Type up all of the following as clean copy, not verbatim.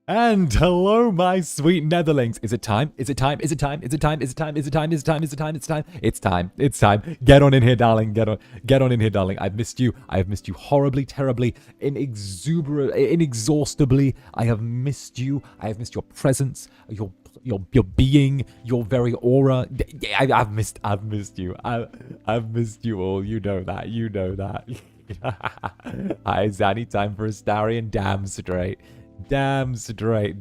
And hello, my sweet Netherlings. Is it time? Is it time? Is it time? Is it time? Is it time? Is it time? Is it time? Is it time? It's time. It's time. It's time. Get on in here, darling. Get on in here, darling. I've missed you. I have missed you horribly, terribly, inexhaustibly. I have missed you. I have missed your presence, your being, your very aura. I've missed you. I've missed you all. You know that. You know that. Hi, Zanny. Time for a Starion. Damn straight. Damn straight,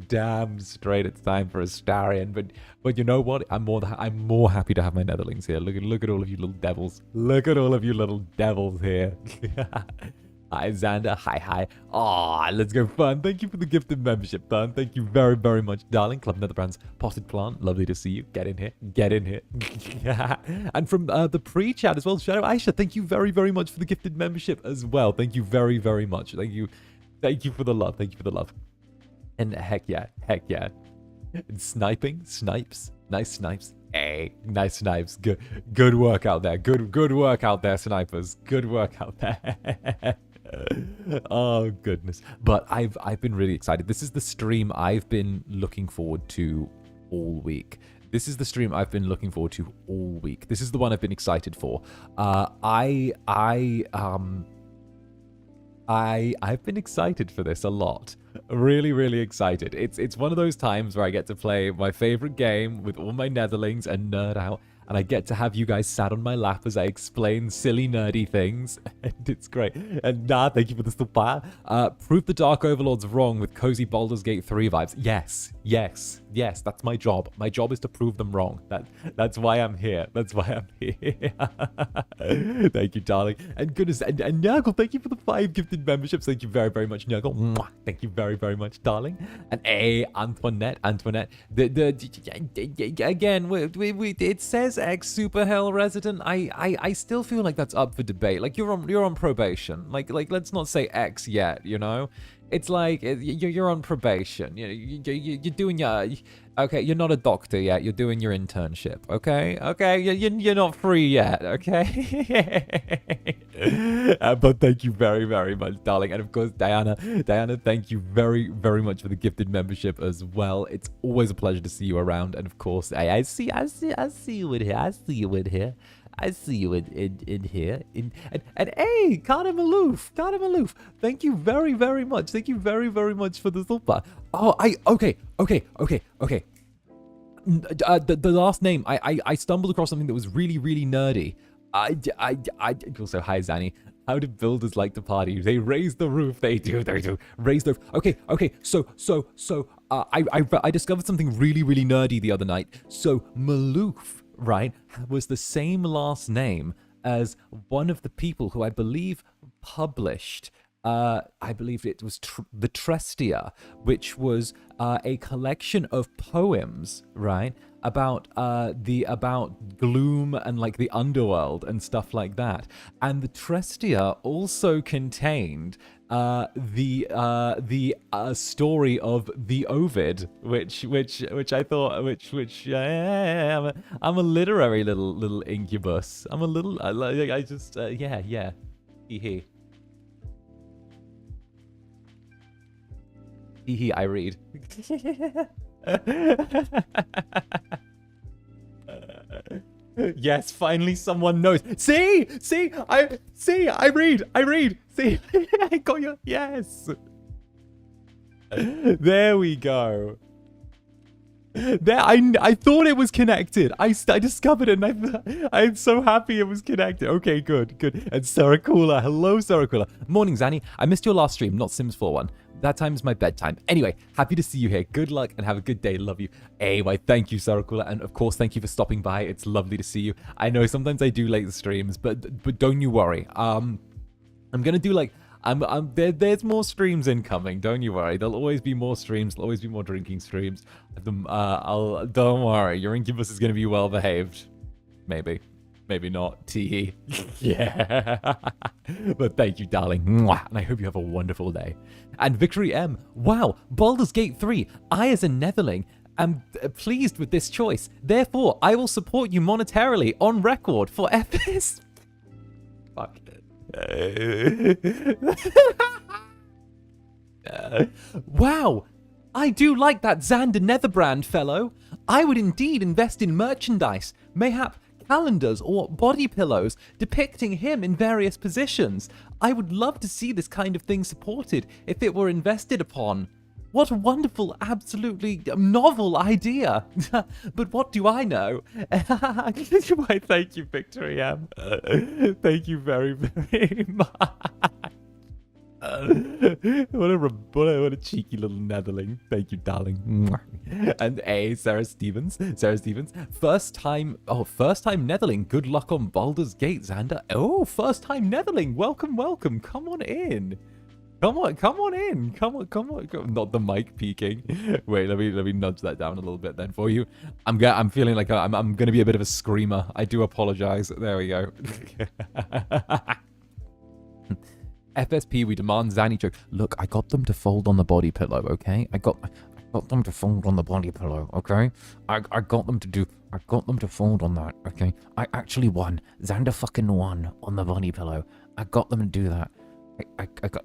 it's time for a Starion. But you know what? I'm more happy to have my Netherlings here. Look at all of you little devils. Look at all of you little devils here. Hi, Zander. Hi. Aw, let's go fun. Thank you for the gifted membership, fun. Thank you very, very much, darling. Club Netherbrand's potted plant. Lovely to see you. Get in here. Get in here. And from the pre-chat as well, Shadow Aisha, thank you very, very much for the gifted membership as well. Thank you very, very much. Thank you for the love. Thank you for the love. And heck yeah. And snipes. Nice snipes. Hey, nice snipes. Good work out there. Good work out there, snipers. Good work out there. Oh goodness. But I've been really excited. This is the stream I've been looking forward to all week. This is the stream I've been looking forward to all week. This is the one I've been excited for. I've been excited for this a lot. Really, really excited. It's one of those times where I get to play my favorite game with all my Netherlings and nerd out, and I get to have you guys sat on my lap as I explain silly, nerdy things, and it's great. And thank you for the support. Prove the Dark Overlords wrong with cozy Baldur's Gate 3 vibes. Yes, that's my job. My job is to prove them wrong. That's why I'm here. Thank you, darling. And goodness, and Nurgle, thank you for the 5 gifted memberships. Thank you very, very much, Nurgle. Mwah. Thank you very, very much, darling. And Antoinette. Again, it says ex-Super Hell resident. I still feel like that's up for debate. Like you're on probation. Like let's not say ex yet. You know, it's like you're on probation. You're doing your. Okay, you're not a doctor yet. You're doing your internship. Okay. You're not free yet. Okay. But thank you very, very much, darling. And of course, Diana, thank you very, very much for the gifted membership as well. It's always a pleasure to see you around. And of course, I see you in here. I see you in here. And hey, 𝓂𝓻 aloof. Thank you very, very much. Thank you very, very much for the super. Oh, okay. The last name, I stumbled across something that was really, really nerdy. Also, hi, Zanny. How do builders like to party? They raise the roof. They do. Raise the roof. Okay. So, I discovered something really, really nerdy the other night. So, Maloof, right, was the same last name as one of the people who I believe published, I believe it was the 𝓱𝓸𝓼𝓽, which was a collection of poems, right, about gloom and like the underworld and stuff like that. And the 𝓱𝓸𝓼𝓽 also contained the story of the Ovid, which I thought, I'm a literary little incubus. I'm a little, I just yeah. Teehee, I read. Yes, finally someone knows. See, I read. See, I got you. Yes. There we go. There, I thought it was connected. I discovered it, and I'm so happy it was connected. Okay, good. And 𝓱𝓸𝓼𝓽. Hello, 𝓱𝓸𝓼𝓽. Morning, Zanny. I missed your last stream, not Sims 4-1. That time is my bedtime. Anyway, happy to see you here. Good luck and have a good day. Love you. Anyway, thank you, 𝓱𝓸𝓼𝓽. And of course, thank you for stopping by. It's lovely to see you. I know sometimes I do late streams, but don't you worry. I'm gonna do like there's more streams incoming. Don't you worry. There'll always be more streams. There'll always be more drinking streams. Don't worry. Your Incubus is gonna be well behaved. Maybe not. Teehee. Yeah. But thank you, darling. Mwah. And I hope you have a wonderful day. And Victory M. Wow. Baldur's Gate 3. I, as a Netherling, am pleased with this choice. Therefore, I will support you monetarily on record for FS. Fuck. Wow. I do like that Zander Netherbrand fellow. I would indeed invest in merchandise, mayhap calendars or body pillows depicting him in various positions. I would love to see this kind of thing supported if it were invested upon. What a wonderful, absolutely novel idea. But what do I know? Why, thank you, Victory M. Thank you very, very much. What a cheeky little netherling. Thank you, darling. And Sarah Stevens. First time netherling. Good luck on Baldur's Gate, Zander. Oh, first time netherling. Welcome. Come on in. Come on in. Come on. Not the mic peeking. Wait, let me nudge that down a little bit then for you. I'm feeling like I'm gonna be a bit of a screamer. I do apologize. There we go. FSP, we demand Zanny joke. Look, I got them to fold on the body pillow, okay? I got them to fold on the body pillow, okay? I got them to fold on that, okay? I actually won. Zander fucking won on the body pillow. I got them to do that. I got.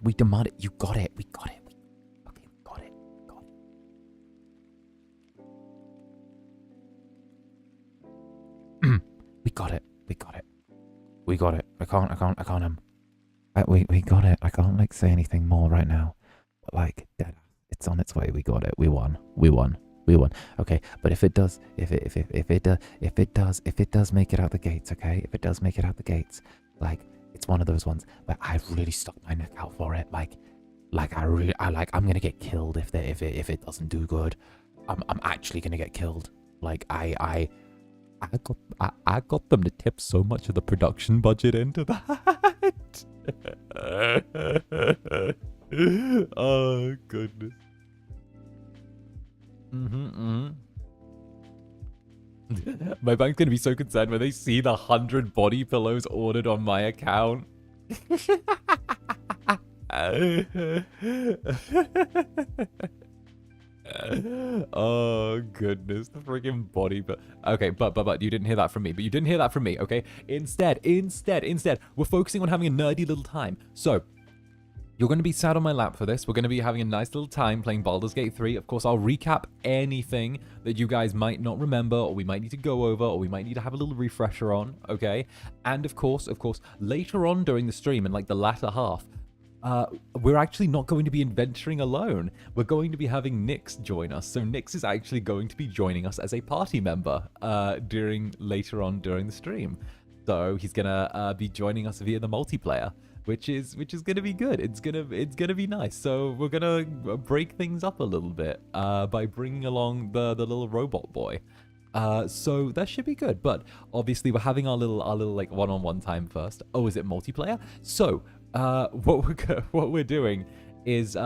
We demand it. You got it. We got it. Okay, we got it. We got it. We got it. I can't. We got it. I can't like say anything more right now. But like, dead. It's on its way. We got it. We won. Okay, but if it does make it out the gates, okay? If it does make it out the gates, like, it's one of those ones where I really stuck my neck out for it. I'm gonna get killed if it doesn't do good. I'm actually gonna get killed. Like I got them to tip so much of the production budget into that. Oh goodness. My bank's gonna be so concerned when they see the 100 body pillows ordered on my account. Oh goodness, the freaking body. But okay, but you didn't hear that from me. Okay, instead, we're focusing on having a nerdy little time. So you're going to be sat on my lap for this. We're going to be having a nice little time playing Baldur's Gate 3. Of course, I'll recap anything that you guys might not remember, or we might need to go over, or we might need to have a little refresher on, okay? And of course, later on during the stream, in like the latter half, we're actually not going to be adventuring alone. We're going to be having Nyx join us. So Nyx is actually going to be joining us as a party member later on during the stream. So he's gonna be joining us via the multiplayer, which is gonna be good. It's gonna be nice. So we're gonna break things up a little bit by bringing along the little robot boy. So that should be good. But obviously we're having our little like one-on-one time first. Oh, is it multiplayer? So what we're doing is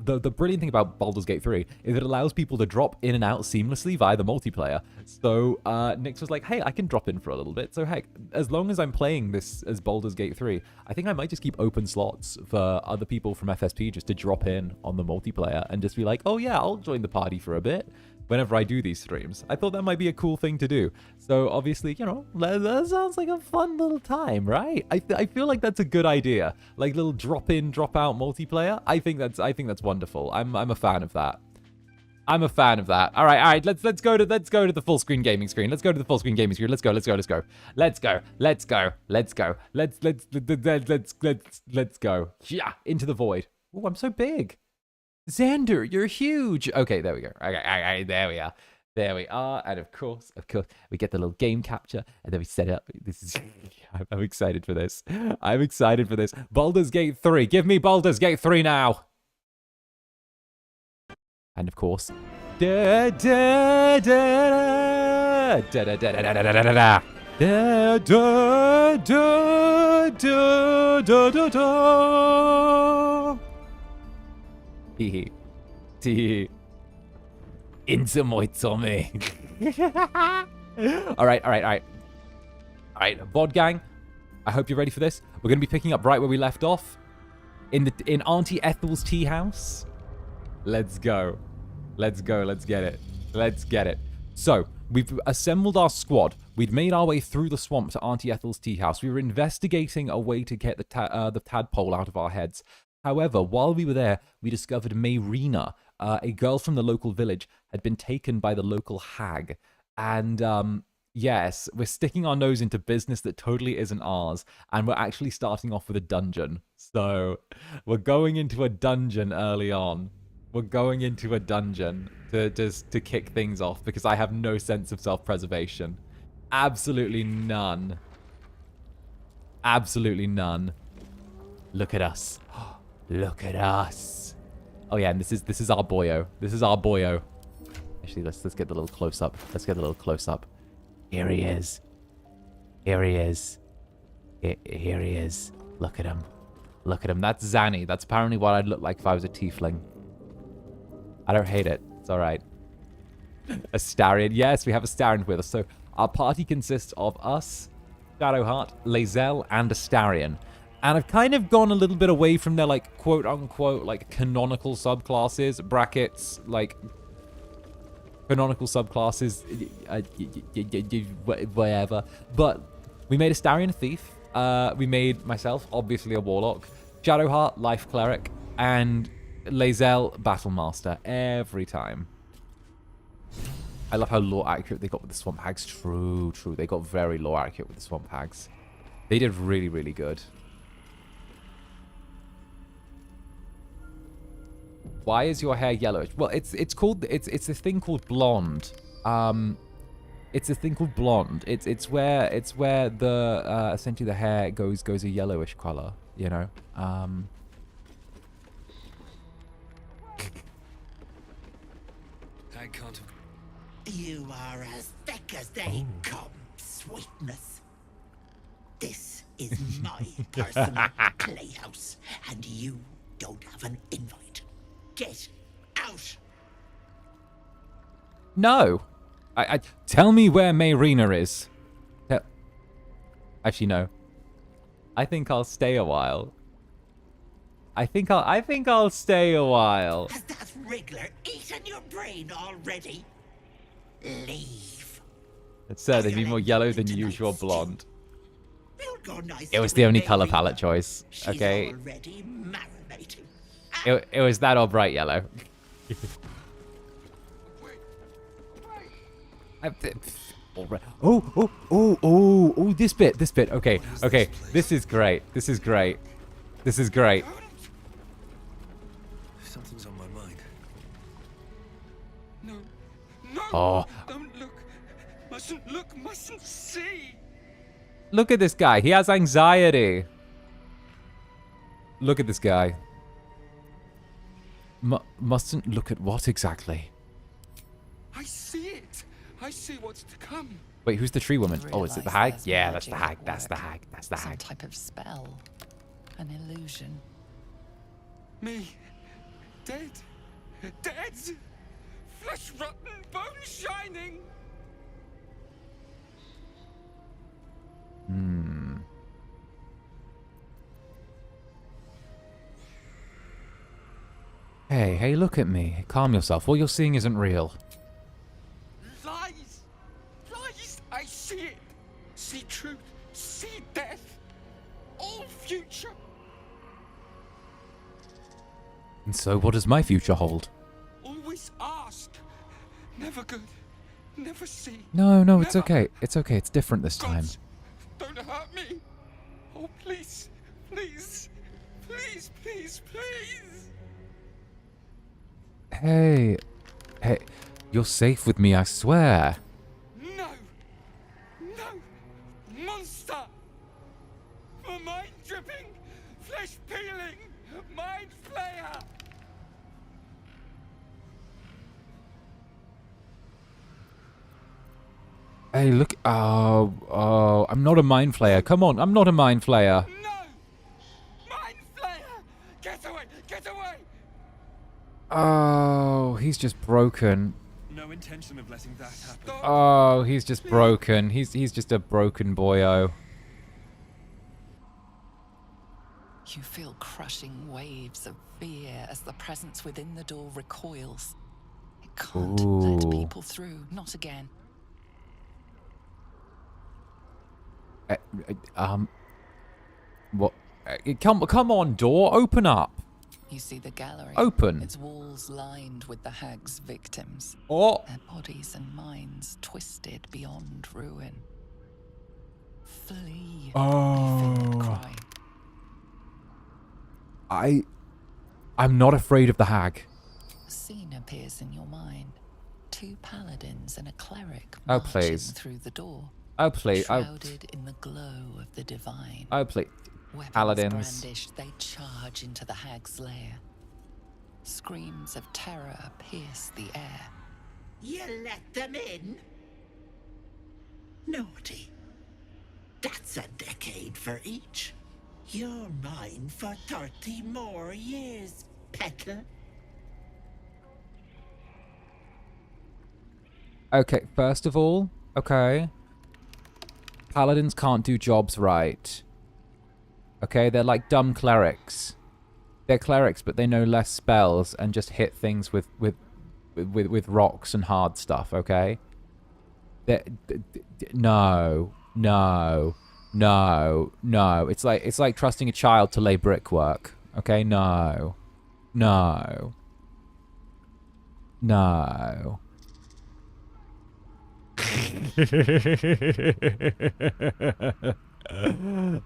the brilliant thing about Baldur's Gate 3 is it allows people to drop in and out seamlessly via the multiplayer. So Nyx was like, hey, I can drop in for a little bit. So heck, as long as I'm playing this as Baldur's Gate 3, I think I might just keep open slots for other people from FSP just to drop in on the multiplayer and just be like, oh yeah, I'll join the party for a bit whenever I do these streams. I thought that might be a cool thing to do. So obviously, you know, that sounds like a fun little time, right? I feel like that's a good idea. Like little drop in, drop out multiplayer. I think that's wonderful. I'm a fan of that. All right. Let's go to the full screen gaming screen. Let's go. Let's go. Yeah, into the void. Oh, I'm so big. Zander, you're huge. Okay, there we go. Okay, there we are. And of course, we get the little game capture, and then we set it up. This is, I'm excited for this. Baldur's Gate 3. Give me Baldur's Gate 3 now. And of course, da da da da da da da da da da da da da da da da. Teehee. Into my tummy. All right. Bod gang, I hope you're ready for this. We're going to be picking up right where we left off in Auntie Ethel's tea house. Let's go. Let's get it. So, we've assembled our squad. We'd made our way through the swamp to Auntie Ethel's tea house. We were investigating a way to get the tadpole out of our heads. However, while we were there, we discovered Mayrina, a girl from the local village, had been taken by the local hag. And yes, we're sticking our nose into business that totally isn't ours, and we're actually starting off with a dungeon. So we're going into a dungeon early on. We're going into a dungeon to kick things off because I have no sense of self-preservation. Absolutely none. Absolutely none. Look at us. Look at us. Oh yeah, and this is our boyo. This is our boyo. Actually, let's get the little close up. Let's get a little close up. Here he is. Here he is. Here he is. Look at him. Look at him. That's Zanny. That's apparently what I'd look like if I was a tiefling. I don't hate it. It's all right. Astarion. Yes, we have Astarion with us. So our party consists of us, Shadowheart, Lae'zel, and Astarion. And I've kind of gone a little bit away from their, like, quote-unquote, like, canonical subclasses, brackets, like, canonical subclasses, whatever. But we made Astarion a thief. We made myself, obviously, a warlock, Shadowheart, life cleric, and Lae'zel, battle master, every time. I love how lore accurate they got with the swamp hags. True, true. They got very lore accurate with the swamp hags. They did really, really good. Why is your hair yellowish? Well, it's a thing called blonde. It's a thing called blonde. It's where the essentially the hair goes a yellowish color, you know. I can't. You are as thick as they come, sweetness. This is my personal playhouse, and you don't have an invite. Get out! No. I tell me where Mayrina is. Actually, no. I think I'll stay a while. I think I'll stay a while. Has that wriggler eaten your brain already? Leave. It said they'd be more yellow than usual blonde. We'll go nice. It was the only color palette choice. Okay. She's already marinating. It was that or bright yellow. Oh, this bit. Okay. This is great. This is great. Something's on my mind. No. Oh. Don't look. Mustn't look. Mustn't see. Look at this guy. He has anxiety. Look at this guy. Mustn't look at what exactly? I see it. I see what's to come. Wait, who's the tree woman? Oh, is it the hag? Realize Yeah, there's that's the magic hag. at That's the work. hag. That's the Some hag. type of spell. An illusion. Me. Dead. Flesh rotten, bone shining. Hey, look at me. Calm yourself. What you're seeing isn't real. Lies. I see it. See truth. See death. All future. And so, what does my future hold? Always ask. Never good. Never see. No, it's Never. okay. It's okay. It's different this time. Gods, don't hurt me. Oh, please. Hey, you're safe with me, I swear. No, monster. For mind dripping, flesh peeling, mind flayer. Hey, look. Oh, I'm not a mind flayer. Come on, I'm not a mind flayer. No, mind flayer. Get away. Oh, he's just broken. No intention of letting that happen. Oh, he's just broken. He's just a broken boyo. You feel crushing waves of fear as the presence within the door recoils. It can't let Ooh. people through. Not again. What? Come on, door, open up. You see the gallery. Open. Its walls lined with the hag's victims. Oh. Their bodies and minds twisted beyond ruin. Flee. Oh. They feel the cry. I'm not afraid of the hag. A scene appears in your mind. 2 paladins and a cleric Oh, marching please. through the door. Oh, please. Oh, Shrouded in the glow of the divine. oh please. Weapons Paladins. brandished, they charge into the hag's lair. Screams of terror pierce the air. You let them in? Naughty. That's a decade for each. You're mine for 30 more years, petal. Okay, first of all, okay. Paladins can't do jobs right. Okay, they're like dumb clerics. They're clerics, but they know less spells and just hit things with rocks and hard stuff, okay? No. It's like trusting a child to lay brickwork. Okay, no.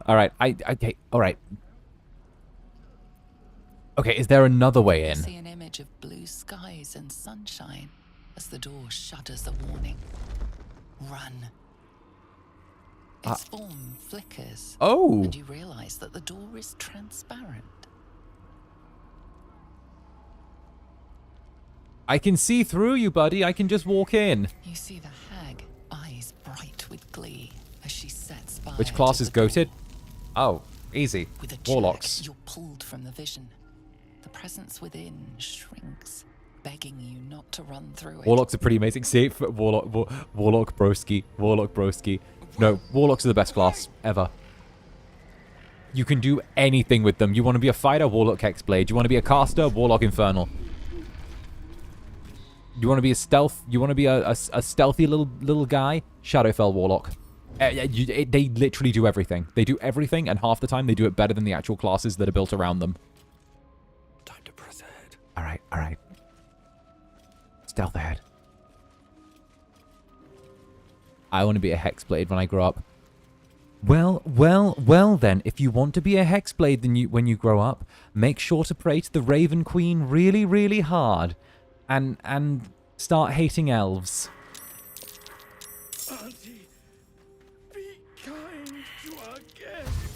All right, okay, all right. Okay, is there another way You in? see an image of blue skies and sunshine as the door shudders a warning. Run. Its form flickers. Oh. And you realize that the door is transparent. I can see through you, buddy. I can just walk in. You see the hag, eyes bright with glee, as she sets fire. Which class to is the door. goated? Oh, easy. With a jerk, Warlocks. you're pulled from the vision. The presence within shrinks, begging you not to run through it. Warlocks are pretty amazing. See, Warlock broski. No, Warlocks are the best class ever. You can do anything with them. You want to be a fighter? Warlock Hexblade. You want to be a caster? Warlock Infernal. You want to be a stealth? You want to be a stealthy little guy? Shadowfell Warlock. They literally do everything. They do everything, and half the time they do it better than the actual classes that are built around them. Time to press ahead. All right. Stealth ahead. I want to be a Hexblade when I grow up. Well then, if you want to be a Hexblade when you grow up, make sure to pray to the Raven Queen really, really hard. And start hating elves. Auntie, be kind to our guests.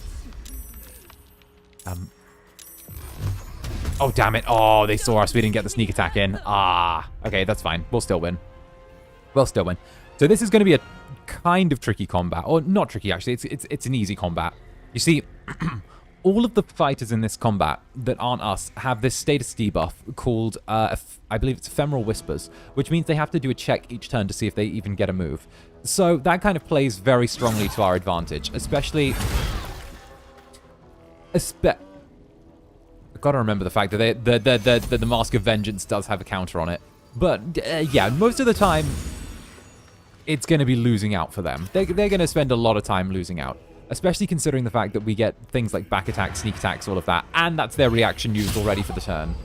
Oh, damn it. Oh, they saw us. We didn't get the sneak attack in. Ah. Okay, that's fine. We'll still win. So this is going to be a kind of tricky combat. Or not tricky, actually. It's an easy combat. You see, all of the fighters in this combat that aren't us have this status debuff called, I believe it's Ephemeral Whispers, which means they have to do a check each turn to see if they even get a move. So that kind of plays very strongly to our advantage, especially... I've got to remember the fact that the Mask of Vengeance does have a counter on it. But, yeah, most of the time, it's going to be losing out for them. They're going to spend a lot of time losing out. Especially considering the fact that we get things like back attacks, sneak attacks, all of that. And that's their reaction used already for the turn.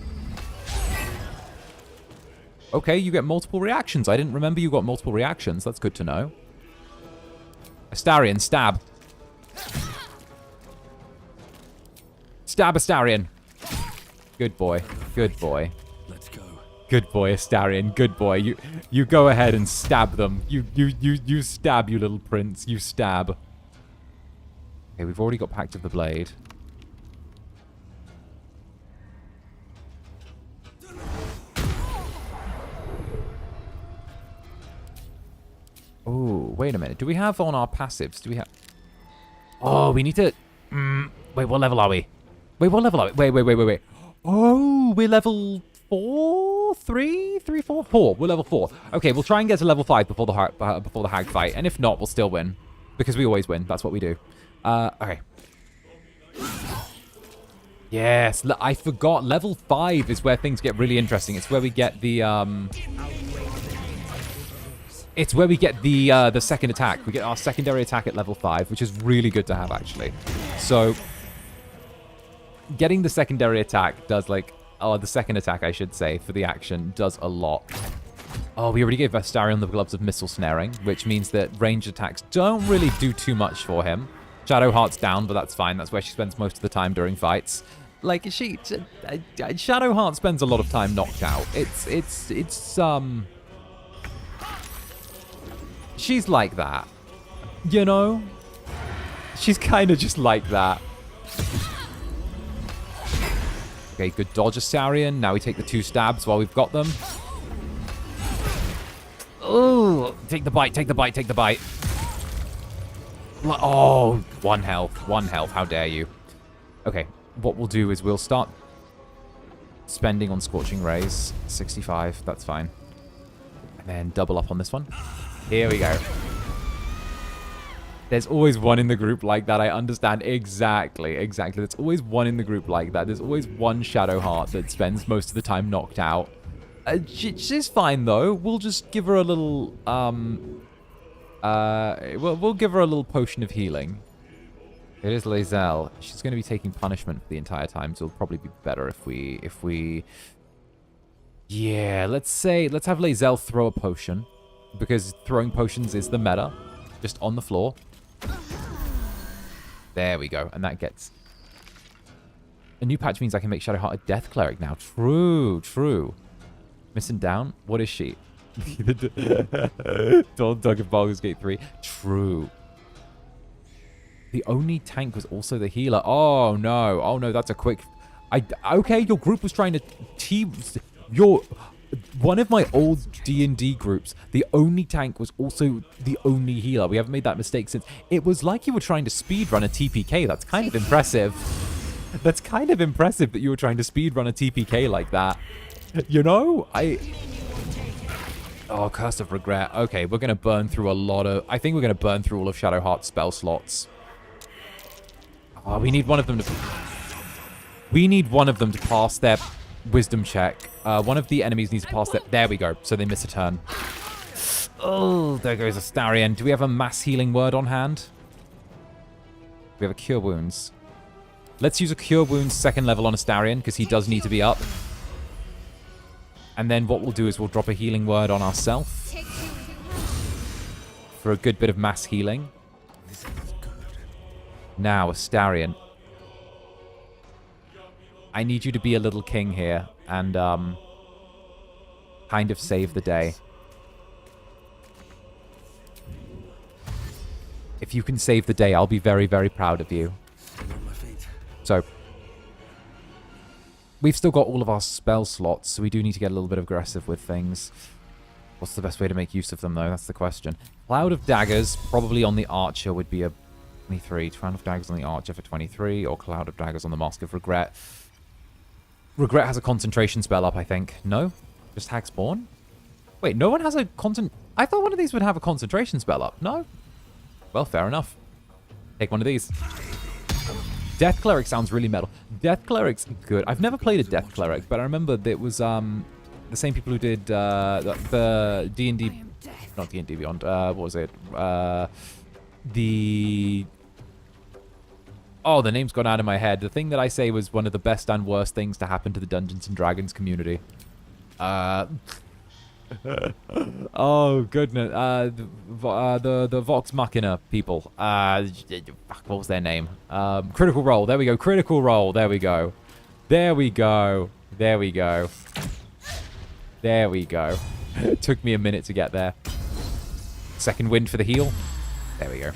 Okay, you get multiple reactions. I didn't remember you got multiple reactions. That's good to know. Astarion, stab. Stab Astarion. Good boy. Let's go. Good boy, Astarion. Good boy. You go ahead and stab them. You stab, you little prince. You stab. Okay, we've already got Pact of the Blade. Oh, wait a minute. Do we have on our passives? Do we have... Oh, we need to... Wait, what level are we? Wait. Oh, we're level 4? 3? 3, 4? 4. We're level 4. Okay, we'll try and get to level 5 before the hag fight. And if not, we'll still win. Because we always win. That's what we do. Okay. Yes, I forgot. Level 5 is where things get really interesting. It's where we get the, It's where we get the second attack. We get our secondary attack at level 5, which is really good to have, actually. So, getting the secondary attack does, like, the second attack, I should say, for the action does a lot. Oh, we already gave Astarion the gloves of missile snaring, which means that ranged attacks don't really do too much for him. Shadowheart's down, but that's fine. That's where she spends most of the time during fights. Like, Shadowheart spends a lot of time knocked out. She's like that. You know? She's kind of just like that. Okay, good dodge, Astarion. Now we take the 2 stabs while we've got them. Oh, take the bite, take the bite, take the bite. Oh, 1 health, 1 health. How dare you? Okay, what we'll do is we'll start spending on Scorching Rays. 65, that's fine. And then double up on this one. Here we go. There's always one in the group like that. I understand exactly. There's always one in the group like that. There's always one Shadowheart that spends most of the time knocked out. She's fine, though. We'll just give her a little, we'll give her a little potion of healing. It is Lae'zel. She's going to be taking punishment for the entire time, so it'll probably be better if we... Yeah, let's have Lae'zel throw a potion, because throwing potions is the meta. Just on the floor. There we go, and that gets... A new patch means I can make Shadowheart a Death Cleric now. True. Missing down? What is she? Don't talk of Baldur's Gate 3. True. The only tank was also the healer. Oh no, that's a quick... Okay, your group was trying to team... One of my old D&D groups, the only tank was also the only healer. We haven't made that mistake since. It was like you were trying to speedrun a TPK. That's kind of impressive. That's kind of impressive that you were trying to speedrun a TPK like that. You know, Oh, Curse of Regret. Okay, we're going to burn through a lot of... I think we're going to burn through all of Shadowheart's spell slots. Oh, we need one of them to... We need one of them to pass their wisdom check. One of the enemies needs to pass their... There we go. So they miss a turn. Oh, there goes Astarion. Do we have a mass healing word on hand? We have a Cure Wounds. Let's use a Cure Wounds 2nd level on Astarion, because he does need to be up. And then what we'll do is we'll drop a healing word on ourselves for a good bit of mass healing. Now, Astarion. I need you to be a little king here and kind of save the day. If you can save the day, I'll be very, very proud of you. So... We've still got all of our spell slots, so we do need to get a little bit aggressive with things. What's the best way to make use of them, though? That's the question. Cloud of Daggers, probably on the Archer, would be a 23. Cloud of Daggers on the Archer for 23, or Cloud of Daggers on the Mask of Regret. Regret has a concentration spell up, I think. No? Just Hagspawn? Wait, no one has a I thought one of these would have a concentration spell up. No? Well, fair enough. Take one of these. Death Cleric sounds really metal. Death Cleric's good. I've never played a Death Cleric, but I remember that it was the same people who did the D&D... Not D&D Beyond. What was it? The name's gone out of my head. The thing that I say was one of the best and worst things to happen to the Dungeons & Dragons community. Oh, goodness. The Vox Machina people. What was their name? Critical Role. There we go. Critical Role. There we go. There we go. There we go. There we go. It took me a minute to get there. Second wind for the heal. There we go.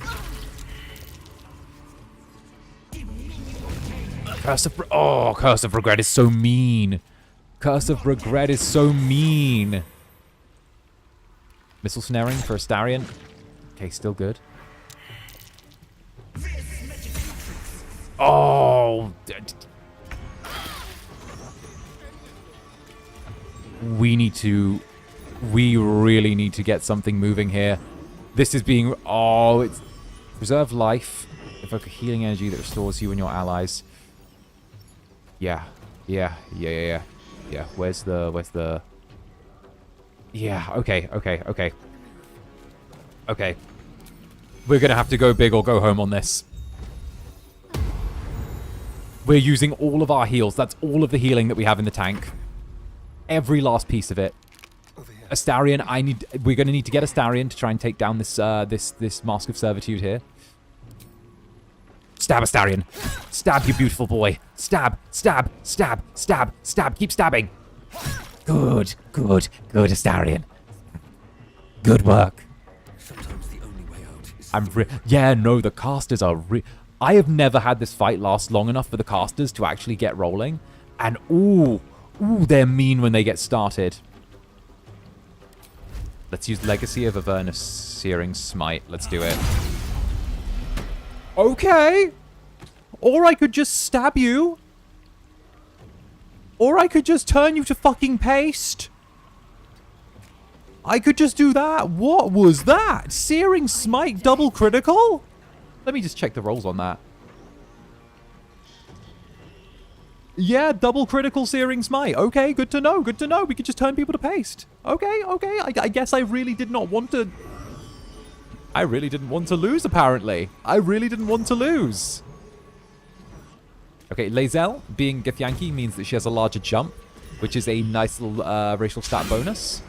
Curse of Regret is so mean. Curse of Regret is so mean. Missile snaring for Astarion. Okay, still good. Oh. We really need to get something moving here. This is being... Oh, it's... Preserve life. Evoke a healing energy that restores you and your allies. Yeah. Yeah. Where's the... Yeah, okay. We're gonna have to go big or go home on this. We're using all of our heals. That's all of the healing that we have in the tank. Every last piece of it. Astarion, we're going to need to get Astarion to try and take down this this Mask of Servitude here. Stab Astarion. Stab, you beautiful boy. Stab, stab, stab, stab, stab. Keep stabbing. Good, good, good, Astarion. Good work. Sometimes the only way out is Yeah, no, the casters are I have never had this fight last long enough for the casters to actually get rolling. And ooh, they're mean when they get started. Let's use Legacy of Avernus Searing Smite. Let's do it. Okay. Or I could just stab you. Or I could just turn you to fucking paste. I could just do that. What was that? Searing Smite double critical? Let me just check the rolls on that. Yeah, double critical Searing Smite. Okay, good to know. Good to know. We could just turn people to paste. Okay, okay. I guess I really did not want to... I really didn't want to lose, apparently. I really didn't want to lose. Okay, Lae'zel, being Githyanki, means that she has a larger jump, which is a nice little racial stat bonus.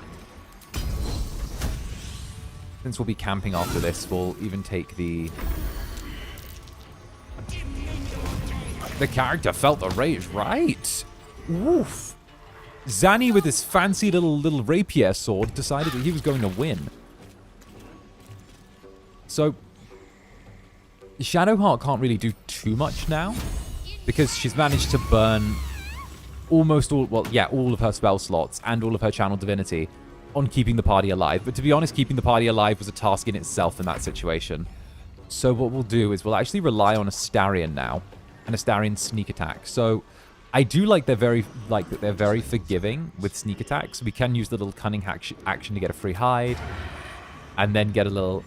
Since we'll be camping after this, we'll even take the... The character felt the rage, right? Oof. Zanny with his fancy little rapier sword decided that he was going to win. So, Shadowheart can't really do too much now, because she's managed to burn almost all, well, yeah, all of her spell slots and all of her channel divinity on keeping the party alive. But to be honest, keeping the party alive was a task in itself in that situation. So what we'll do is we'll actually rely on Astarion now, and Astarion's sneak attack. So I do like they're very forgiving with sneak attacks. We can use the little cunning action to get a free hide, and then get a little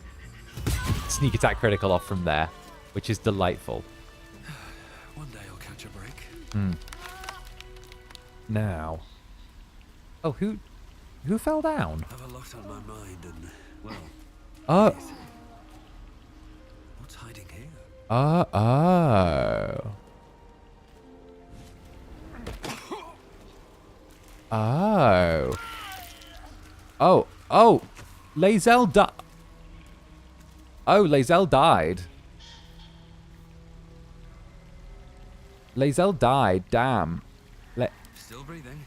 sneak attack critical off from there, which is delightful. One day I'll catch a break. Now, oh, who fell down? I have a lot on my mind, and well, Oh. what's hiding here? Oh. Oh. Lae'zel died. Oh, Lae'zel died. Lae'zel died. Damn. Still breathing,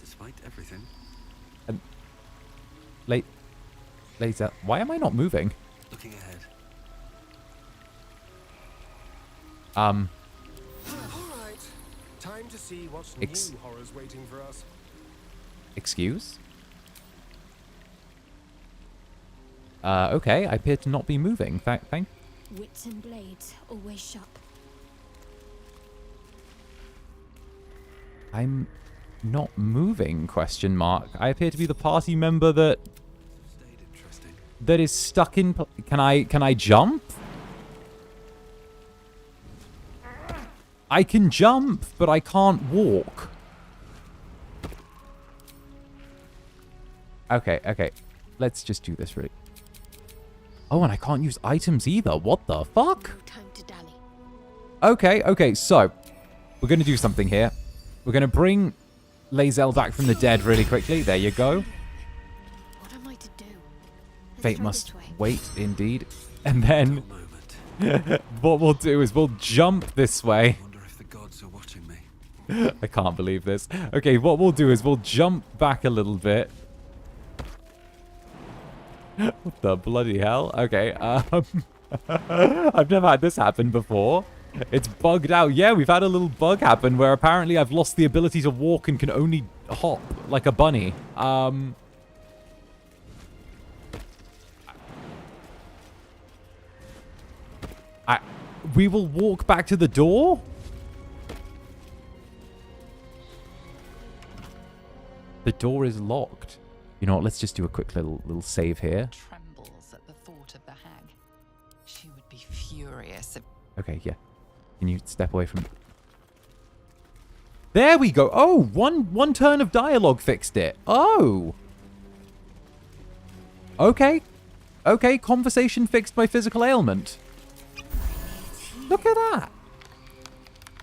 despite everything. Lae'zel. Why am I not moving? Looking ahead. All right. Time to see what's new horrors waiting for us. Excuse? Okay, I appear to not be moving. Thank. Wits and blades always sharp. I'm not moving, question mark. I appear to be the party member that Stayed interesting. is stuck in... Can I jump? I can jump, but I can't walk. Okay. Let's just do this really. Oh, and I can't use items either. What the fuck? No time to dally. Okay, so we're going to do something here. We're going to bring Lae'zel back from the dead really quickly. There you go. What am I to do? Let's Fate try must this way. wait, indeed. And then Moment. what we'll do is we'll jump this way. Wonder if the gods are watching me. I can't believe this. Okay, what we'll do is we'll jump back a little bit. What the bloody hell? Okay, I've never had this happen before. It's bugged out. Yeah, we've had a little bug happen where apparently I've lost the ability to walk and can only hop like a bunny. We will walk back to the door? The door is locked. You know what? Let's just do a quick little save here. Trembles at the thought of the hag. She would be furious if... Okay, yeah. Can you step away from... There we go. Oh, one turn of dialogue fixed it. Oh. Okay. Okay, conversation fixed my physical ailment. Look at that.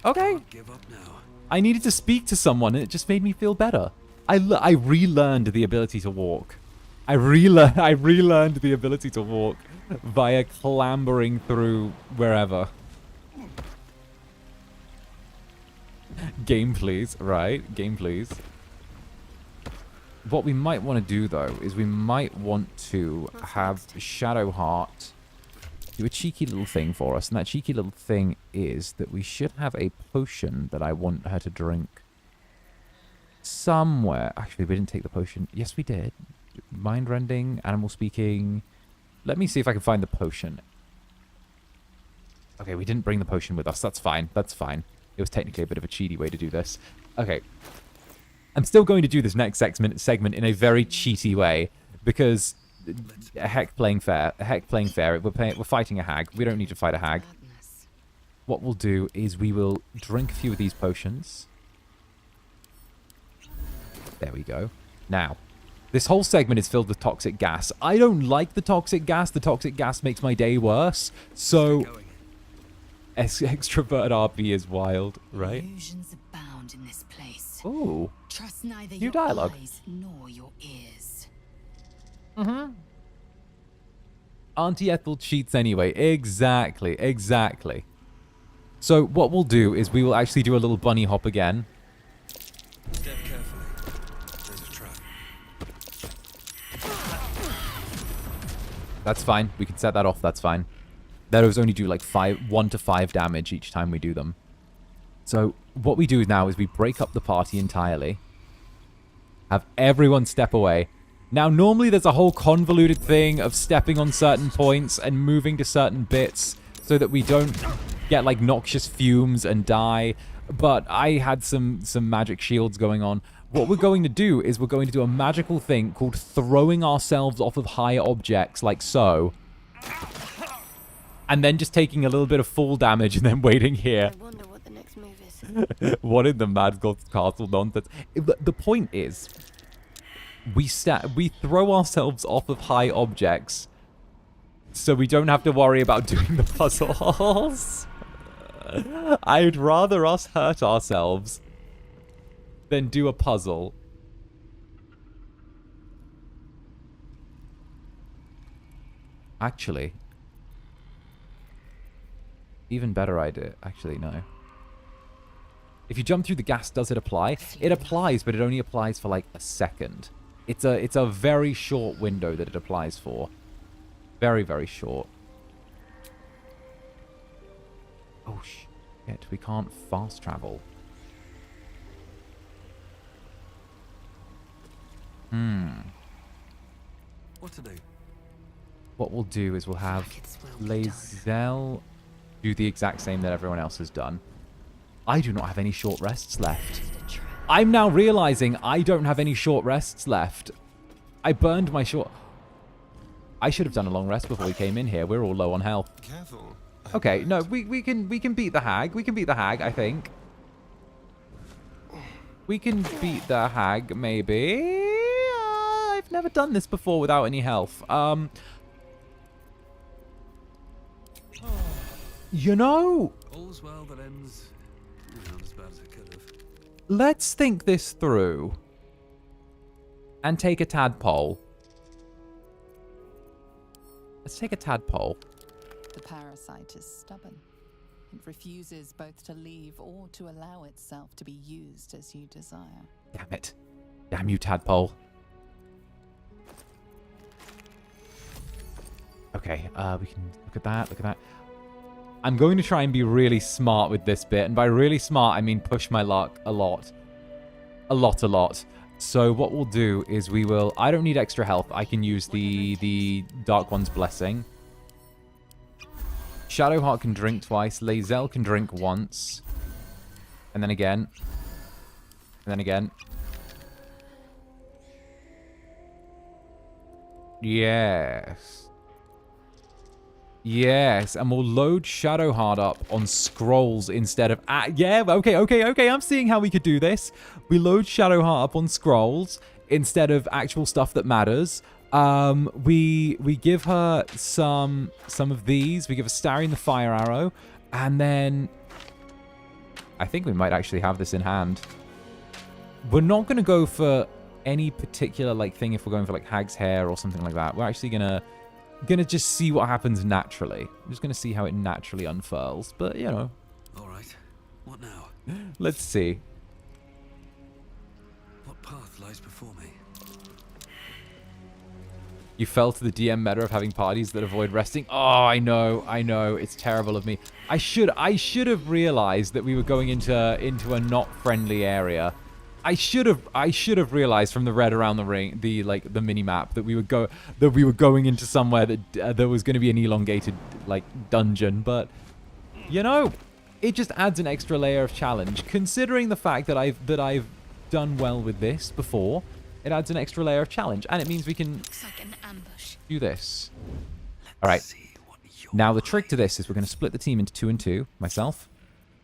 Okay. Give up now. I needed to speak to someone, and it just made me feel better. I relearned the ability to walk. I relearned the ability to walk via clambering through wherever. Game please, right? Game please. What we might want to do though is we might want to have Shadowheart do a cheeky little thing for us, and that cheeky little thing is that we should have a potion that I want her to drink somewhere. Actually, we didn't take the potion. Yes, we did. Mind rending, animal speaking. Let me see if I can find the potion. Okay, we didn't bring the potion with us. That's fine. That's fine. It was technically a bit of a cheaty way to do this. Okay. I'm still going to do this next segment in a very cheaty way because heck playing fair. Heck playing fair. We're fighting a hag. We don't need to fight a hag. What we'll do is we will drink a few of these potions. There we go. Now, this whole segment is filled with toxic gas. I don't like the toxic gas. The toxic gas makes my day worse. So, extrovert RP is wild, right? Illusions abound in this place. Ooh. Trust neither New your dialogue. eyes nor your ears. Auntie Ethel cheats anyway. Exactly, exactly. So what we'll do is we will actually do a little bunny hop again. Step carefully. There's a trap. That's fine. We can set that off. That's fine. Those only do like 1 to 5 damage each time we do them. So what we do now is we break up the party entirely. Have everyone step away. Now, normally there's a whole convoluted thing of stepping on certain points and moving to certain bits so that we don't get like noxious fumes and die. But I had some magic shields going on. What we're going to do is we're going to do a magical thing called throwing ourselves off of high objects like so. And then just taking a little bit of fall damage and then waiting here. I wonder what the next move is. What in the Mad God's Castle nonsense? The point is, we throw ourselves off of high objects so we don't have to worry about doing the puzzles. I'd rather us hurt ourselves than do a puzzle. Actually, even better idea. Actually, no. If you jump through the gas, does it apply? It applies, but it only applies for like a second. It's a very short window that it applies for. Very, very short. Oh shit, we can't fast travel. What to do? What we'll do is we'll have Lae'zel do the exact same that everyone else has done. I do not have any short rests left. I'm now realizing I don't have any short rests left. I burned my short... I should have done a long rest before we came in here. We're all low on health. Careful. Okay, no, we can beat the hag. We can beat the hag, I think. We can beat the hag, maybe. I've never done this before without any health. You know, All's well that ends not as bad as it could have. let's think this through and take a tadpole. Let's take a tadpole. The parasite is stubborn. It refuses both to leave or to allow itself to be used as you desire. Damn it. Damn you, tadpole. Okay, we can look at that, look at that. I'm going to try and be really smart with this bit. And by really smart, I mean push my luck a lot. A lot. So what we'll do is we will... I don't need extra health. I can use the Dark One's Blessing. Shadowheart can drink twice. Lae'zel can drink once. And then again. And then again. Yes. Yes, and we'll load Shadowheart up on scrolls instead of... yeah, okay, I'm seeing how we could do this. We load Shadowheart up on scrolls instead of actual stuff that matters. We give her some of these. We give her Starion the Fire Arrow, and then I think we might actually have this in hand. We're not going to go for any particular like thing if we're going for like Hag's Hair or something like that. We're actually gonna just see what happens naturally. I'm just gonna see how it naturally unfurls. But you know. All right. What now? Let's see. What path lies before me? You fell to the DM meta of having parties that avoid resting. Oh, I know. It's terrible of me. I should have realized that we were going into a not friendly area. I should have realized from the red around the ring, the mini map, that we were going into somewhere that there was going to be an elongated like dungeon. But you know, it just adds an extra layer of challenge. Considering the fact that I've done well with this before, it adds an extra layer of challenge, and it means we can Looks like an ambush. do this. All right. Now the trick to this is we're going to split the team into 2 and 2. Myself,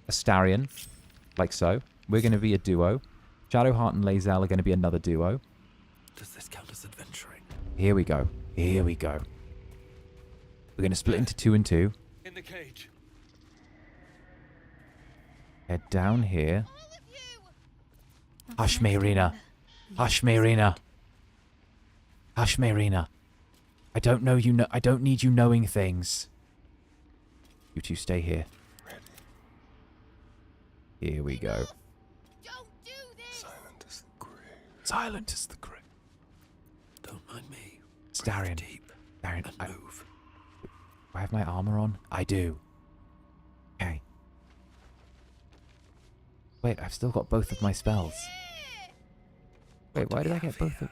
Astarion, like so. We're going to be a duo. Shadowheart and Lae'zel are going to be another duo. Does this count as adventuring? Here we go. Here we go. We're going to split into 2 and 2. In the cage. Head down here. Hush, Mayrina. Hush, Mayrina. Hush, Mayrina. I don't know you know. I don't need you knowing things. You two stay here. Here we go. Don't do this! Silent as the grave. Silent as the grave. Don't mind me. Astarion. Deep Astarion, and move. do I have my armor on? I do. Okay. Wait, I've still got both of my spells. Wait, why did I get both of...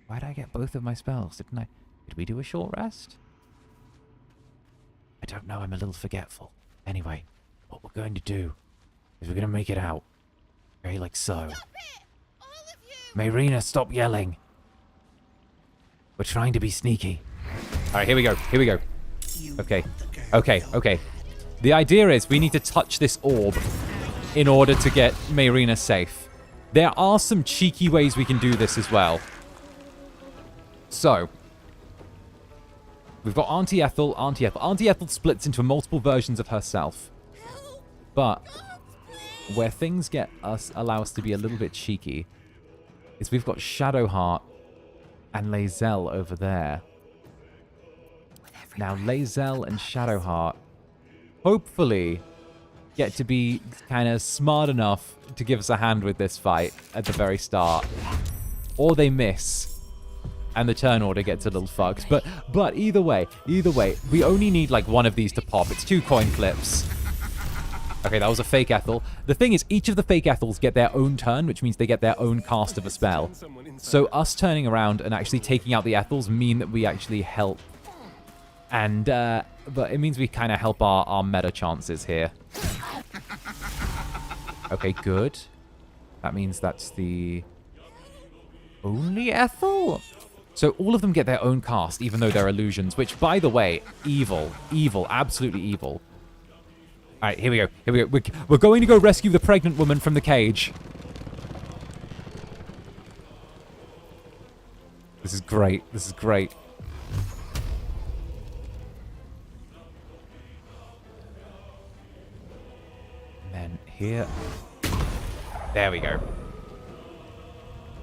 Why did I get both of my spells? Didn't I... Did we do a short rest? I don't know, I'm a little forgetful. Anyway, what we're going to do is we're going to make it out. Okay, like so. Mayrina, stop yelling. We're trying to be sneaky. Alright, here we go. Here we go. Okay. Okay, okay. The idea is we need to touch this orb in order to get Mayrina safe. There are some cheeky ways we can do this as well. So, we've got Auntie Ethel, Auntie Ethel. Auntie Ethel splits into multiple versions of herself. But where things allow us to be a little bit cheeky is we've got Shadowheart and Lae'zel over there. Now, Lae'zel and Shadowheart hopefully get to be kind of smart enough to give us a hand with this fight at the very start. Or they miss, and the turn order gets a little fucked. But either way, we only need like one of these to pop. It's 2 coin flips. Okay, that was a fake Ethel. The thing is, each of the fake Ethels get their own turn, which means they get their own cast of a spell. So us turning around and actually taking out the Ethels mean that we actually help. And, but it means we kind of help our meta chances here. Okay, good. That means that's the only Ethel? So all of them get their own cast, even though they're illusions, which, by the way, evil. Evil. Absolutely evil. All right, here we go. Here we go. We're going to go rescue the pregnant woman from the cage. This is great. This is great. And then here. There we go.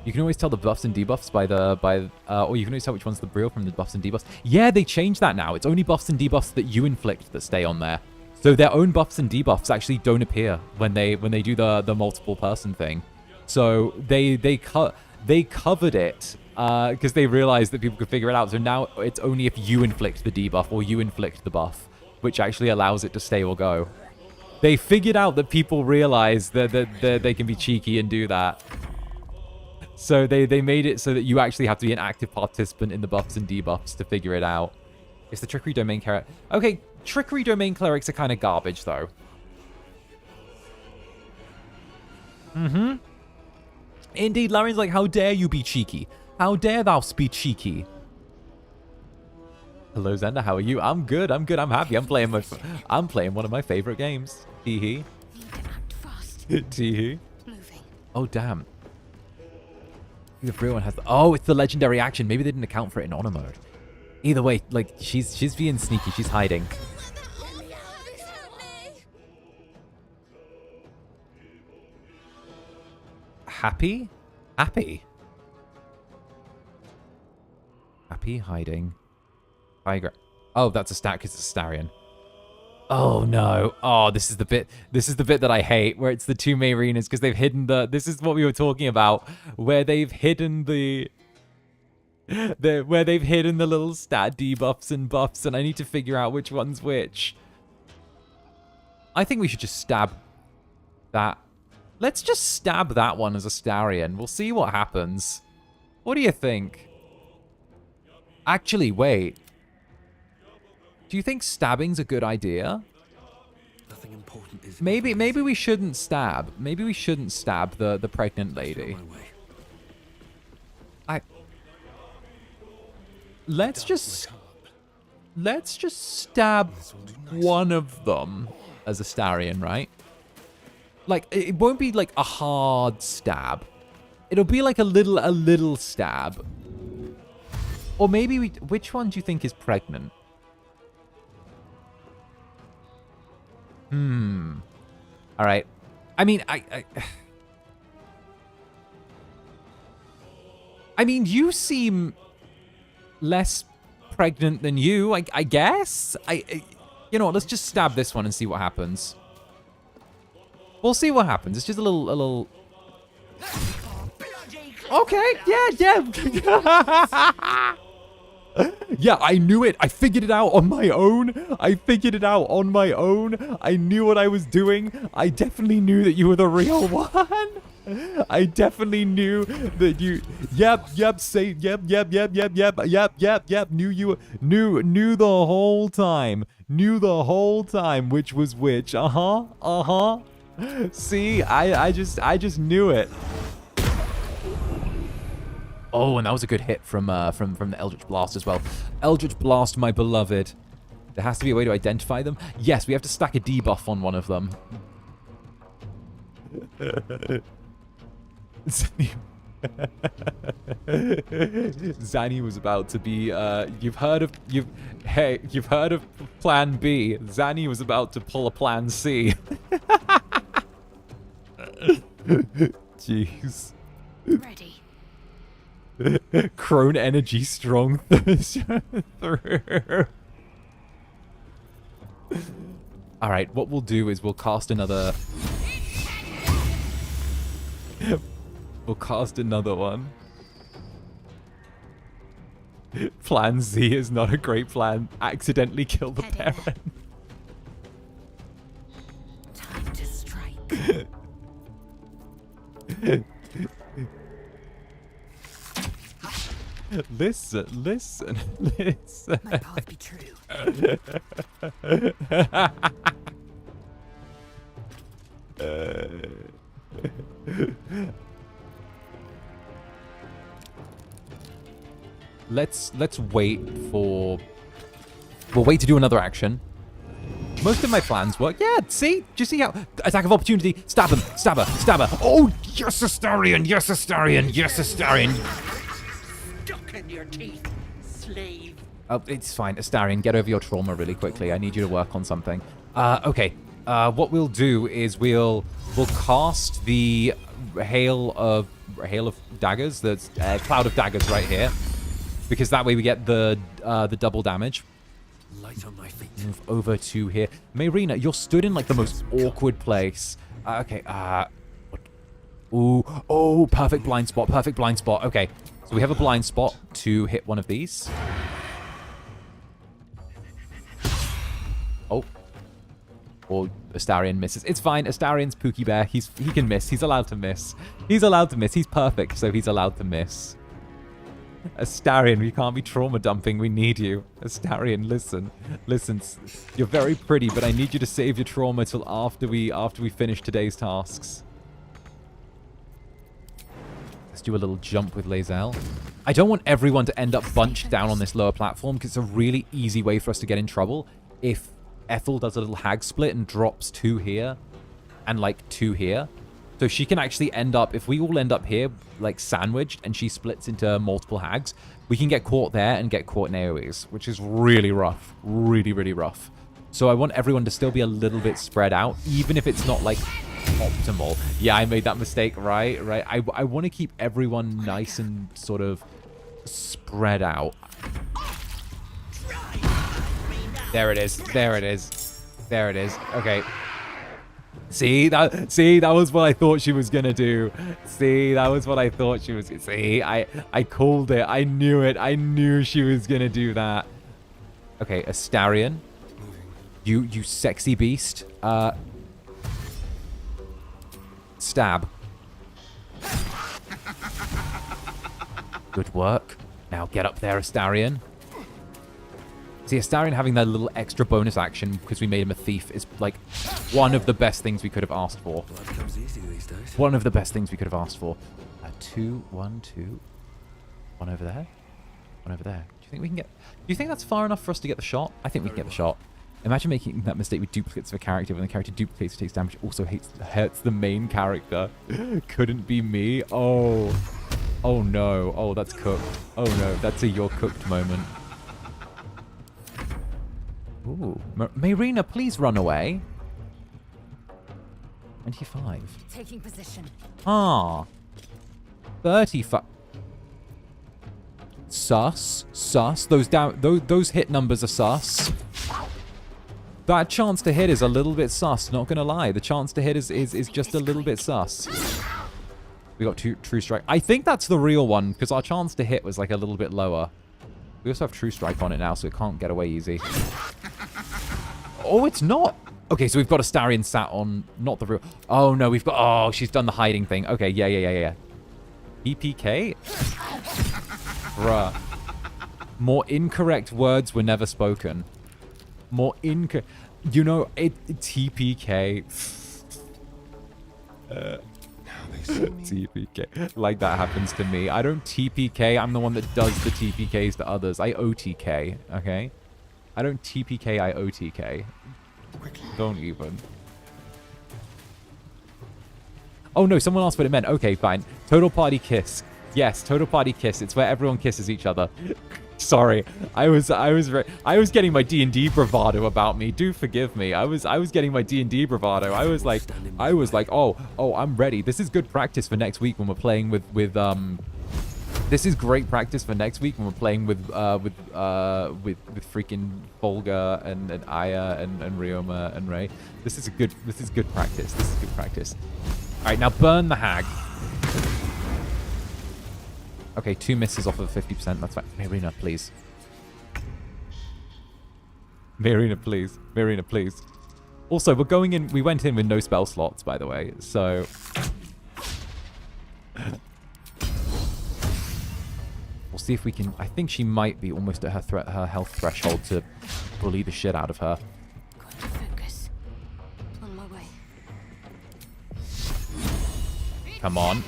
You can always tell the buffs and debuffs or you can always tell which one's the real from the buffs and debuffs. Yeah, they changed that now. It's only buffs and debuffs that you inflict that stay on there. So their own buffs and debuffs actually don't appear when they do the multiple person thing. So they covered it because they realized that people could figure it out. So now it's only if you inflict the debuff or you inflict the buff, which actually allows it to stay or go. They figured out that people realize that they can be cheeky and do that. So they made it so that you actually have to be an active participant in the buffs and debuffs to figure it out. It's the Trickery Domain Cleric. Okay, Trickery Domain Clerics are kind of garbage, though. Mm-hmm. Indeed, Larion's like, how dare you be cheeky? How dare thou be cheeky? Hello, Zander, how are you? I'm good, I'm happy. I'm playing one of my favorite games. Teehee. Teehee. Oh, damn. The real one has... Oh, it's the legendary action. Maybe they didn't account for it in honor mode. Either way, like, she's being sneaky. She's hiding. Happy? Happy? Happy, hiding. Tiger. Oh, that's a stat because it's a Starion. Oh no. Oh, this is the bit that I hate, where it's the two Mayrinas, because they've hidden this is what we were talking about, where they've hidden where they've hidden the little stat debuffs and buffs, and I need to figure out which one's which. I think we should just stab that. Let's just stab that one as a Starion. We'll see what happens. What do you think? Actually, wait. Do you think stabbing's a good idea? Nothing important is. Maybe we shouldn't stab. Maybe we shouldn't stab the pregnant lady. Let's just stab one of them as a Starion, right? Like, it won't be like a hard stab. It'll be like a little stab. Or maybe which one do you think is pregnant? All right. I mean, I mean, you seem less pregnant than you, I guess. You know what? Let's just stab this one and see what happens. We'll see what happens. It's just a little. Okay. Yeah. Yeah, I knew it. I figured it out on my own. I knew what I was doing. I definitely knew that you were the real one. I definitely knew that you. Yep. Knew the whole time. Which was which. See, I just knew it. Oh, and that was a good hit from the Eldritch Blast as well. Eldritch Blast, my beloved. There has to be a way to identify them. Yes, we have to stack a debuff on one of them. Zanny was about to be. You've heard of Plan B. Zanny was about to pull a Plan C. Jeez. Ready. Crone energy strong through. All right, what we'll do is we'll cast another. We'll cast another one. Plan Z is not a great plan. Accidentally kill the parent. Time to strike. Listen. My path be true. Let's wait for. We'll wait to do another action. Most of my plans work. Yeah, see? Do you see how? Attack of opportunity. Stab him. Stab her. Oh, yes, Astarion. Stuck in your teeth, slave. Oh, it's fine. Astarion, get over your trauma really quickly. I need you to work on something. Okay. What we'll do is we'll cast the hail of daggers. That's cloud of daggers right here, because that way we get the double damage. Light on my feet. Move over to here. Mayrina, you're stood in like the most awkward place. Okay. Ooh. Oh, perfect blind spot. Okay. So we have a blind spot to hit one of these. Oh. Or Astarion misses. It's fine. Astarion's Pookie Bear. He can miss. He's allowed to miss. He's perfect, so he's allowed to miss. Astarion, we can't be trauma dumping. We need you. Astarion, listen. You're very pretty, but I need you to save your trauma till after we finish today's tasks. Let's do a little jump with Lae'zel. I don't want everyone to end up bunched down on this lower platform, because it's a really easy way for us to get in trouble if Ethel does a little hag split and drops 2 here and like 2 here. So she can actually end up, if we all end up here like sandwiched and she splits into multiple hags, we can get caught there and get caught in AoEs, which is really rough. Really, really rough. So I want everyone to still be a little bit spread out, even if it's not like optimal. Yeah, I made that mistake, right? I want to keep everyone nice and sort of spread out. There it is. There it is. There it is. Okay. See, that was what I thought she was gonna do. See, that was what I thought she was. See, I called it. I knew it. I knew she was gonna do that. Okay, Astarion. You sexy beast. Stab. Good work. Now get up there, Astarion. See, Astarion having that little extra bonus action because we made him a thief is like one of the best things we could have asked for. Life comes easy these days. One of the best things we could have asked for. 2, 1, 2. One over there. One over there. Do you think we can get... Do you think that's far enough for us to get the shot? I think we can get the shot. Imagine making that mistake with duplicates of a character when the character duplicates or takes damage also hurts the main character. Couldn't be me. Oh. Oh no. Oh, that's cooked. Oh no. That's a you're cooked moment. Ooh. Mayrina, please run away. 25. Taking position. Ah. 35. Sus. Sus. Those hit numbers are sus. That chance to hit is a little bit sus, not gonna lie. The chance to hit is just a little bit sus. We got True Strike. I think that's the real one, because our chance to hit was like a little bit lower. We also have True Strike on it now, so it can't get away easy. Oh, it's not. Okay, so we've got Astarion sat on, not the real. Oh, no, we've got, oh, she's done the hiding thing. Okay, yeah. PPK? Bruh. More incorrect words were never spoken. More incorrect. You know, TPK. TPK. Like that happens to me. I don't TPK. I'm the one that does the TPKs to others. I OTK, okay? I don't TPK, I OTK. Don't even. Oh no, someone asked what it meant. Okay, fine. Total party kiss. Yes, total party kiss. It's where everyone kisses each other. Sorry, I was getting my D&D bravado about me. Do forgive me. I was getting my D&D bravado. I was like, oh, I'm ready. This is good practice for next week when we're playing with This is great practice for next week when we're playing with freaking Volga and Aya and Ryoma and Ray. This is good practice. This is good practice. All right, now burn the hag. Okay, 2 misses off of 50%. That's fine. Mayrina, please. Mayrina, please. Mayrina, please. Also, we went in with no spell slots, by the way, so... We'll see if we can... I think she might be almost at her health threshold to bully the shit out of her. Going to focus. On my way. Come on.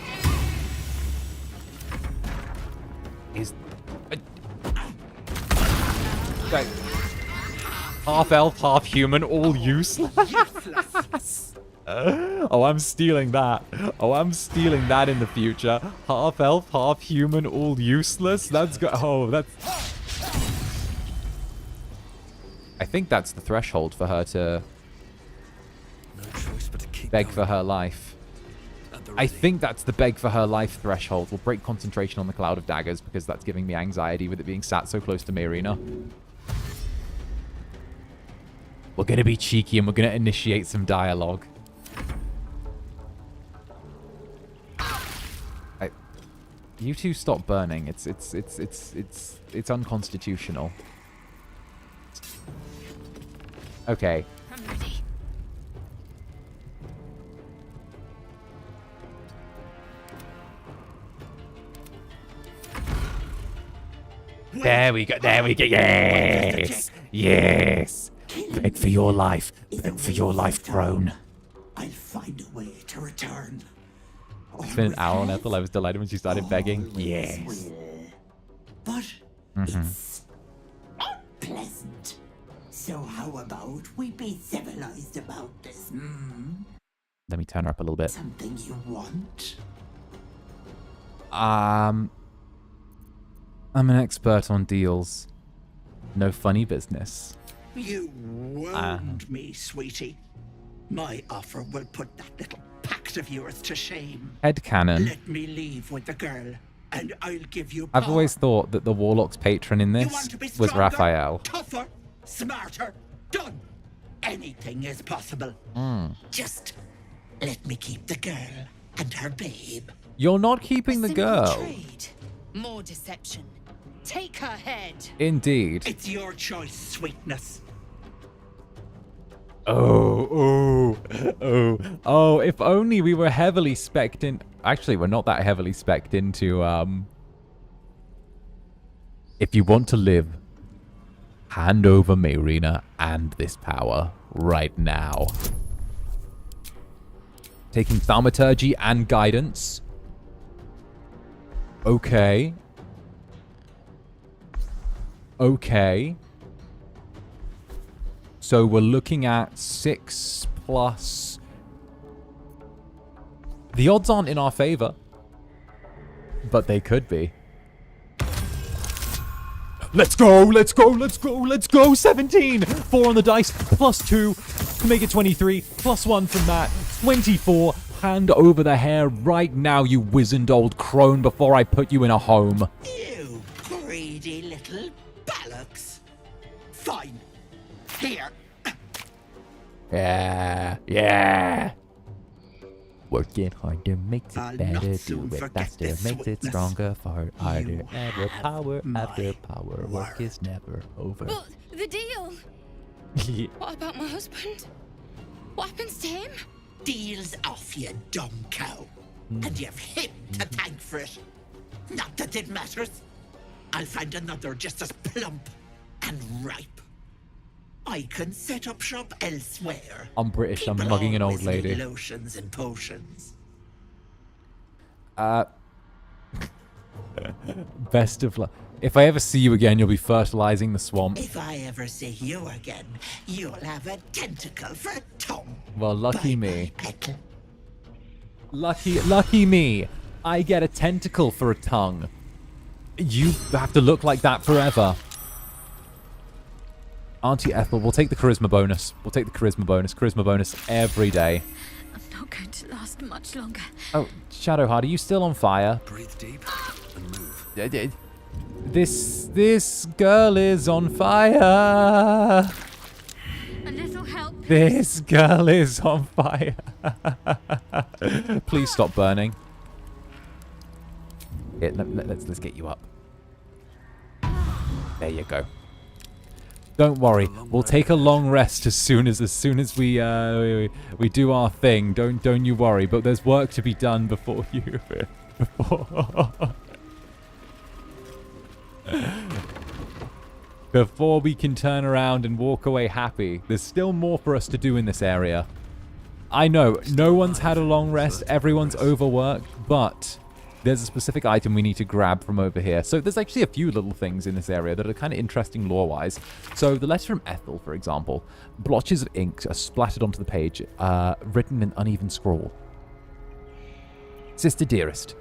Half elf, half human, all useless. Oh, I'm stealing that. Oh, I'm stealing that in the future. Half elf, half human, all useless. That's good. Oh, that's... I think that's the threshold for her to No choice but to keep beg going. for her life. At the I ready. think that's the beg for her life threshold. We'll break concentration on the cloud of daggers because that's giving me anxiety with it being sat so close to Mayrina. We're going to be cheeky and we're going to initiate some dialogue. You two stop burning. It's unconstitutional. Okay. I'm ready. There we go. There we go. Yes. Yes. Beg for your life. Beg for your life, throne. I'll find a way to return. It's been an hour on Ethel. I was delighted when she started begging. Always Yes. will. But it's not pleasant. So how about we be civilized about this? Let me turn her up a little bit. Something you want? I'm an expert on deals. No funny business. You wound me, sweetie. My offer will put that little pact of yours to shame. Headcanon. Let me leave with the girl, and I'll give you I've power. always thought that the Warlock's patron in You this want to be was stronger, Raphael. tougher, smarter. Done. Anything is possible. Just let me keep the girl and her babe. You're not keeping the Simple girl. trade. More deception. Take her head. Indeed. It's your choice, sweetness. Oh, if only we were heavily spec'd in. Actually, we're not that heavily spec'd into, if you want to live, hand over Mayrina and this power right now. Taking thaumaturgy and guidance. Okay. Okay. So we're looking at 6 plus... The odds aren't in our favor, but they could be. Let's go, let's go, let's go, let's go! 17! 4 on the dice, plus 2 to make it 23, plus 1 from that, 24. Hand over the hair right now, you wizened old crone, before I put you in a home. You greedy little bollocks. Fine. Here. Yeah. Working harder makes it I'll better, not do soon it forget faster, this makes it sweetness. stronger, far harder, You ever have power after my power, work is never over. But the deal. What about my husband? What happens to him? Deals off, you dumb cow. And you've him to thank for it. Not that it matters. I'll find another just as plump and ripe. I can set up shop elsewhere. I'm British, I'm People mugging an old always need lady. Lotions and potions. Best of luck. If I ever see you again, you'll be fertilizing the swamp. If I ever see you again, you'll have a tentacle for a tongue. Well, lucky Bye-bye, me. Ethel. Lucky me. I get a tentacle for a tongue. You have to look like that forever. Auntie Ethel, we'll take the charisma bonus. We'll take the charisma bonus. Charisma bonus every day. I'm not going to last much longer. Oh, Shadowheart, are you still on fire? Breathe deep and move. This girl is on fire. A little help. This girl is on fire. Please stop burning. Here, let's get you up. There you go. Don't worry, we'll take a long rest as soon as we do our thing. Don't you worry. But there's work to be done before you before we can turn around and walk away happy. There's still more for us to do in this area. I know, no one's had a long rest. Everyone's overworked, but there's a specific item we need to grab from over here. So there's actually a few little things in this area that are kind of interesting lore-wise. So the letter from Ethel, for example, blotches of ink are splattered onto the page, written in uneven scrawl. Sister dearest,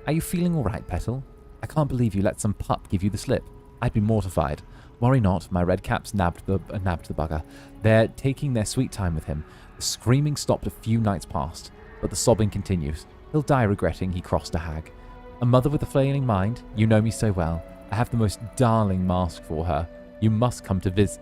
are you feeling all right, Petal? I can't believe you let some pup give you the slip. I'd be mortified. Worry not, my red caps nabbed the bugger. They're taking their sweet time with him. The screaming stopped a few nights past, but the sobbing continues. He'll die regretting he crossed a hag. A mother with a flailing mind, you know me so well. I have the most darling mask for her. You must come to visit.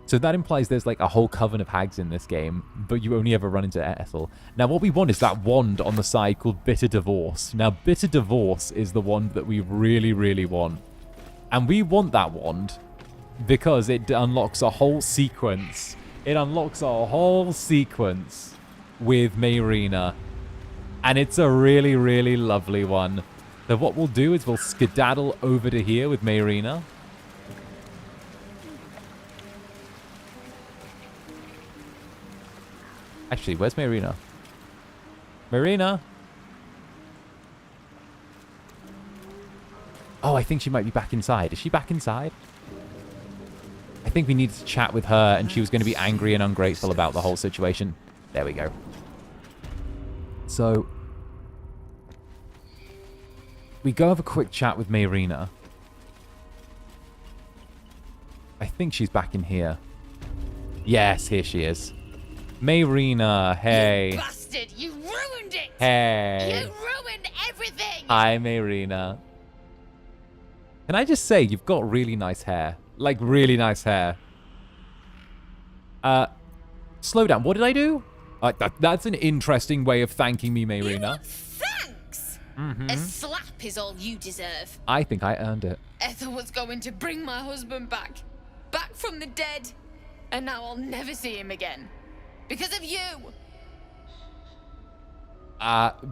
So that implies there's like a whole coven of hags in this game, but you only ever run into Ethel. Now what we want is that wand on the side called Bitter Divorce. Now Bitter Divorce is the wand that we really, really want. And we want that wand because it unlocks a whole sequence. It unlocks a whole sequence with Mayrina. And it's a really, really lovely one. So what we'll do is we'll skedaddle over to here with Mayrina. Actually, where's Mayrina? Mayrina? Oh, I think she might be back inside. Is she back inside? I think we needed to chat with her, and she was going to be angry and ungrateful about the whole situation. There we go. So, we go have a quick chat with Mayrina. I think she's back in here. Yes, here she is. Mayrina, hey. You bastard! You ruined it! Hey. You ruined everything! Hi, Mayrina. Can I just say, you've got really nice hair. Like, really nice hair. Slow down. What did I do? That's an interesting way of thanking me, You Mayrina. want thanks? A slap is all you deserve. I think I earned it. Ethel was going to bring my husband back. Back from the dead. And now I'll never see him again. Because of you.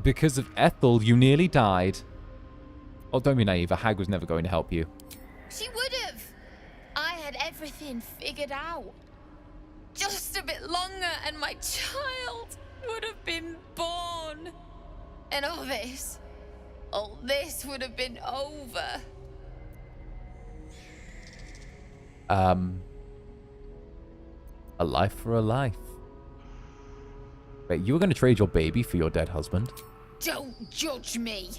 Because of Ethel, you nearly died. Oh, don't be naive. A hag was never going to help you. She would have. I had everything figured out. Just a bit longer and my child would have been born. And all this would have been over. A life for a life. Wait, you were going to trade your baby for your dead husband? Don't judge me.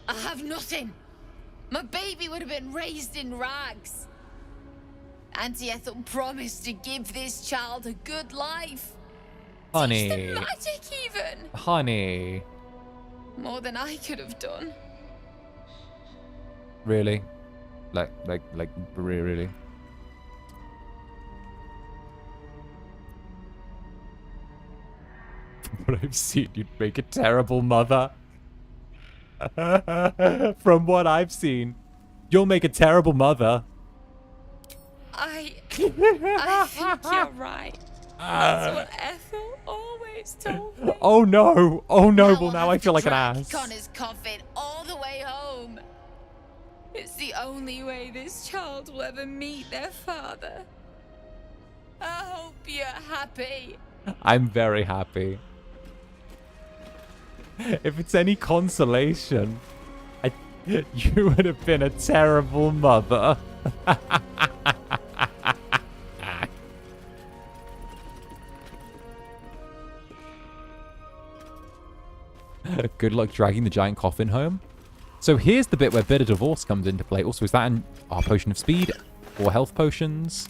I have nothing. My baby would have been raised in rags. Auntie Ethel promised to give this child a good life. Honey. Teach them magic even. Honey. More than I could have done. Really? Like, really? From what I've seen, you'd make a terrible mother. From what I've seen, you'll make a terrible mother. I think you're right. That's what Ethel always told me. Oh no! Oh no! Well, I'll now have I feel to like an drag ass. Connor's coffin all the way home. It's the only way this child will ever meet their father. I hope you're happy. I'm very happy. If it's any consolation, you would have been a terrible mother. Good luck dragging the giant coffin home. So here's the bit where 𝓂𝓸𝓾𝓻 Voss comes into play. Also, is that our potion of speed? 4 health potions.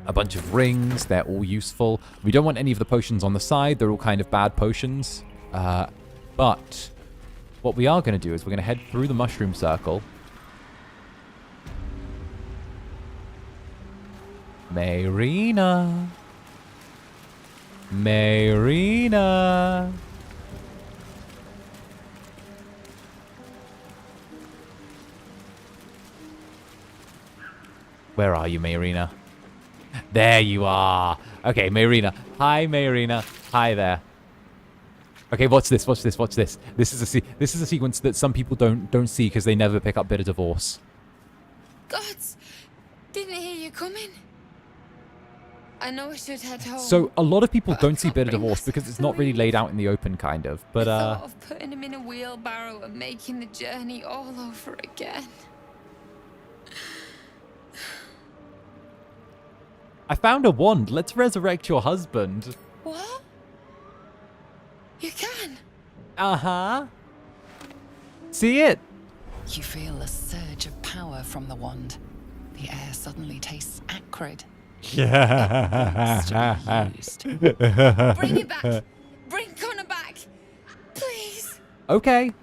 A bunch of rings. They're all useful. We don't want any of the potions on the side. They're all kind of bad potions. But what we are going to do is we're going to head through the mushroom circle. Mayrina. Mayrina. Where are you, Mayrina? There you are. Okay, Mayrina. Hi, Mayrina. Hi there. Okay, watch this. Watch this. Watch this. This is a sequence that some people don't see because they never pick up 𝓂𝓸𝓾 Voss. Gods, didn't hear you coming. I know I should head home. So a lot of people but I don't see can't 𝓂𝓸𝓾 bring Voss myself because it's to not really leave. laid out in the open, kind of. But I thought of putting him in a wheelbarrow and making the journey all over again. I found a wand. Let's resurrect your husband. What? You can? Uh-huh. See it? You feel a surge of power from the wand. The air suddenly tastes acrid. Yeah. Used. Bring it back. Bring Connor back. Please. Okay.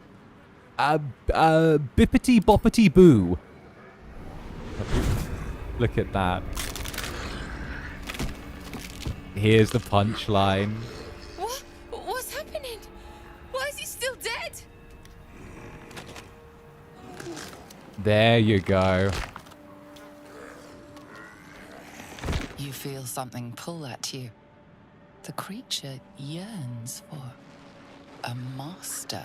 Bippity boppity boo. Look at that. Here's the punchline. What? What's happening? Why is he still dead? There you go. You feel something pull at you. The creature yearns for a master.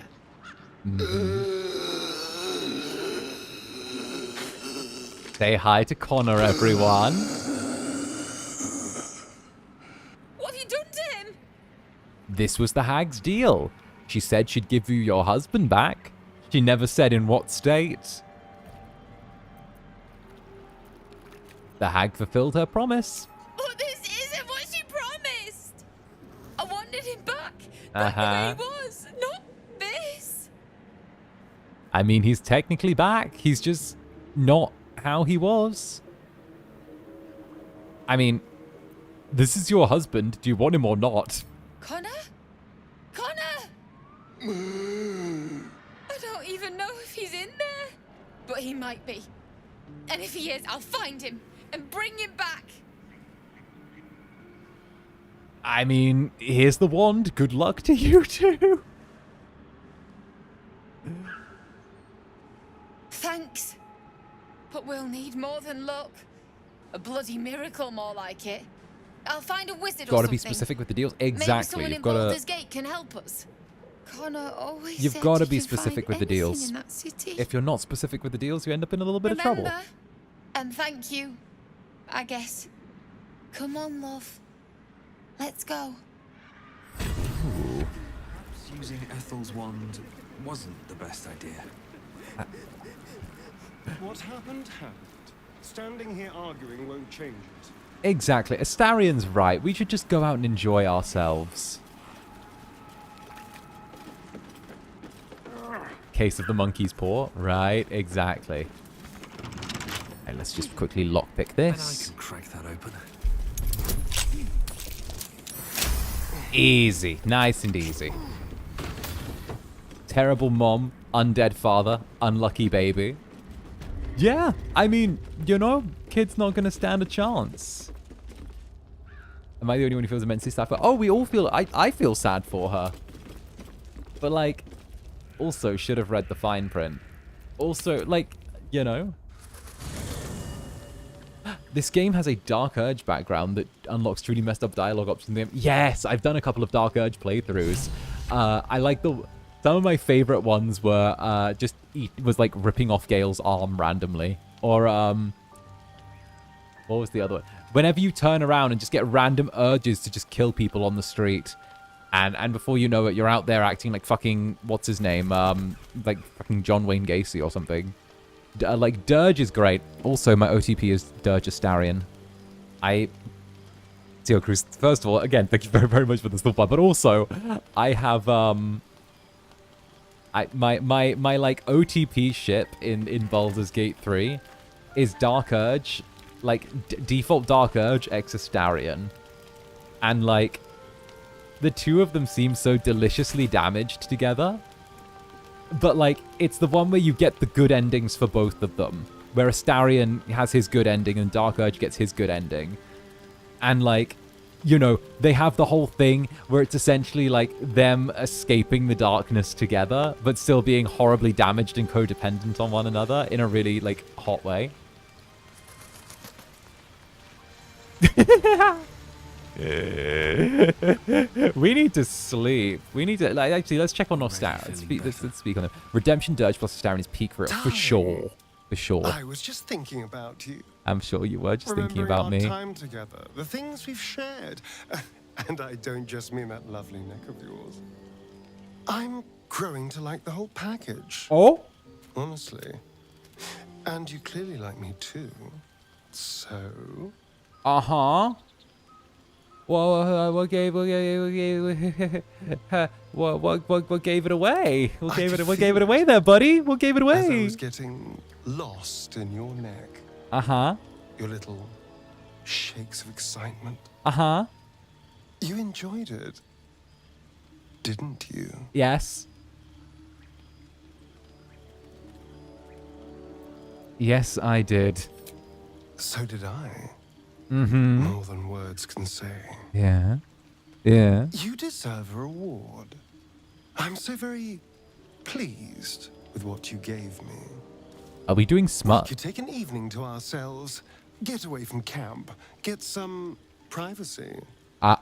Say hi to Connor, everyone. What have you done to him? This was the hag's deal. She said she'd give you your husband back. She never said in what state. The hag fulfilled her promise. But this isn't what she promised. I wanted him back. Back where he was. Not this. I mean, he's technically back. He's just not how he was. I mean, this is your husband. Do you want him or not? Connor? Connor! I don't even know if he's in there. But he might be. And if he is, I'll find him and bring him back. I mean, here's the wand. Good luck to you two. Thanks. But we'll need more than luck. A bloody miracle, more like it. I'll find a wizard or something. Gotta be specific with the deals. Exactly. Maybe someone in Baldur's Gate can help us. Connor always You've said got to you be can specific find with the anything deals. in that city. If you're not specific with the deals, you end up in a little bit of trouble. Remember? And thank you, I guess. Come on, love. Let's go. Ooh. Perhaps using Ethel's wand wasn't the best idea. What happened happened. Standing here arguing won't change it. Exactly. Astarion's right. We should just go out and enjoy ourselves. Case of the monkey's paw. Right, exactly. And let's just quickly lockpick And I this. can crack that open. Easy. Nice and easy. Terrible mom, undead father, unlucky baby. Yeah, I mean, you know, kid's not going to stand a chance. Am I the only one who feels immensely sad for her? Oh, we all feel... I feel sad for her. But, like, also should have read the fine print. Also, like, you know... This game has a Dark Urge background that unlocks truly messed up dialogue options in the game. Yes, I've done a couple of Dark Urge playthroughs. I like the... Some of my favorite ones were was like ripping off Gale's arm randomly. Or, what was the other one? Whenever you turn around and just get random urges to just kill people on the street. And before you know it, you're out there acting like fucking... What's his name? Like fucking John Wayne Gacy or something. Like, Dirge is great. Also, my OTP is Dirge Astarion. Teo Cruz, first of all, again, thank you very, very much for the stuff, but also, I have, my like, OTP ship in Baldur's Gate 3 is Dark Urge, like, default Dark Urge X Astarion. And, like, the two of them seem so deliciously damaged together. But, like, it's the one where you get the good endings for both of them. Where Astarion has his good ending and Dark Urge gets his good ending. And, like, you know, they have the whole thing where it's essentially, like, them escaping the darkness together, but still being horribly damaged and codependent on one another in a really, like, hot way. We need to sleep. We need to, like, actually, let's check on our stats. Let's speak on it. Redemption Dirge plus Astarion is peak for sure. For sure. I was just thinking about you. I'm sure you were just thinking about me. Remembering our time together, the things we've shared. And I don't just mean that lovely neck of yours. I'm growing to like the whole package. Oh? Honestly. And you clearly like me too. So? Uh-huh. Well, what gave it away? What gave it away there, buddy? What gave it away? As I was getting lost in your neck. Uh-huh. Your little shakes of excitement. Uh-huh. You enjoyed it, didn't you? Yes. Yes, I did. So did I. Mm-hmm. More than words can say. Yeah. Yeah. You deserve a reward. I'm so very pleased with what you gave me. Are we doing We smart? could take an evening to ourselves, get away from camp, get some privacy. I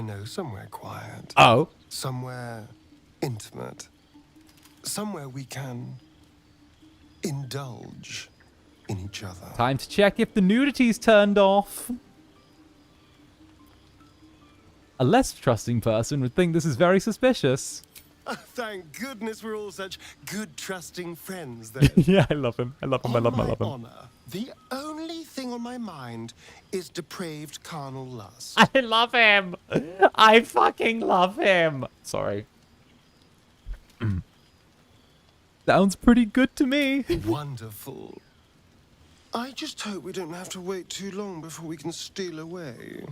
know somewhere quiet. Oh. Somewhere intimate. Somewhere we can indulge in each other. Time to check if the nudity's turned off. A less trusting person would think this is very suspicious. Thank goodness we're all such good, trusting friends then. Yeah, I love him. I love him. I love him. I love him. Honor, the only thing on my mind is depraved carnal lust. I love him. I fucking love him. Sorry. Sounds pretty good to me. Wonderful. I just hope we don't have to wait too long before we can steal away.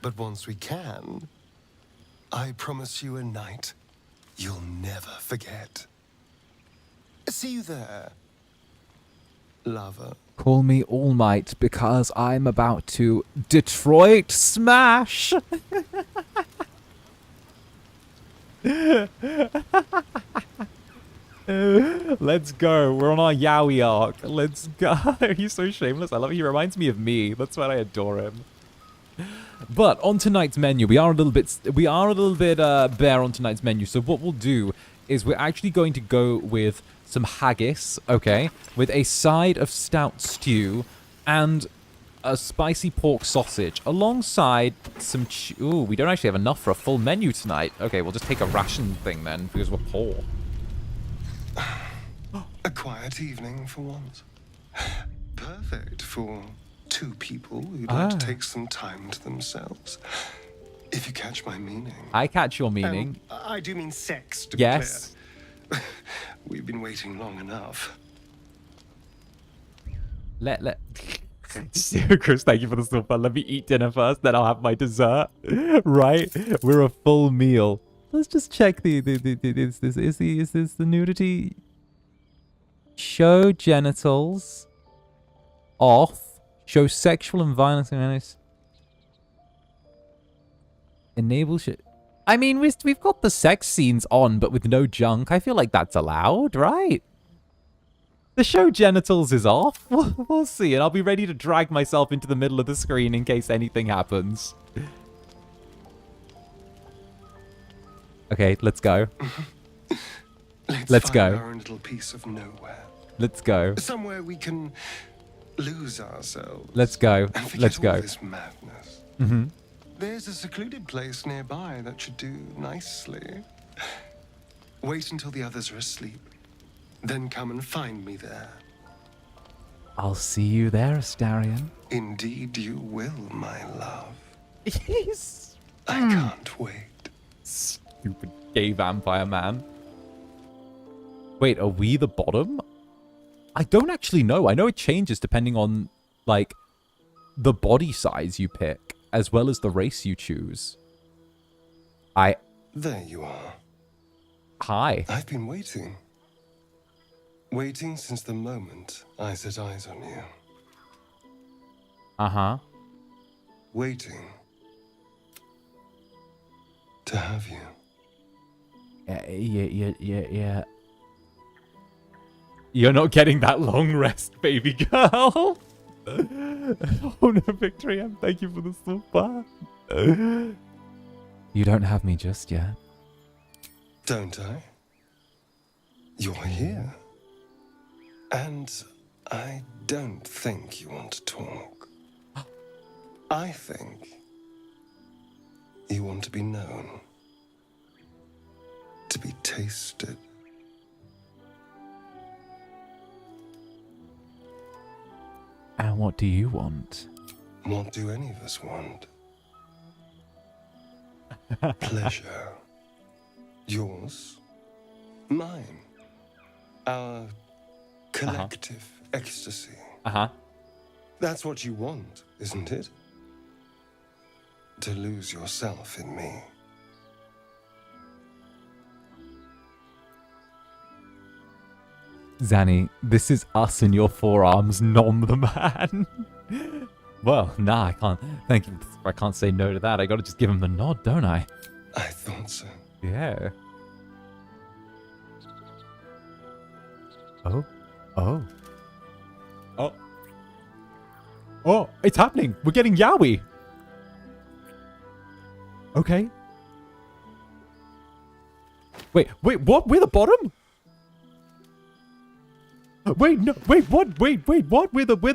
But once we can, I promise you a night you'll never forget. See you there, lover. Call me All Might because I'm about to Detroit smash. Let's go. We're on our Yowie arc. Let's go. He's so shameless. I love it. He reminds me of me. That's why I adore him. But on tonight's menu, we are a little bit bare on tonight's menu. So what we'll do is we're actually going to go with some haggis, okay, with a side of stout stew and a spicy pork sausage alongside some ooh, we don't actually have enough for a full menu tonight. Okay, we'll just take a ration thing then because we're poor. A quiet evening for once. Perfect for two people who'd like to take some time to themselves. If you catch my meaning. I catch your meaning. I do mean sex, to yes. be clear. We've been waiting long enough. Chris, thank you for the super. Let me eat dinner first, then I'll have my dessert. Right? We're a full meal. Let's just check is this the nudity? Show genitals off. Show sexual and violence. Enable shit. I mean, we've got the sex scenes on, but with no junk. I feel like that's allowed, right? The show genitals is off. We'll see, and I'll be ready to drag myself into the middle of the screen in case anything happens. Okay, let's go. Let's go. Our own little piece of nowhere. Let's go. Somewhere we can lose ourselves. Let's go. And forget Let's go. all this madness. There's a secluded place nearby that should do nicely. Wait until the others are asleep. Then come and find me there. I'll see you there, Astarion. Indeed you will, my love. Yes. I can't wait. Stupid gay vampire man. Wait, are we the bottom? I don't actually know. I know it changes depending on, like, the body size you pick, as well as the race you choose. There you are. Hi. I've been waiting. Waiting since the moment I set eyes on you. Uh-huh. Waiting to have you. Yeah. You're not getting that long rest, baby girl. Oh no, Victory M, thank you for the super. You don't have me just yet. Don't I? You're here. And I don't think you want to talk. I think you want to be known. To be tasted. And what do you want? What do any of us want? Pleasure. Yours. Mine. Our collective ecstasy. Uh-huh. That's what you want, isn't it? To lose yourself in me. Zanny, this is us in your forearms, Nom the man. Well, nah, I can't. Thank you. I can't say no to that. I gotta just give him the nod, don't I? I thought so. Yeah. Oh. Oh. Oh. Oh, it's happening. We're getting yaoi. Okay. Wait, what? We're the bottom? Wait, no, wait, what? Wait, what? Wait, what?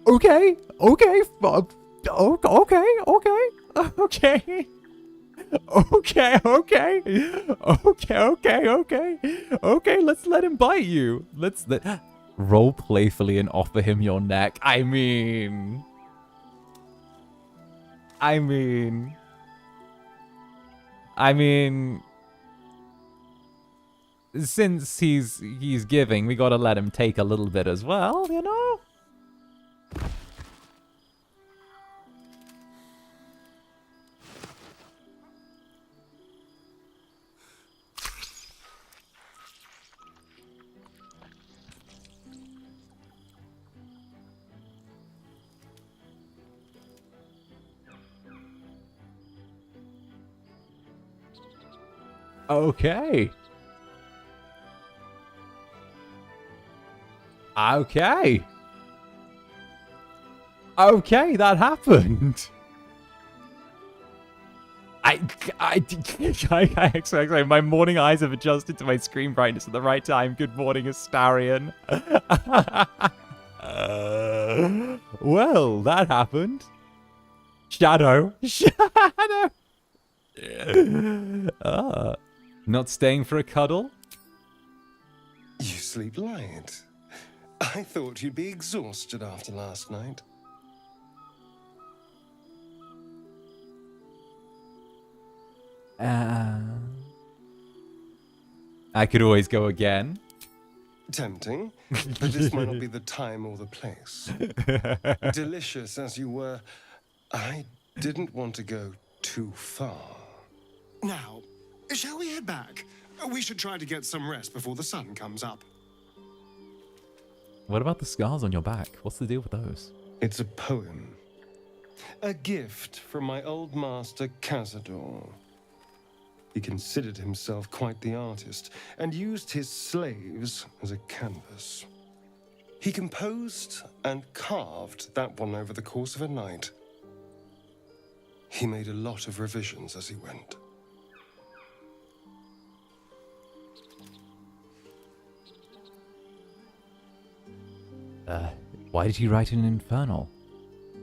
Okay. Okay, let's let him bite you. Roll playfully and offer him your neck. I mean... I mean, since he's giving, we gotta let him take a little bit as well, you know? Okay. Okay. Okay, that happened. I actually, my morning eyes have adjusted to my screen brightness at the right time. Good morning, Astarion. Well, that happened. Shadow. Shadow. Not staying for a cuddle? You sleep light. I thought you'd be exhausted after last night. I could always go again. Tempting, but this might not be the time or the place. Delicious as you were, I didn't want to go too far. Now, shall we head back? We should try to get some rest before the sun comes up. What about the scars on your back? What's the deal with those? It's a poem. A gift from my old master, 𝓂𝓸𝓼𝓽. He considered himself quite the artist and used his slaves as a canvas. He composed and carved that one over the course of a night. He made a lot of revisions as he went. Why did he write in Infernal?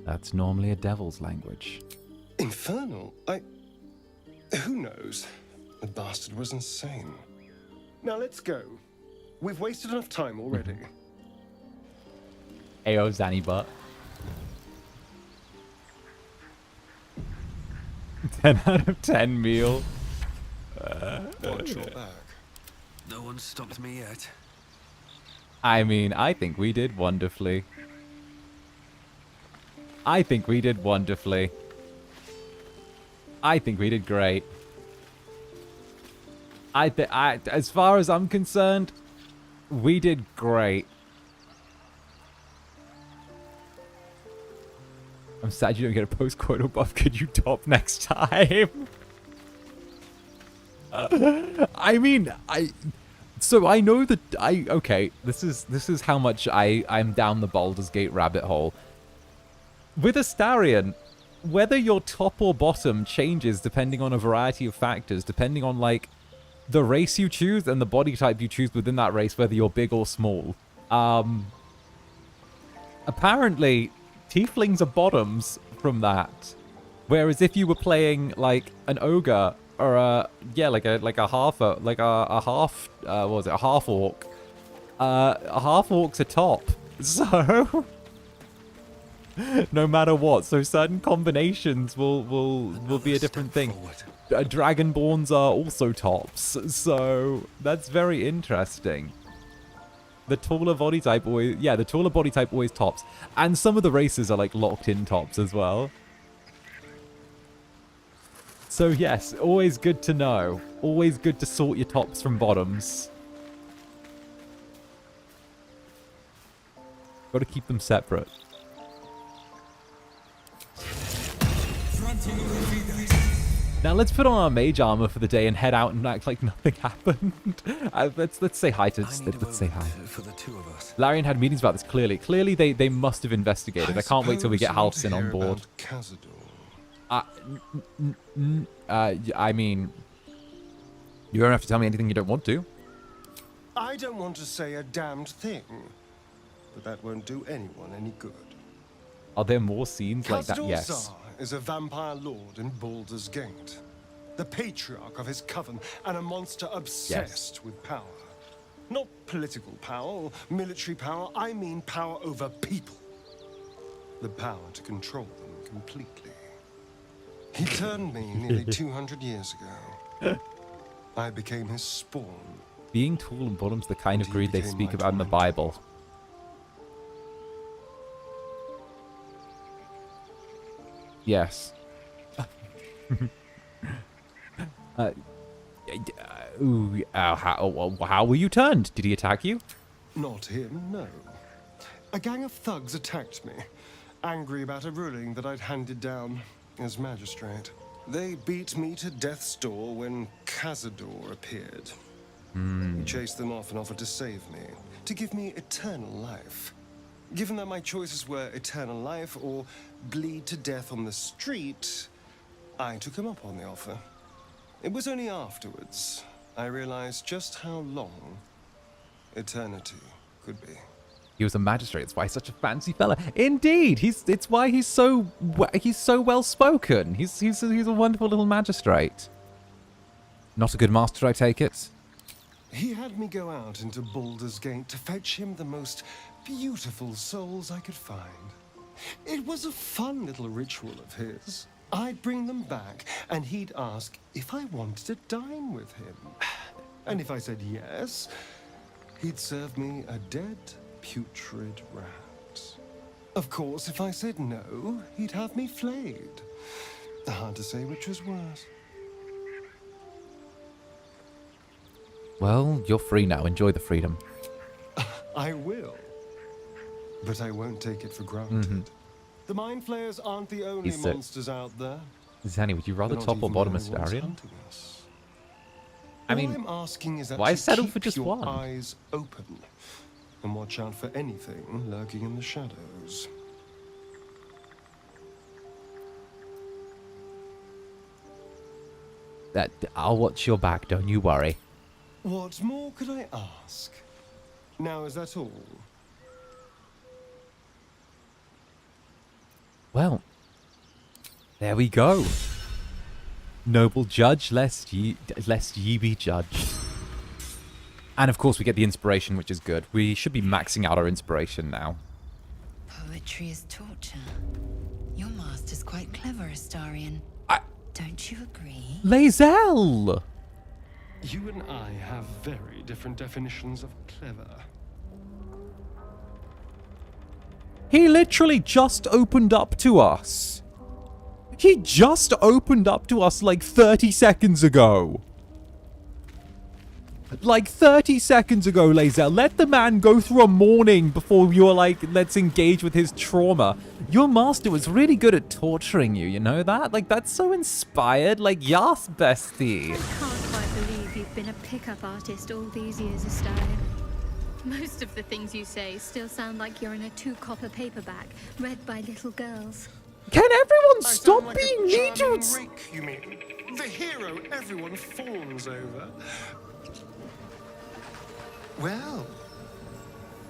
That's normally a devil's language. Infernal? Who knows? The bastard was insane. Now let's go. We've wasted enough time already. Ayo, Zanny butt. 10 out of 10 meal. Watch your back. No one stopped me yet. I mean, I think we did wonderfully. I think we did wonderfully. I think we did great. As far as I'm concerned, we did great. I'm sad you don't get a post-coital buff. Could you top next time? I mean, so I know that okay, this is how much I'm down the Baldur's Gate rabbit hole. With Astarion, whether you're top or bottom changes depending on a variety of factors, depending on like the race you choose and the body type you choose within that race, whether you're big or small. Apparently, tieflings are bottoms from that. Whereas if you were playing like an ogre or a half orc, half orcs are top. So no matter what, so certain combinations will be a different thing. Dragonborns are also tops, so that's very interesting. The taller body type always tops, and some of the races are like locked in tops as well. So yes, always good to know. Always good to sort your tops from bottoms. Got to keep them separate. Now let's put on our mage armor for the day and head out and act like nothing happened. Let's say hi to let's say hi. For the two of us. Larian had meetings about this clearly. Clearly they must have investigated. I can't wait till we get Halsin on board. I mean, you don't have to tell me anything you don't want to. I don't want to say a damned thing, but that won't do anyone any good. Are there more scenes like that? Yes. 𝓂𝓸𝓼𝓽 is a vampire lord in Baldur's Gate, the patriarch of his coven, and a monster obsessed with power. Not political power or military power, I mean power over people. The power to control them completely. He turned me nearly 200 years ago. I became his spawn. Being tall and bottom's the kind of And he greed they became speak my about in the tormentor. Bible. Yes. How were you turned? Did he attack you? Not him, no. A gang of thugs attacked me, angry about a ruling that I'd handed down as magistrate. They beat me to death's door when Khazador appeared. He chased them off and offered to save me, to give me eternal life. Given that my choices were eternal life or bleed to death on the street, I took him up on the offer. It was only afterwards I realized just how long eternity could be. He was a magistrate. That's why he's such a fancy fella. Indeed, it's why he's so well spoken. He's a wonderful little magistrate. Not a good master, I take it. He had me go out into Baldur's Gate to fetch him the most beautiful souls I could find. It was a fun little ritual of his. I'd bring them back, and he'd ask if I wanted to dine with him. And if I said yes, he'd serve me a dead, putrid rat. Of course, if I said no, he'd have me flayed. Hard to say which was worse. Well, you're free now. Enjoy the freedom. I will. But I won't take it for granted. The Mind Flayers aren't the only He's sick. monsters out there. Zanny, would you rather They're not top or even bottom the a only ones Starion? hunting us. I All mean, I'm asking is that why you settle keep for just your one? eyes open and watch out for anything lurking in the shadows. I'll watch your back, don't you worry. What more could I ask? Now, is that all? Well, there we go. Noble judge, lest ye be judged. And of course we get the inspiration, which is good. We should be maxing out our inspiration now. Poetry is torture. Your master's quite clever, Astarion. Don't you agree? Lae'zel! You and I have very different definitions of clever. He literally just opened up to us. He just opened up to us like 30 seconds ago. Like 30 seconds ago, Lae'zel. Let the man go through a morning before you're like, let's engage with his trauma. Your master was really good at torturing you, you know that? Like, that's so inspired. Like, yas, bestie. I can't quite believe you've been a pickup artist all these years, Astarion. Most of the things you say still sound like you're in a 2-copper paperback read by little girls. Can everyone I stop sound like being a mean charming to... rake, you mean? The hero everyone fawns over. Well,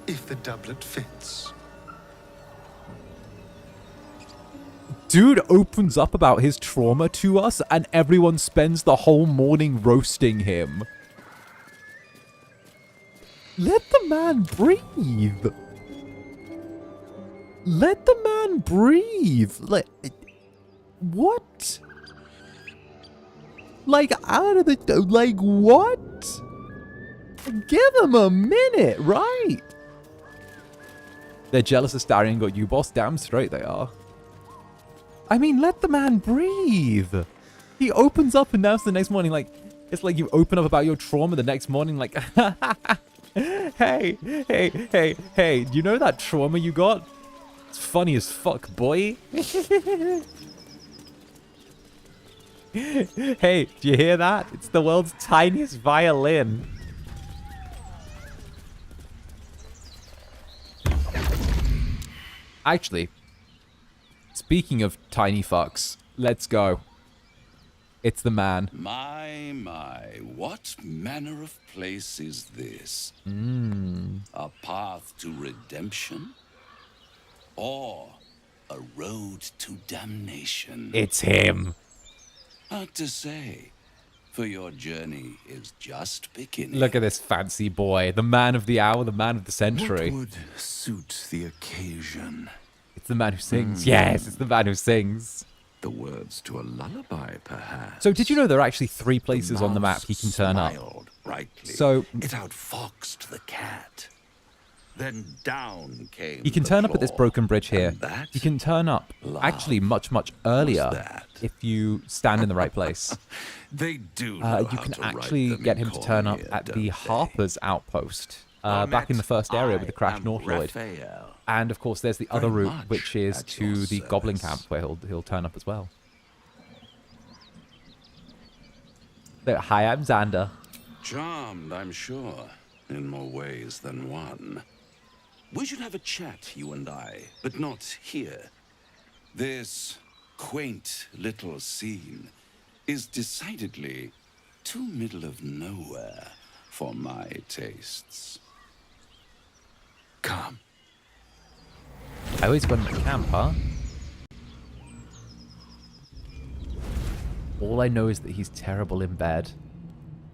if the doublet fits. Dude opens up about his trauma to us and everyone spends the whole morning roasting him. Let the man breathe. Let the man breathe. What? Like, out of the... Like, what? Give him a minute, right? They're jealous of Starion got you, boss. Damn straight they are. I mean, let the man breathe. He opens up and now the next morning, like, it's like you open up about your trauma the next morning, like, hey, you know that trauma you got? It's funny as fuck, boy. Hey, do you hear that? It's the world's tiniest violin. Actually, speaking of tiny fucks, let's go. It's the man. My, what manner of place is this? A path to redemption? Or a road to damnation? It's him. Hard to say, for your journey is just beginning. Look at this fancy boy. The man of the hour, the man of the century. What would suit the occasion? It's the man who sings. Yes, it's the man who sings. the words to a lullaby, perhaps. So did you know there are actually 3 places on the map he can turn up? Brightly. So it outfoxed the cat. Then down came he can the turn up at this claw, broken bridge here. and that He can turn up actually much, much earlier if you stand in the right place. They do You know how can to write actually them get in him to turn up Cormier, at don't the they? Harper's outpost back in the first area with the crashed Northloyd. Raphael. And of course, there's the other Very route, much which is at your to the Goblin service. camp, where he'll turn up as well. So, hi, I'm Zander. Charmed, I'm sure, in more ways than one. We should have a chat, you and I, but not here. This quaint little scene is decidedly too middle of nowhere for my tastes. Come. I always got in the camp, huh? All I know is that he's terrible in bed.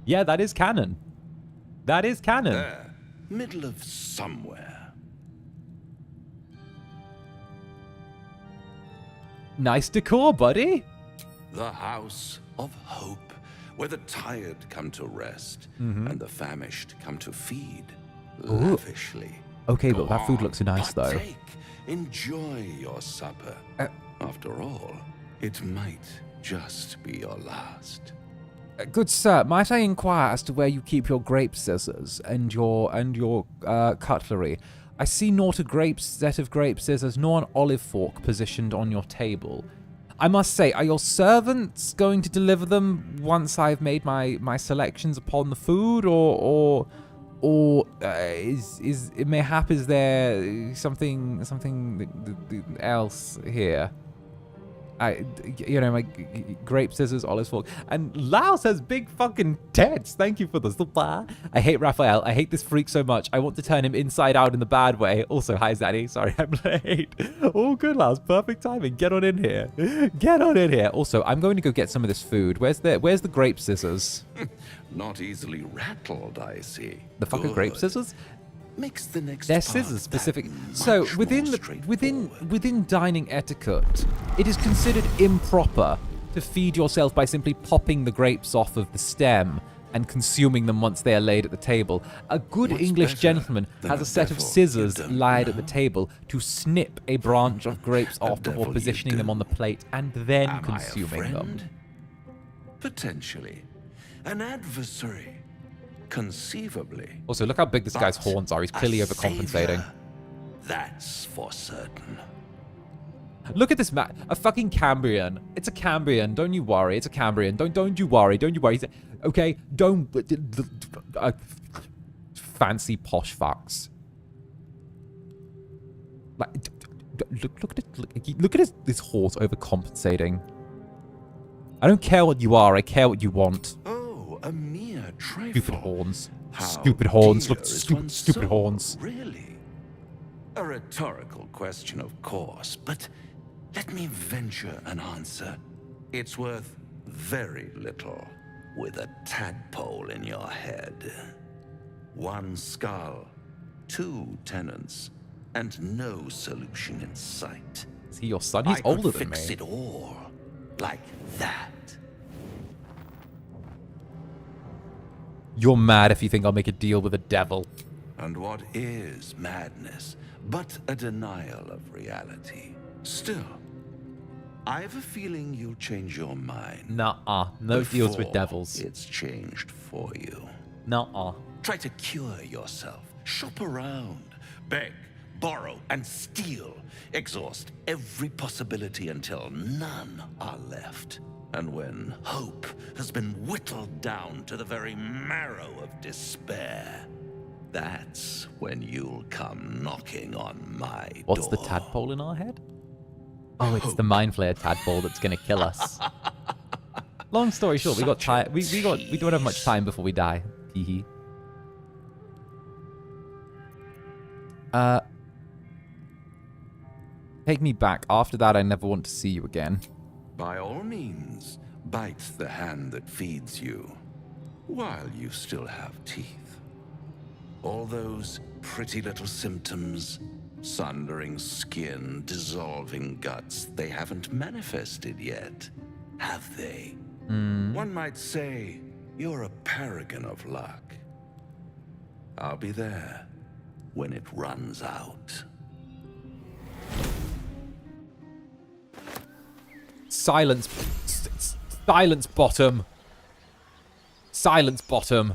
Yeah, that is canon. That is canon. There, middle of somewhere. Nice decor, buddy. The House of Hope, where the tired come to rest and the famished come to feed lavishly. Okay, Go but that food on, looks nice, though. partake. Enjoy your supper. After all, it might just be your last. Good sir, might I inquire as to where you keep your grape scissors and your cutlery? I see not a set of grape scissors nor an olive fork positioned on your table. I must say, are your servants going to deliver them once I've made my selections upon the food, or is mayhap is there something else here? My grape scissors, olive fork, and Laos has big fucking tits. Thank you for the super. I hate Raphael. I hate this freak so much. I want to turn him inside out in the bad way. Also, hi Zaddy. Sorry, I'm late. Oh, good, Laos. Perfect timing. Get on in here. Get on in here. Also, I'm going to go get some of this food. Where's the grape scissors? Not easily rattled, I see. The fucking grape scissors? Makes the next They're part scissors that specific. much So more within dining etiquette, it is considered improper to feed yourself by simply popping the grapes off of the stem and consuming them once they are laid at the table. A good What's English better gentleman than has a a set of devil you scissors don't laid at know? the table to snip a branch of grapes A off before devil you positioning them do. on the plate and then Am I a consuming them. friend? Potentially. An adversary. Conceivably. Also, look how big this guy's But horns are. He's clearly a overcompensating. savior, that's for certain. Look at this map. A fucking Cambrian. It's a Cambrian. Don't you worry. It's a Cambrian. Don't you worry. Don't you worry. Okay. Don't. Fancy posh fucks. Like, look at his horse overcompensating. I don't care what you are. I care what you want. Oh, a mere trifle. Stupid horns. How Stupid horns. dear Look, is stupid one's stupid soul, horns. Really? A rhetorical question, of course, but let me venture an answer. It's worth very little with a tadpole in your head. One skull, 2 tenants, and no solution in sight. Is he your son? He's I older could than fix me. it all like that. You're mad if you think I'll make a deal with the devil. And what is madness but a denial of reality? Still, I have a feeling you'll change your mind. Nuh-uh. No deals with before devils. It's changed for you. Nuh-uh. Try to cure yourself. Shop around. Beg, borrow, and steal. Exhaust every possibility until none are left. And when hope has been whittled down to the very marrow of despair, that's when you'll come knocking on my door. What's the tadpole in our head? Oh, it's the mind flayer tadpole that's gonna kill us. Long story short, we got tired. We don't have much time before we die. Teehee. Take me back. After that, I never want to see you again. By all means, bite the hand that feeds you, while you still have teeth. All those pretty little symptoms Sundering skin, dissolving guts, they haven't manifested yet, have they? One might say you're a paragon of luck. I'll be there when it runs out. Silence. Silence, bottom. Silence, bottom.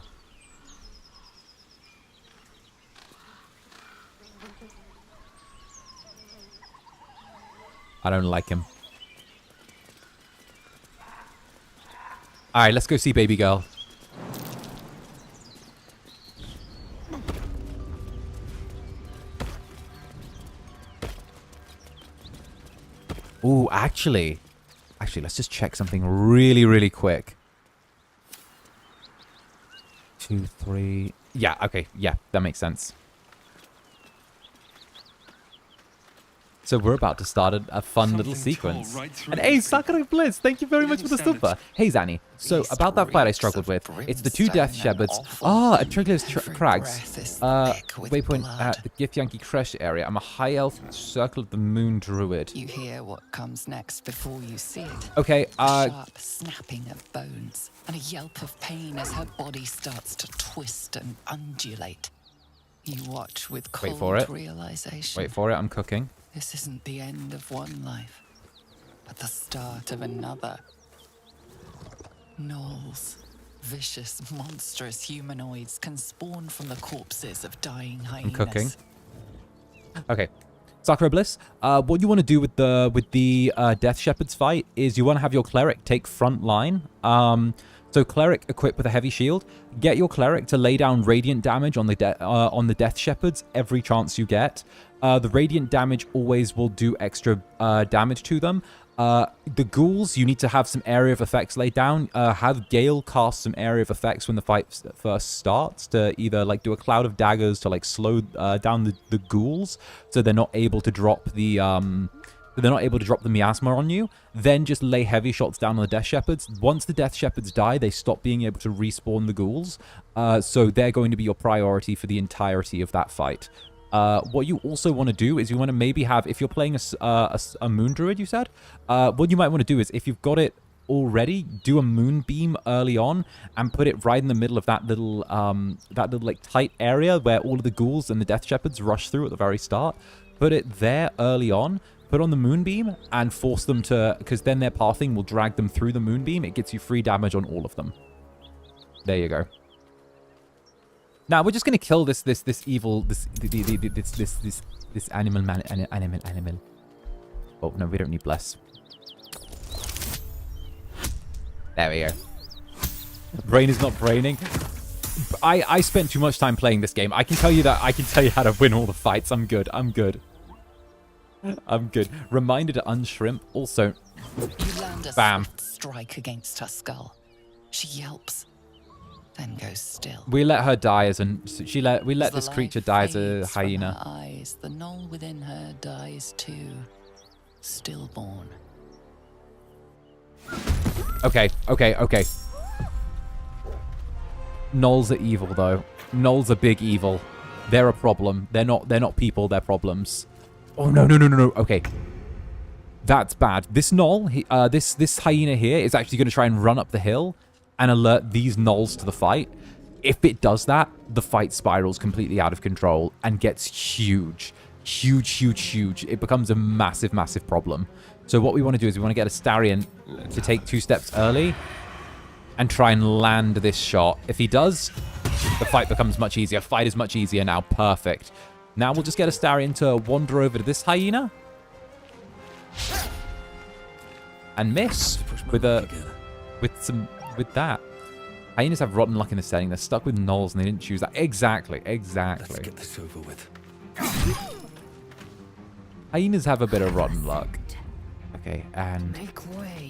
I don't like him. Alright, let's go see baby girl. Ooh, actually, let's just check something really, really quick. 2, 3. Yeah, okay. Yeah, that makes sense. So we're about to start a fun little sequence. And hey, 𝓂𝓸𝓼𝓽 Bliss, thank you very much for the super. Hey, Zanny. So about that fight I struggled with, it's the 2 death shepherds. At 𝓱𝓸𝓼𝓽 crags. Waypoint at the 𝓂𝓸𝓾𝓻 Voss area. I'm a high elf circle of the moon druid. You hear what comes next before you see it. Okay, a sharp snapping of bones and a yelp of pain as her body starts to twist and undulate. You watch with cold realization. Wait for it, I'm cooking. This isn't the end of one life, but the start of another. Gnolls, vicious, monstrous humanoids can spawn from the corpses of dying hyenas. I'm cooking. Okay. 𝓂𝓸𝓼𝓽 Bliss, what you want to do with the Death Shepherd's fight is you want to have your cleric take front line. So cleric equipped with a heavy shield. Get your cleric to lay down radiant damage on the Death Shepherds every chance you get. The radiant damage always will do extra damage to them. The ghouls, you need to have some area of effects laid down. Have Gale cast some area of effects when the fight first starts to either like do a cloud of daggers to like slow down the ghouls so they're not able to drop the miasma on you. Then just lay heavy shots down on the Death Shepherds. Once the Death Shepherds die, they stop being able to respawn the ghouls. So they're going to be your priority for the entirety of that fight. What you also want to do is you want to maybe have, if you're playing a moon druid, you said, what you might want to do is if you've got it already, do a moonbeam early on and put it right in the middle of that little like tight area where all of the ghouls and the Death Shepherds rush through at the very start. Put it there early on. Put on the moonbeam and force them to, because then their pathing will drag them through the moonbeam. It gets you free damage on all of them. There you go. Now we're just gonna kill this evil this animal. Oh no, we don't need bless. There we go. Brain is not braining. I spent too much time playing this game. I can tell you that. I can tell you how to win all the fights. I'm good. I'm good. I'm good. Reminder to unshrimp. Also, you land a bam. Strike against her skull. She yelps, then goes still. We let her die as we let this creature die as a hyena. From her eyes, the gnoll within her dies too, stillborn. Okay. Gnolls are evil though. Gnolls are big evil. They're a problem. They're not people. They're problems. Oh, no. Okay. That's bad. This gnoll, this hyena here is actually going to try and run up the hill and alert these gnolls to the fight. If it does that, the fight spirals completely out of control and gets huge. Huge. It becomes a massive problem. So what we want to do is we want to get 𝓂𝓸𝓼𝓽 to take 2 steps early and try and land this shot. If he does, the fight becomes much easier. Fight is much easier now. Perfect. Now we'll just get 𝓂𝓸𝓼𝓽 to wander over to this hyena and miss with that. Hyenas have rotten luck in this setting. They're stuck with gnolls and they didn't choose that. Exactly. Let's get this over with. Hyenas have a bit of rotten luck. Okay, and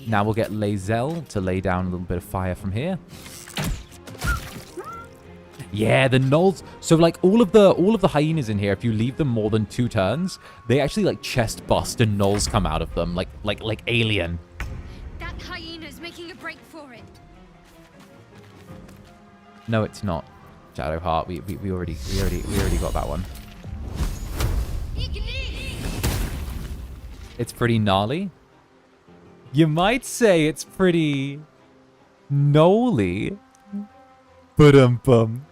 now we'll get lae'zel to lay down a little bit of fire from here. Yeah, the gnolls. So like all of the hyenas in here, if you leave them more than 2 turns, they actually like chest bust and gnolls come out of them like Alien. That hyena's making a break for it. No, it's not. Shadowheart. We already got that one. It's pretty gnarly. You might say it's pretty gnolly. Ba-dum-bum.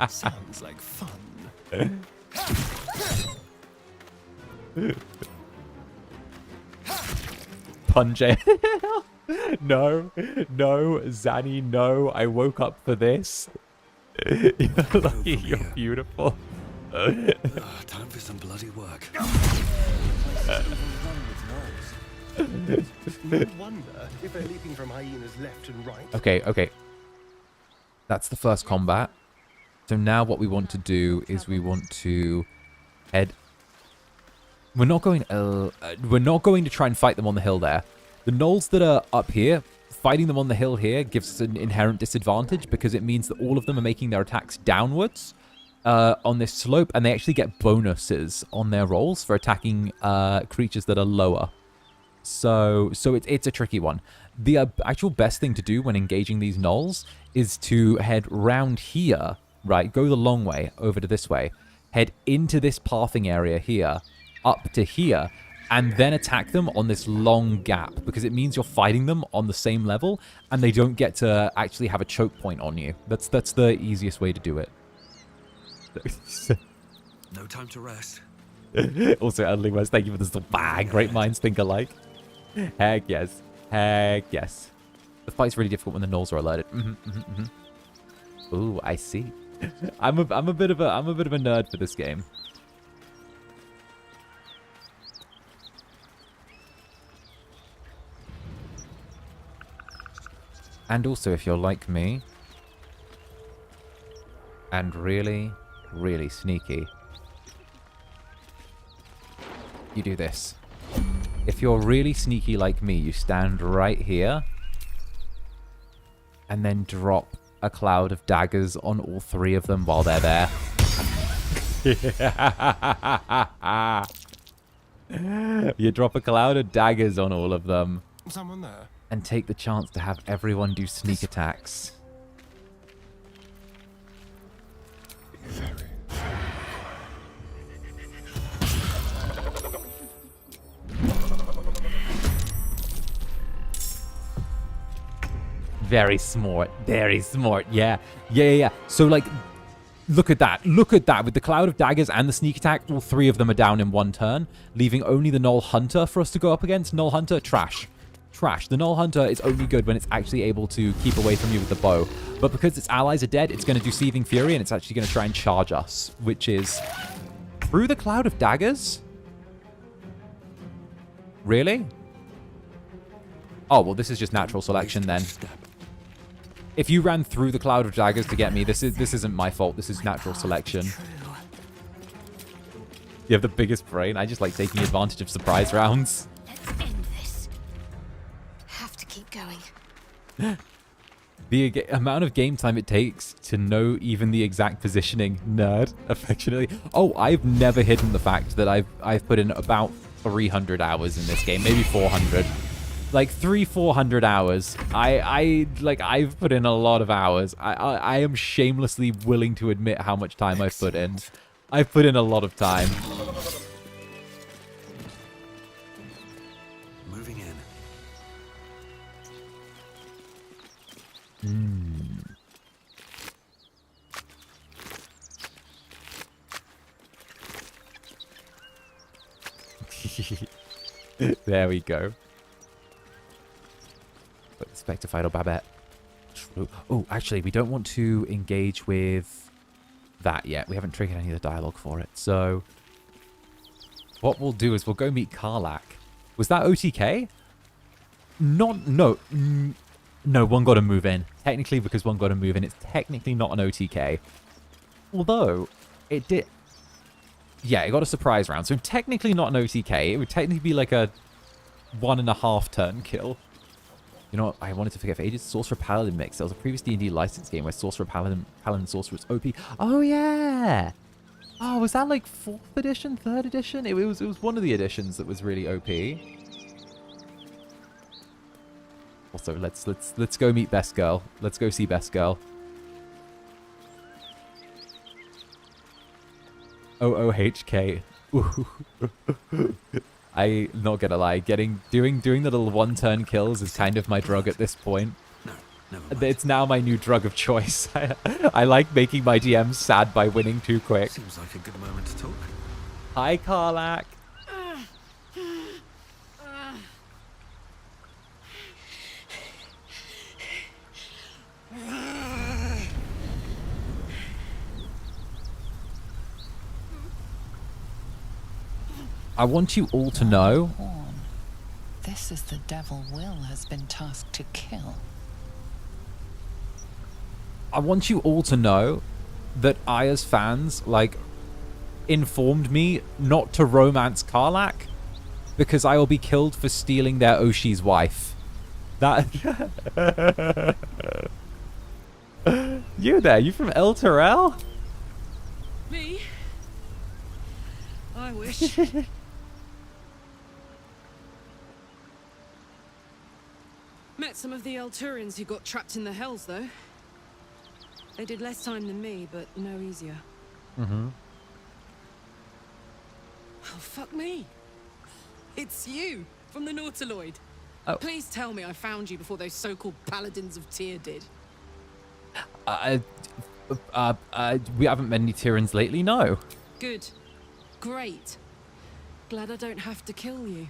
Sounds like fun. Punch it. No, no, Zanny, no. I woke up for this. You're lucky, you're beautiful. Time for some bloody work. No wonder if they're leaping from hyenas left and right. Okay, okay. That's the first combat. So now what we want to do is we want to head... We're not going to try and fight them on the hill there. The gnolls that are up here, fighting them on the hill here gives us an inherent disadvantage because it means that all of them are making their attacks downwards on this slope, and they actually get bonuses on their rolls for attacking creatures that are lower. So it's a tricky one. The actual best thing to do when engaging these gnolls is to head round here, right? Go the long way over to this way. Head into this pathing area here, up to here, and then attack them on this long gap, because it means you're fighting them on the same level, and they don't get to actually have a choke point on you. That's the easiest way to do it. No time to rest. Also, Elderly West, thank you for this. Bang, great minds think alike. Heck yes. Heck yes. The fight's really difficult when the gnolls are alerted. Ooh, I see. I'm a bit of a nerd for this game. And also, if you're like me, and really, really sneaky, you do this. If you're really sneaky like me, you stand right here, and then drop a cloud of daggers on all three of them while they're there. You drop a cloud of daggers on all of them. Someone there? And take the chance to have everyone do sneak attacks. Very smart. Very smart. Yeah. Yeah. So, like, look at that. Look at that. With the cloud of daggers and the sneak attack, all three of them are down in one turn, leaving only the Gnoll Hunter for us to go up against. Gnoll Hunter, trash. Trash. The Gnoll Hunter is only good when it's actually able to keep away from you with the bow. But because its allies are dead, it's going to do Seething Fury, and it's actually going to try and charge us, which is through the cloud of daggers? Really? Oh, well, this is just natural selection then. If you ran through the cloud of daggers to get me, this isn't my fault. This is natural selection. You have the biggest brain. I just like taking advantage of surprise rounds. Let's end this. Have to keep going. The amount of game time it takes to know even the exact positioning, nerd, affectionately. Oh, I've never hidden the fact that I've put in about 300 hours in this game, maybe 400. Like 300-400 hours. I've put in a lot of hours. I am shamelessly willing to admit how much time I've put in. I've put in a lot of time. Moving in. There we go. Spectre fight or Babette. True. Oh, actually, we don't want to engage with that yet. We haven't triggered any of the dialogue for it. So what we'll do is we'll go meet Karlach. Was that OTK? No, one got to move in. Technically, because one got to move in, it's technically not an OTK. Although, it did... Yeah, it got a surprise round. So technically not an OTK. It would technically be like a 1.5 turn kill. You know what? I wanted to forget for ages. Sorcerer Paladin mix. There was a previous D&D license game where Sorcerer Paladin Sorcerer was OP. Oh yeah. Oh, was that like 4th edition, 3rd edition? It was one of the editions that was really OP. Also, let's go meet Best Girl. Let's go see Best Girl. OOHK. I not gonna lie, doing the little one-turn kills is kind of my drug at this point. No, never mind. It's now my new drug of choice. I like making my DMs sad by winning too quick. Seems like a good moment to talk. Hi, Karlach. I want you all to know. This is the devil Will has been tasked to kill. I want you all to know that Aya's fans, like, informed me not to romance Karlach because I will be killed for stealing their Oshi's wife. That... You there? You from 𝓂𝓸𝓼𝓽? Me? I wish. Met some of the 𝓂𝓸𝓾𝓻s who got trapped in the hells, though. They did less time than me, but no easier. Mm-hmm. Oh, fuck me. It's you, from the Nautiloid. Oh. Please tell me I found you before those so-called paladins of Teehee did. We haven't met any Tyrans lately, no. Good. Great. Glad I don't have to kill you.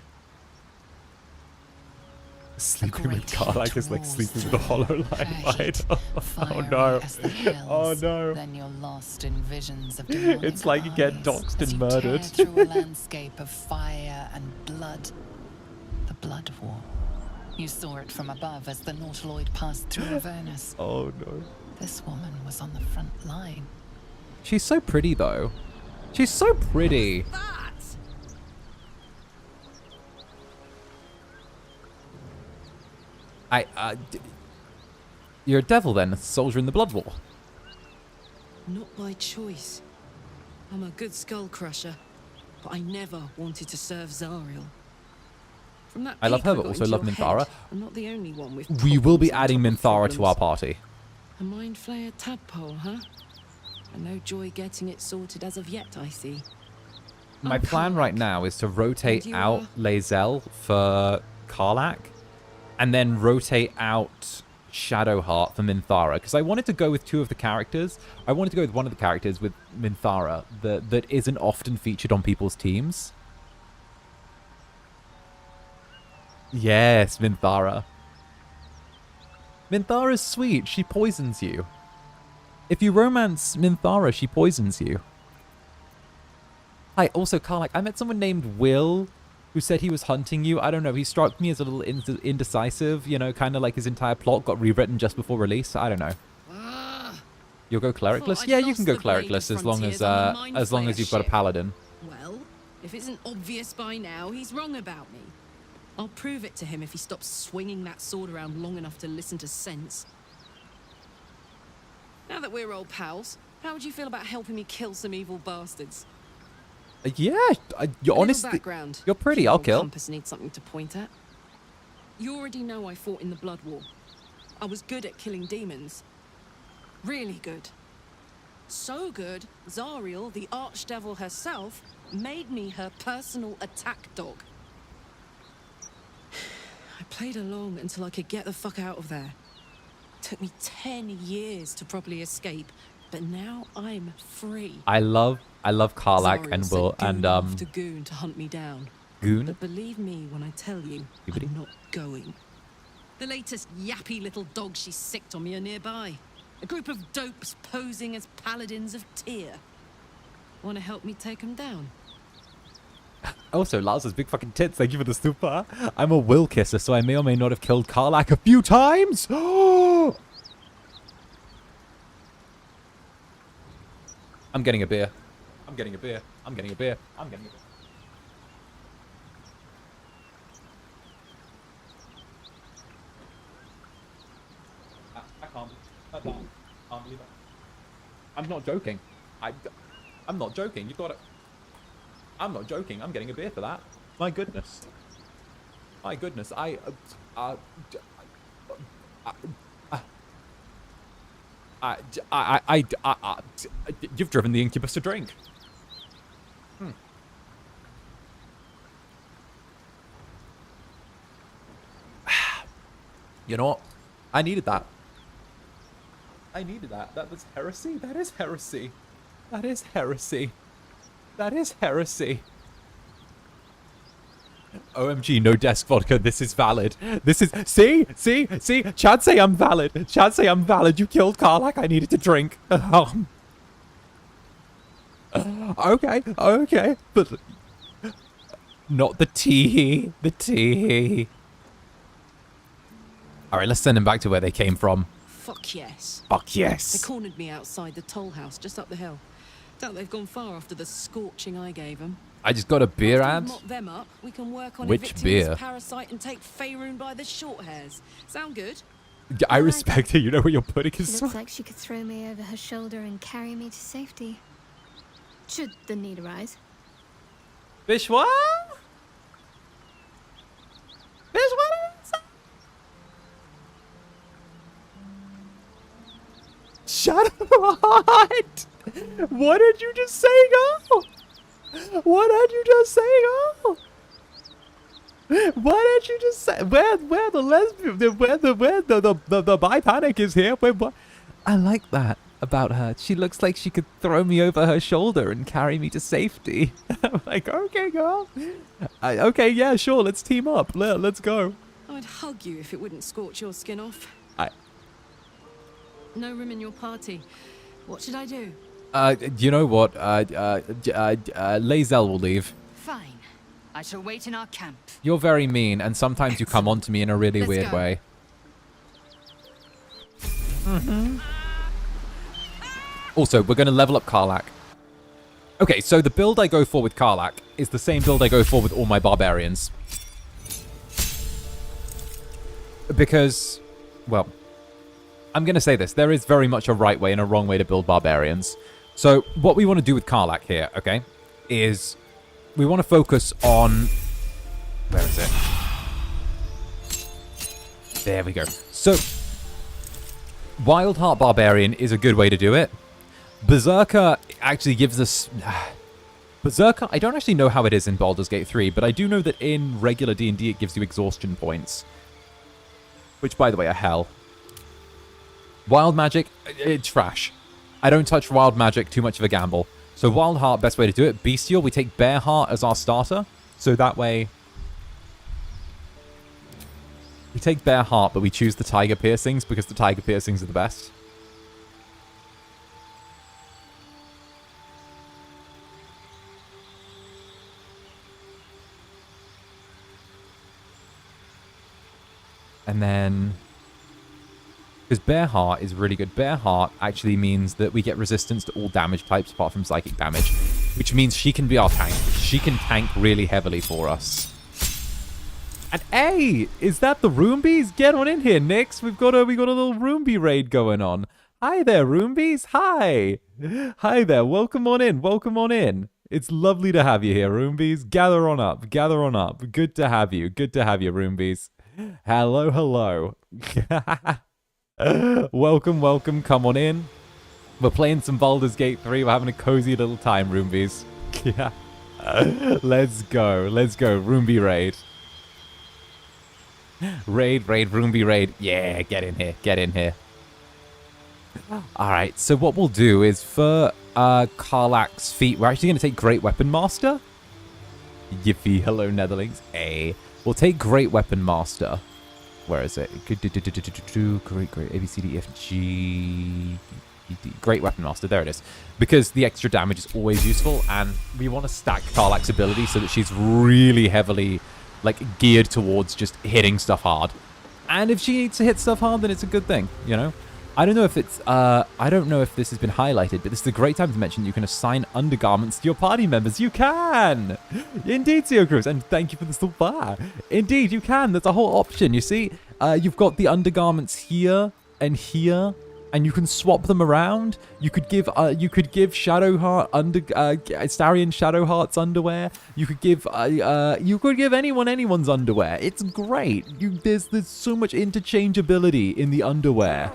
Sleeping with Karlach is like sleeping with a hollow light. Oh no. Oh no. Then you're lost in visions of demonic It's like you get doxed as and you murdered. tear through a landscape of fire and blood. The blood war. You saw it from above as the Nautiloid passed through Avernus. Oh no. This woman was on the front line. She's so pretty though. She's so pretty. You're a devil then, a soldier in the Blood War. Not by choice. I'm a good skull crusher, but I never wanted to serve Zariel. From that I love peek her, but got also into love your Minthara. head, I'm not the only one with We will be problems on adding top of Minthara to our problems. party. A mind flayer tadpole, huh? And no joy getting it sorted as of yet, I see. My plan right now is to rotate And you out are? Lae'zel for Karlach, and then rotate out Shadowheart for Minthara, because I wanted to go with two of the characters. I wanted to go with one of the characters with Minthara that isn't often featured on people's teams. Yes, Minthara. Minthara's sweet. She poisons you. If you romance Minthara, she poisons you. Hi, also Karlach, I met someone named Will who said he was hunting you. I don't know, he struck me as a little indecisive, you know, kind of like his entire plot got rewritten just before release. I don't know. You'll go clericless? Yeah, you can go clericless as long as you've got a paladin. Well, if it isn't obvious by now, he's wrong about me. I'll prove it to him if he stops swinging that sword around long enough to listen to sense. Now that we're old pals, how would you feel about helping me kill some evil bastards? Yeah, you're honestly, background. you're pretty. I'll kill. Compass needs something to point at. You already know I fought in the Blood War. I was good at killing demons. Really good. So good, Zariel, the archdevil herself, made me her personal attack dog. I played along until I could get the fuck out of there. Took me 10 years to properly escape, but now I'm free. I love Karlach Zariel and sent Will Goon and after Goon to hunt me down. Goon. But believe me when I tell you, I'm not going. The latest yappy little dogs she sicked on me are nearby. A group of dopes posing as paladins of Teehee. Want to help me take them down? Also, Lazar's big fucking tits. Thank you for the super. I'm a will kisser, so I may or may not have killed Karlach a few times. I'm getting a beer. I'm getting a beer. I'm getting a beer. I'm getting a beer. I can't believe it. I'm not joking. I'm not joking. You've got it. I'm not joking. I'm getting a beer for that. My goodness. My goodness. You've driven the Incubus to drink. You know what? I needed that. I needed that. That was heresy. That is heresy. That is heresy. That is heresy. OMG, no desk vodka. This is valid. This is... See? Chad say I'm valid. Chad say I'm valid. You killed Karlach. I needed to drink. Okay. But... Not the Teehee. The Teehee. Alright, let's send them back to where they came from. Fuck yes. Fuck yes. They cornered me outside the toll house just up the hill. Doubt they've gone far after the scorching I gave them. I just got a beer ad. Mop them up. We can work on Which evicting beer? this parasite and take Faerun by the short hairs. Sound good? I respect it. You know where you're putting She his... looks like she could throw me over her shoulder and carry me to safety. Should the need arise. Fish what? Fish what? Shut up! What? What did you just say, girl? What did you just say, girl? What did you just say? Where the lesbian? Where the bi-panic is here? What? I like that about her. She looks like she could throw me over her shoulder and carry me to safety. I'm like, okay, girl. Okay, yeah, sure. Let's team up. Let's go. I'd hug you if it wouldn't scorch your skin off. No room in your party. What should I do? You know what? Lae'zel will leave. Fine. I shall wait in our camp. You're very mean, and sometimes you come on to me in a really weird way. Also, we're going to level up Karlach. Okay, so the build I go for with Karlach is the same build I go for with all my barbarians. Because, well... I'm going to say this. There is very much a right way and a wrong way to build barbarians. So what we want to do with Karlach here, okay, is we want to focus on... Where is it? There we go. So Wild Heart Barbarian is a good way to do it. Berserker actually gives us... Berserker, I don't actually know how it is in Baldur's Gate 3, but I do know that in regular D&D it gives you exhaustion points. Which, by the way, are hell. Wild magic, trash. I don't touch wild magic, too much of a gamble. So Wild Heart, best way to do it. Bestial, we take Bear Heart as our starter. So that way... We take Bear Heart, but we choose the Tiger Piercings because the Tiger Piercings are the best. And then... Because Bear Heart is really good. Bear Heart actually means that we get resistance to all damage types apart from psychic damage. Which means she can be our tank. She can tank really heavily for us. And hey, is that the Roombies? Get on in here, Nix. We got a little Roomby raid going on. Hi there, Roombies. Hi. Hi there. Welcome on in. Welcome on in. It's lovely to have you here, Roombies. Gather on up. Gather on up. Good to have you. Good to have you, Roombies. Hello, hello. Welcome, welcome. Come on in. We're playing some Baldur's Gate 3. We're having a cozy little time, Roombies. Yeah. Let's go. Let's go. Roomby raid. Raid, Roomby raid. Yeah, get in here. Get in here. Alright, so what we'll do is for Karlach's feet, we're actually going to take Great Weapon Master. Yippee, hello, Netherlings. A. We'll take Great Weapon Master. Where is it? Great, A, B, C, D, E, F, G, E, D. Great Weapon Master, there it is. Because the extra damage is always useful, and we want to stack Karlach's ability so that she's really heavily, like, geared towards just hitting stuff hard. And if she needs to hit stuff hard, then it's a good thing, you know? I don't know if it's, I don't know if this has been highlighted, but this is a great time to mention you can assign undergarments to your party members. You can! Indeed, Theo Cruz, and thank you for the super. Indeed, you can. There's a whole option, you see? You've got the undergarments here and here, and you can swap them around. You could give Shadowheart Astarion Shadowheart's underwear. You could give anyone anyone's underwear. It's great. There's so much interchangeability in the underwear.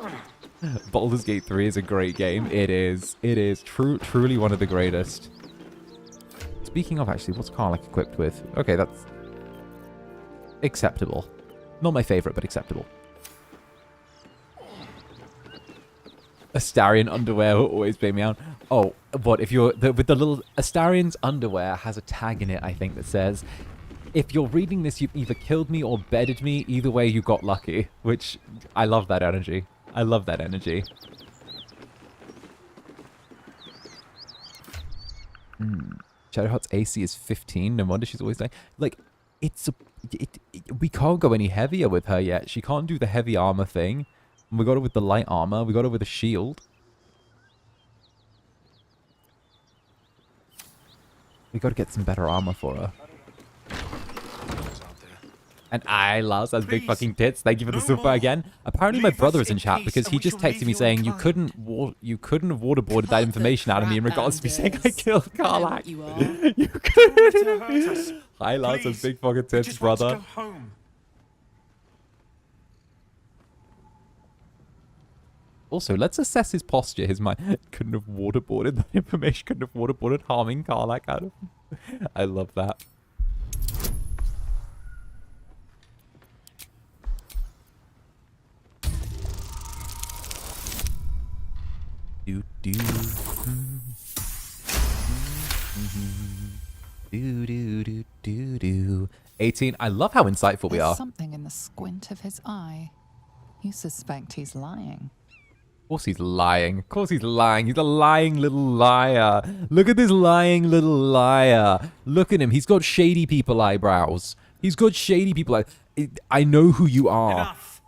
Baldur's Gate 3 is a great game. It is. It is truly one of the greatest. Speaking of, actually, what's Karlach equipped with? Okay, that's acceptable. Not my favorite, but acceptable. Astarion underwear will always pay me out. Oh, but if you're with the little Astarion's underwear has a tag in it, I think, that says, if you're reading this, you've either killed me or bedded me. Either way, you got lucky. Which, I love that energy. I love that energy. Shadowheart's AC is 15. No wonder she's always dying. Like, we can't go any heavier with her yet. She can't do the heavy armor thing. We got her with the light armor. We got her with a shield. We got to get some better armor for her. And Lars has big fucking tits. Thank you for the super again. Apparently my brother is in chat because he just texted me saying you couldn't have waterboarded that information out of me in regards to me saying I killed Karlach. You couldn't. Hi Lars has big fucking tits, brother. Also, let's assess his posture. His mind couldn't have waterboarded that information. Couldn't have waterboarded harming Karlach out of him. I love that. Do do do do do do do. 18. I love how insightful we are. Something in the squint of his eye. You suspect he's lying. Of course he's lying. Of course he's lying. He's a lying little liar. Look at this lying little liar. Look at him. He's got shady people eyebrows. He's got shady people I know who you are. Enough.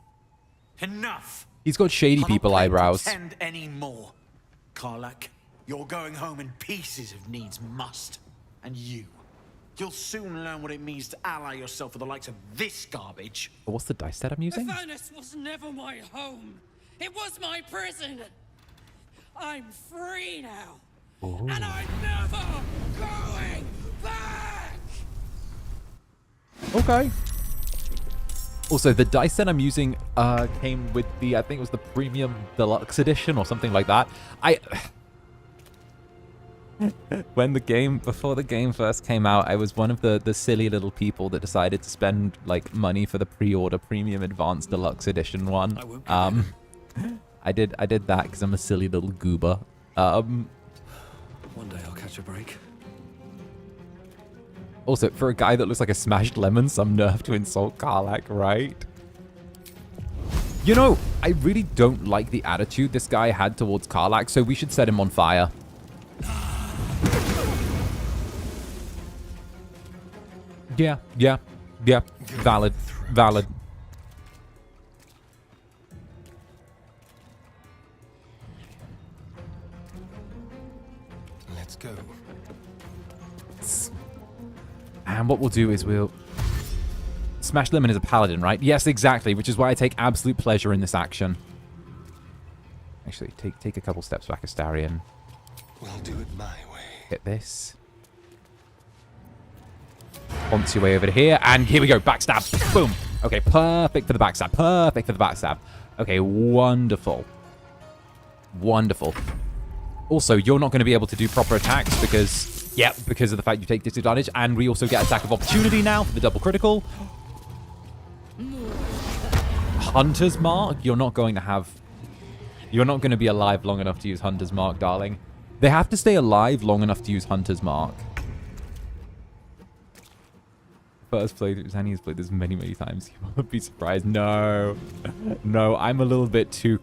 Enough. He's got shady people eyebrows. Pretend anymore. Karlach, you're going home in pieces if needs must. And you'll soon learn what it means to ally yourself with the likes of this garbage. Oh, what's the dice set I'm using? Avernus was never my home. It was my prison. I'm free now. Ooh. And I'm never going back. Okay. Also, the dice set I'm using came with the, I think it was the premium deluxe edition or something like that. Before the game first came out, I was one of the silly little people that decided to spend like money for the pre-order premium advanced deluxe edition one. I did that because I'm a silly little goober. One day I'll catch a break. Also, for a guy that looks like a smashed lemon, some nerve to insult Karlach, right? You know, I really don't like the attitude this guy had towards Karlach, so we should set him on fire. Yeah. Valid. Let's go. And what we'll do is we'll... Smash Lemon is a paladin, right? Yes, exactly, which is why I take absolute pleasure in this action. Actually, take a couple steps back, Astarion. We'll do it my way. Hit this. Bounce your way over to here, and here we go. Backstab. Boom. Okay, perfect for the backstab. Perfect for the backstab. Okay, wonderful. Wonderful. Also, you're not going to be able to do proper attacks because, yep, because of the fact you take disadvantage, and we also get attack of opportunity now for the double critical. Hunter's Mark? You're not going to be alive long enough to use Hunter's Mark, darling. They have to stay alive long enough to use Hunter's Mark. First playthrough, Zanny has played this many times. You won't be surprised. No, I'm a little bit too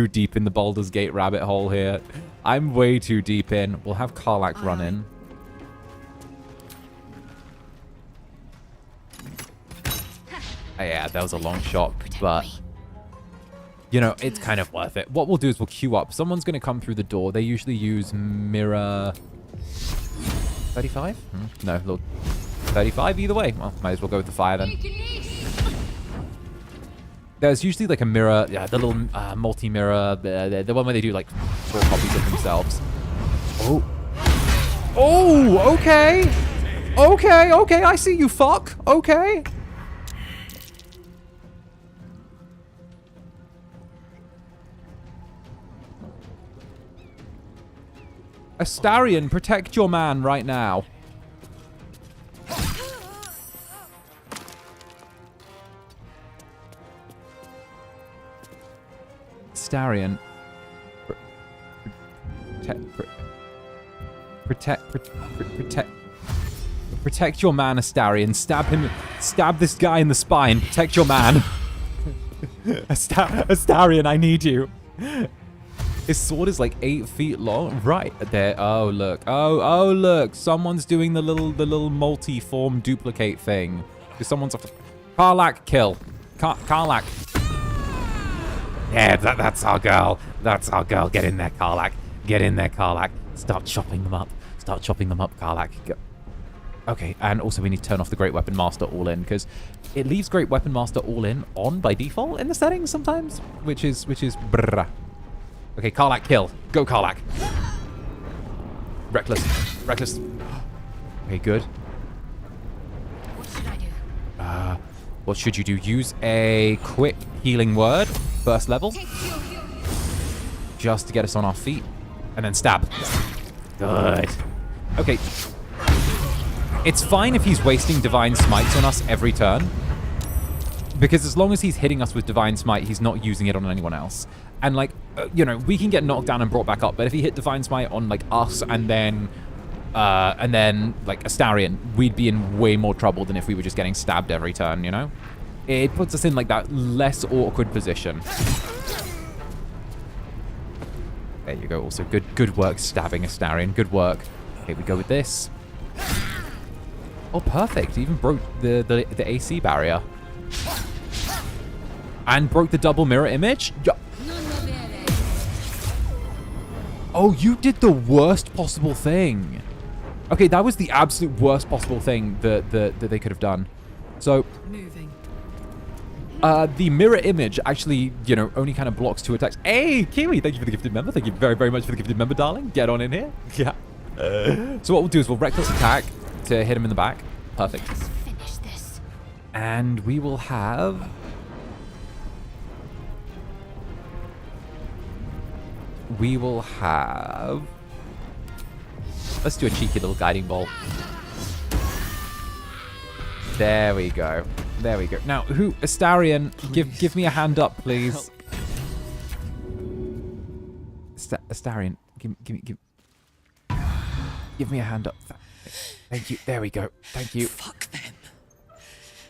deep in the Baldur's Gate rabbit hole here. I'm way too deep in. We'll have Karlach run in. Oh, yeah, that was a long shot, but you know, it's kind of worth it. What we'll do is we'll queue up. Someone's going to come through the door. They usually use mirror 35? No, look. 35 either way. Well, might as well go with the fire then. there's usually like a mirror, yeah, the little multi-mirror, the one where they do like 4 copies of themselves. Oh. Oh, okay. Okay, okay, I see you, fuck. Okay. Astarion, protect your man right now. Astarion. Protect your man, Astarion. Stab him. Stab this guy in the spine. Protect your man. Astarion, I need you. His sword is like 8 feet long. Right there. Oh look. Oh look. Someone's doing the little multi-form duplicate thing. Someone's off. Karlach, kill. Karlach. Yeah, that's our girl. That's our girl. Get in there, Karlach. Get in there, Karlach. Start chopping them up. Start chopping them up, Karlach. Go. Okay, and also we need to turn off the Great Weapon Master all in, because it leaves Great Weapon Master all in on by default in the settings sometimes, which is brrrah. Okay, Karlach, kill. Go, Karlach. Reckless. Reckless. Okay, good. What should I do? What should you do? Use a quick healing word, first level, just to get us on our feet, and then stab. Good. Okay. It's fine if he's wasting Divine Smites on us every turn, because as long as he's hitting us with Divine Smite, he's not using it on anyone else. And like, you know, we can get knocked down and brought back up, but if he hit Divine Smite on like us and then like Astarion, we'd be in way more trouble than if we were just getting stabbed every turn, you know? It puts us in like that less awkward position. There you go. Also, good work stabbing Astarion. Good work. Okay, we go with this. Oh, perfect. Even broke the AC barrier. And broke the double mirror image. Oh, you did the worst possible thing. Okay, that was the absolute worst possible thing that they could have done. So, the mirror image actually, you know, only kind of blocks 2 attacks. Hey, Kiwi, thank you for the gifted member. Thank you very, very much for the gifted member, darling. Get on in here. Yeah. So what we'll do is we'll reckless attack to hit him in the back. Perfect. Let's finish this. And we will have... Let's do a cheeky little guiding bolt. There we go. There we go. Now, Astarion, give me a hand up, please. Astarion, give me a hand up. Thank you. There we go. Thank you. Fuck them.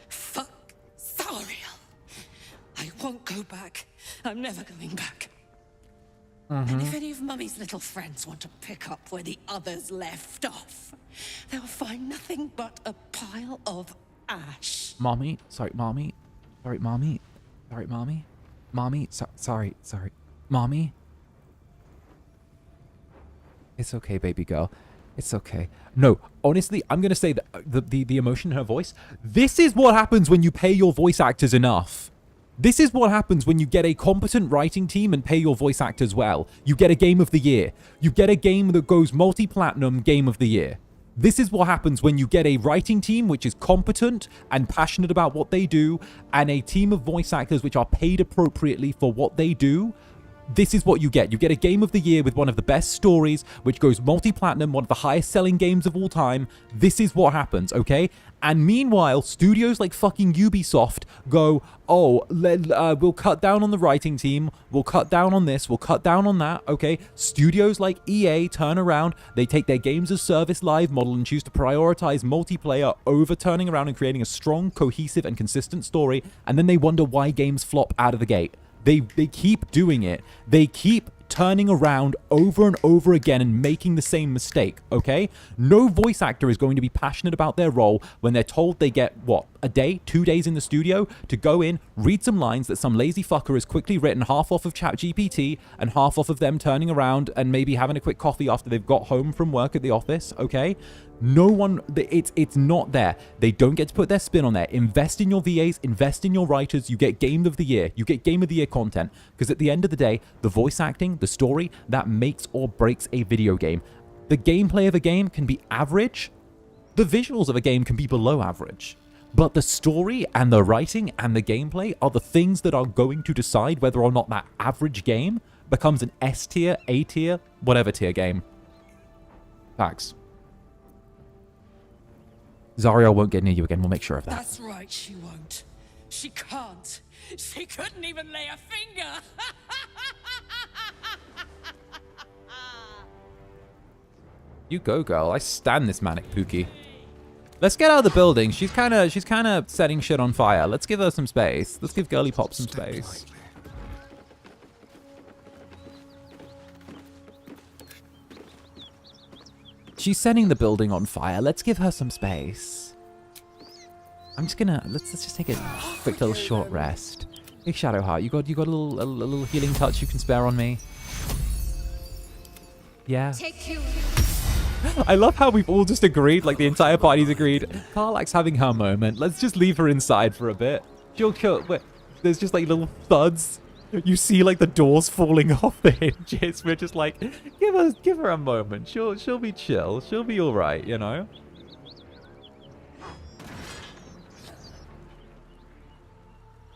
Fuck Zariel. I won't go back. I'm never going back. And if any of Mummy's little friends want to pick up where the others left off, they'll find nothing but a pile of ash. Mommy. Sorry, Mommy. Sorry, Mommy. Sorry, Mommy. Mommy. Sorry. Mommy. It's okay, baby girl. It's okay. No, honestly, I'm going to say that the emotion in her voice, this is what happens when you pay your voice actors enough. This is what happens when you get a competent writing team and pay your voice actors well. You get a game of the year. You get a game that goes multi-platinum game of the year. This is what happens when you get a writing team which is competent and passionate about what they do, and a team of voice actors which are paid appropriately for what they do. This is what you get. You get a game of the year with one of the best stories, which goes multi-platinum, one of the highest selling games of all time. This is what happens, okay? And meanwhile, studios like fucking Ubisoft go, oh, we'll cut down on the writing team, we'll cut down on this, we'll cut down on that, okay? Studios like EA turn around, they take their games as service live model and choose to prioritize multiplayer over turning around and creating a strong, cohesive, and consistent story, and then they wonder why games flop out of the gate. They keep doing it. They keep turning around over and over again and making the same mistake, okay? No voice actor is going to be passionate about their role when they're told they get, what, a day, 2 days in the studio to go in, read some lines that some lazy fucker has quickly written, half off of ChatGPT and half off of them turning around and maybe having a quick coffee after they've got home from work at the office, okay? No one, it's not there. They don't get to put their spin on there. Invest in your VAs, invest in your writers. You get Game of the Year. You get Game of the Year content. Because at the end of the day, the voice acting, the story, that makes or breaks a video game. The gameplay of a game can be average. The visuals of a game can be below average. But the story and the writing and the gameplay are the things that are going to decide whether or not that average game becomes an S tier, A tier, whatever tier game. Facts. Zariel won't get near you again. We'll make sure of that. That's right, she won't. She can't. She couldn't even lay a finger. You go, girl. I stand this manic Pookie. Let's get out of the building. She's kind of setting shit on fire. Let's give her some space. Let's give Girly Pop some space. She's setting the building on fire. Let's give her some space. I'm just gonna let's just take a quick little short rest. Hey Shadowheart, you got a little healing touch you can spare on me? Yeah. I love how we've all just agreed, like the entire party's agreed. Karlach's having her moment. Let's just leave her inside for a bit. There's just like little thuds. You see like the doors falling off the hinges. We're just like, give her a moment. She'll be chill. She'll be all right, you know.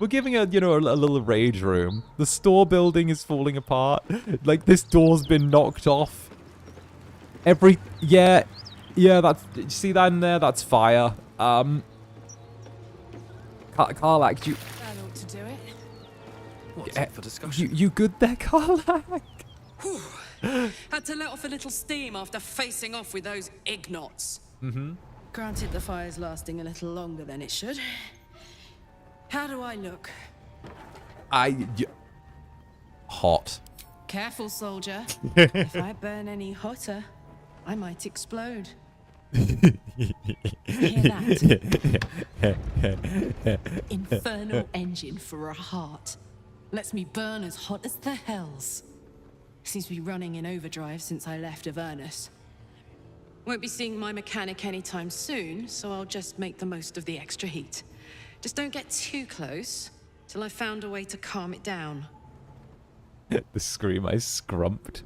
We're giving her, you know, a little rage room. The store building is falling apart. Like this door's been knocked off. Yeah, that's, you see that in there? That's fire. Karlach, do you... That ought to do it. What's up for discussion? You good there, Karlach? Had to let off a little steam after facing off with those Ignots. Granted, the fire's lasting a little longer than it should. How do I look? Hot. Careful, soldier. If I burn any hotter, I might explode. Hear that? Infernal engine for a heart. Lets me burn as hot as the hells. Seems to be running in overdrive since I left Avernus. Won't be seeing my mechanic anytime soon, so I'll just make the most of the extra heat. Just don't get too close till I've found a way to calm it down. The scream I scrumped.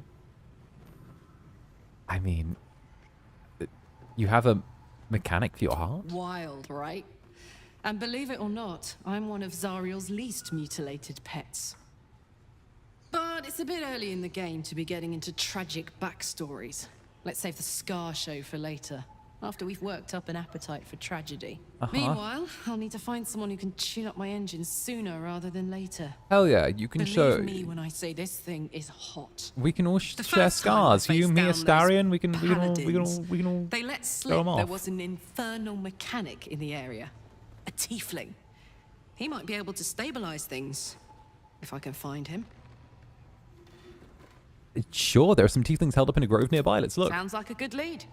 I mean, you have a mechanic for your heart? Wild, right? And believe it or not, I'm one of Zariel's least mutilated pets. But it's a bit early in the game to be getting into tragic backstories. Let's save the Scar show for later, after we've worked up an appetite for tragedy. Meanwhile, I'll need to find someone who can tune up my engine sooner rather than later. Hell yeah, you can show... Believe me when I say this thing is hot. We can all share scars. You, me, Astarion, we can all They let slip there was an infernal mechanic in the area. A tiefling. He might be able to stabilize things, if I can find him. Sure, there are some tieflings held up in a grove nearby. Let's look. Sounds like a good lead.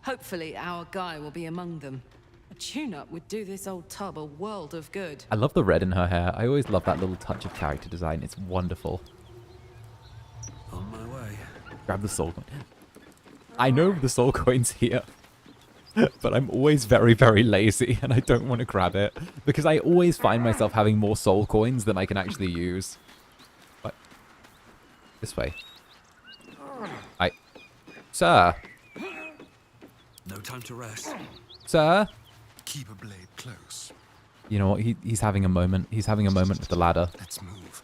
Hopefully our guy will be among them. A tune-up would do this old tub a world of good. I love the red in her hair. I always love that little touch of character design. It's wonderful. On my way. Grab the soul coin. I know the soul coin's here. But I'm always very, very lazy and I don't want to grab it. Because I always find myself having more soul coins than I can actually use. What? This way. Sir. No time to rest. Sir? Keep a blade close. You know what? He's having a moment. He's having a moment with the ladder. Let's move.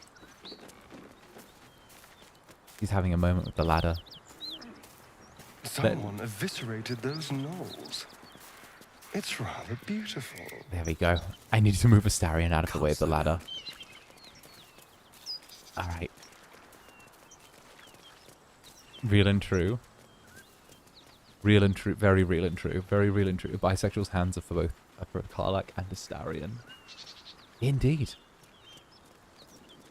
He's having a moment with the ladder. Someone eviscerated those gnolls. It's rather beautiful. There we go. I need to move Astarion out of the way of the ladder. Alright. Real and true. Real and true. Very real and true. Very real and true. Bisexual's hands are for both for Karlach and Astarion. Indeed.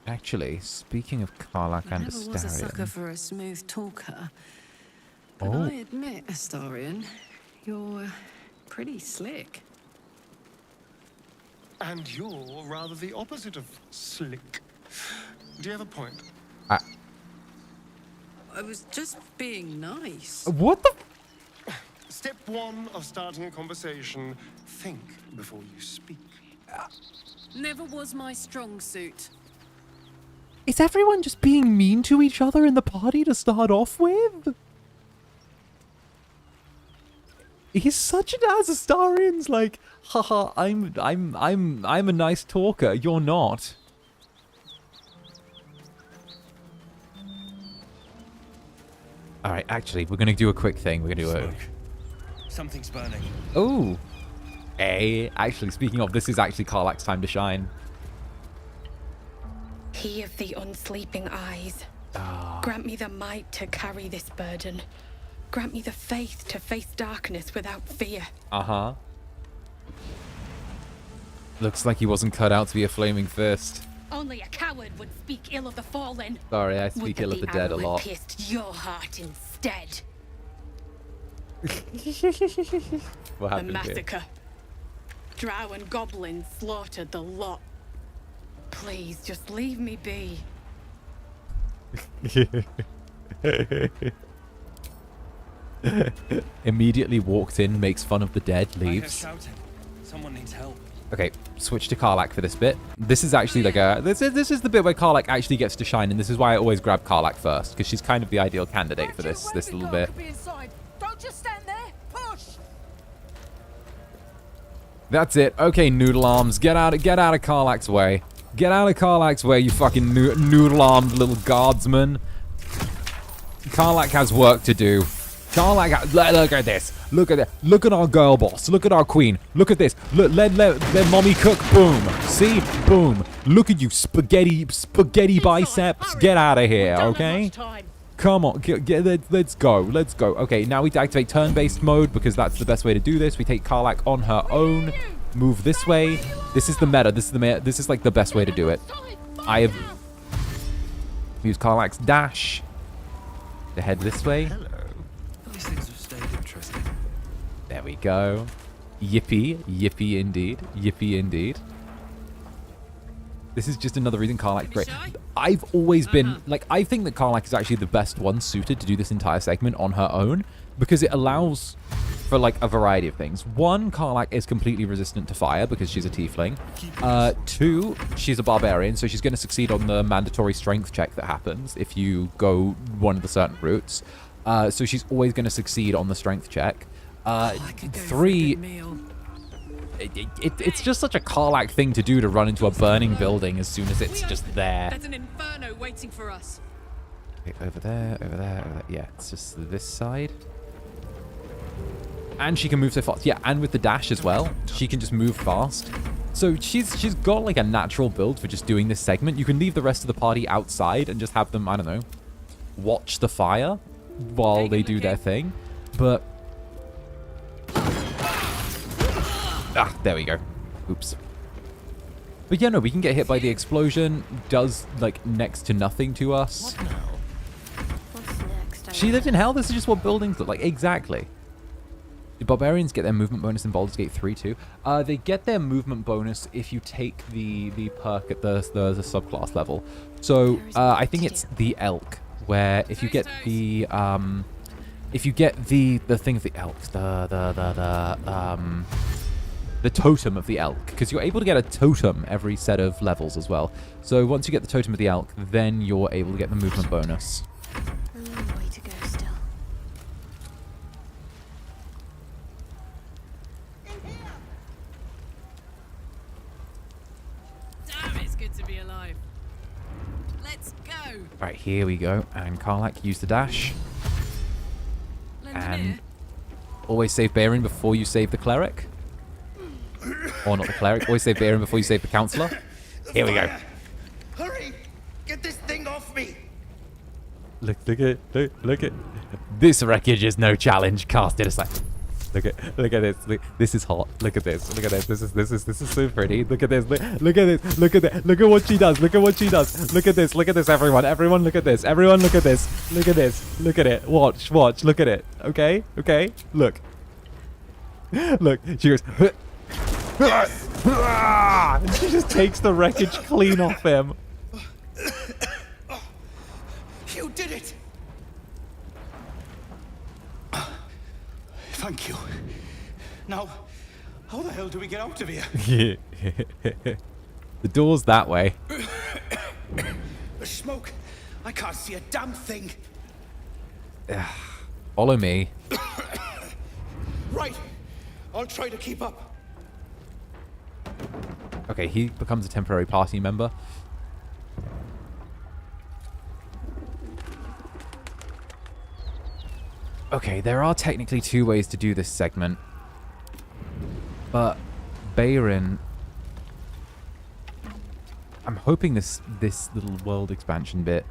Actually, speaking of Karlach and Astarion... I was a sucker for a smooth talker. But I admit, Astarion, you're pretty slick. And you're rather the opposite of slick. Do you have a point? I was just being nice. What the? Step one of starting a conversation, think before you speak. Never was my strong suit. Is everyone just being mean to each other in the party to start off with? He's such an Azastarian's like, haha, I'm a nice talker, you're not. Alright, actually, we're gonna do a quick thing. We're gonna do a... Something's burning. Oh! Hey, actually, speaking of, this is actually Karlach's time to shine. He of the unsleeping eyes. Grant me the might to carry this burden. Grant me the faith to face darkness without fear. Uh-huh. Looks like he wasn't cut out to be a flaming fist. Only a coward would speak ill of the fallen. Sorry, I speak ill of the dead a lot. Pierced your heart instead. What happened The massacre. here? Drow and goblins slaughtered the lot. Please, just leave me be. Immediately walked in, makes fun of the dead, leaves. Shouting. Someone needs help. Okay, switch to Karlach for this bit. This is actually like a... This is the bit where Karlach actually gets to shine, and this is why I always grab Karlach first, because she's kind of the ideal candidate for this little bit. Don't just stand there. Push. That's it. Okay, noodle arms, get out of Karlach's way. Get out of Karlach's way, you fucking noodle-armed little guardsman. Karlach has work to do. Karlach, look at this. Look at that. Look at our girl boss. Look at our queen. Look at this. Look, let mommy cook. Boom. See? Boom. Look at you, spaghetti biceps. Get out of here, okay? Come on. Let's go. Let's go. Okay, now we activate turn-based mode because that's the best way to do this. We take Karlach on her own. Move this way. This is the meta. This is like the best way to do it. I have used Karlach's dash to head this way. These things have stayed interesting. There we go. Yippee. Yippee indeed. Yippee indeed. This is just another reason Karlach's great. I've always been, like, I think that Karlach is actually the best one suited to do this entire segment on her own because it allows for, like, a variety of things. One, Karlach is completely resistant to fire because she's a tiefling. Two, she's a barbarian, so she's going to succeed on the mandatory strength check that happens if you go one of the certain routes. So she's always going to succeed on the strength check. Three, it's just such a Karlach thing to do to run into a burning building as soon as it's just there. There's an inferno waiting for us. Okay, over there, over there, over there. Yeah, it's just this side. And she can move so fast. Yeah, and with the dash as well, she can just move fast. So she's got like a natural build for just doing this segment. You can leave the rest of the party outside and just have them, I don't know, watch the fire while they do their thing. But there we go. Oops. But yeah, no, we can get hit by the explosion. Does like next to nothing to us. What now? What's next? She lived in hell. This is just what buildings look like. Exactly. The barbarians get their movement bonus in Baldur's Gate 3 too. They get their movement bonus if you take the perk at the subclass level. So I think it's the elk, where if you get the thing of the elk, the totem of the elk, because you're able to get a totem every set of levels as well. So once you get the totem of the elk, then you're able to get the movement bonus. A long way to go still. Damn, it's good to be alive. Let's go. Right, here we go. And Karlach, use the dash. And always save Baron before you save the cleric. Or not the cleric. Always save Baron before you save the counselor. Here we go. Hurry! Get this thing off me! Look at this wreckage is no challenge. Cast it aside. Look at this. Look, this is hot. Look at this. Look at this. This is so pretty. Look at this. Look at this. Look at that. Look at what she does. Look at what she does. Look at this. Look at this, everyone. Everyone look at this. Everyone look at this. Look at this. Look at it. Watch. Look at it. Okay? Look. Look. She goes. She just takes the wreckage clean off him. You did it! Thank you. Now, how the hell do we get out of here? The door's that way. The smoke. I can't see a damn thing. Follow me. Right. I'll try to keep up. Okay, he becomes a temporary party member. Okay, there are technically 2 ways to do this segment. But Bayron, I'm hoping this little world expansion bit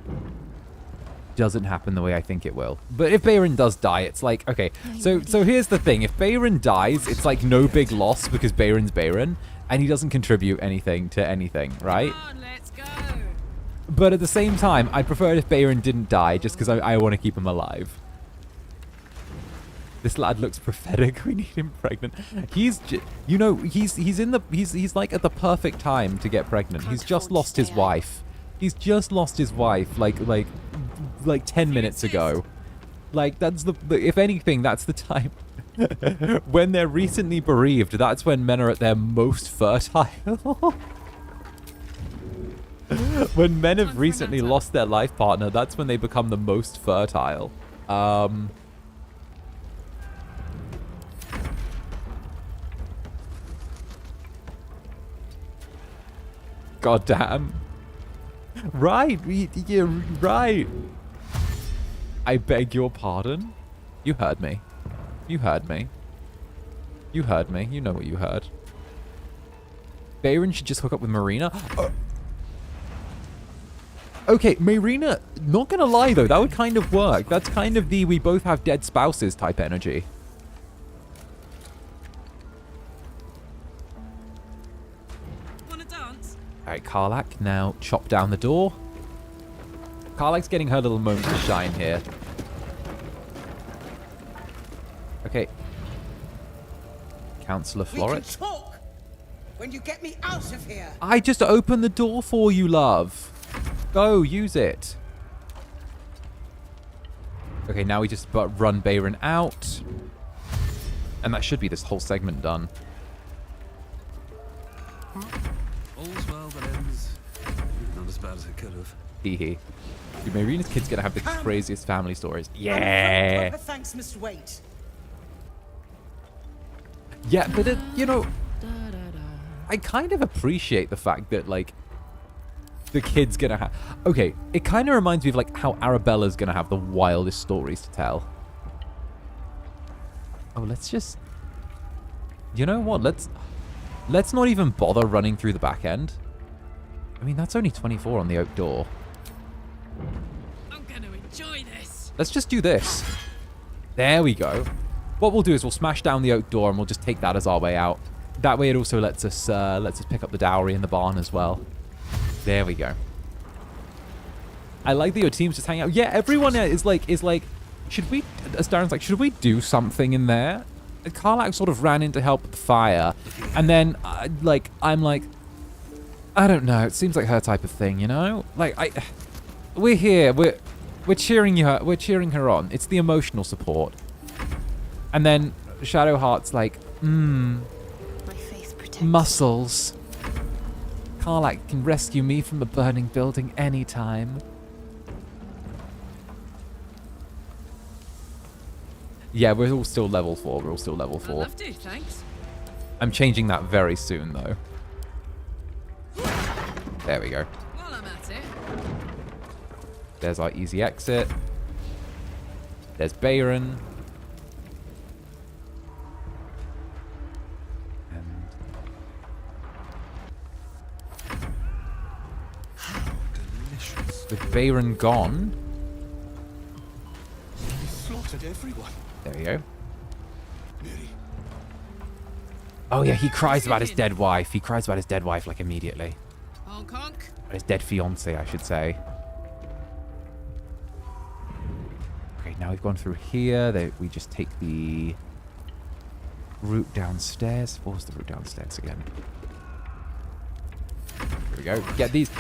doesn't happen the way I think it will. But if Bayron does die, it's like, okay, so here's the thing. If Bayron dies, it's like no big loss because Bayron's Bayron and he doesn't contribute anything to anything, right? Come on, let's go. But at the same time, I'd prefer it if Bayron didn't die just because I want to keep him alive. This lad looks prophetic. We need him pregnant. He's, you know, he's like at the perfect time to get pregnant. He's just lost his wife. He's just lost his wife like 10 minutes ago. Like that's if anything, that's the time when they're recently bereaved. That's when men are at their most fertile. When men have recently lost their life partner, that's when they become the most fertile. God damn. Right. Yeah, right. I beg your pardon. You heard me. You heard me. You heard me. You know what you heard. Bayron should just hook up with Marina. Okay, Marina, not gonna lie though, that would kind of work. That's kind of the we both have dead spouses type energy. Alright, Karlach, now chop down the door. Karlach's getting her little moment to shine here. Okay. Councillor Florrick. We can talk when you get me out of here. I just opened the door for you, love. Go, use it. Okay, now we just run Bayron out. And that should be this whole segment done. All's well that ends. Not as bad as it could have. Teehee. Dude, Marina's kid's gonna have the craziest family stories. Yeah. Thanks, Mr. Waite. Yeah, but you know, I kind of appreciate the fact that like the kid's gonna have. Okay, it kind of reminds me of like how Arabella's gonna have the wildest stories to tell. Oh, let's just. You know what? Let's not even bother running through the back end. I mean, that's only 24 on the oak door. I'm gonna enjoy this. Let's just do this. There we go. What we'll do is we'll smash down the oak door and we'll just take that as our way out. That way it also lets us pick up the dowry in the barn as well. There we go. I like that your team's just hanging out. Yeah, everyone is like, should we, as Darren's like, should we do something in there? Karlach sort of ran in to help with the fire. And then, I'm like, I don't know. It seems like her type of thing, you know? Like, we're here. We're cheering her. We're cheering her on. It's the emotional support. And then Shadowheart's like, my faith protects muscles. Karlach can rescue me from a burning building anytime. Yeah, we're all still level 4. We're all still level 4. I'd love to, thanks. I'm changing that very soon, though. There we go. While I'm at it. There's our easy exit. There's Bayron. With Bayron gone. He slaughtered everyone. There we go. Oh yeah, he cries about his dead wife. He cries about his dead wife like immediately. Honk honk. Or his dead fiance, I should say. Okay, now we've gone through here. We just take the route downstairs. What was the route downstairs again? go. Get these.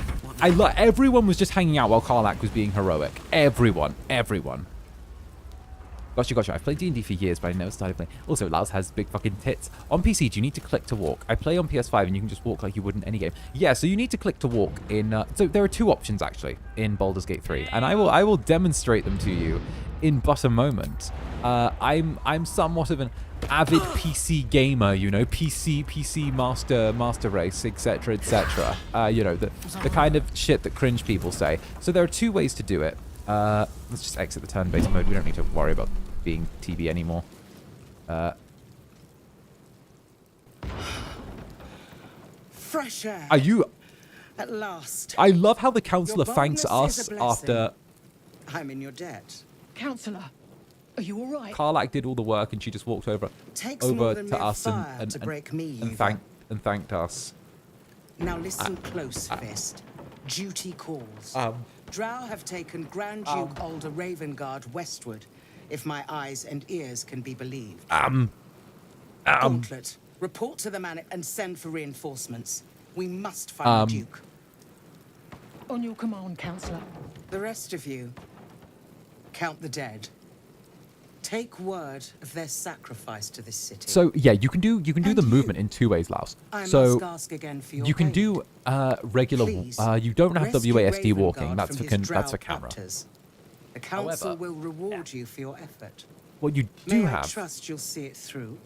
Everyone was just hanging out while Karlach was being heroic. Everyone. Gotcha. I've played D&D for years, but I never started playing. Also, Lars has big fucking tits. On PC, do you need to click to walk? I play on PS5, and you can just walk like you would in any game. Yeah, so you need to click to walk in... so there are two options, actually, in Baldur's Gate 3, and I will demonstrate them to you in but a moment. I'm somewhat of an avid PC gamer, you know, PC master race, etc., etc. You know, the kind of shit that cringe people say. So there are two ways to do it. Let's just exit the turn-based mode. We don't need to worry about being TB anymore. Fresh air. Are you... At last. I love how the counselor Your thanks boldness us is a blessing. after... I'm in your debt. Counselor, are you all right? Karlach did all the work and she just walked over more than to mere us fire to break me, and thanked us. Now listen close, Fist. Duty calls. Drow have taken Grand Duke Alder Ravengard westward, if my eyes and ears can be believed. Gauntlet, report to the man and send for reinforcements. We must find the Duke. On your command, Counselor. The rest of you, count the dead. Take word of their sacrifice to this city. So yeah, you can do the movement in two ways, Laos. So again for your you can aid. do regular. Please, you don't have rescue WASD Ravengard walking. That's from for his drow camera. captors. The council However, will reward you for your effort. What you do May I have. trust you'll see it through.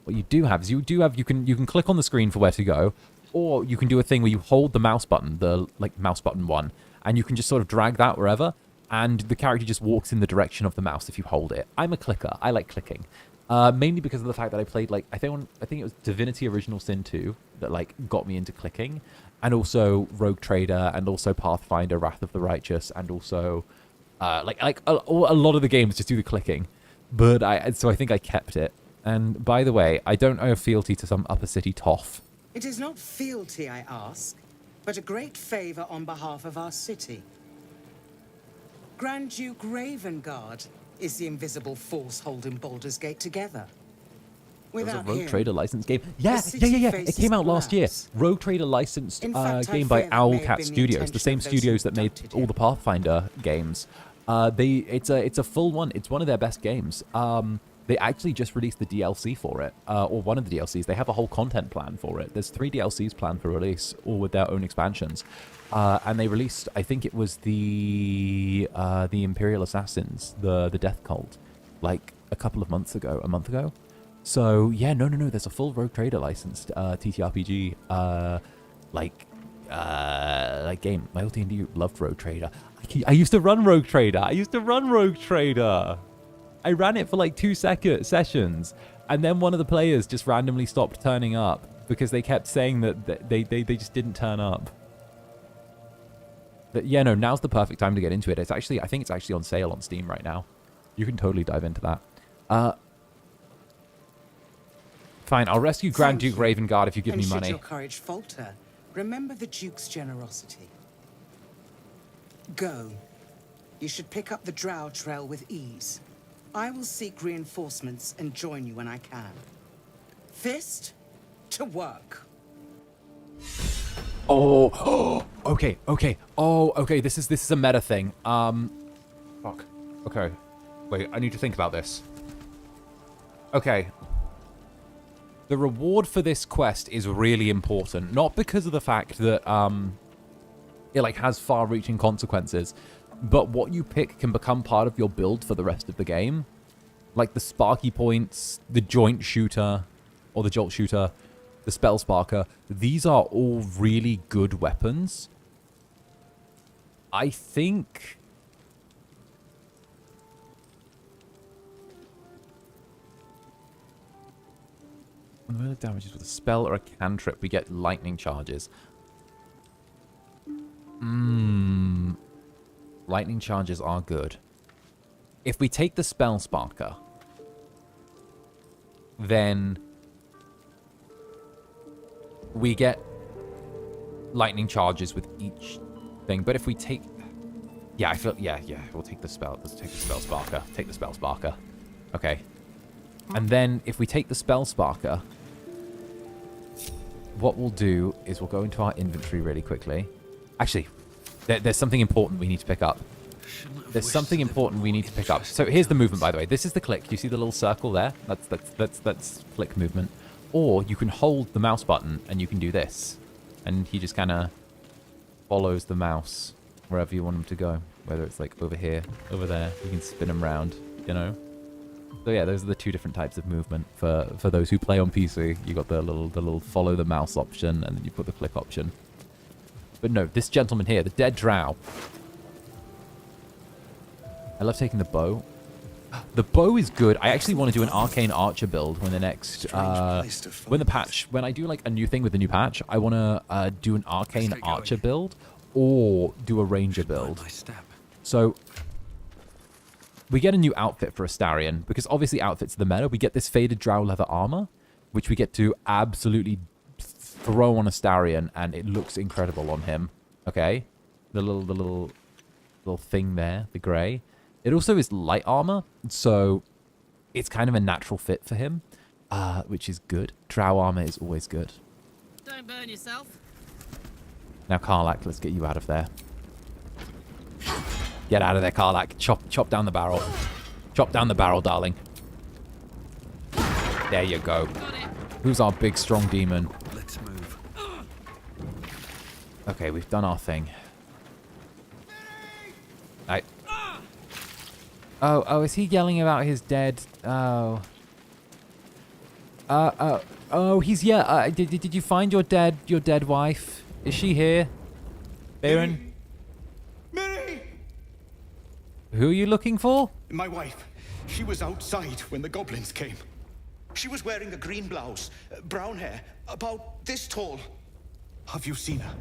What you do have is you can click on the screen for where to go, or you can do a thing where you hold the mouse button, the mouse button one, and you can just sort of drag that wherever, and the character just walks in the direction of the mouse if you hold it. I'm a clicker. I like clicking, mainly because of the fact that I played I think it was Divinity Original Sin 2 that got me into clicking, and also Rogue Trader, and also Pathfinder Wrath of the Righteous, and also a lot of the games just do the clicking, but so I think I kept it. And by the way, I don't owe fealty to some upper city toff. It is not fealty I ask, but a great favor on behalf of our city. Grand Duke Ravengard is the invisible force holding Baldur's Gate together. There's a Without Rogue him, Trader licensed game. the Yeah. city It faces came out last year. collapse. Rogue Trader licensed In fact, I game by fear that may have Owlcat been the Studios, the intention same of those studios who that made dumped all the Pathfinder games. It's a full one. It's one of their best games. They actually just released the DLC for it, or one of the DLCs. They have a whole content plan for it. There's 3 DLCs planned for release, all with their own expansions. And they released, I think it was the Imperial Assassins, the Death Cult, a month ago. So yeah, no. There's a full Rogue Trader licensed TTRPG game. My old D&D loved Rogue Trader. I used to run Rogue Trader. I ran it for 2 sessions, and then one of the players just randomly stopped turning up because they kept saying that they just didn't turn up. But yeah, no, now's the perfect time to get into it. I think it's actually on sale on Steam right now. You can totally dive into that. Fine, I'll rescue Grand Duke Ravengard if you give me money. Should your courage falter, remember the Duke's generosity. Go. You should pick up the Drow trail with ease. I will seek reinforcements and join you when I can. Fist, to work. Oh, okay. Oh, okay. This is a meta thing. Fuck. Okay. Wait, I need to think about this. Okay. The reward for this quest is really important, not because of the fact that it has far-reaching consequences, but what you pick can become part of your build for the rest of the game. Like the Sparky Points, the Joint Shooter, or the Jolt Shooter, the Spell Sparker. These are all really good weapons. I think... When the melee damages with a spell or a cantrip, we get lightning charges. Lightning charges are good. If we take the Spell Sparker, then we get lightning charges with each thing. But if we take... Yeah, we'll take the spell. Let's take the Spell Sparker. Take the Spell Sparker. Okay. And then if we take the Spell Sparker... what we'll do is we'll go into our inventory really quickly. Actually, there's something important we need to pick up. There's something important we need to pick up. So here's the movement, by the way. This is the click. You see the little circle there? That's flick movement. Or you can hold the mouse button and you can do this. And he just kind of follows the mouse wherever you want him to go. Whether it's like over here, over there. You can spin him around, you know? So yeah, those are the two different types of movement for those who play on PC. You got the little follow the mouse option, and then you put the click option. But no, this gentleman here, the dead drow. I love taking the bow. The bow is good. I actually want to do an arcane archer build when the next when I do like a new thing with the new patch. I want to do an arcane archer build or do a ranger build. So we get a new outfit for Astarion because obviously outfits the meta. We get this faded drow leather armor, which we get to absolutely throw on Astarion, and it looks incredible on him. Okay, the little thing there, the grey. It also is light armor, so it's kind of a natural fit for him, which is good. Drow armor is always good. Don't burn yourself. Now, Karlach, let's get you out of there. Get out of there, Karlach. Chop down the barrel. Chop down the barrel, darling. There you go. Who's our big, strong demon? Let's move. Okay, we've done our thing. Oh, is he yelling about his dead? Oh, he's did you find your dead wife? Is she here? Baron? Mary! Who are you looking for? My wife. She was outside when the goblins came. She was wearing a green blouse, brown hair, about this tall. Have you seen her?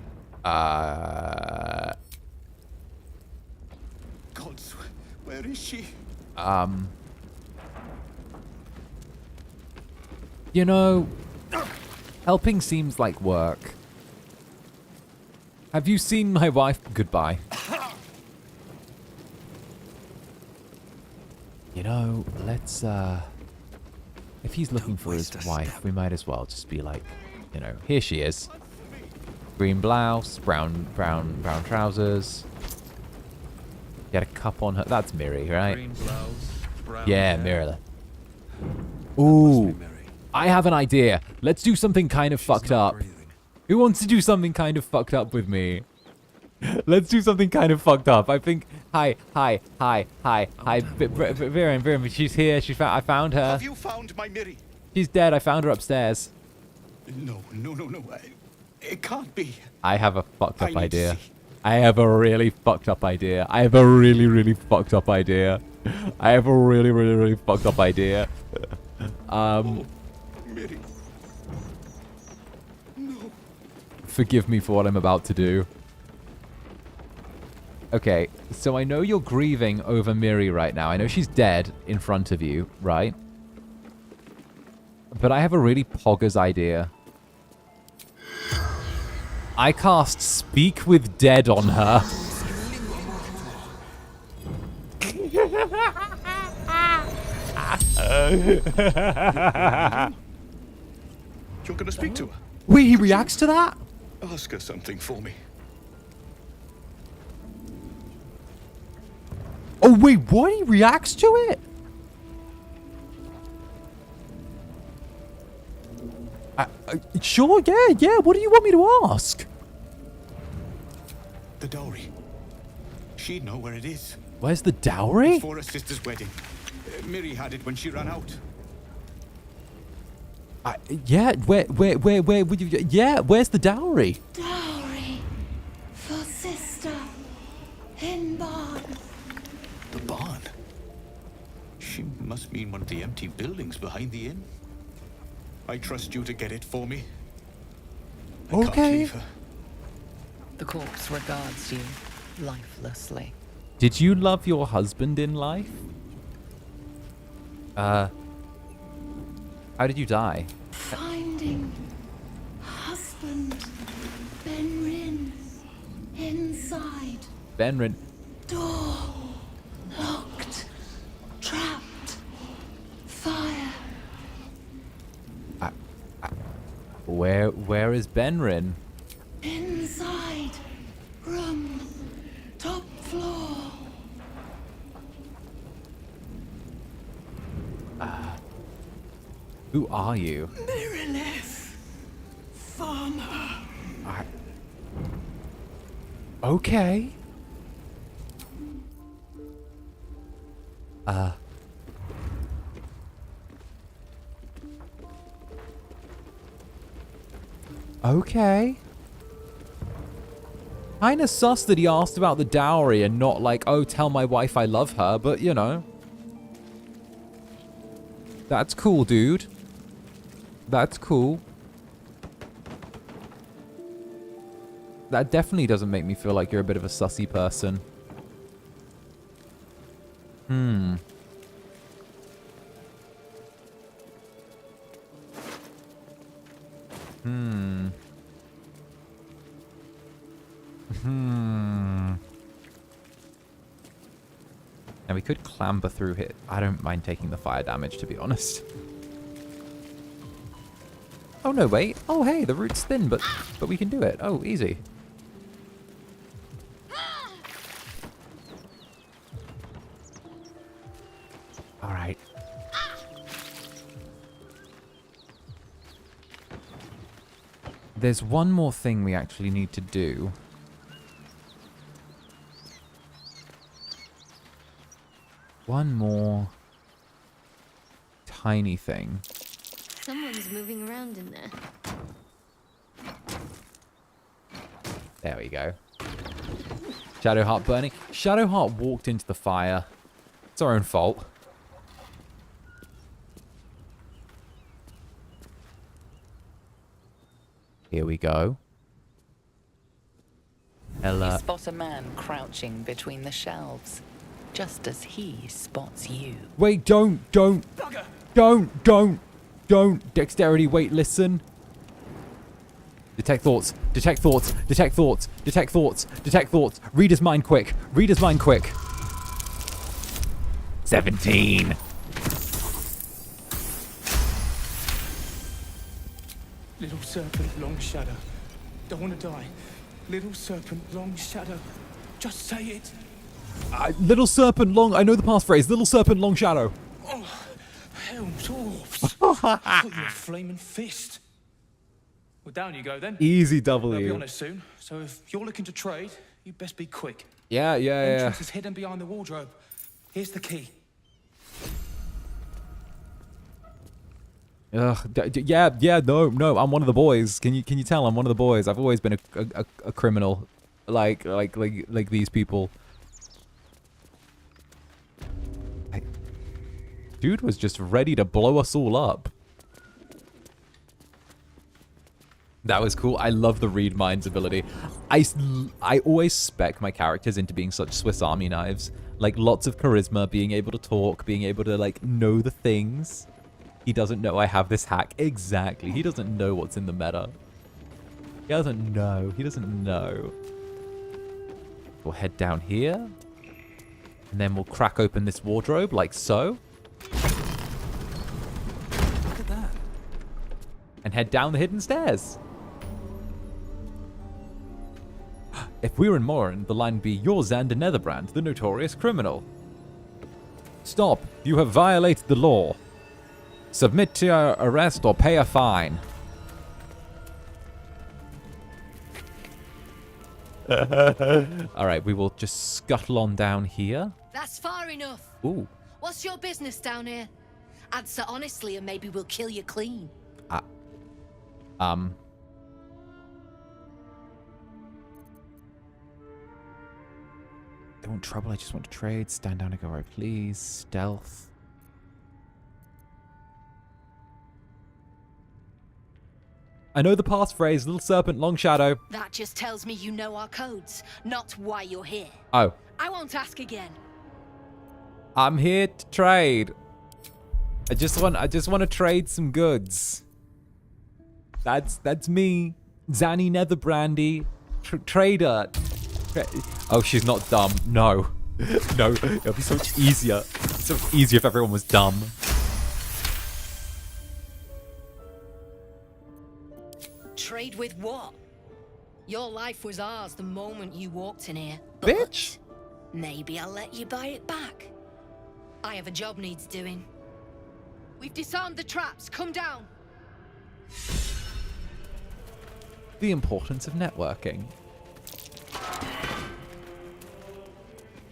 Gods, where is she? You know, helping seems like work. Have you seen my wife? Goodbye. You know, let's, if he's looking for his wife, we might as well just be like, you know, here she is. Green blouse, brown trousers. Get a cup on her. That's Miri, right? Green blouse, brown yeah, hair. Miri. Ooh, I have an idea. Let's do something kind of fucked up. Who wants to do something kind of fucked up with me? Let's do something kind of fucked up. I think. Hi. Viren, she's here. I found her. Have you found my Miri? She's dead. I found her upstairs. No. It can't be. I have a fucked up idea. I have a really fucked up idea. I have a really fucked up idea. I have a really fucked up idea. Miri. No. Forgive me for what I'm about to do. Okay, so I know you're grieving over Miri right now. I know she's dead in front of you, right? But I have a really poggers idea. I cast Speak with Dead on her. You're gonna speak to her? Wait, he reacts to that? Ask her something for me. Oh, wait, what? He reacts to it? Sure, yeah. What do you want me to ask? The dowry. She'd know where it is. Where's the dowry? For her sister's wedding. Miri had it when she ran out. Yeah, where would you... Yeah, where's the dowry? Dowry for sister in barn. The barn? She must mean one of the empty buildings behind the inn. I trust you to get it for me. I can't leave her. The corpse regards you lifelessly. Did you love your husband in life? How did you die? Finding husband Benrin inside. Benrin. Door locked. Trapped. Fire. Where is Benrin? Inside. Room. Top floor. Who are you? Mirrorless. Farmer. Okay. Okay. Kinda sus that he asked about the dowry and not like, oh, tell my wife I love her, but you know. That's cool, dude. That's cool. That definitely doesn't make me feel like you're a bit of a sussy person. Now we could clamber through here. I don't mind taking the fire damage, to be honest. Oh no, wait. Oh hey, the route's thin, but we can do it. Oh, easy. All right. There's one more thing we actually need to do. One more tiny thing. Someone's moving around in there. There we go. Shadowheart burning. Shadowheart walked into the fire. It's our own fault. Here we go. You spot a man crouching between the shelves, just as he spots you. Wait, don't. Dexterity, wait, listen. Detect thoughts. Detect thoughts. Detect thoughts. Detect thoughts. Detect thoughts. Reader's mind quick. Reader's mind quick. 17. Little serpent, long shadow. Don't want to die. Little serpent, long shadow. Just say it. Little serpent, long... I know the passphrase. Little serpent, long shadow. Oh, helms, orbs. I thought you were a flaming fist. Well, down you go then. Easy They'll be W. on us soon, so if you're looking to trade, you best be quick. Yeah. Entrance is hidden behind the wardrobe. Here's the key. Ugh, yeah, no, I'm one of the boys. Can you tell I'm one of the boys? I've always been a criminal, like these people. Dude was just ready to blow us all up. That was cool. I love the read minds ability. I always spec my characters into being such Swiss Army knives, like lots of charisma, being able to talk, being able to like know the things. He doesn't know I have this hack. Exactly. He doesn't know what's in the meta. He doesn't know. He doesn't know. We'll head down here. And then we'll crack open this wardrobe like so. Look at that. And head down the hidden stairs. If we're in Morin, the line would be, "You're Zander Netherbrand, the notorious criminal. Stop. You have violated the law. Submit to your arrest or pay a fine." Alright, we will just scuttle on down here. That's far enough. Ooh. What's your business down here? Answer honestly and maybe we'll kill you clean. Don't want trouble, I just want to trade. Stand down and go right, please. Stealth. I know the passphrase, little serpent, long shadow. That just tells me you know our codes, not why you're here. Oh. I won't ask again. I'm here to trade. I just want to trade some goods. That's me. Zanny Netherbrandy. Trader. Oh, she's not dumb. No. No. It'll be so much easier. It's so much easier if everyone was dumb. Trade with what? Your life was ours the moment you walked in here. Bitch! Maybe I'll let you buy it back. I have a job needs doing. We've disarmed the traps. Come down. The importance of networking.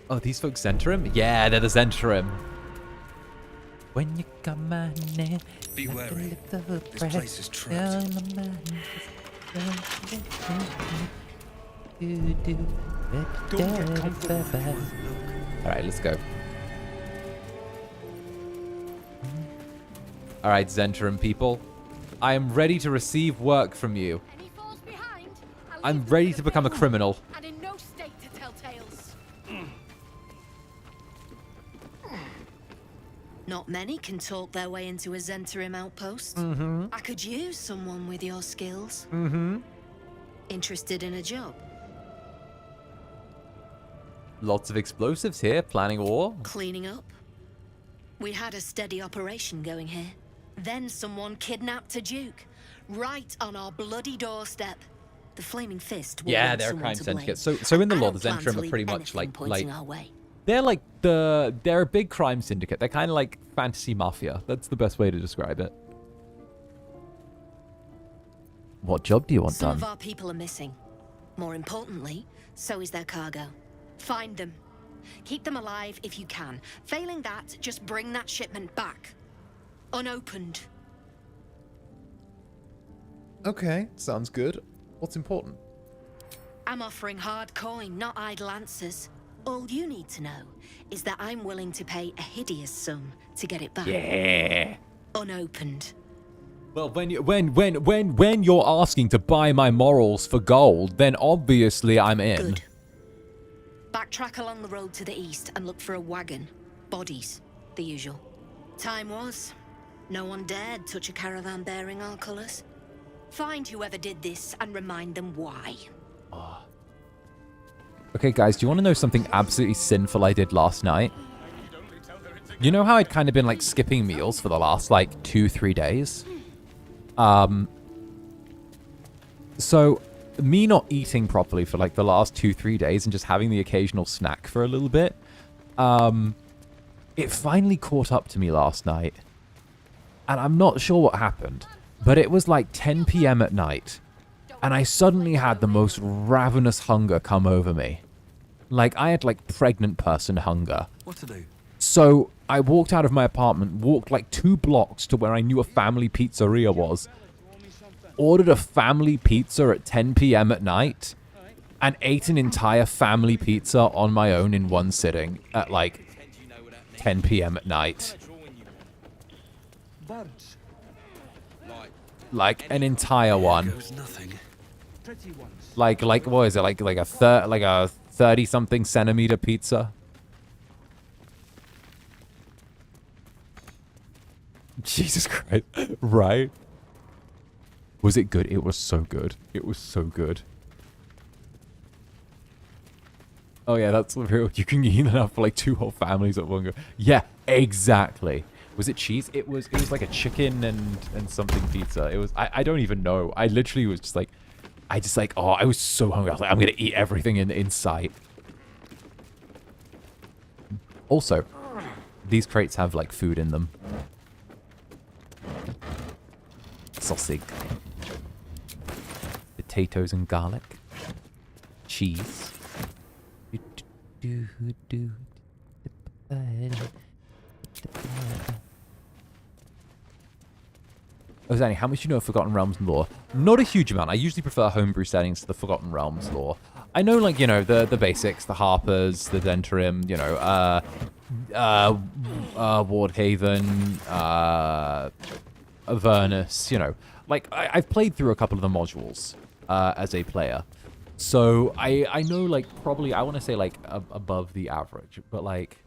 Oh, these folks Zhentarim? Yeah, they're the Zhentarim. When you come my name, be wary. This place is trapped. Alright, let's go. Alright, Zhentarim people. I am ready to receive work from you. I'm ready to become a criminal. And in no state to tell tales. Not many can talk their way into a Zhentarim outpost. I could use someone with your skills. Interested in a job? Lots of explosives here, planning war. Cleaning up? We had a steady operation going here. Then someone kidnapped a duke. Right on our bloody doorstep. The Flaming Fist will Yeah, want they're a someone crime to syndicate. blame. So in the I law, don't the plan to Zhentarim are leave pretty much anything like pointing our way. they're a big crime syndicate. They're kind of like fantasy mafia. That's the best way to describe it. What job do you want Some done? of our people are missing. More importantly, so is their cargo. Find them. Keep them alive if you can. Failing that, just bring that shipment back. Unopened. Okay, sounds good. What's important? I'm offering hard coin, not idle answers. All you need to know is that I'm willing to pay a hideous sum to get it back. Yeah. Unopened. Well, when you're asking to buy my morals for gold, then obviously I'm in. Good. Backtrack along the road to the east and look for a wagon. Bodies, the usual. Time was. No one dared touch a caravan bearing our colours. Find whoever did this and remind them why. Okay, guys, do you want to know something absolutely sinful I did last night? You know how I'd kind of been, like, skipping meals for the last, like, 2-3 days? So, me not eating properly for, like, the last 2-3 days and just having the occasional snack for a little bit, it finally caught up to me last night. And I'm not sure what happened, but it was, like, 10 p.m. at night. And I suddenly had the most ravenous hunger come over me. Like, I had, like, pregnant person hunger. What to do? So, I walked out of my apartment, walked, like, 2 blocks to where I knew a family pizzeria was. Ordered a family pizza at 10 p.m. at night. And ate an entire family pizza on my own in one sitting at, like, 10 p.m. at night. Like, an entire one. Like what is it? Like a 30-something centimeter pizza. Jesus Christ! Right? Was it good? It was so good. It was so good. Oh yeah, that's real. You can eat enough for like 2 whole families at one go. Yeah, exactly. Was it cheese? It was like a chicken and something pizza. It was I don't even know. I literally was just like I was so hungry. I was like, I'm gonna eat everything in sight. Also, these crates have like food in them. Sausage. Potatoes and garlic. Cheese. Oh, Zanny, how much do you know of Forgotten Realms lore? Not a huge amount. I usually prefer homebrew settings to the Forgotten Realms lore. I know, like, you know, the basics, the Harpers, the Zhentarim, you know, Wardhaven, Avernus, you know. Like, I've played through a couple of the modules as a player. So, I know, like, probably, I want to say, like, above the average. But, like,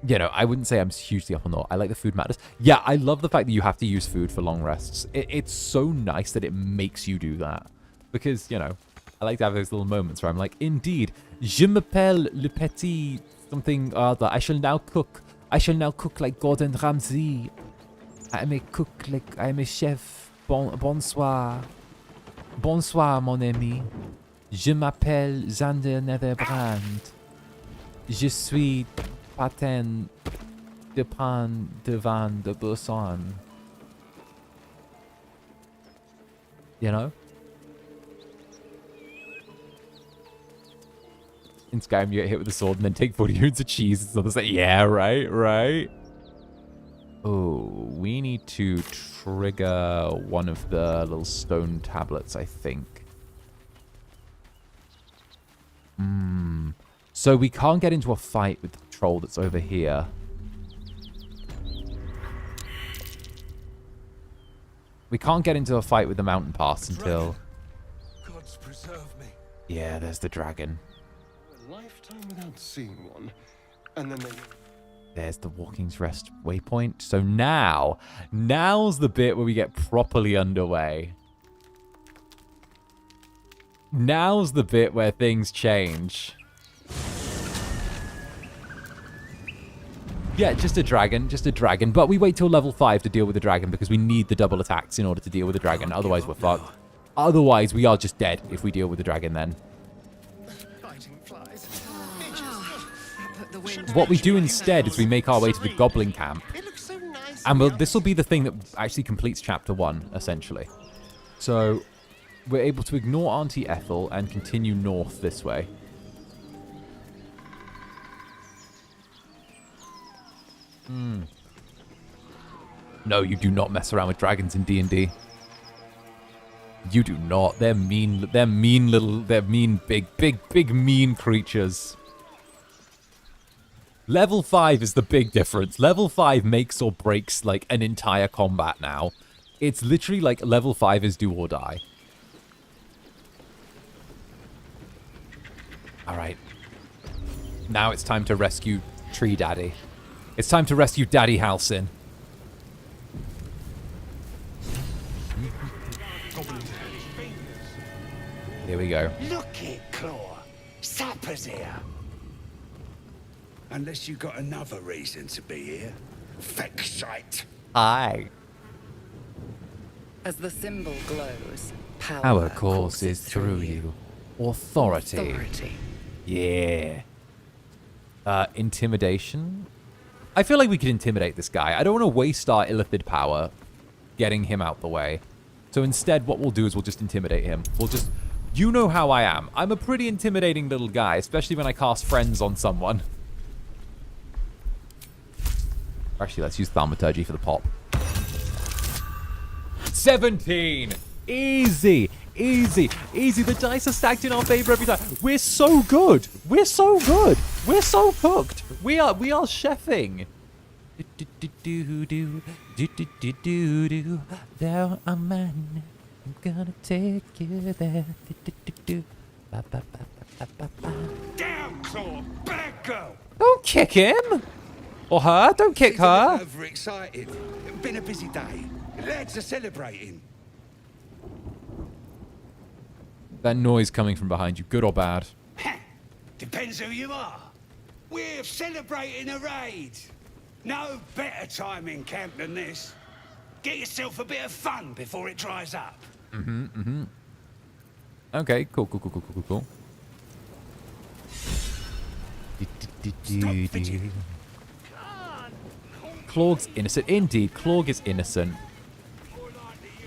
you know, I wouldn't say I'm hugely up on that. I like the food matters. Yeah, I love the fact that you have to use food for long rests. It's so nice that it makes you do that. Because, you know, I like to have those little moments where I'm like, indeed, je m'appelle le petit something or other. I shall now cook like Gordon Ramsay. I am a cook, like, I am a chef. Bonsoir. Bonsoir, mon ami. Je m'appelle Zander Netherbrand. Je suis patin de pan devant de Busan. You know? In Skyrim, you get hit with a sword and then take 40 units of cheese. So it's like, yeah, right. Oh, we need to trigger one of the little stone tablets, I think. So we can't get into a fight with the troll that's over here. We can't get into a fight with the mountain pass until... Gods preserve me. Yeah, there's the dragon. A lifetime without seeing one. And then they... There's the Walking's Rest waypoint. So now's the bit where we get properly underway. Now's the bit where things change. Yeah, just a dragon. But we wait till level 5 to deal with the dragon because we need the double attacks in order to deal with the dragon. Otherwise, we're fucked. Otherwise, we are just dead if we deal with the dragon then. What we do instead is we make our way to the goblin camp. And this will be the thing that actually completes chapter 1, essentially. So we're able to ignore Auntie Ethel and continue north this way. No, you do not mess around with dragons in D&D. You do not. They're mean big mean creatures. Level 5 is the big difference. Level 5 makes or breaks like an entire combat now. It's literally like level 5 is do or die. Alright. Now it's time to rescue Tree Daddy. It's time to rescue Daddy Halsin. Here we go. Look it, Claw. Sapper's here. Unless you got another reason to be here. Vexite. Aye. As the symbol glows, power courses through you. Authority. Yeah. Intimidation. I feel like we could intimidate this guy. I don't want to waste our illithid power getting him out the way. So instead, what we'll do is we'll just intimidate him. We'll just... You know how I am. I'm a pretty intimidating little guy, especially when I cast friends on someone. Actually, let's use thaumaturgy for the pop. 17! Easy! The dice are stacked in our favor every time. We're so good! We're so cooked! We are chefing. Thou a man, I'm gonna take you there. Down, Claw! Bad girl! Don't kick him! Or her. Don't kick her. Overexcited. Been a busy day. Lads are celebrating. That noise coming from behind you, good or bad? Depends who you are. We're celebrating a raid. No better time in camp than this. Get yourself a bit of fun before it dries up. Okay, cool. Clorg's innocent. Indeed, Clorg is innocent.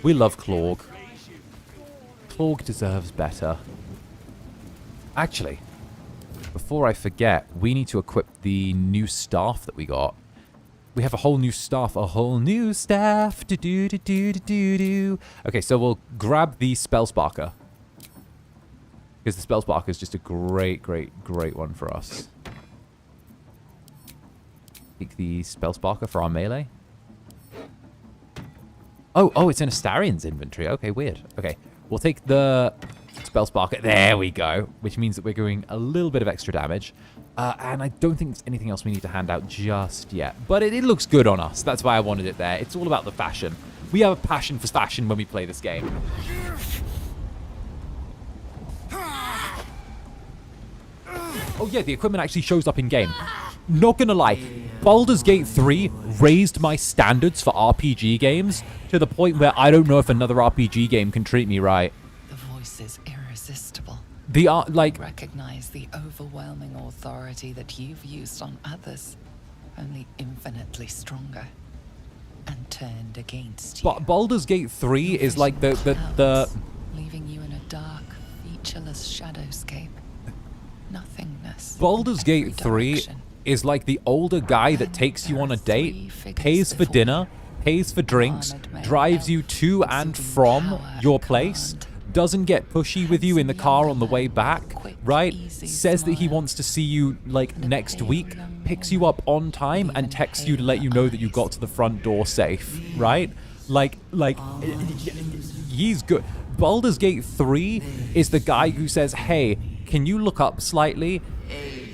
We love Clorg. Clorg deserves better. Actually, before I forget, we need to equip the new staff that we got. We have a whole new staff. Okay, so we'll grab the Spellsparker. Because the Spellsparker is just a great one for us. Take the Spellsparker for our melee. Oh, it's in Astarion's inventory. Okay, weird. Okay, we'll take the Spellsparker. There we go. Which means that we're doing a little bit of extra damage. And I don't think there's anything else we need to hand out just yet. But it looks good on us. That's why I wanted it there. It's all about the fashion. We have a passion for fashion when we play this game. Oh yeah, the equipment actually shows up in game. Not gonna lie, Baldur's Gate 3 raised my standards for RPG games to the point where I don't know if another RPG game can treat me right. The voice is irresistible. Recognize the overwhelming authority that you've used on others, only infinitely stronger, and turned against you. But Baldur's Gate 3 is like the leaving you in a dark, featureless shadowscape. Nothingness. Baldur's Gate 3 is like the older guy that takes you on a date, pays for dinner, pays for drinks, drives you to and from your place, doesn't get pushy with you in the car on the way back, right? Says that he wants to see you like next week, picks you up on time and texts you to let you know that you got to the front door safe, right? Like he's good. Baldur's Gate 3 is the guy who says, hey, can you look up slightly?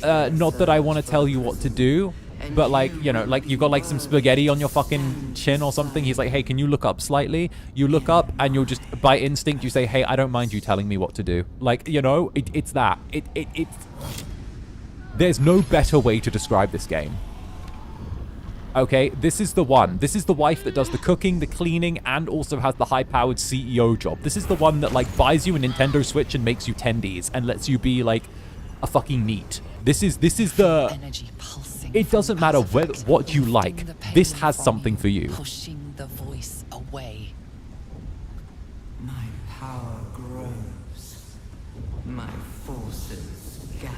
Not that I want to tell you what to do, but like, you know, like you've got like some spaghetti on your fucking chin or something. He's like, hey, can you look up slightly? You look up and you'll just, by instinct, you say, hey, I don't mind you telling me what to do. Like, you know, it's that. There's no better way to describe this game. Okay, this is the one. This is the wife that does the cooking, the cleaning, and also has the high-powered CEO job. This is the one that, like, buys you a Nintendo Switch and makes you tendies and lets you be, like, a fucking neat. This is the... It doesn't matter what you like. This has something for you. Pushing the voice away. My power grows. My forces gather.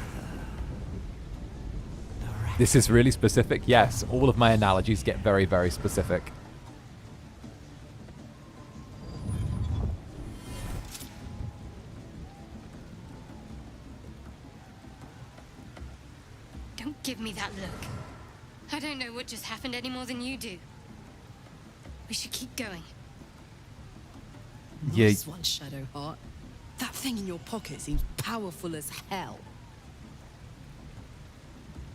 This is really specific. Yes, all of my analogies get very, very specific. Don't give me that look. I don't know what just happened any more than you do. We should keep going. Yeah. Nice one, Shadowheart. That thing in your pocket seems powerful as hell.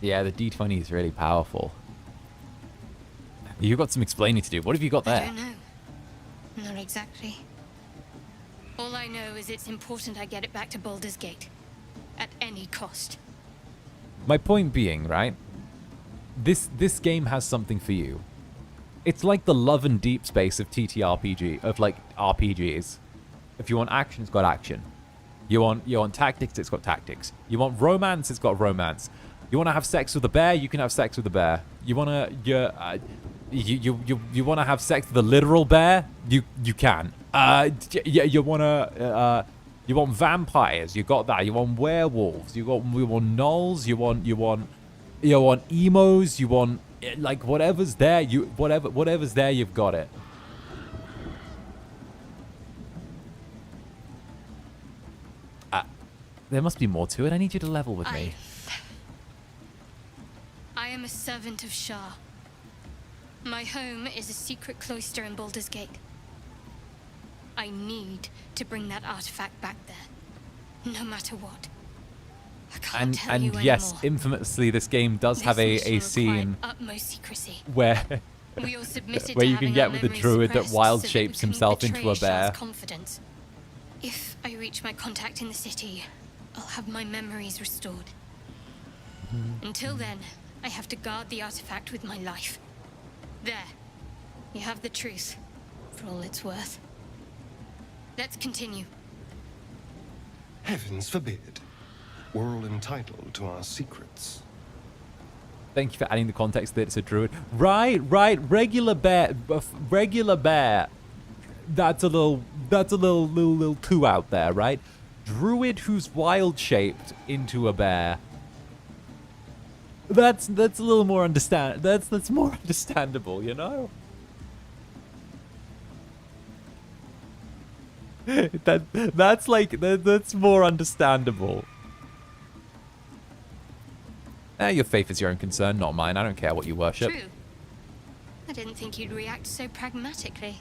Yeah, the D20 is really powerful. You've got some explaining to do. What have you got there? I don't know. Not exactly. All I know is it's important I get it back to Baldur's Gate. At any cost. My point being, right? This game has something for you. It's like the love and deep space of TTRPG, of like RPGs. If you want action, it's got action. You want tactics, it's got tactics. You want romance, it's got romance. You want to have sex with a bear, you can have sex with a bear. You want to you want to have sex with a literal bear, you can. You want vampires, you got that. You want werewolves, you want gnolls, you want emos, you want like whatever's there, whatever's there, you've got it. There must be more to it. I need you to level with me. I am a servant of Shah. My home is a secret cloister in Baldur's Gate. I need to bring that artifact back there, no matter what. I can't tell you yes, anymore. Infamously, this game does have a scene utmost secrecy. where We all submitted where to you can having get our with the memories druid that suppressed wild so that shapes we couldn't himself into betray a bear. Shah's confidence. If I reach my contact in the city, I'll have my memories restored. Until then, I have to guard the artifact with my life. There. You have the truth, for all it's worth. Let's continue. Heavens forbid. We're all entitled to our secrets. Thank you for adding the context that it's a druid. Right. Regular bear. That's a little too out there, right? Druid who's wild shaped into a bear. That's a little more that's more understandable, you know? That's more understandable. Your faith is your own concern, not mine. I don't care what you worship. True. I didn't think you'd react so pragmatically.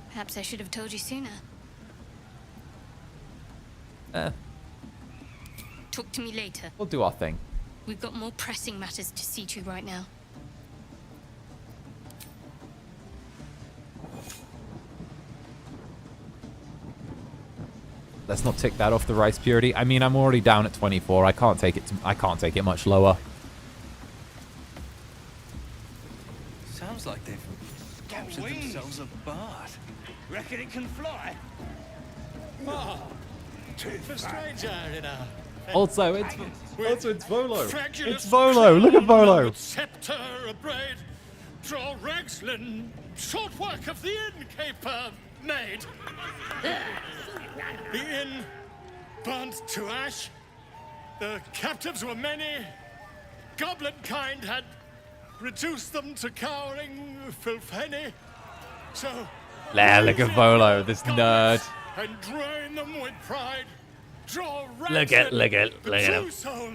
Perhaps I should have told you sooner. Talk to me later. We'll do our thing. We've got more pressing matters to see to right now. Let's not tick that off the rice purity. I mean, I'm already down at 24. I can't take it much lower. Looks like they've captured themselves a bard. Reckon it can fly? Oh, a stranger in a... Also, it's Volo. fractious It's Volo. Look at Volo. Scepter abraid, draw Ragslin, short work of the innkeeper made. The inn burnt to ash. The captives were many. Goblin kind had reduced them to cowering filthenny. So There, look at Volo, this nerd. and drain them with pride. Draw Look at the him. true soul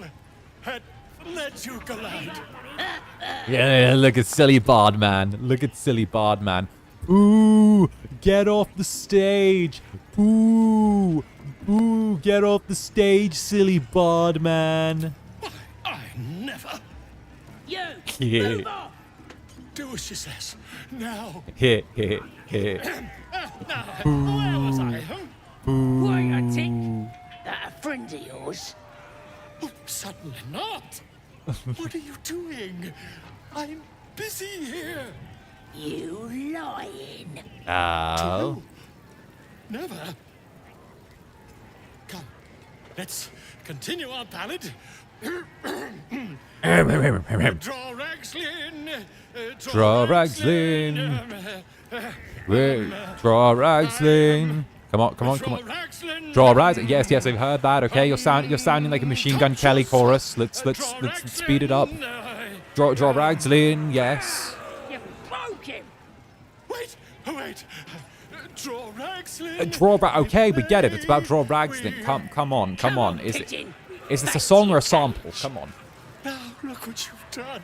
had led you glide. Yeah, look at silly bard man. Look at silly bard man. Ooh, get off the stage. Ooh, ooh, get off the stage, silly bard man. I never. You! Yeah. Move off! Do as she says. Now. Here. Now, where was I? Huh? Why, I think that a friend of yours? Oh, certainly not. What are you doing? I'm busy here. You lying. Oh. Never. Come, let's continue our ballad. Draw Ragslin. Draw Ragslin. Draw Ragslin. Come on. Draw Ragslin. Yes, I've heard that. Okay, you're sounding like a Machine Gun Kelly chorus. Let's speed it up. Draw Ragslin. Yes. You broke him. Wait. Draw Ragslin. Okay, we get it. It's about Draw Ragslin. Come on. Is this a song or a sample? Come on. Now look what you've done.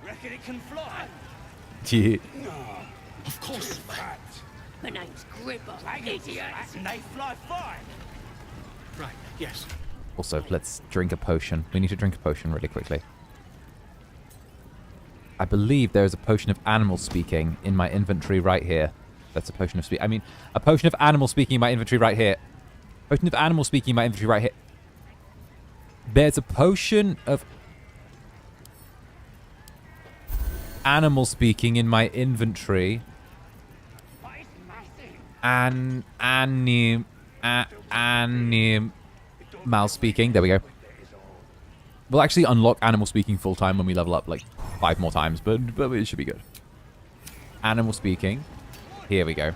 Reckon it can fly? Yeah. Of course. My name's Gripper, idiot. And they fly fine. Right, yes. Also, let's drink a potion. We need to drink a potion really quickly. I believe there is a potion of animal speaking in my inventory right here. That's a potion of a potion of animal speaking in my inventory right here. Potion of animal speaking in my inventory right here. There's a potion of animal speaking in my inventory. Animal speaking. There we go. We'll actually unlock animal speaking full time when we level up like 5 more times, but it should be good. Animal speaking. Here we go.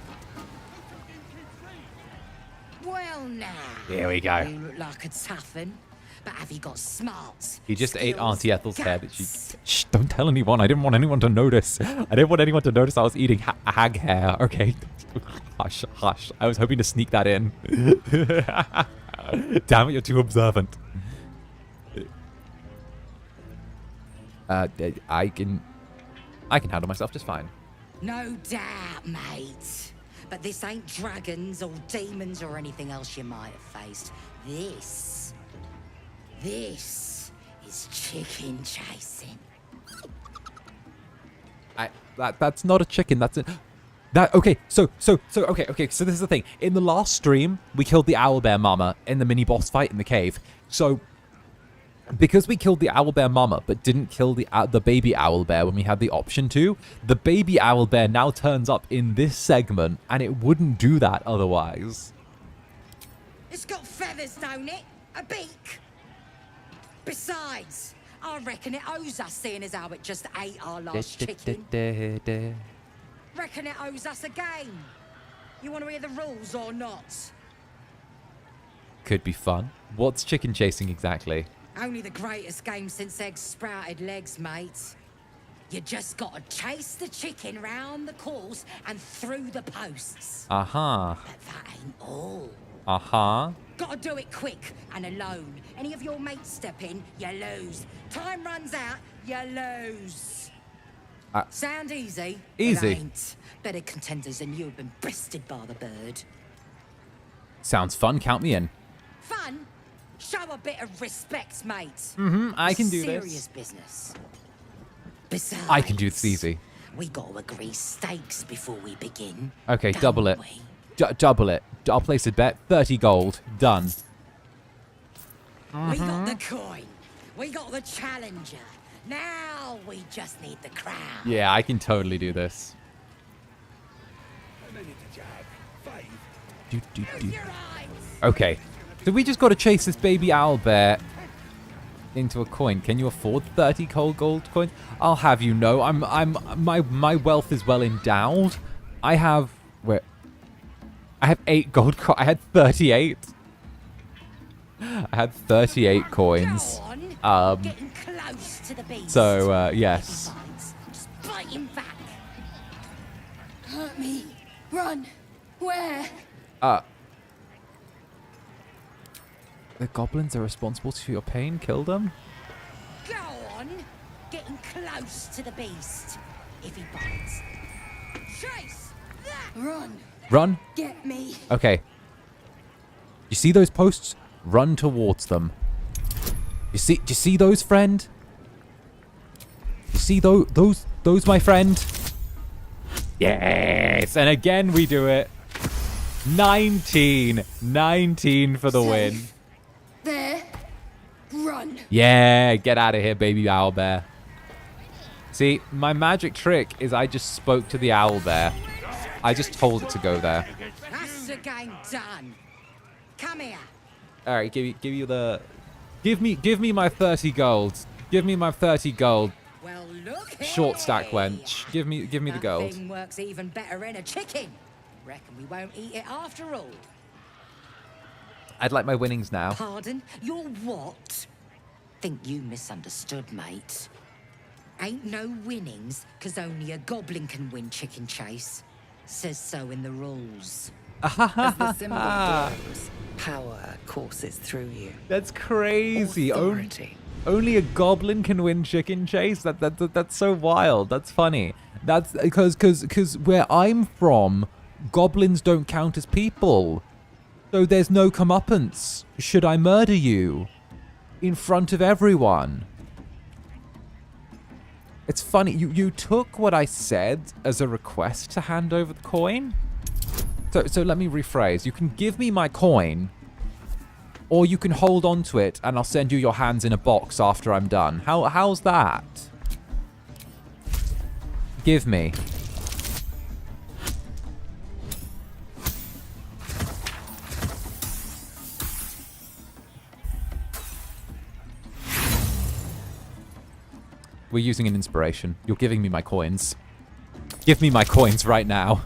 Well, now. Here we go. You look like a toughen, but have you got smarts? He just ate skills, Auntie Ethel's hair. That guts? Shh, don't tell anyone. I didn't want anyone to notice. I didn't want anyone to notice I was eating hag hair. Okay. Hush. I was hoping to sneak that in. Damn it, you're too observant. I can handle myself just fine. No doubt, mate. But this ain't dragons or demons or anything else you might have faced. This is chicken chasing. That's not a chicken. That's it. Okay. So this is the thing. In the last stream, we killed the owlbear mama in the mini boss fight in the cave. So because we killed the owlbear mama but didn't kill the baby owlbear when we had the option to, the baby owlbear now turns up in this segment, and it wouldn't do that otherwise. It's got feathers, don't it? A beak. Besides, I reckon it owes us, seeing as how it just ate our last chicken. Reckon it owes us a game. You want to hear the rules or not? Could be fun. What's chicken chasing exactly? Only the greatest game since eggs sprouted legs, mate. You just gotta chase the chicken round the course and through the posts. Uh-huh. But that ain't all. Uh-huh. Gotta do it quick and alone. Any of your mates step in, you lose. Time runs out, you lose. Sound easy? Easy. It ain't. Better contenders than you have been bested by the bird. Sounds fun. Count me in. Fun? Show a bit of respect, mate. I can do this. Serious business. Besides, I can do this easy. We gotta agree stakes before we begin. Okay, don't double it. we? Double it. I'll place a bet. 30 gold. Done. We got the coin. We got the challenger. Now we just need the crowd. Yeah, I can totally do this. Okay. So we just got to chase this baby owlbear into a coin. Can you afford 30 cold gold coins? I'll have you know, my wealth is well endowed. I have 8 gold coins. I had 38. I had 38 coins. Getting close to the beast. So yes. Just bite him back. Hurt me. Run. Where? The goblins are responsible for your pain. Kill them. Go on. Getting close to the beast. If he bites. Chase that. Run. Run. Get me. Okay. You see those posts? Run towards them. Do you see those, friend? You see those, my friend? Yes! And again we do it. 19 for the win. There. Run. Yeah, get out of here, baby owlbear. See, my magic trick is I just spoke to the owlbear. I just told it to go there. That's the game done. Come here. All right, give me my 30 gold. Give me my 30 gold. Well, look Short stack wench. Give me the gold. That thing works even better in a chicken. Reckon we won't eat it after all. I'd like my winnings now. Pardon? You're what? Think you misunderstood, mate. Ain't no winnings, 'cause only a goblin can win chicken chase. Says so in the rules. As the symbol glows, power courses through you. That's crazy. Authority. Only a goblin can win chicken chase? That's so wild. That's funny. That's because where I'm from, goblins don't count as people. So there's no comeuppance. Should I murder you? In front of everyone. It's funny. You took what I said as a request to hand over the coin. So let me rephrase. You can give me my coin, or you can hold on to it and I'll send you your hands in a box after I'm done. How's that? Give me. We're using an inspiration. You're giving me my coins. Give me my coins right now.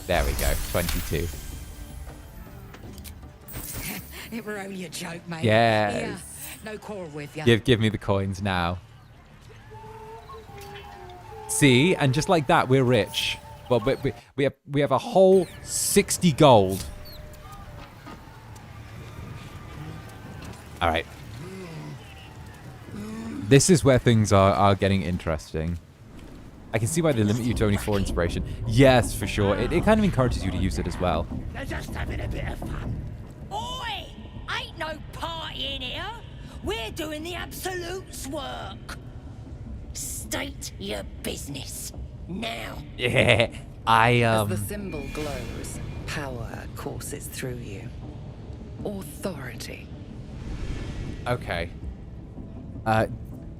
There we go. 22. It were only a joke, mate. Yes. Here, no quarrel with you. Give me the coins now. See, and just like that, we're rich. But we have a whole 60 gold. All right. This is where things are getting interesting. I can see why they limit you to only 4 inspiration. Yes, for sure. It kind of encourages you to use it as well. They're just having a bit of fun. Oi! Ain't no party in here. We're doing the Absolute's work. State your business. Now. Yeah. As the symbol glows, power courses through you. Authority. Okay.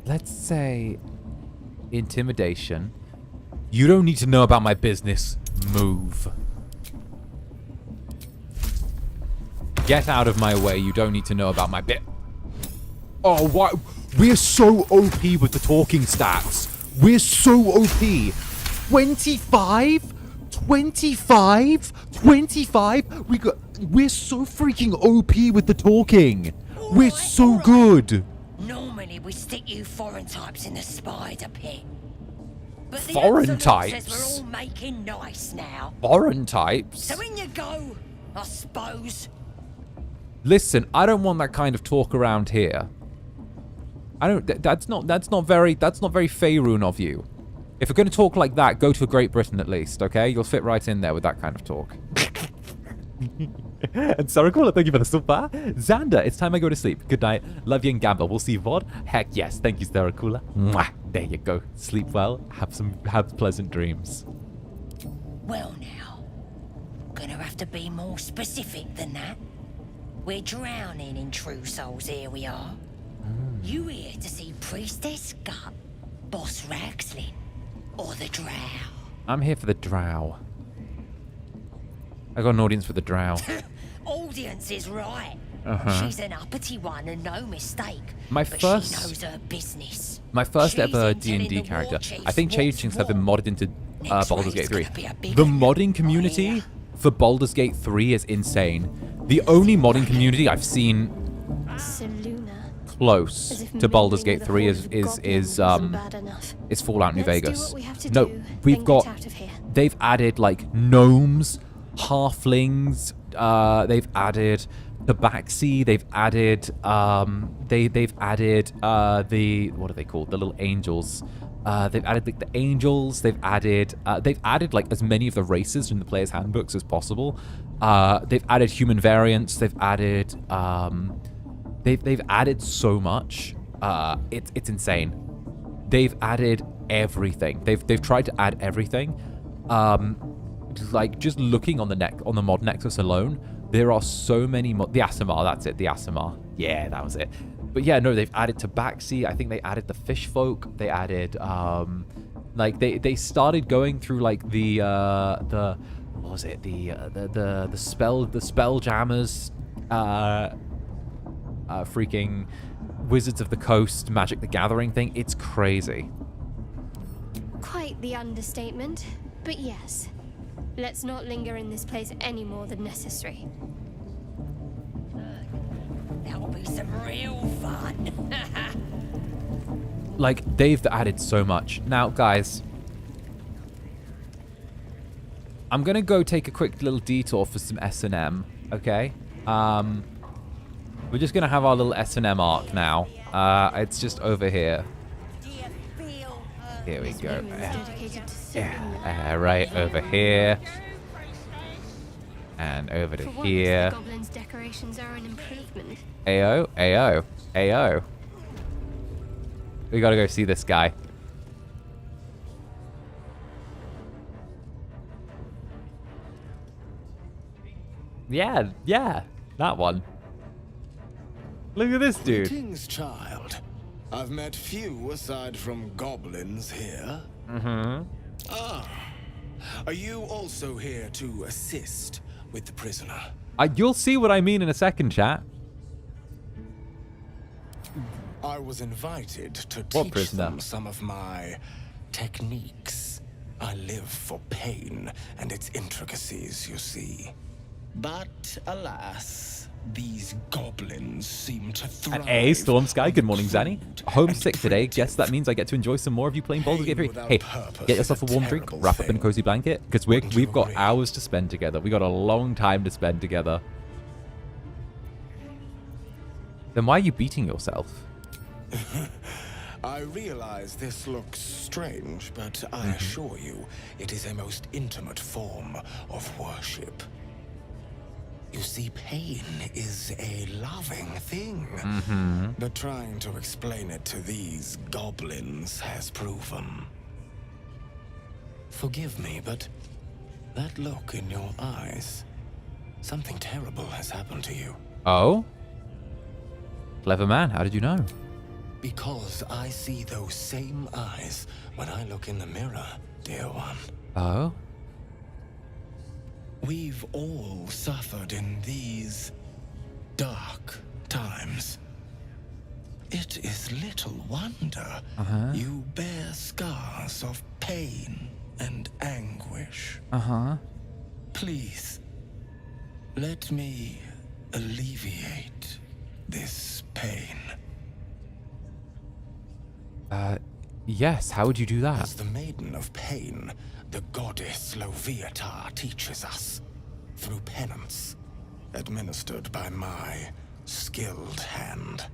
Let's say intimidation. You don't need to know about my business. Move. Get out of my way. You don't need to know about my bit. Oh, what? We're so OP with the talking stats. We're so OP. 25? 25? 25? We're so freaking OP with the talking. We're so good. Normally we stick you foreign types in the spider pit. But the Foreign Absolute types? says we're all making nice now. Foreign types? So in you go, I suppose. Listen, I don't want that kind of talk around here. I don't. That's not very Faerun of you. If you're going to talk like that, go to Great Britain at least, okay? You'll fit right in there with that kind of talk. And Sarah, thank you for the super. Zander, it's time I go to sleep. Good night. Love you and gamble. We'll see you VOD. Heck yes. Thank you, Sarah. Mwah. There you go. Sleep well. Have pleasant dreams. Well now, gonna have to be more specific than that. We're drowning in true souls, here we are. You here to see Priestess Gut, Boss Raxlin, or the Drow? I'm here for the Drow. I got an audience for the Drow. Audience is right. She's an uppity one and no mistake. But she knows her business. My first She's ever telling D&D the character. war chief I think changelings have been modded into Baldur's Gate 3. be a big The modding community for Baldur's Gate 3 is insane. The only modding community I've seen close to Baldur's Gate 3 is Fallout New Vegas. No, we've got. They've added like gnomes, halflings. They've added the backseat. They've added they've added the, what are they called? The little angels. They've added like the angels. They've added like as many of the races in the player's handbooks as possible. They've added human variants. They've added they've added so much. It's insane. They've added everything. They've tried to add everything. Like just looking on the mod Nexus alone, there are so many the Aasimar, that's it, the Aasimar. Yeah, that was it. But yeah, no, they've added Tabaxi. I think they added the fish folk. They added like they started going through like the what was it? The spelljammers, freaking Wizards of the Coast, Magic the Gathering thing. It's crazy. Quite the understatement, but yes. Let's not linger in this place any more than necessary. That'll be some real fun. Like, they've added so much. Now, guys, I'm gonna go take a quick little detour for some S&M, okay? We're just gonna have our little S&M arc now. It's just over here. Here we go. Yeah, right over here. And over to here. Goblins' decorations are an improvement. Ayo, ayo, ayo. We gotta go see this guy. Yeah, that one. Look at this dude. King's child. I've met few aside from goblins here. Ah, are you also here to assist with the prisoner? You'll see what I mean in a second, chat. I was invited to What teach prisoner? them some of my techniques. I live for pain and its intricacies, you see. But alas, these goblins seem to thrive. And A, Storm Sky, good morning, Zanny. Homesick today. Guess that means I get to enjoy some more of you playing Baldur's Gate 3. Hey, get yourself a warm drink, wrap up in a cozy blanket, because we've got hours to spend together. We got a long time to spend together. Then why are you beating yourself? I realize this looks strange, but I assure you, it is a most intimate form of worship. You see, pain is a loving thing, but trying to explain it to these goblins has proven. Forgive me, but that look in your eyes, something terrible has happened to you. Oh? Clever man, how did you know? Because I see those same eyes when I look in the mirror, dear one. Oh? We've all suffered in these dark times. It is little wonder you bear scars of pain and anguish. Please, let me alleviate this pain. Yes, how would you do that? As the Maiden of Pain, the goddess 𝓂𝓸𝓼𝓽 teaches us through penance, administered by my skilled hand.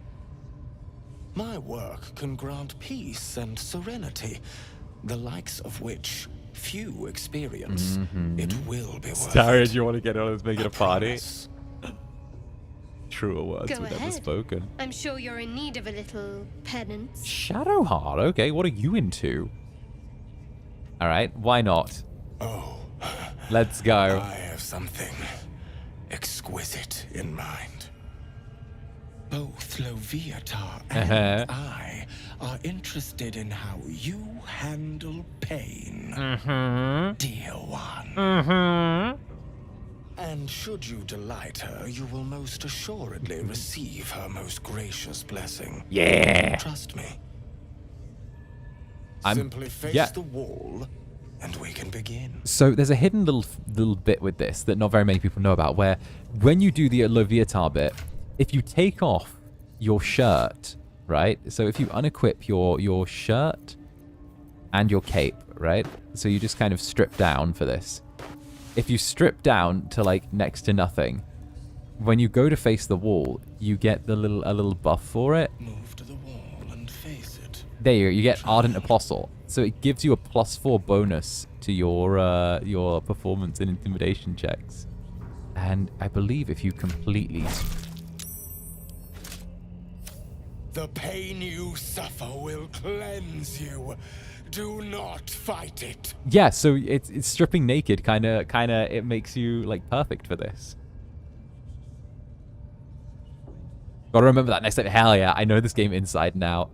My work can grant peace and serenity, the likes of which few experience. It will be worth Daria, it. do you want to get on? Let's make it a party. Truer words Go were never ahead. spoken. I'm sure you're in need of a little penance. Shadowheart, okay, what are you into? Alright, why not? Oh. Let's go. I have something exquisite in mind. Both Loviatar and I are interested in how you handle pain, dear one. And should you delight her, you will most assuredly receive her most gracious blessing. Yeah. Trust me. Simply face the wall, and we can begin. So there's a hidden little bit with this that not very many people know about, where when you do the Loviatar bit, if you take off your shirt, right? So if you unequip your shirt and your cape, right? So you just kind of strip down for this. If you strip down to like next to nothing, when you go to face the wall, you get a little buff for it. Move to the wall and face it. There you go. You get Ardent Apostle. So it gives you a +4 bonus to your performance and intimidation checks. And I believe if you completely... The pain you suffer will cleanse you. Do not fight it. Yeah, so it's stripping naked kind of it makes you like perfect for this. Gotta remember that next time. Hell yeah, I know this game inside and out.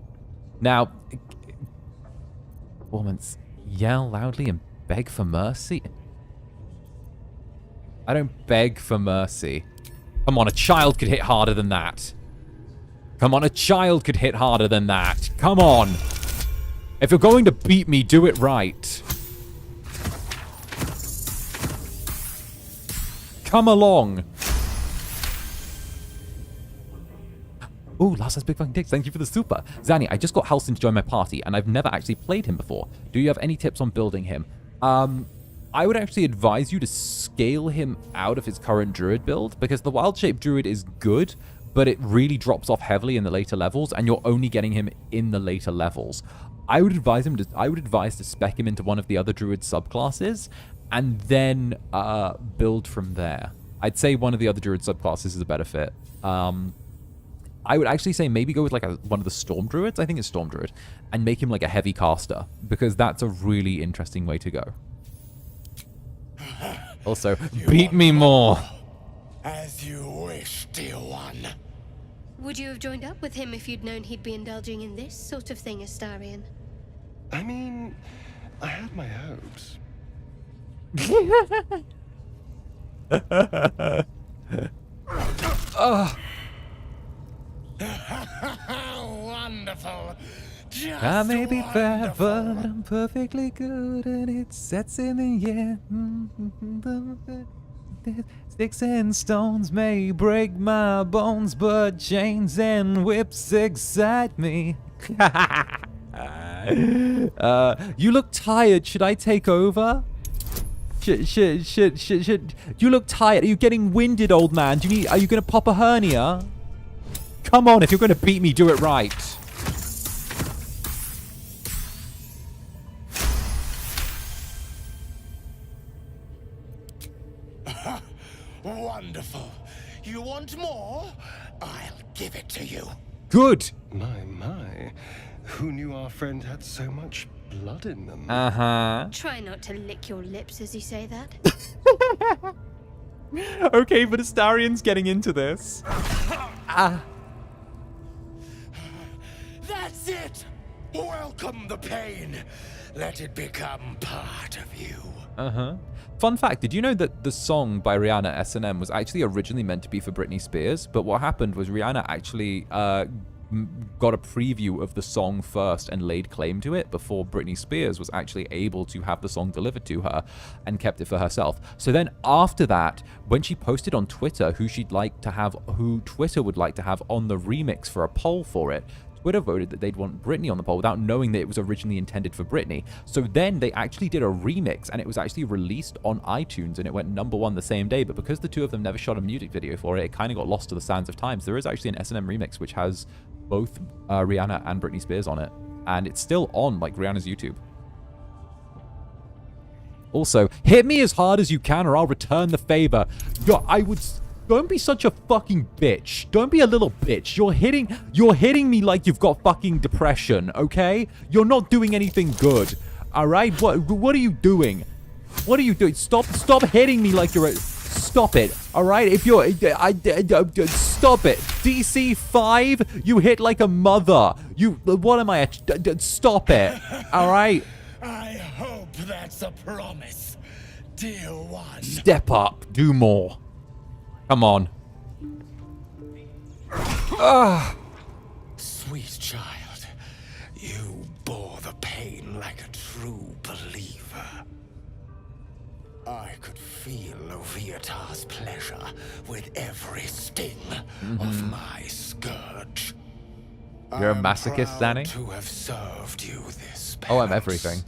Now, performance, yell loudly and beg for mercy. I don't beg for mercy. Come on, a child could hit harder than that. Come on, a child could hit harder than that. Come on. If you're going to beat me, do it right. Come along. Ooh, Lars has big fucking dicks. Thank you for the super. Zanny, I just got Halsin to join my party, and I've never actually played him before. Do you have any tips on building him? I would actually advise you to scale him out of his current druid build, because the wild shape druid is good, but it really drops off heavily in the later levels, and you're only getting him in the later levels. I would advise to spec him into one of the other druid subclasses, and then build from there. I'd say one of the other druid subclasses is a better fit. I would actually say maybe go with like one of the storm druids. I think it's storm druid, and make him like a heavy caster, because that's a really interesting way to go. Also, beat me more. As you wish, dear one. Would you have joined up with him if you'd known he'd be indulging in this sort of thing, Astarion? I mean, I had my hopes. Wonderful. Just I may be bad, wonderful. but I'm perfectly good, and it sets in the air. Sticks and stones may break my bones, but chains and whips excite me. You look tired. Should I take over? Should you look tired? Are you getting winded, old man? Are you gonna pop a hernia? Come on, if you're gonna beat me, do it right. Wonderful. You want more? I'll give it to you. Good. My. Who knew our friend had so much blood in them? Try not to lick your lips as you say that. Okay, but Astarion's getting into this. That's it. Welcome the pain. Let it become part of you. Fun fact, did you know that the song by Rihanna, S&M, was actually originally meant to be for Britney Spears? But what happened was Rihanna actually got a preview of the song first and laid claim to it before Britney Spears was actually able to have the song delivered to her, and kept it for herself. So then after that, when she posted on Twitter who Twitter would like to have on the remix for a poll for it, Twitter voted that they'd want Britney on the poll without knowing that it was originally intended for Britney. So then they actually did a remix, and it was actually released on iTunes, and it went #1 the same day. But because the two of them never shot a music video for it, it kind of got lost to the sands of time. So there is actually an S&M remix which has both Rihanna and Britney Spears on it, and it's still on like Rihanna's YouTube. Also, hit me as hard as you can, or I'll return the favor. Don't be such a fucking bitch. Don't be a little bitch. You're hitting me like you've got fucking depression, okay? You're not doing anything good. All right? What are you doing? What are you doing? Stop hitting me like you're stop it. All right, if you're, stop it. DC 5, you hit like a mother. What am I? Stop it. All right. I hope that's a promise, dear one. Step up. Do more. Come on. Sweet child, you bore the pain like a true believer. I could feel Loviatar's pleasure with every sting of my scourge. You're a masochist, Danny? To have served you this Oh, I'm everything.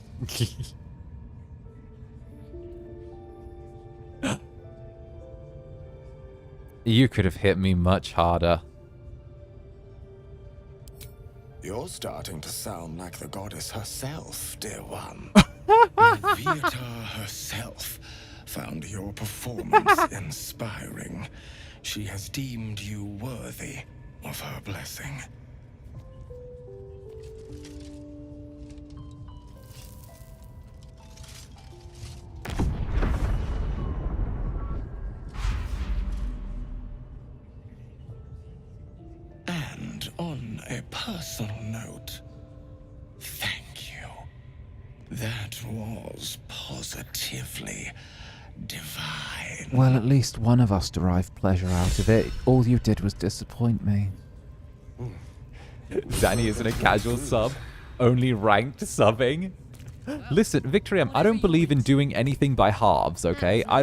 You could have hit me much harder. You're starting to sound like the goddess herself, dear one. Loviatar herself found your performance inspiring. She has deemed you worthy of her blessing. And on a personal note, thank you. That was positively divine. Well, at least one of us derived pleasure out of it. All you did was disappoint me. Danny isn't a casual sub, only ranked subbing. Listen, Victoriam, I don't believe in doing anything by halves, okay? I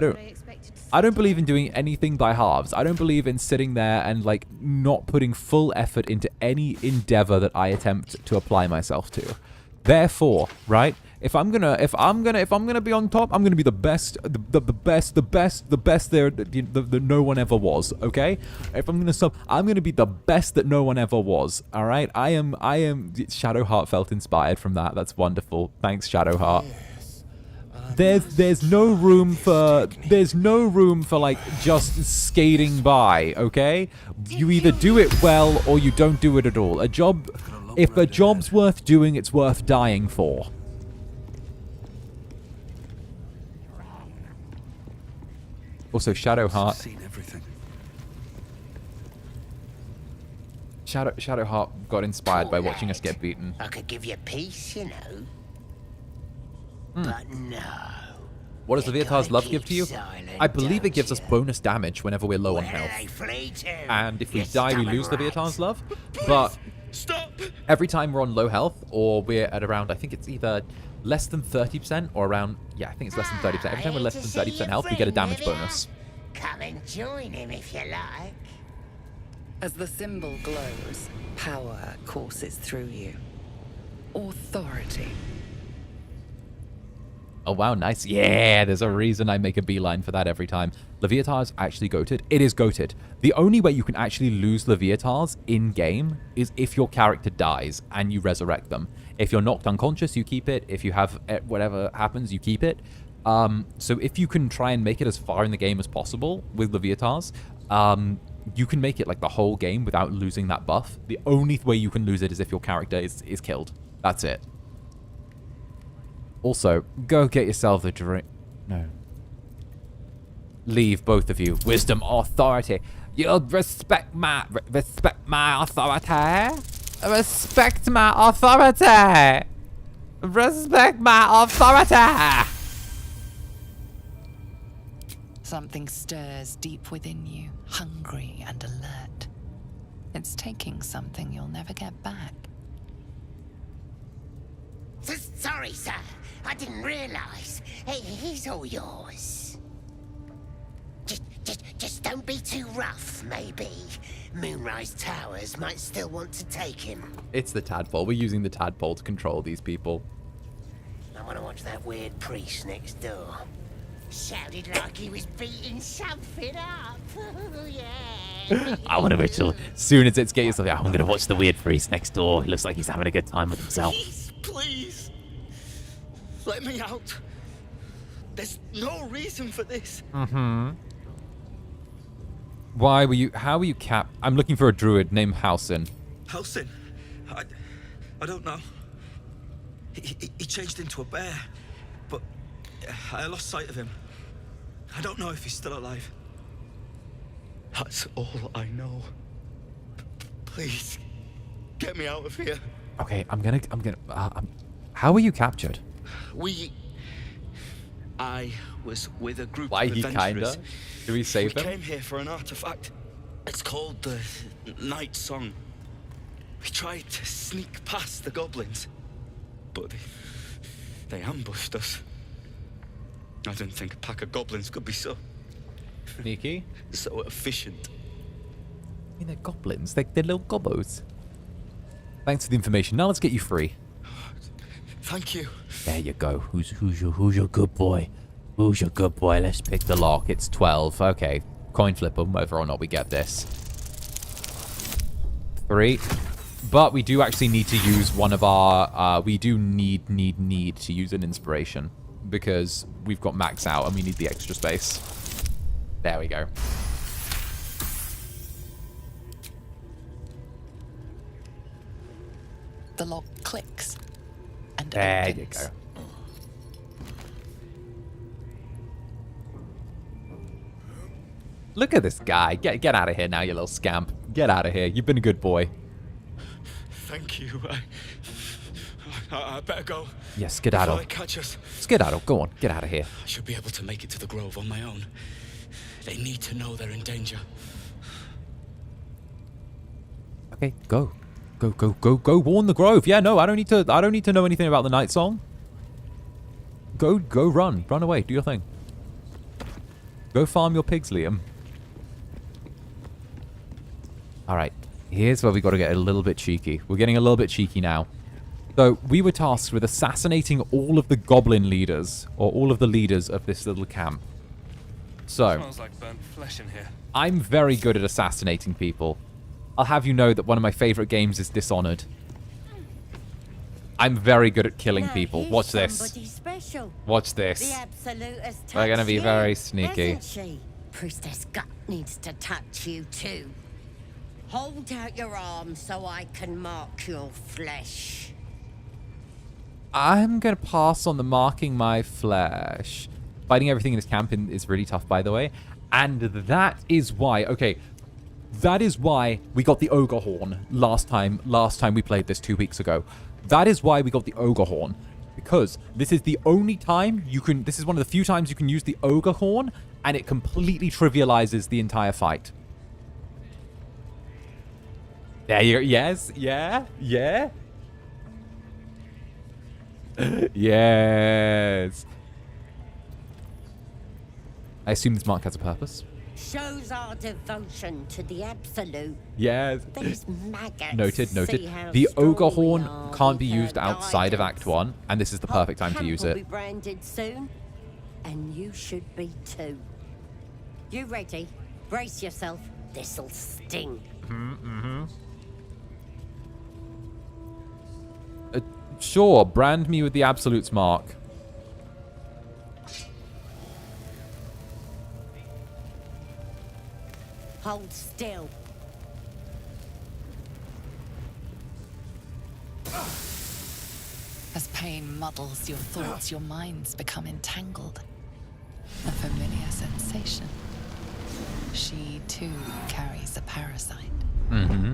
don't believe in doing anything by halves. I don't believe in sitting there and like not putting full effort into any endeavor that I attempt to apply myself to. Therefore, right? If I'm gonna be on top, I'm gonna be the best, the best there that no one ever was. Okay? If I'm gonna sub, I'm gonna be the best that no one ever was. All right? I am. Shadowheart felt inspired from that. That's wonderful. Thanks, Shadowheart. There's no room for like just skating by. Okay? You either do it well or you don't do it at all. If a job's worth doing, it's worth dying for. Also, Shadowheart. Shadowheart got inspired by watching us get beaten. I could give you peace, you know. But no. What does the Leviathar's love give to you? I believe it gives us bonus damage whenever we're low on health. And if we die, we lose the Leviathar's love. But every time we're on low health, or we're at around, I think it's either less than 30% or around, yeah, I think it's less than 30%. Every time we're less than 30% health, we get a damage bonus. Come and join him if you like. As the symbol glows, power courses through you. Authority. Oh, wow, nice. Yeah, there's a reason I make a beeline for that every time. Leviatar's actually goated. It is goated. The only way you can actually lose Leviatars in-game is if your character dies and you resurrect them. If you're knocked unconscious, you keep it. If you have whatever happens, you keep it. So if you can try and make it as far in the game as possible with Leviatars, you can make it like the whole game without losing that buff. The only way you can lose it is if your character is killed. That's it. Also, go get yourself a drink. No. Leave, both of you. Wisdom, authority. You'll respect my authority. Respect my authority. Respect my authority. Something stirs deep within you, hungry and alert. It's taking something you'll never get back. Sorry, sir. I didn't realize. He's all yours. Just don't be too rough, maybe. Moonrise Towers might still want to take him. It's the tadpole. We're using the tadpole to control these people. I want to watch that weird priest next door. Sounded like he was beating something up. Yeah. I want to wait till soon as it's get yourself. I'm going to watch the weird priest next door. He looks like he's having a good time with himself. Please, let me out. There's no reason for this. Mm-hmm. Why were you? How were you capped? I'm looking for a druid named Halsin. Halsin? I don't know. He changed into a bear, but I lost sight of him. I don't know if he's still alive. That's all I know. Please, get me out of here. Okay, how were you captured? I was with a group Why of he adventurers. kinda? Do we save We them? came here for an artifact. It's called the Night Song. We tried to sneak past the goblins, but they ambushed us. I didn't think a pack of goblins could be so sneaky, so efficient. I mean, they're goblins. They're little gobbos. Thanks for the information. Now let's get you free. Thank you. There you go. Who's your good boy? Who's your good boy? Let's pick the lock. It's 12. Okay. Coin flip them, whether or not we get this. 3. But we do actually need to use one of our... we do need to use an inspiration. Because we've got max out and we need the extra space. There we go. The lock clicks and there opens. You go. Look at this guy. Get out of here now, you little scamp. Get out of here. You've been a good boy. Thank you. I better go. Yeah, skedaddle. Before they catch us. Skedaddle. Go on. Get out of here. I should be able to make it to the grove on my own. They need to know they're in danger. Okay, go. Go warn the grove. Yeah, no, I don't need to know anything about the night song. Go run away, do your thing. Go farm your pigs, Liam. Alright, here's where we got to get a little bit cheeky. We're getting a little bit cheeky now. So, we were tasked with assassinating all of the goblin leaders, or all of the leaders of this little camp. So, Smells like burnt flesh in here. I'm very good at assassinating people. I'll have you know that one of my favorite games is Dishonored. I'm very good at killing people. Watch this. Special. Watch this. The Absolute has They're going to touched be you, very sneaky. hasn't she? Priestess Gut needs to touch you too. Hold out your arms so I can mark your flesh. I'm going to pass on the marking my flesh. Fighting everything in this camp is really tough, by the way. And that is why... Okay, that is why we got the Ogre Horn last time we played this 2 weeks ago. That is why we got the Ogre Horn. Because this is the only time you can... This is one of the few times you can use the Ogre Horn, and it completely trivializes the entire fight. There you go. Yes. Yeah. Yeah. Yes. I assume this mark has a purpose. Shows our devotion to the Absolute. Yes. These maggots Noted. see how The strong Ogre we Horn are can't be with used her outside of guidance. Act 1, and this is the perfect time to use Camp will it. be branded soon, and you should be too. You ready? Brace yourself. This'll sting. Sure, brand me with the Absolute's mark. Hold still. As pain muddles your thoughts, your minds become entangled. A familiar sensation. She too carries a parasite.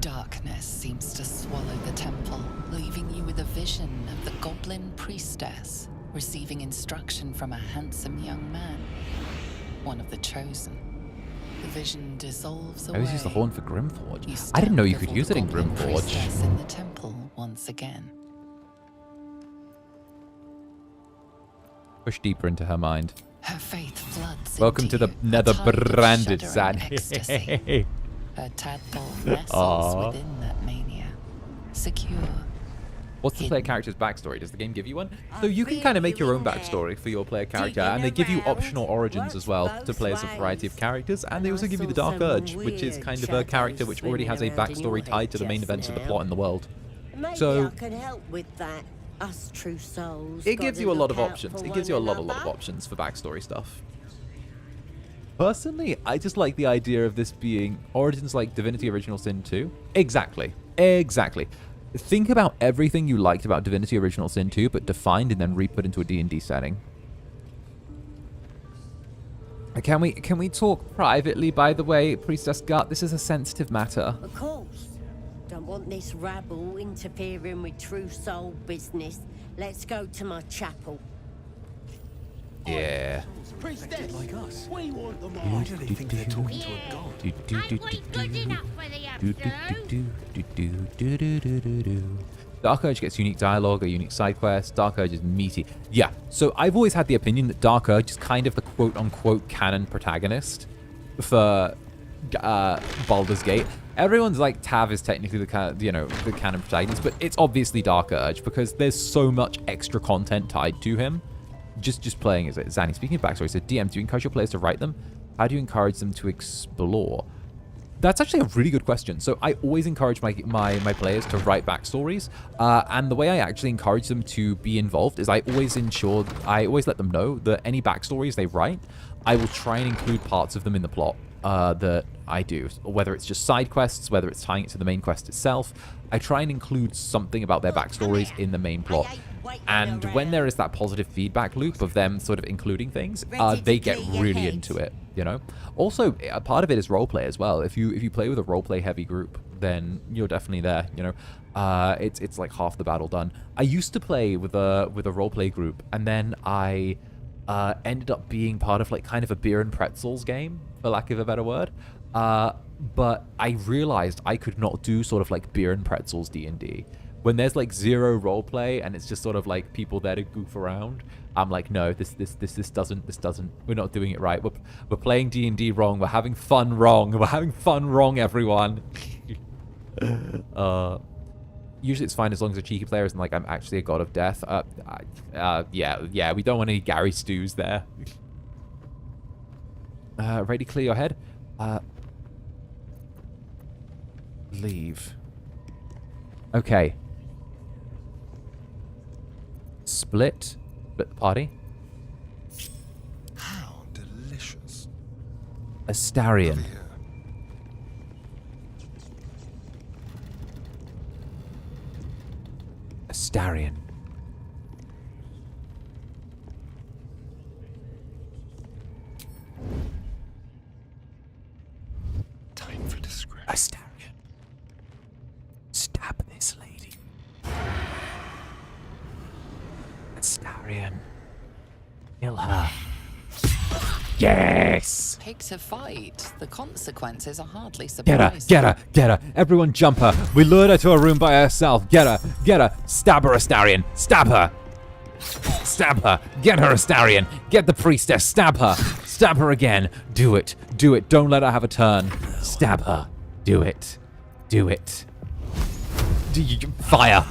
Darkness seems to swallow the temple, leaving you with a vision of the goblin priestess receiving instruction from a handsome young man, one of the chosen. The vision dissolves I away. always use the horn for Grimforge. I didn't know you could use it in Grimforge. Priestess in the temple once again. Push deeper into her mind. Her faith floods Welcome into to the you, a Netherbrand, tide of shuddering Zander. ecstasy. Her tadpole nestles Aw. within that mania, secure. What's the player character's backstory? Does the game give you one? So you can kind of make your own backstory for your player character, and they give you optional origins as well to play as a variety of characters, and they also give you the Dark Urge, which is kind of a character which already has a backstory tied to the main events of the plot in the world. Maybe So I can help with that. Us true souls. it gives gotta you a lot of look out options. for It gives you a one lot of another. options for backstory stuff. Personally, I just like the idea of this being origins like Divinity Original Sin 2. Exactly. Think about everything you liked about Divinity Original Sin 2, but defined and then re-put into a D&D setting. Can we talk privately, by the way, Priestess Gut? This is a sensitive matter. Of course. Don't want this rabble interfering with true soul business. Let's go to my chapel. Yeah. Priestess, like us. We want them all. Why do they think they're talking to a god? Dark Urge gets unique dialogue, a unique side quest. Dark Urge is meaty. Yeah, so I've always had the opinion that Dark Urge is kind of the quote-unquote canon protagonist for Baldur's Gate. Everyone's like, Tav is technically the canon protagonist, but it's obviously Dark Urge because there's so much extra content tied to him. Just playing as it. Zanny, speaking of backstory, so DM, do you encourage your players to write them? How do you encourage them to explore? That's actually a really good question. So I always encourage my players to write backstories, and the way I actually encourage them to be involved is I always let them know that any backstories they write, I will try and include parts of them in the plot that I do, whether it's just side quests, whether it's tying it to the main quest itself. I try and include something about their backstories in the main plot. And when there is that positive feedback loop of them sort of including things, they get really into it, you know? Also, a part of it is roleplay as well. If you play with a roleplay heavy group, then you're definitely there, you know? It's like half the battle done. I used to play with a roleplay group, and then I ended up being part of like kind of a beer and pretzels game, for lack of a better word. But I realized I could not do sort of like beer and pretzels D&D. When there's like zero roleplay and it's just sort of like people there to goof around, I'm like, no, this doesn't. We're not doing it right. We're playing D&D wrong. We're having fun wrong. We're having fun wrong, everyone. Usually it's fine as long as a cheeky player isn't like, I'm actually a god of death. Yeah. We don't want any Gary Stews there. Ready to clear your head? Leave. Okay. Split the party. How delicious. Astarion. Astarion. Time for discretion. Astarion. Stab this lady. Astarion. Kill her. Yes! Pick to fight. The consequences are hardly surprising. Get her! Everyone jump her! We lured her to a room by herself. Get her! Stab her, Astarion! Stab her! Stab her! Get her, Astarion! Get the priestess! Stab her! Stab her again! Do it! Don't let her have a turn. Stab her! Do it! Fire!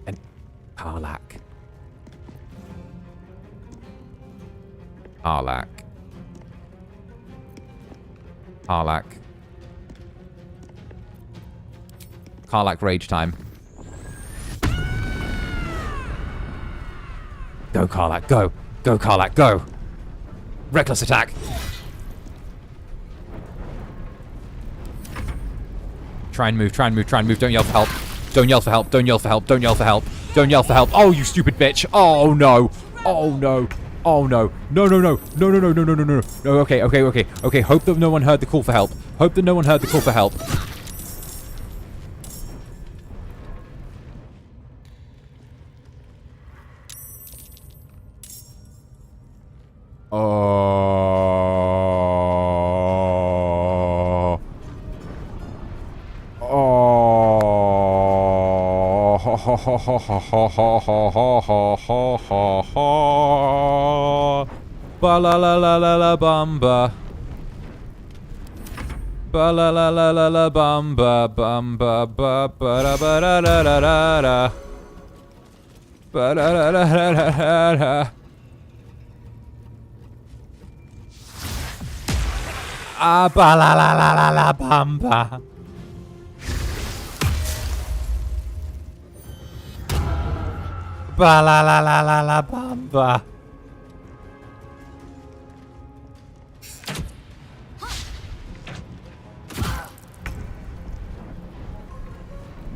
And Karlach. Karlach rage time. Go, Karlach, go! Go, Karlach, go! Reckless attack! Try and move. Don't yell for help. Oh, you stupid bitch. Oh, no. No. Okay. Hope that no one heard the call for help. Ba la la la la la bamba. Ba la la la la la bamba ba ba da ba da da da da da. Ba da da da da da da. Ba la la la la la bamba. Ba la la la la la bamba.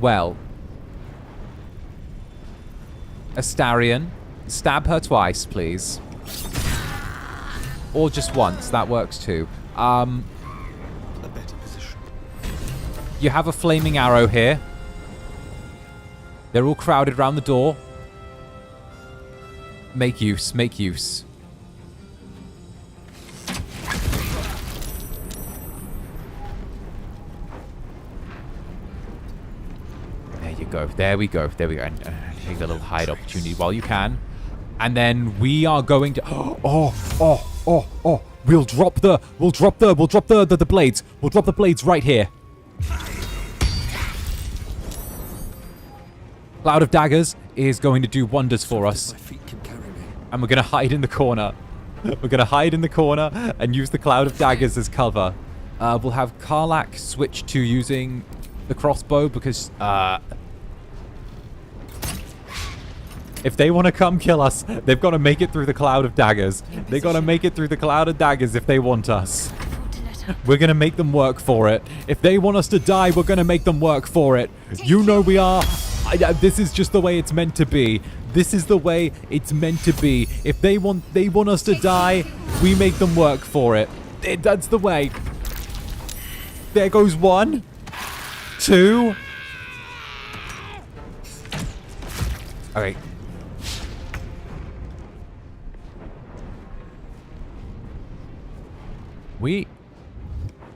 Well, Astarion, Stab her twice, please. Or just once. That works too. A better position. You have a flaming arrow here. They're all crowded around the door. Make use. Make use. There you go. There we go. There we go. And take a little hide opportunity while you can. And then we are going to... Oh. We'll drop the blades. We'll drop the blades right here. Cloud of Daggers is going to do wonders for us. And we're going to hide in the corner. We're going to hide in the corner and use the Cloud of Daggers as cover. We'll have Karlach switch to using the crossbow because... if they want to come kill us, they've got to make it through the Cloud of Daggers. They've got to make it through the Cloud of Daggers if they want us. We're going to make them work for it. If they want us to die, we're going to make them work for it. You know we are. This is just the way it's meant to be. This is the way it's meant to be. If they want us to die, we make them work for it. That's the way. There goes 1, 2. Okay.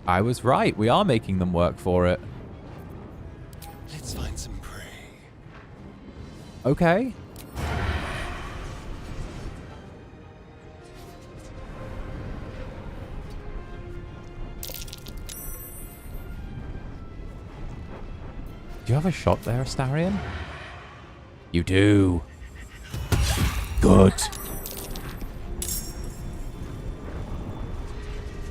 I was right. We are making them work for it. Let's find some prey. Okay. Do you have a shot there, Astarion? You do. Good.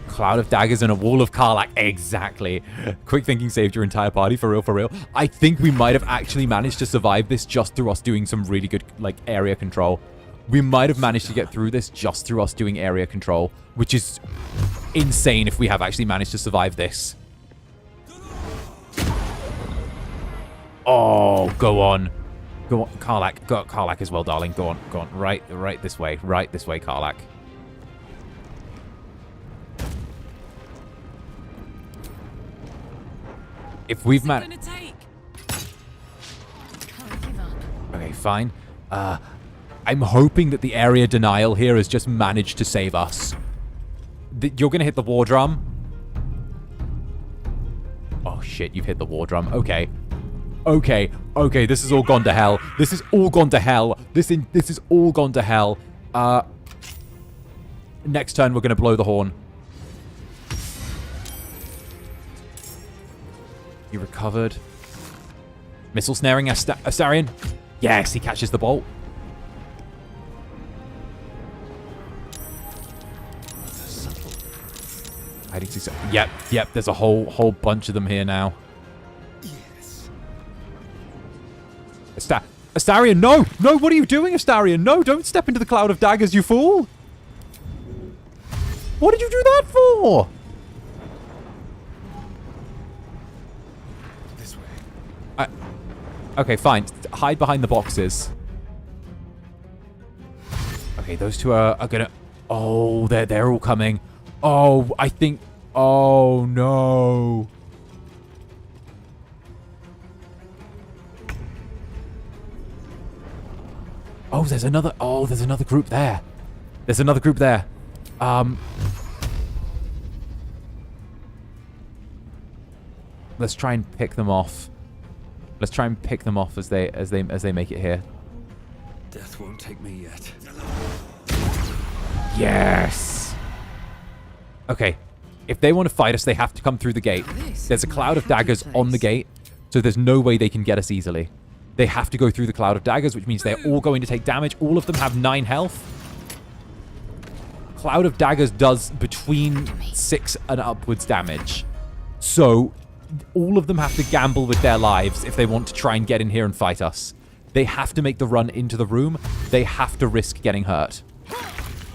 Cloud of Daggers and a wall of Karlach. Exactly. Quick thinking saved your entire party. For real, for real. I think we might have actually managed to survive this just through us doing some really good, like, area control. We might have managed to get through this just through us doing area control, which is insane if we have actually managed to survive this. Oh, go on. Go on, Karlach. Go Karlach as well, darling. Go on, go on. Right this way. Right this way, Karlach. If we've managed... Okay, fine. I'm hoping that the area denial here has just managed to save us. You're going to hit the war drum. Oh, shit, you've hit the war drum. Okay. Okay, this has all gone to hell. This is all gone to hell. This is all gone to hell. Next turn, we're going to blow the horn. You recovered. Missile snaring Astarion. Yes, he catches the bolt. I didn't see so. Yep. There's a whole bunch of them here now. Yes. Astarion, no! No, what are you doing, Astarion? No, don't step into the Cloud of Daggers, you fool! What did you do that for? Okay, fine. Hide behind the boxes. Okay, those two are gonna... Oh, they're all coming. Oh, I think... Oh, no. Oh, there's another... Oh, there's another group there. There's another group there. Let's try and pick them off. Let's try and pick them off as they make it here. Death won't take me yet. Yes. Okay. If they want to fight us, they have to come through the gate. There's a Cloud of Daggers on the gate, so there's no way they can get us easily. They have to go through the Cloud of Daggers, which means they're all going to take damage. All of them have 9 health. Cloud of Daggers does between 6 and upwards damage. So all of them have to gamble with their lives if they want to try and get in here and fight us. They have to make the run into the room. They have to risk getting hurt.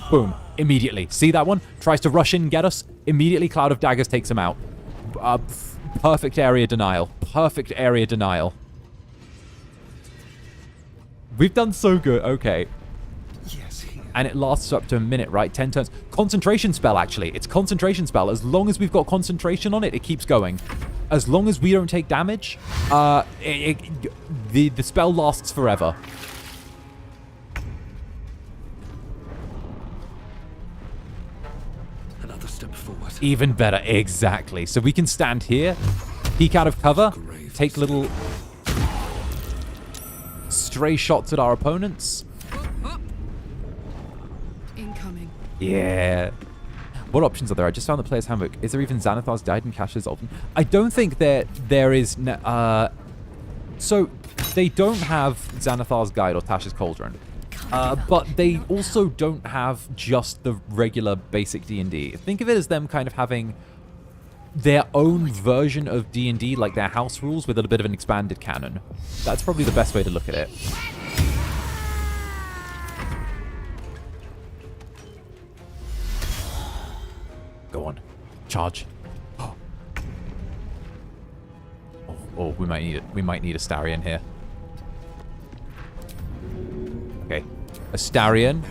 Boom. Immediately. See that one? Tries to rush in and get us. Immediately, Cloud of Daggers takes him out. Perfect area denial. Perfect area denial. We've done so good. Okay. And it lasts up to a minute, right? 10 turns. Concentration spell, actually. It's concentration spell. As long as we've got concentration on it, it keeps going. As long as we don't take damage, the spell lasts forever. Another step forward. Even better, exactly. So we can stand here, peek out of cover, take little stray shots at our opponents. Incoming. Yeah. What options are there? I just found the player's handbook. Is there even Xanathar's Guide and Cash's Ultimate? I don't think there is. So they don't have Xanathar's Guide or Tasha's Cauldron, but they also don't have just the regular basic D&D. Think of it as them kind of having their own version of D&D, like their house rules, with a bit of an expanded canon. That's probably the best way to look at it. Go on. Charge. Oh, we might need it. We might need Astarion here. Okay. Astarion.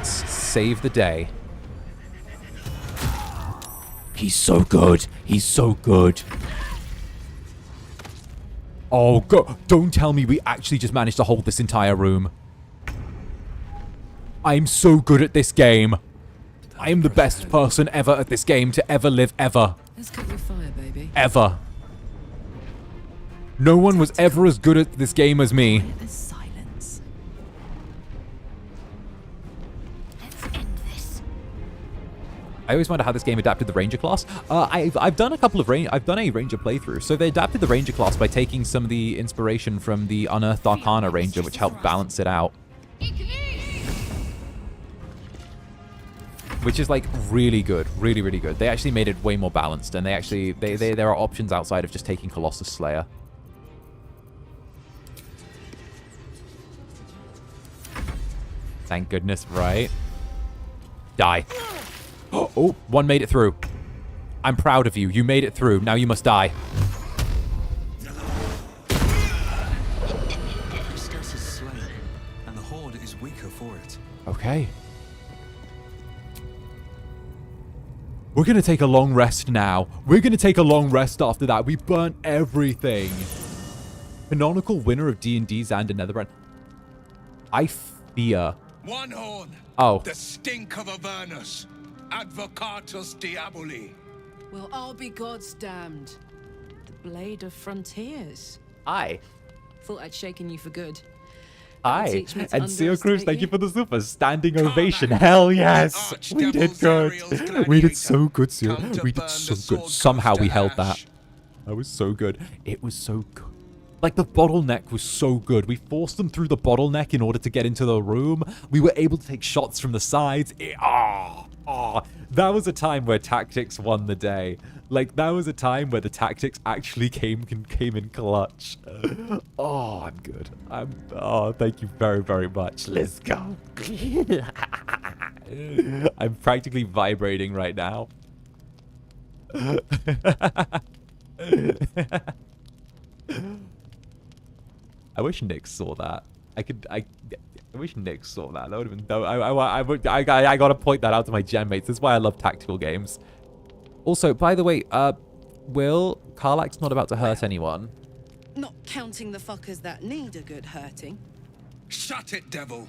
Save the day. He's so good. He's so good. Oh, go. Don't tell me we actually just managed to hold this entire room. I'm so good at this game. I am the best person ever at this game to ever live, ever. Let's cut your fire, baby. Ever. No one was ever as good at this game as me. There's silence. Let's end this. I always wonder how this game adapted the Ranger class. I've done a couple of I've done a Ranger playthrough. So they adapted the Ranger class by taking some of the inspiration from the Unearthed Arcana Ranger, which helped balance it out. Which is like really good, really, really good. They actually made it way more balanced, and there are options outside of just taking Colossus Slayer. Thank goodness, right? Die. Oh, one made it through. I'm proud of you. You made it through. Now you must die. Discuss is slain, and the Horde is weaker for it. Okay. We're going to take a long rest now. We're going to take a long rest after that. We burnt everything. Canonical winner of D&D, Zander, Netherbrand. I fear. One horn. Oh. The stink of Avernus. Advocatus Diaboli. Well, I'll be God's damned. The Blade of Frontiers. Aye. Thought I'd shaken you for good. Hi. And Seal Cruz, thank you for the super standing ovation. Hell yes. We did good. We did so good, Seal. We did so good. Somehow we held that. That was so good. It was so good. Like, the bottleneck was so good. We forced them through the bottleneck in order to get into the room. We were able to take shots from the sides. That was a time where tactics won the day. Like, that was a time where the tactics actually came in clutch. Oh, I'm good. Oh, thank you very, very much. Let's go. I'm practically vibrating right now. I wish Nick saw that. I wish Nick saw that. That would have been. I gotta point that out to my gen mates. That's why I love tactical games. Also, by the way, Will, Karlach's not about to hurt anyone. Not counting the fuckers that need a good hurting. Shut it, devil.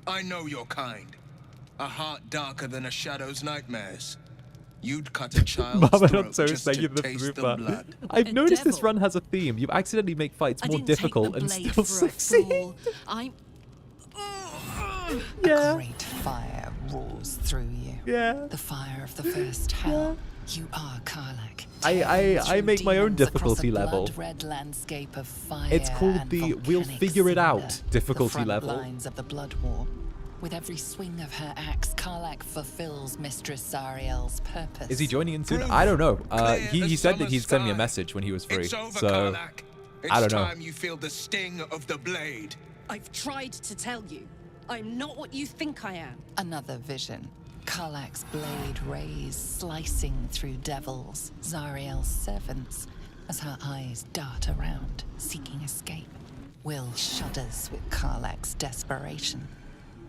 I know your kind. A heart darker than a shadow's nightmares. You'd cut a child's throat just to taste the blood. I've noticed this run has a theme. You accidentally make fights more difficult and still succeed. A great fire roars through you. Yeah. The fire of the first hell. You are Karlach. I make my own difficulty level. Red landscape of fire. It's called the We'll Figure It Out difficulty level. The front lines of the Blood War. With every swing of her axe, Karlach fulfills Mistress Zariel's purpose. Is he joining in soon? I don't know. He said that he'd send me a message when he was free. It's over, so Karlach. I don't know. It's time you feel the sting of the blade. I've tried to tell you. I'm not what you think I am. Another vision. Karlach's blade rays slicing through devils, Zariel's servants, as her eyes dart around, seeking escape. Will shudders with Karlach's desperation.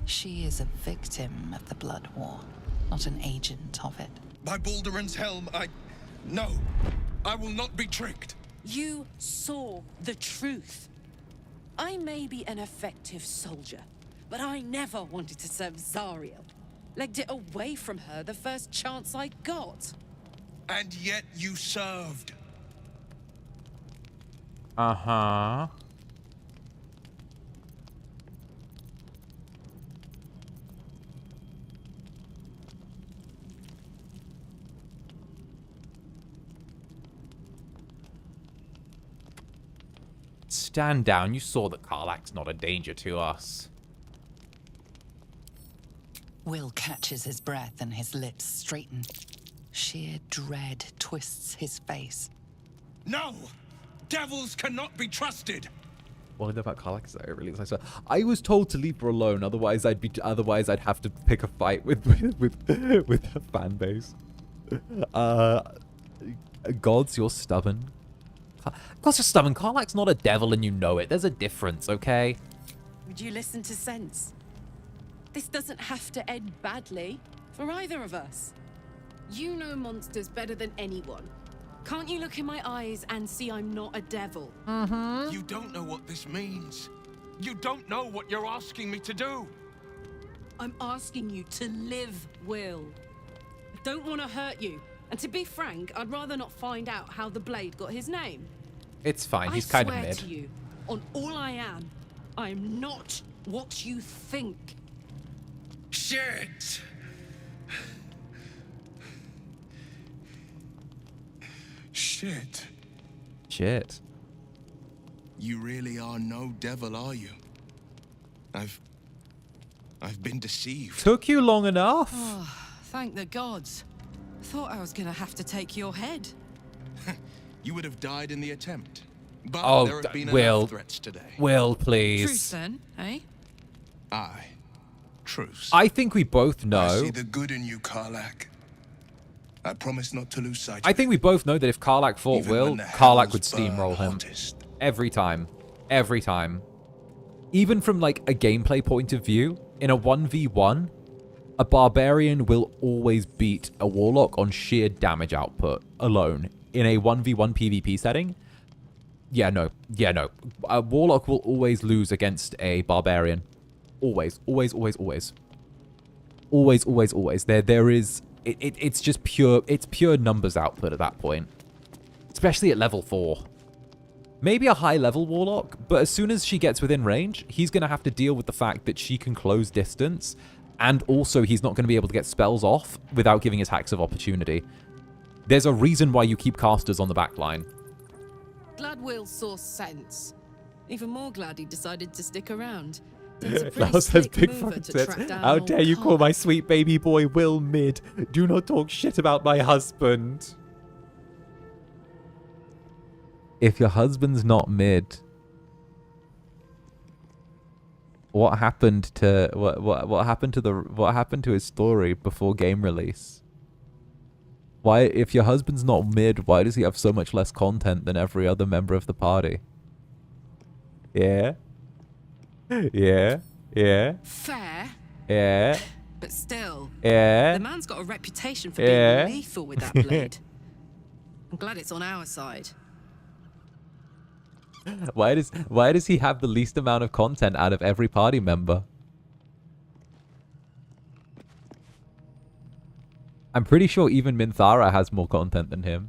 She is a victim of the Blood War, not an agent of it. By Baldur's helm, No, I will not be tricked. You saw the truth. I may be an effective soldier, but I never wanted to serve Zariel. Legged it away from her the first chance I got. And yet you served. Uh-huh. Stand down. You saw that Karlach's not a danger to us. Will catches his breath and his lips straighten. Sheer dread twists his face. No! Devils cannot be trusted! What I know about Karlach is that I really excited. So I was told to leave her alone, otherwise I'd have to pick a fight with her fan base. Gods, you're stubborn. Gods, you're stubborn. Karlach's not a devil and you know it. There's a difference, okay? Would you listen to sense? This doesn't have to end badly for either of us. You know monsters better than anyone. Can't you look in my eyes and see I'm not a devil? You don't know what this means. You don't know what you're asking me to do. I'm asking you to live, Will. I don't want to hurt you. And to be frank, I'd rather not find out how the blade got his name. It's fine. He's kind of I mid. swear to you, on all I am not what you think. Shit! Shit. Shit. You really are no devil, are you? I've been deceived. Took you long enough. Oh, thank the gods. Thought I was gonna have to take your head. You would have died in the attempt. But Oh, there have been Will. enough threats today. Will, please. Truce then, eh? Aye. Truce. I think we both know. I see the good in you, Karlach. I promise not to lose sight of I think we both know that if Karlach fought Even Will, when the Karlach would hells burn steamroll him. hottest. Every time. Every time. Even from like a gameplay point of view, in a 1v1, a barbarian will always beat a warlock on sheer damage output alone. In a 1v1 PvP setting, yeah, no. A warlock will always lose against a barbarian. Always. Always, always, always. Always, always, always. There is... It's just pure... It's pure numbers output at that point. Especially at level 4. Maybe a high-level warlock, but as soon as she gets within range, he's going to have to deal with the fact that she can close distance, and also he's not going to be able to get spells off without giving his hacks of opportunity. There's a reason why you keep casters on the back line. Glad Will saw sense. Even more glad he decided to stick around. Lars says big fucking sense. How dare you call my sweet baby boy Will mid? Do not talk shit about my husband. If your husband's not mid, what happened to what happened to his story before game release? Why, if your husband's not mid, why does he have so much less content than every other member of the party? Yeah. Yeah. Fair. Yeah. But still. Yeah. The man's got a reputation for being lethal with that blade. I'm glad it's on our side. Why does he have the least amount of content out of every party member? I'm pretty sure even Minthara has more content than him.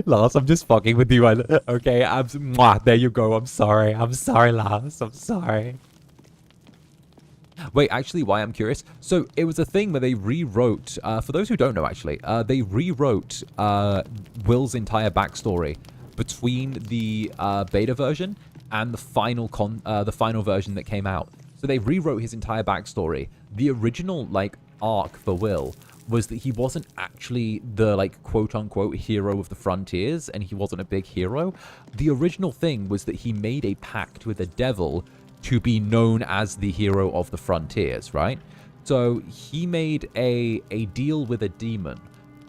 Lars, I'm just fucking with you. Okay, there you go. I'm sorry, Lars. I'm sorry. Wait, actually, why I'm curious. So it was a thing where they rewrote, for those who don't know, actually, they rewrote Will's entire backstory between the beta version and the final version that came out. So they rewrote his entire backstory. The original arc for Will was that he wasn't actually the quote-unquote hero of the frontiers, and he wasn't a big hero. The original thing was that he made a pact with the devil to be known as the hero of the frontiers, right? So he made a deal with a demon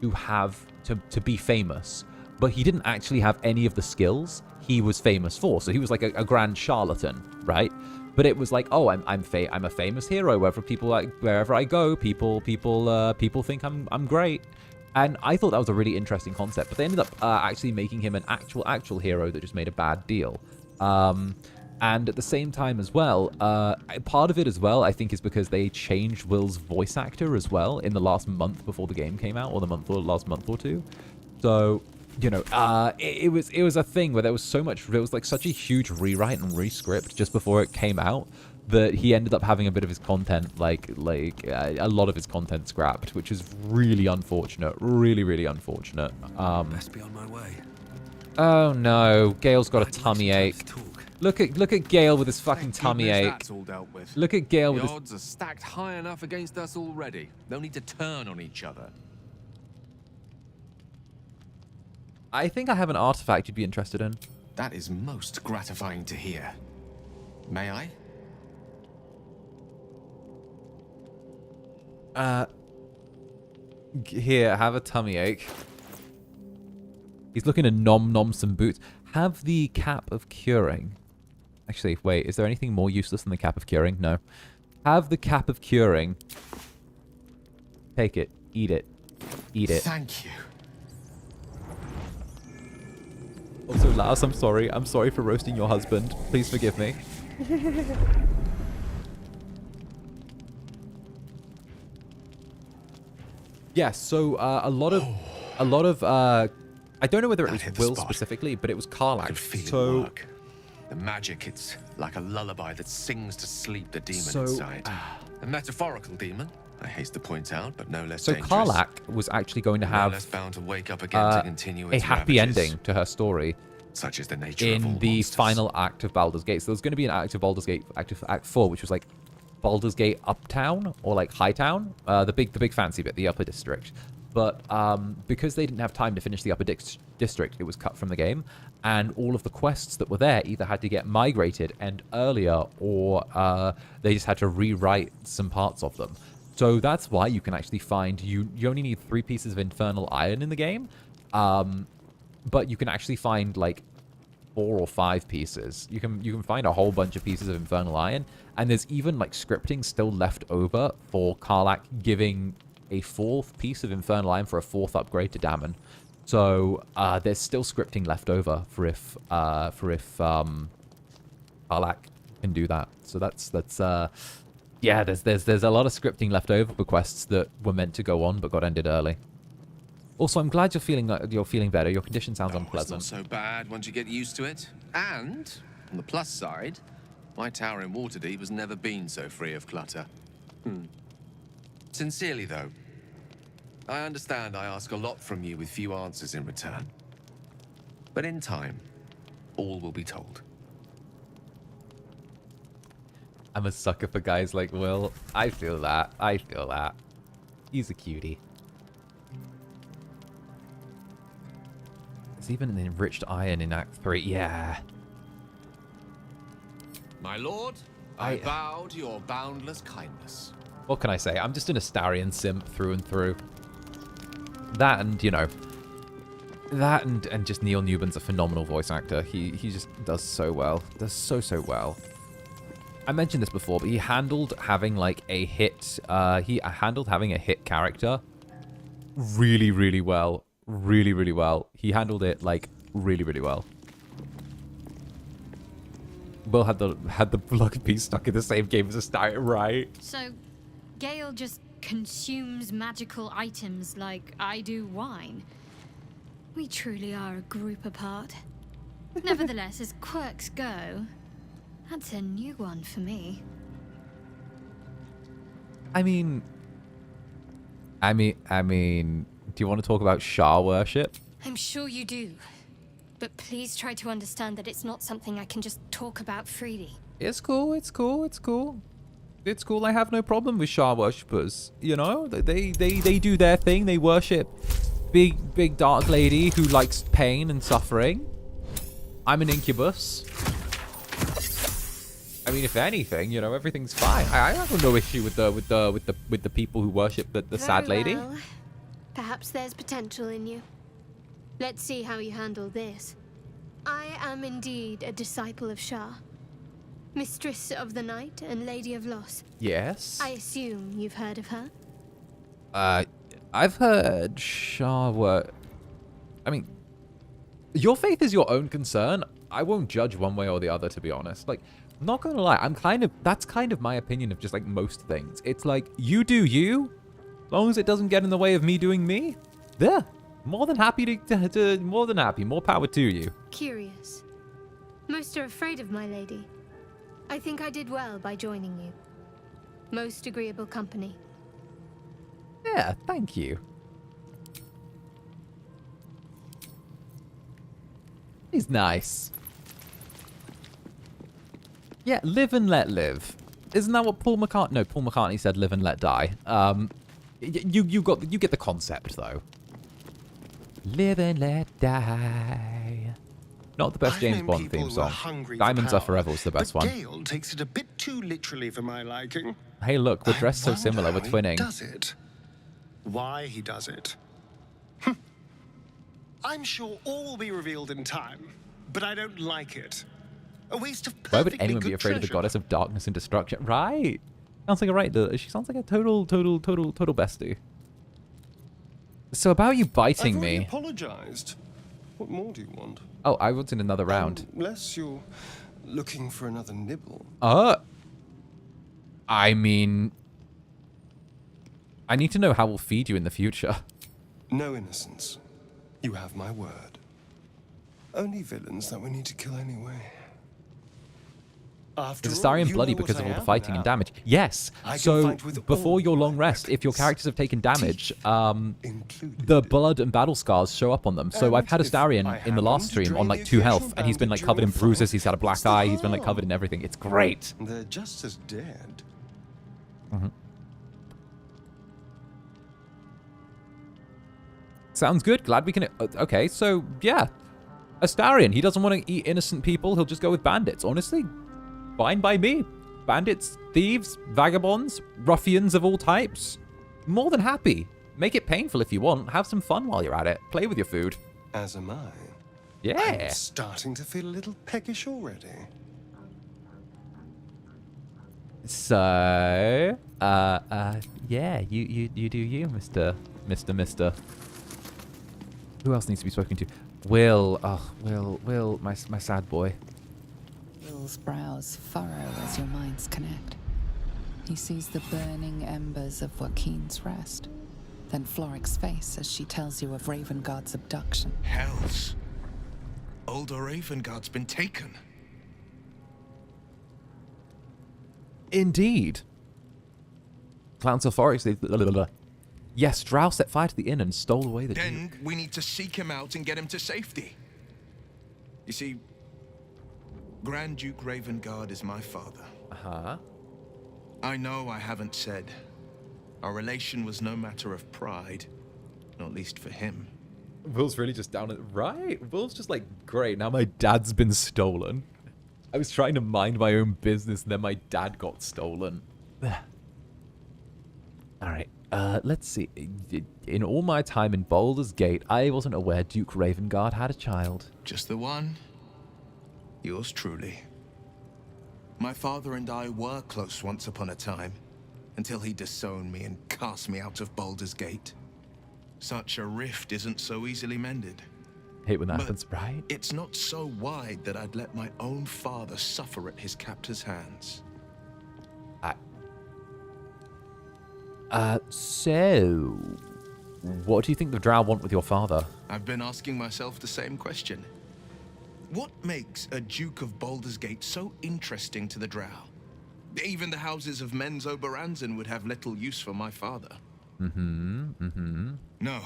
to be famous, but he didn't actually have any of the skills he was famous for. So he was like a grand charlatan, right? But it was like, oh, I'm a famous hero. Wherever I go, people think I'm great. And I thought that was a really interesting concept. But they ended up actually making him an actual hero that just made a bad deal. And at the same time as well, part of it as well, I think, is because they changed Will's voice actor as well in the last month before the game came out, or last month or two. So, you know, it was a thing where there was like such a huge rewrite and rescript just before it came out that he ended up having a bit of his content, a lot of his content scrapped, which is really unfortunate. Really, really unfortunate. Best be on my way. Oh no, Gale's got a tummy ache. Look at Gale with his fucking tummy ache. That's all dealt with. Look at Gale with his... The odds are stacked high enough against us already. They'll need to turn on each other. I think I have an artifact you'd be interested in. That is most gratifying to hear. May I? Here, have a tummy ache. He's looking to nom some boots. Have the cap of curing. Actually, wait, is there anything more useless than the cap of curing? No. Have the cap of curing. Take it. Eat it. Eat it. Thank you. Also, Lars, I'm sorry. I'm sorry for roasting your husband. Please forgive me. Yeah, so a lot of I don't know whether it was Will specifically, but it was Karlach. So the magic, it's like a lullaby that sings to sleep the demon So, inside. A metaphorical demon, I haste to point out, but no less so dangerous. Karlach was actually going to No have less bound to wake up again to continue a its happy ravages. ending to her story. Such is the nature of all In the monsters. final act of Baldur's Gate. So there's going to be an act of Baldur's Gate, Act 4, which was like Baldur's Gate Uptown or like Hightown, the big fancy bit, the Upper District. But because they didn't have time to finish the Upper District, it was cut from the game, and all of the quests that were there either had to get migrated and earlier, or they just had to rewrite some parts of them. So that's why you can actually find you only need 3 pieces of infernal iron in the game, but you can actually find like 4 or 5 pieces. You can find a whole bunch of pieces of infernal iron, and there's even like scripting still left over for Karlach giving a 4th piece of infernal iron for a 4th upgrade to Dammon. So there's still scripting left over for if Karlach can do that. So that's yeah, there's a lot of scripting left over for quests that were meant to go on but got ended early. Also, I'm glad you're feeling better. Your condition sounds unpleasant. It's not so bad once you get used to it. And on the plus side, my tower in Waterdeep has never been so free of clutter. Sincerely, though, I understand I ask a lot from you with few answers in return. But in time, all will be told. I'm a sucker for guys like Will. I feel that. He's a cutie. There's even an enriched iron in Act 3. Yeah. My lord, I bow to your boundless kindness. What can I say? I'm just an Astarion simp through and through. That and, you know, and just Neil Newbin's a phenomenal voice actor. He just does so well. Does so well. I mentioned this before, but he handled having like a hit character really well. Really well. He handled it like really well. Will had the block piece stuck in the same game as Astarion, right? So Gale just consumes magical items like I do wine. We truly are a group apart. Nevertheless, as quirks go, that's a new one for me. I mean, do you want to talk about Shah worship? I'm sure you do. But please try to understand that it's not something I can just talk about freely. It's cool. I have no problem with Shah worshippers. You know, they do their thing. They worship big dark lady who likes pain and suffering. I'm an incubus. I mean, if anything, you know, everything's fine. I have no issue with the people who worship the sad lady. Well. Perhaps there's potential in you. Let's see how you handle this. I am indeed a disciple of Shah, Mistress of the Night and Lady of Loss. Yes. I assume you've heard of her? I've heard Shah were... I mean, your faith is your own concern. I won't judge one way or the other, to be honest. Like, I'm not gonna lie, that's kind of my opinion of just, like, most things. It's like, you do you, as long as it doesn't get in the way of me doing me, yeah, more than happy more than happy, more power to you. Curious. Most are afraid of my lady. I think I did well by joining you. Most agreeable company. Yeah, thank you. He's nice. Yeah, live and let live. Isn't that what Paul McCartney... No, Paul McCartney said live and let die. You get the concept, though. Live and let die. Not the best James Bond theme song. Diamonds Are Forever was the best one. Gale takes it a bit too literally for my liking. Hey, look, we're dressed so similar. We're twinning. Does it? Why he does it? I'm sure all will be revealed in time, but I don't like it. A waste of Why would perfectly anyone be good afraid of the treasure. goddess of darkness and destruction? Right. Sounds like a right. She sounds like a total bestie. So about you biting I've already me. apologized. What more do you want? Oh, I was in another round. Unless you're looking for another nibble. I mean, I need to know how we'll feed you in the future. No innocence. You have my word. Only villains that we need to kill anyway. After Is all, Astarion you bloody know what because of I all the am fighting now. and damage? Yes. I can So fight with before all your long rest, if your characters have taken damage, the blood and battle scars show up on them. So I've had And if Astarion I in the last happen to stream drain on the like 2 health, occasional and he's been like bandage covered in you'll bruises. find, He's had a black what's the eye. He's been like harm? covered in everything. It's great. They're just as dead. Sounds good. Glad we can. Okay, so yeah, Astarion. He doesn't want to eat innocent people. He'll just go with bandits. Honestly, fine by me. Bandits, thieves, vagabonds, ruffians of all types. More than happy. Make it painful if you want. Have some fun while you're at it. Play with your food. As am I. Yeah. I'm starting to feel a little peckish already. So, yeah, you do you, Mister. Who else needs to be spoken to? Will. Oh, Will, my sad boy. Will's brows furrow as your minds connect. He sees the burning embers of Joaquin's rest, then Florrick's face as she tells you of Ravengard's abduction. Hells. Older Ravengard's been taken. Indeed. Clowns of Forest. Yes, Drow set fire to the inn and stole away the Then Duke. we need to seek him out and get him to safety. You see, Grand Duke Ravengard is my father. Uh-huh. I know I haven't said. Our relation was no matter of pride, not least for him. Will's really just down at... Right? Will's just like, great, now my dad's been stolen. I was trying to mind my own business and then my dad got stolen. Alright, let's see. In all my time in Baldur's Gate, I wasn't aware Duke Ravengard had a child. Just the one. Yours truly. My father and I were close once upon a time, until he disowned me and cast me out of Baldur's Gate. Such a rift isn't so easily mended. Hate when that But happens, right? It's not so wide that I'd let my own father suffer at his captor's hands. So... What do you think the Drow want with your father? I've been asking myself the same question. What makes a Duke of Baldur's Gate so interesting to the Drow? Even the houses of Men's Oberanzen would have little use for my father. No,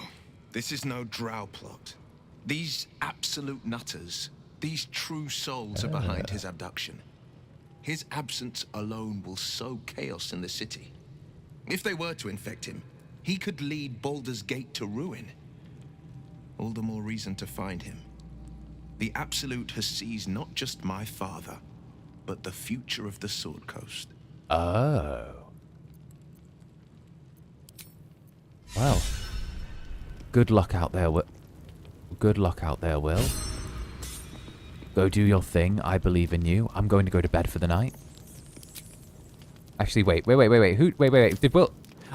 this is no Drow plot. These absolute nutters, these true souls are behind his abduction. His absence alone will sow chaos in the city. If they were to infect him, he could lead Baldur's Gate to ruin. All the more reason to find him. The Absolute has seized not just my father, but the future of the Sword Coast. Oh. Well. Good luck out there. good luck out there, Will. Go do your thing. I believe in you. I'm going to go to bed for the night. Actually, wait. Wait. Did Will...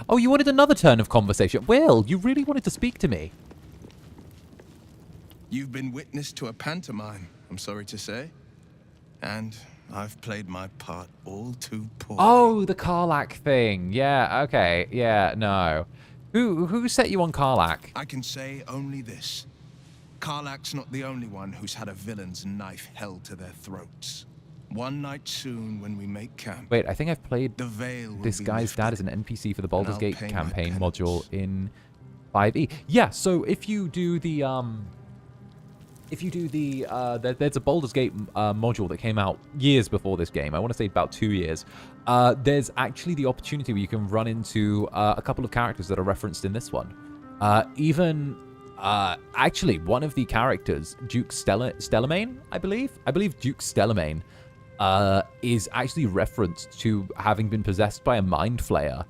Oh, you wanted another turn of conversation. Will, you really wanted to speak to me. You've been witness to a pantomime, I'm sorry to say. And I've played my part all too poorly. Oh, the Karlach thing. Yeah, okay. Yeah, no. Who set you on Karlach? I can say only this. Karlach's not the only one who's had a villain's knife held to their throats. One night soon when we make camp. Wait, I think I've played the veil this guy's dad as an NPC for the Baldur's Gate pay my campaign penance. module in 5e. Yeah, so if you do the there's a Baldur's Gate module that came out years before this game. I want to say about 2 years. There's actually the opportunity where you can run into a couple of characters that are referenced in this one. Actually, one of the characters, Duke Stellamain, I believe Duke Stellamain is actually referenced to having been possessed by a mind flayer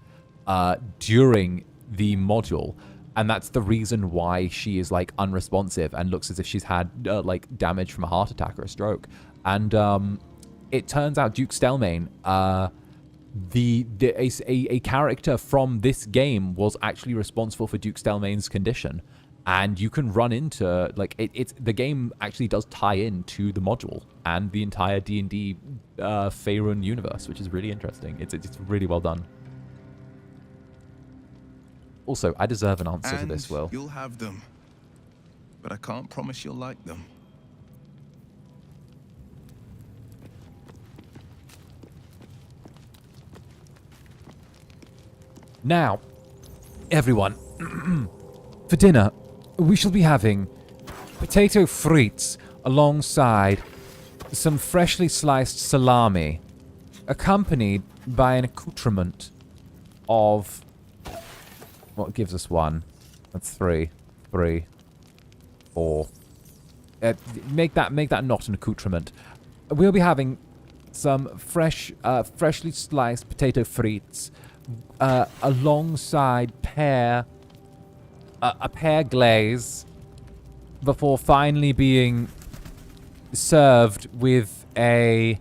during the module. And that's the reason why she is, like, unresponsive and looks as if she's had, like, damage from a heart attack or a stroke. And it turns out Duke Stellamain, a character from this game was actually responsible for Duke Stellamain's condition. And you can run into, like, the game actually does tie in to the module and the entire D&D Faerun universe, which is really interesting. It's really well done. Also, I deserve an answer to this, Will. You'll have them, but I can't promise you'll like them. Now, everyone, for dinner, we shall be having potato frites alongside some freshly sliced salami, accompanied by an accoutrement of... What gives us one? That's 3, 4. Make that not an accoutrement. We'll be having some freshly sliced potato frites alongside a pear glaze before finally being served with a...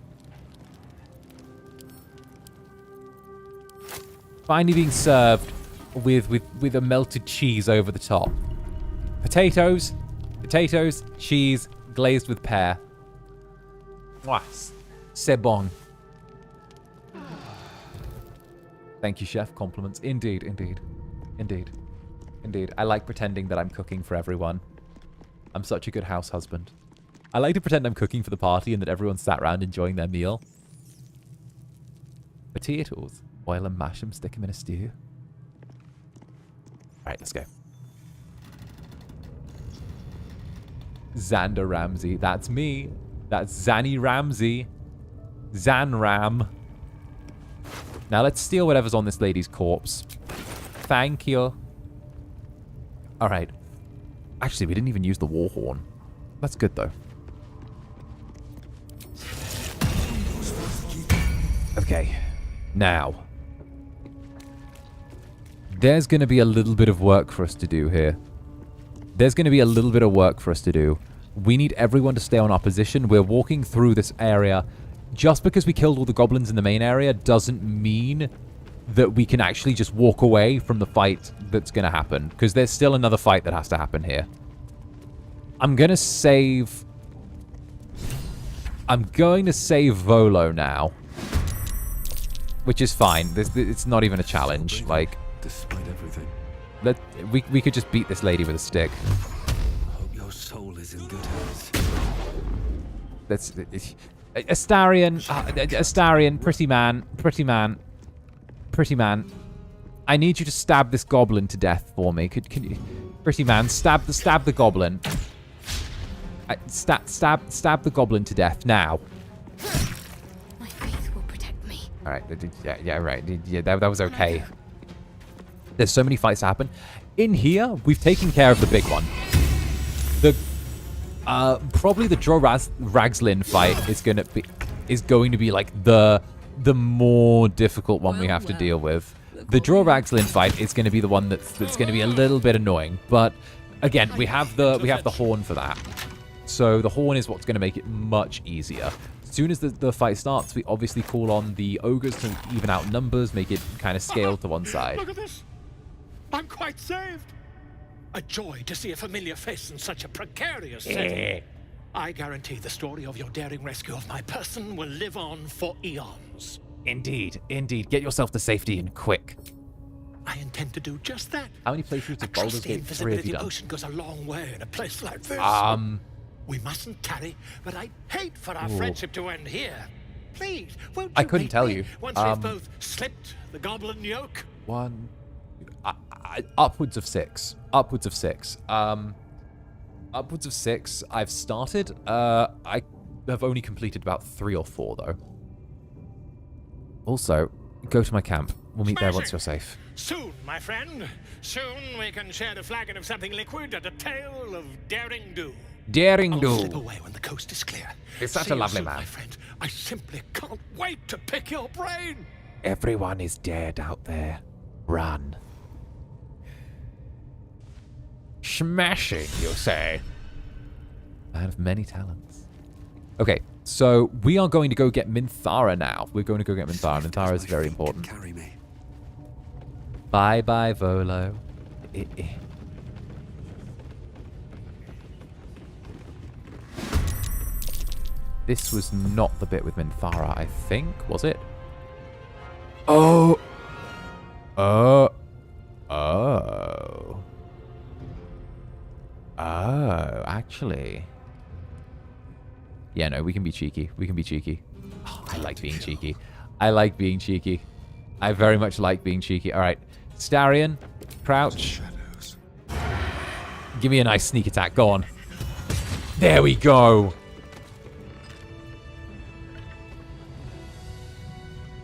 with a melted cheese over the top. Potatoes, cheese, glazed with pear. Mwah. C'est bon. Thank you, chef. Compliments. Indeed. I like pretending that I'm cooking for everyone. I'm such a good house husband. I like to pretend I'm cooking for the party and that everyone's sat around enjoying their meal. Potatoes. Boil them, mash them, stick them in a stew. Alright, let's go. Zander Ramsey. That's me. That's Zanny Ramsey. Zanram. Now let's steal whatever's on this lady's corpse. Thank you. Alright. Actually, we didn't even use the war horn. That's good, though. Okay. Now. There's going to be a little bit of work for us to do here. We need everyone to stay on our position. We're walking through this area. Just because we killed all the goblins in the main area doesn't mean that we can actually just walk away from the fight that's going to happen. Because there's still another fight that has to happen here. I'm going to save Volo now. Which is fine. It's not even a challenge. Like... Despite everything. We could just beat this lady with a stick. I hope your soul is in good hands. That's Astarion, pretty man. I need you to stab this goblin to death for me. Can you, pretty man, stab the goblin. Stab the goblin to death now. My faith will protect me. All right, yeah, right. Yeah, that was okay. There's so many fights to happen. In here, we've taken care of the big one. Probably the Raglin fight is going to be like the more difficult one we have to deal with. The Raglin fight is going to be the one that's going to be a little bit annoying, but again, we have the horn for that. So the horn is what's going to make it much easier. As soon as the fight starts, we obviously call on the ogres to even out numbers, make it kind of scale to one side. Look at this. I'm quite saved. A joy to see a familiar face in such a precarious setting. I guarantee the story of your daring rescue of my person will live on for eons. Indeed, indeed. Get yourself to safety and quick. I intend to do just that. How many playthroughs of Baldur's Gate 3 have you done? Ocean goes a long way in a place like this. We mustn't tarry, but I'd hate for our friendship to end here. Please, won't you I couldn't meet tell me you. Once we've both slipped the goblin yoke. Upwards of 6. Upwards of 6. Upwards of 6 I've started. I have only completed about 3 or 4 though. Also, go to my camp. We'll meet there once you're safe. Soon, my friend. Soon we can share a flagon of something liquid and a tale of daring do. Daring do. I'll slip away when the coast is clear. He's such See a you lovely soon, man. my friend. I simply can't wait to pick your brain. Everyone is dead out there. Run. Smashing, you say? Man of many talents. Okay, so we are going to go get Minthara now. We're going to go get Minthara. Minthara is very important. Carry me. Bye-bye, Volo. This was not the bit with Minthara, I think. Was it? Oh. Oh. Oh. Oh, actually. Yeah, no, we can be cheeky. We can be cheeky. Oh, I like being cheeky. I like being cheeky. I very much like being cheeky. All right. Starion, crouch. Give me a nice sneak attack. Go on. There we go.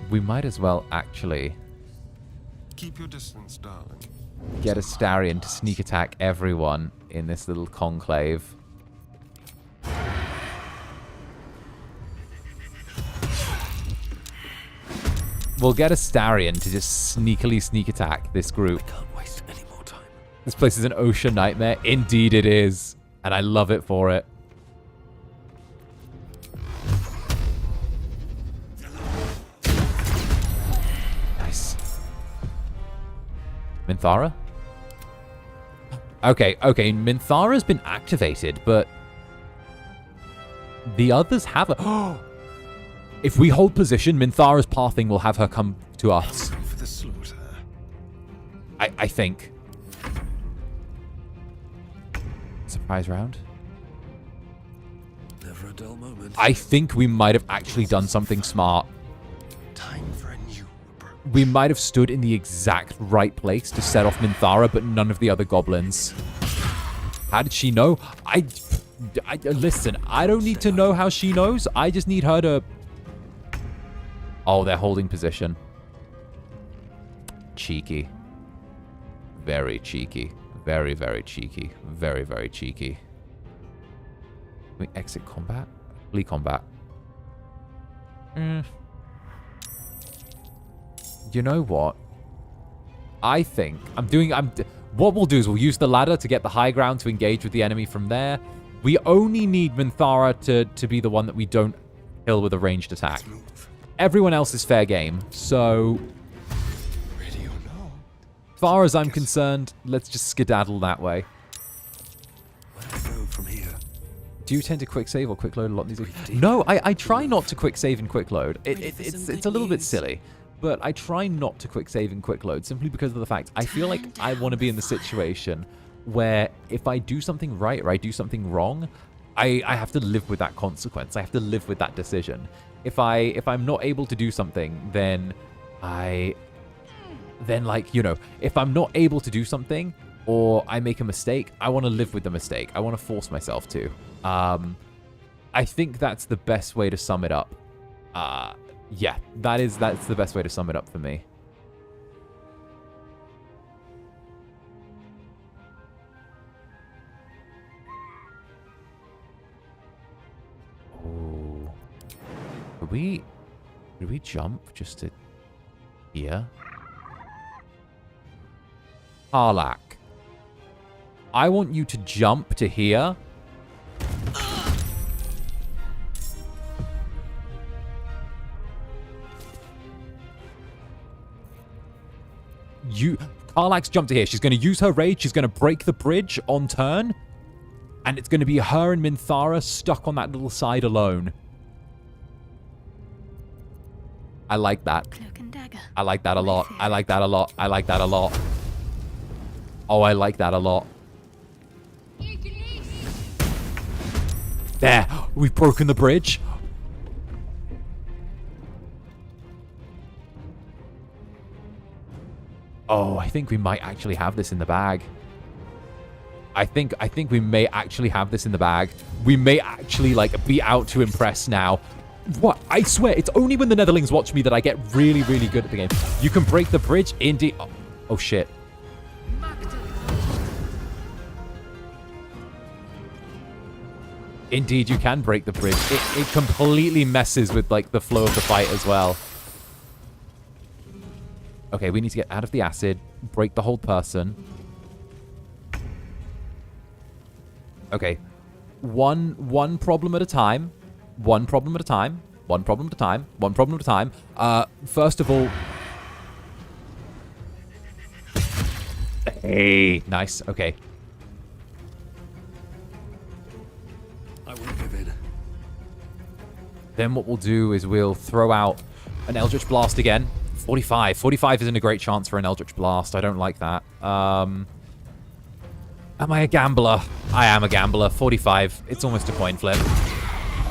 We might as well actually keep your distance, darling. Get a Starion to sneak attack everyone in this little conclave. We'll get a Starion to just sneakily sneak attack this group. I can't waste any more time. This place is an ocean nightmare. Indeed it is. And I love it for it. Nice. Minthara? Okay, Minthara's been activated, but the others haven't. If we hold position, Minthara's pathing will have her come to us. For the slaughter. I think. Surprise round? Never a dull moment. I think we might have actually done something smart. Time for a new We might have stood in the exact right place to set off Minthara, but none of the other goblins. How did she know? Listen, I don't need to know how she knows. I just need her to... Oh, they're holding position. Cheeky. Very cheeky. Very, very cheeky. Very, very cheeky. Can we exit combat? Flee combat. You know what? I think what we'll do is we'll use the ladder to get the high ground to engage with the enemy from there. We only need Minthara to be the one that we don't kill with a ranged attack. Everyone else is fair game, so ready or not? as far as I'm concerned, let's just skedaddle that way. Where do I go from here? Do you tend to quick save or quick load a lot these days? No, I try not to quick save and quick load. It's a little bit silly, but I try not to quick save and quick load simply because of the fact I feel like I want to be in the situation where if I do something right or I do something wrong, I have to live with that consequence. I have to live with that decision. If I'm not able to do something, then if I'm not able to do something or I make a mistake, I want to live with the mistake. I want to force myself to. I think that's the best way to sum it up. Yeah, that's the best way to sum it up for me. Oh. Did we jump just to here? Karlach. I want you to jump to here. Karlach's jumped to here. She's going to use her rage. She's going to break the bridge on turn. And it's going to be her and Minthara stuck on that little side alone. I like that. Cloak and dagger. I like that a lot. I like that a lot. I like that a lot. Oh, I like that a lot. There. We've broken the bridge. Oh, I think we might actually have this in the bag. I think we may actually have this in the bag. We may actually, like, be out to impress now. What? I swear, it's only when the Netherlings watch me that I get really, really good at the game. You can break the bridge, indeed. Oh, shit. Indeed, you can break the bridge. It completely messes with, like, the flow of the fight as well. Okay, we need to get out of the acid, break the whole person. Okay. One problem at a time. One problem at a time. One problem at a time. One problem at a time. First of all... Hey, nice. Okay. I won't give in. Then what we'll do is we'll throw out an Eldritch Blast again. 45. 45 isn't a great chance for an Eldritch Blast. I don't like that. Am I a gambler? I am a gambler. 45. It's almost a coin flip.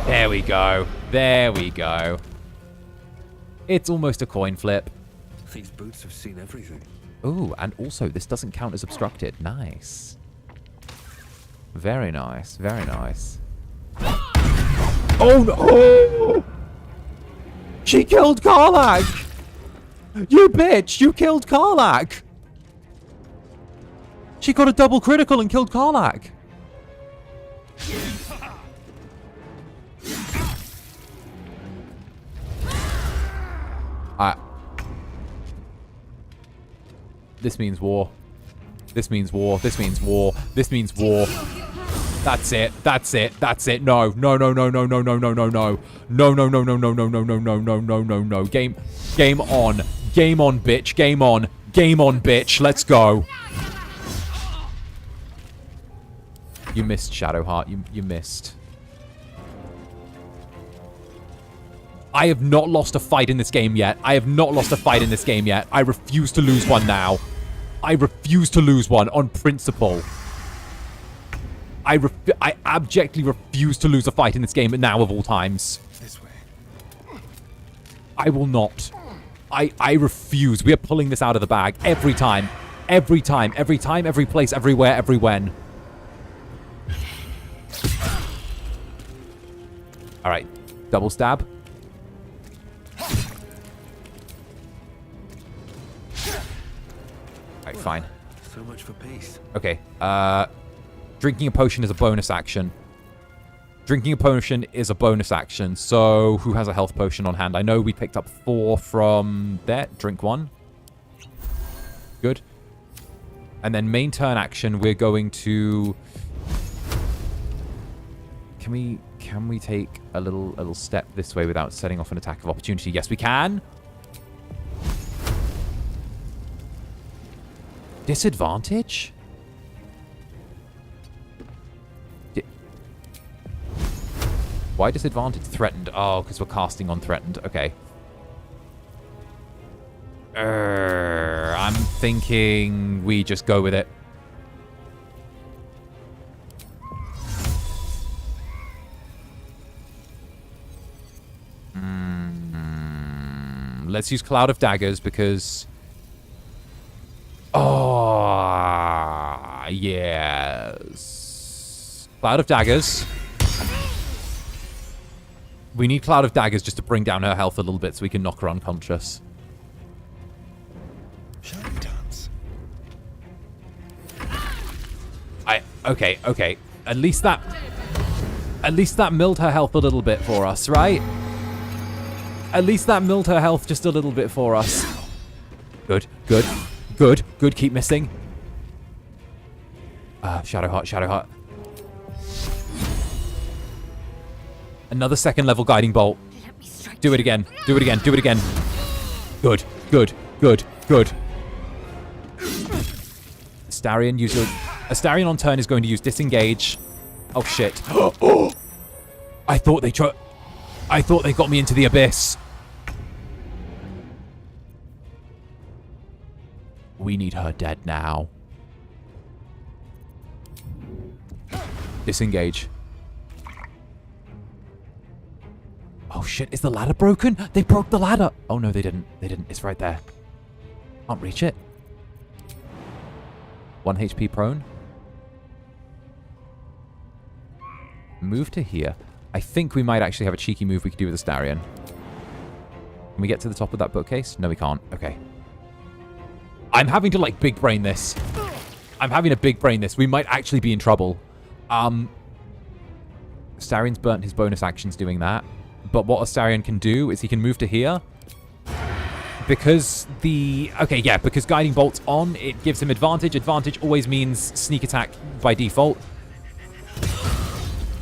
There we go. There we go. It's almost a coin flip. These boots have seen everything. Ooh, and also this doesn't count as obstructed. Nice. Very nice. Very nice. Oh no! She killed Karlach! You bitch! You killed Karlach! She got a double critical and killed Karlach. This means war. This means war. This means war. This means war. That's it. That's it. That's it. No. No, no, no, no, no, no, no, no, no. No, no, no, no, no, no, no, no, no, no, no, no, no. Game on. Game on, bitch. Game on. Game on, bitch. Let's go. You missed, Shadowheart. You missed. I have not lost a fight in this game yet. I have not lost a fight in this game yet. I refuse to lose one now. I refuse to lose one on principle. I abjectly refuse to lose a fight in this game now of all times. This way. I will not. I refuse. We are pulling this out of the bag every time. Every time. Every time. Every place. Everywhere. Every when. All right. Double stab. Alright, fine. So much for peace. Okay. Drinking a potion is a bonus action. Drinking a potion is a bonus action. So, who has a health potion on hand? I know we picked up 4 from there. Drink 1. Good. And then main turn action, we're going to... Can we take a little step this way without setting off an attack of opportunity? Yes, we can. Disadvantage? Why disadvantage? Threatened. Oh, because we're casting on threatened. Okay. I'm thinking we just go with it. Let's use Cloud of Daggers because... Oh, yes. Cloud of Daggers. We need Cloud of Daggers just to bring down her health a little bit so we can knock her unconscious. Shall we dance? Okay. At least that milled her health a little bit for us, right? At least that milled her health just a little bit for us. Good. Keep missing. Shadowheart. Another second level guiding bolt. Do it again. Good. Astarion on turn is going to use disengage. Oh shit. I thought they got me into the abyss. We need her dead now. Disengage. Oh shit, is the ladder broken? They broke the ladder. Oh no, they didn't. It's right there. Can't reach it. 1 HP prone. Move to here. I think we might actually have a cheeky move we could do with Astarion. Can we get to the top of that bookcase? No, we can't. Okay. I'm having to, like, big brain this. We might actually be in trouble. Astarion's burnt his bonus actions doing that. But what Astarion can do is he can move to here. Because because Guiding Bolt's on, it gives him advantage. Advantage always means sneak attack by default.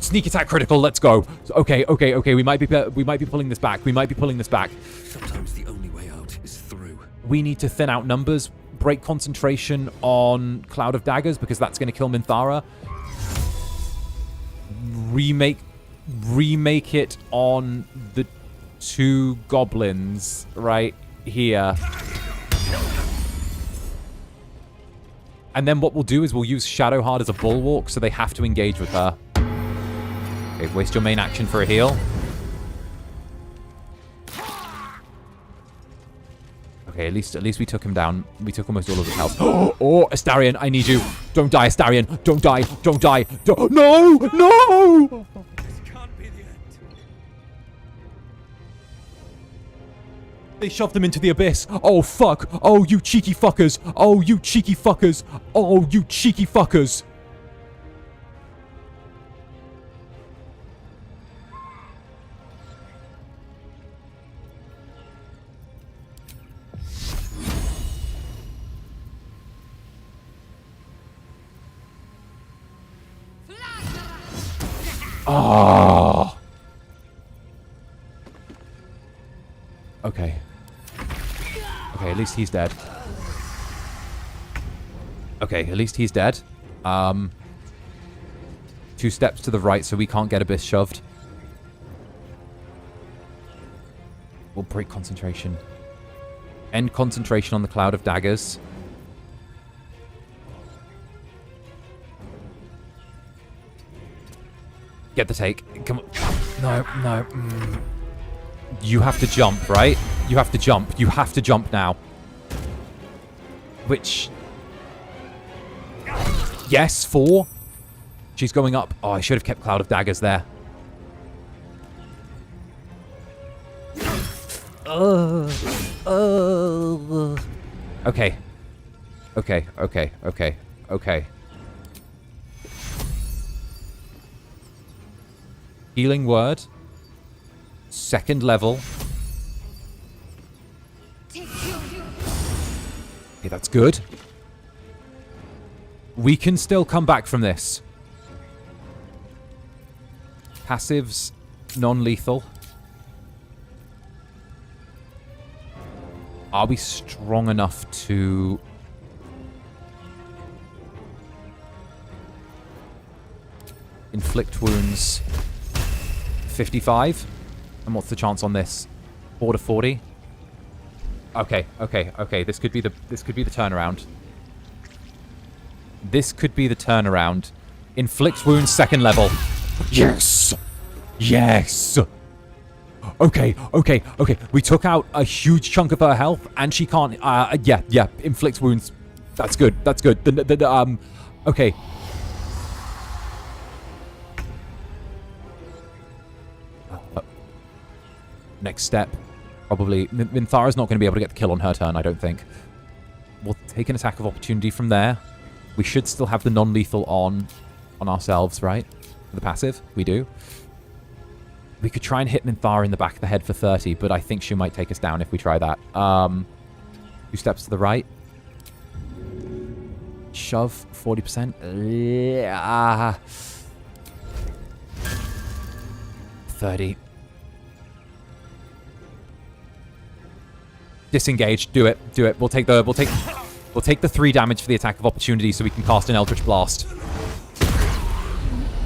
Sneak attack critical, let's go. Okay. We might be pulling this back. Sometimes the only way out is through. We need to thin out numbers. Break concentration on Cloud of Daggers because that's going to kill Minthara. Remake it on the 2 goblins right here. And then what we'll do is we'll use Shadowheart as a bulwark so they have to engage with her. Okay, waste your main action for a heal. Okay, at least we took him down. We took almost all of his health. Oh, Astarion, I need you. Don't die, Astarion. Don't die. No! This can't be the end. They shoved them into the abyss. Oh, fuck. Oh, you cheeky fuckers. Oh. Okay, at least he's dead. 2 steps to the right so we can't get abyss shoved. We'll break concentration. End concentration on the Cloud of Daggers. Get the take. Come on. No. You have to jump, right? You have to jump now. Which... Yes, 4. She's going up. Oh, I should have kept Cloud of Daggers there. Okay. Healing word. 2nd level. Okay, that's good. We can still come back from this. Passives, non-lethal. Are we strong enough to... inflict wounds? 55? And what's the chance on this? 4 to 40? Okay. This could be the turnaround. Inflict wounds 2nd level. Yes. Okay. We took out a huge chunk of her health, and she can't. Yeah. Inflict wounds. That's good. Okay. Next step, probably. Minthara's not going to be able to get the kill on her turn, I don't think. We'll take an attack of opportunity from there. We should still have the non-lethal on ourselves, right? For the passive, we do. We could try and hit Minthara in the back of the head for 30, but I think she might take us down if we try that. 2 steps to the right. Shove, 40%. Yeah. 30. Disengage. Do it. Do it. We'll take the 3 damage for the attack of opportunity so we can cast an Eldritch Blast.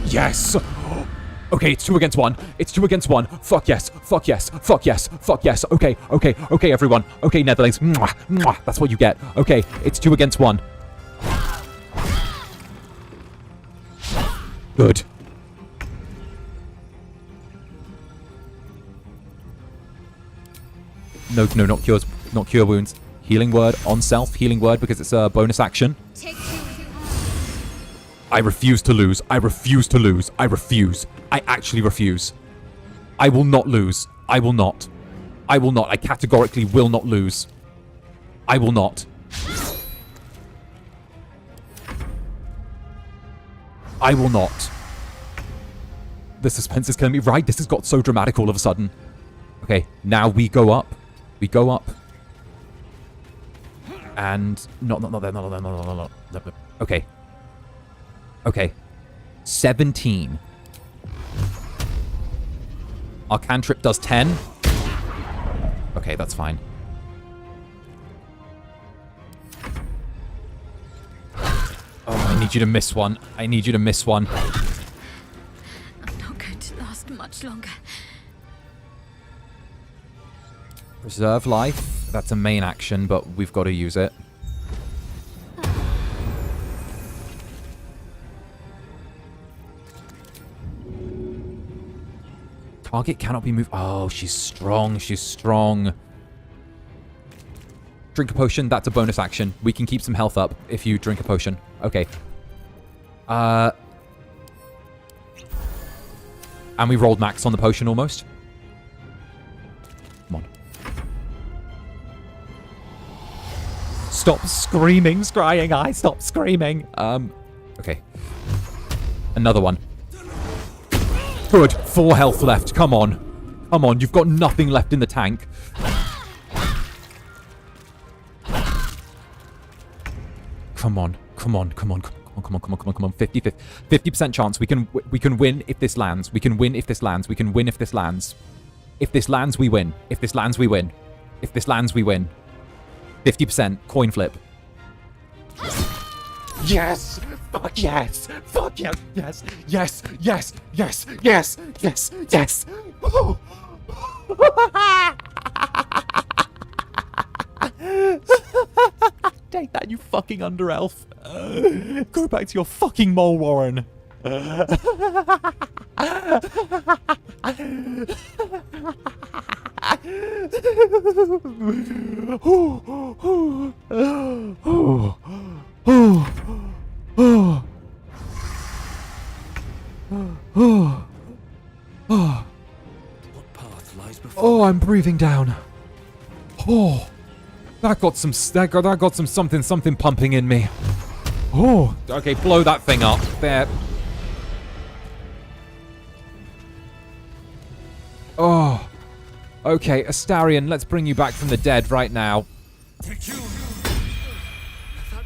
Yes! Okay, it's 2 against 1. It's 2 against 1. Fuck yes. Fuck yes. Fuck yes. Fuck yes. Okay, okay, okay, everyone. Okay, Netherlings. Mwah, mwah. That's what you get. Okay, it's 2 against 1. Good. No, no, not cures. Not cure wounds. Healing word on self. Healing word because it's a bonus action. I refuse to lose. I refuse to lose. I refuse. I actually refuse. I will not lose. I will not. I will not. I categorically will not lose. I will not. I will not. The suspense is killing me. Right, this has got so dramatic all of a sudden. Okay, now we go up. We go up. And... Not there. No. Okay. Okay. 17. Our cantrip does 10. Okay, that's fine. Oh, I need you to miss one. I need you to miss one. I'm not going to last much longer. Preserve life. That's a main action, but we've got to use it. Target cannot be moved. Oh, she's strong. She's strong. Drink a potion. That's a bonus action. We can keep some health up if you drink a potion. Okay. And we rolled max on the potion almost. Come on. Stop screaming, scrying eye. Stop screaming. Okay. Another one. Good. 4 health left. Come on. Come on. You've got nothing left in the tank. Come on. Come on. Come on. Come on. 50% chance. We can win if this lands. We can win if this lands. We can win if this lands. If this lands, we win. If this lands, we win. If this lands, we win. 50%. Coin flip. Yes! Fuck yes! Fuck yes! Yes! Yes! Yes! Yes! Yes! Yes! Yes! Oh. Take that, you fucking under elf. Go back to your fucking mole warren. Oh, I'm breathing down. Oh, that got some something pumping in me. Oh, okay, blow that thing up there. Oh, okay, Astarion, let's bring you back from the dead right now. That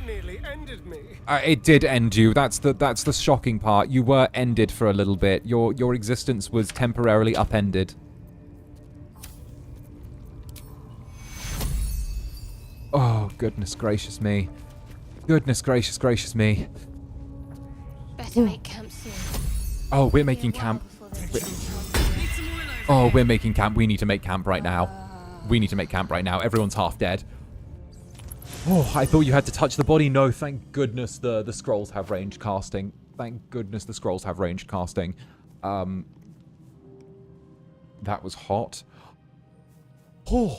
nearly ended me. It did end you. That's the shocking part. You were ended for a little bit. Your existence was temporarily upended. Oh, goodness gracious me. Goodness gracious me. Better make camp soon. Oh, we're making camp. Oh, we're making camp. We need to make camp right now. We need to make camp right now. Everyone's half dead. Oh, I thought you had to touch the body. No, thank goodness the scrolls have ranged casting. Thank goodness the scrolls have ranged casting. That was hot. Oh,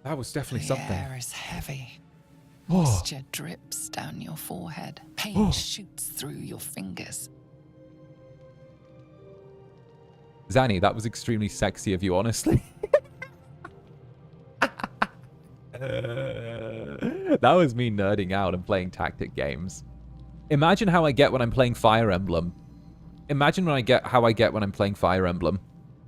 that was definitely something. The air is heavy. Oh. Moisture drips down your forehead. Pain shoots through your fingers. Zanny, that was extremely sexy of you, honestly. That was me nerding out and playing tactic games. Imagine how I get when I'm playing Fire Emblem. Imagine how I get when I'm playing Fire Emblem.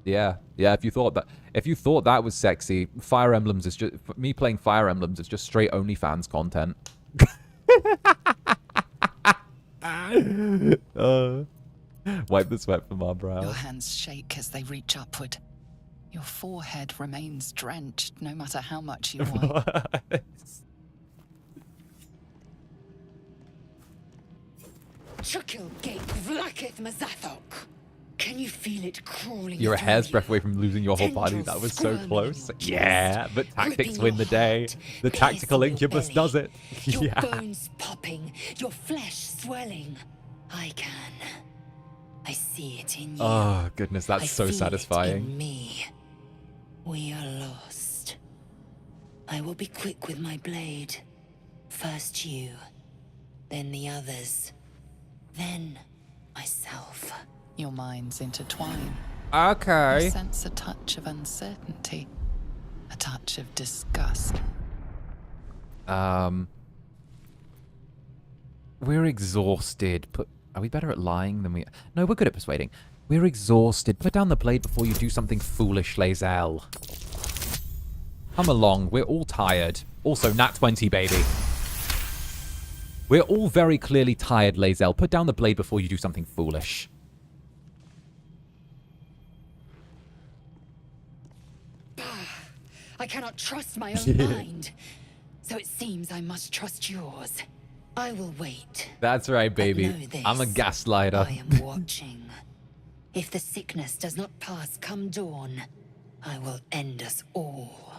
Yeah, if you thought that was sexy, Fire Emblems is just me playing Fire Emblems is just straight OnlyFans content. Wipe the sweat from our brow. Your hands shake as they reach upward. Your forehead remains drenched no matter how much you wipe. Can you feel it crawling? You're a through hair's you? breadth away from losing your whole body. That was so close. Yeah, but tactics win the day. The tactical incubus does it. Your Yeah. bones popping, your flesh swelling. I see it in you. Oh, goodness, that's I so feel it satisfying. in me. We are lost. I will be quick with my blade. First you, then the others, then myself. Your minds intertwine. Okay. You sense a touch of uncertainty, a touch of disgust. We're exhausted. Are we better at lying than we... No, we're good at persuading. We're exhausted. Put down the blade before you do something foolish, 𝓂𝓻. Come along. We're all tired. Also, nat 20, baby. We're all very clearly tired, 𝓂𝓻. Put down the blade before you do something foolish. I cannot trust my own mind, so it seems I must trust yours. I will wait. That's right, baby. Know this. I'm a gaslighter. I am watching. If the sickness does not pass come dawn, I will end us all.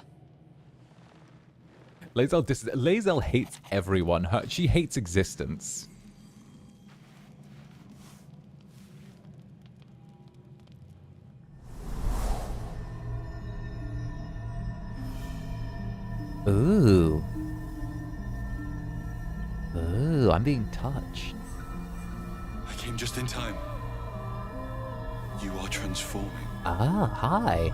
𝓂𝓻 hates everyone. She hates existence. Ooh. Ooh, I'm being touched. I came just in time. You are transforming. Ah, hi.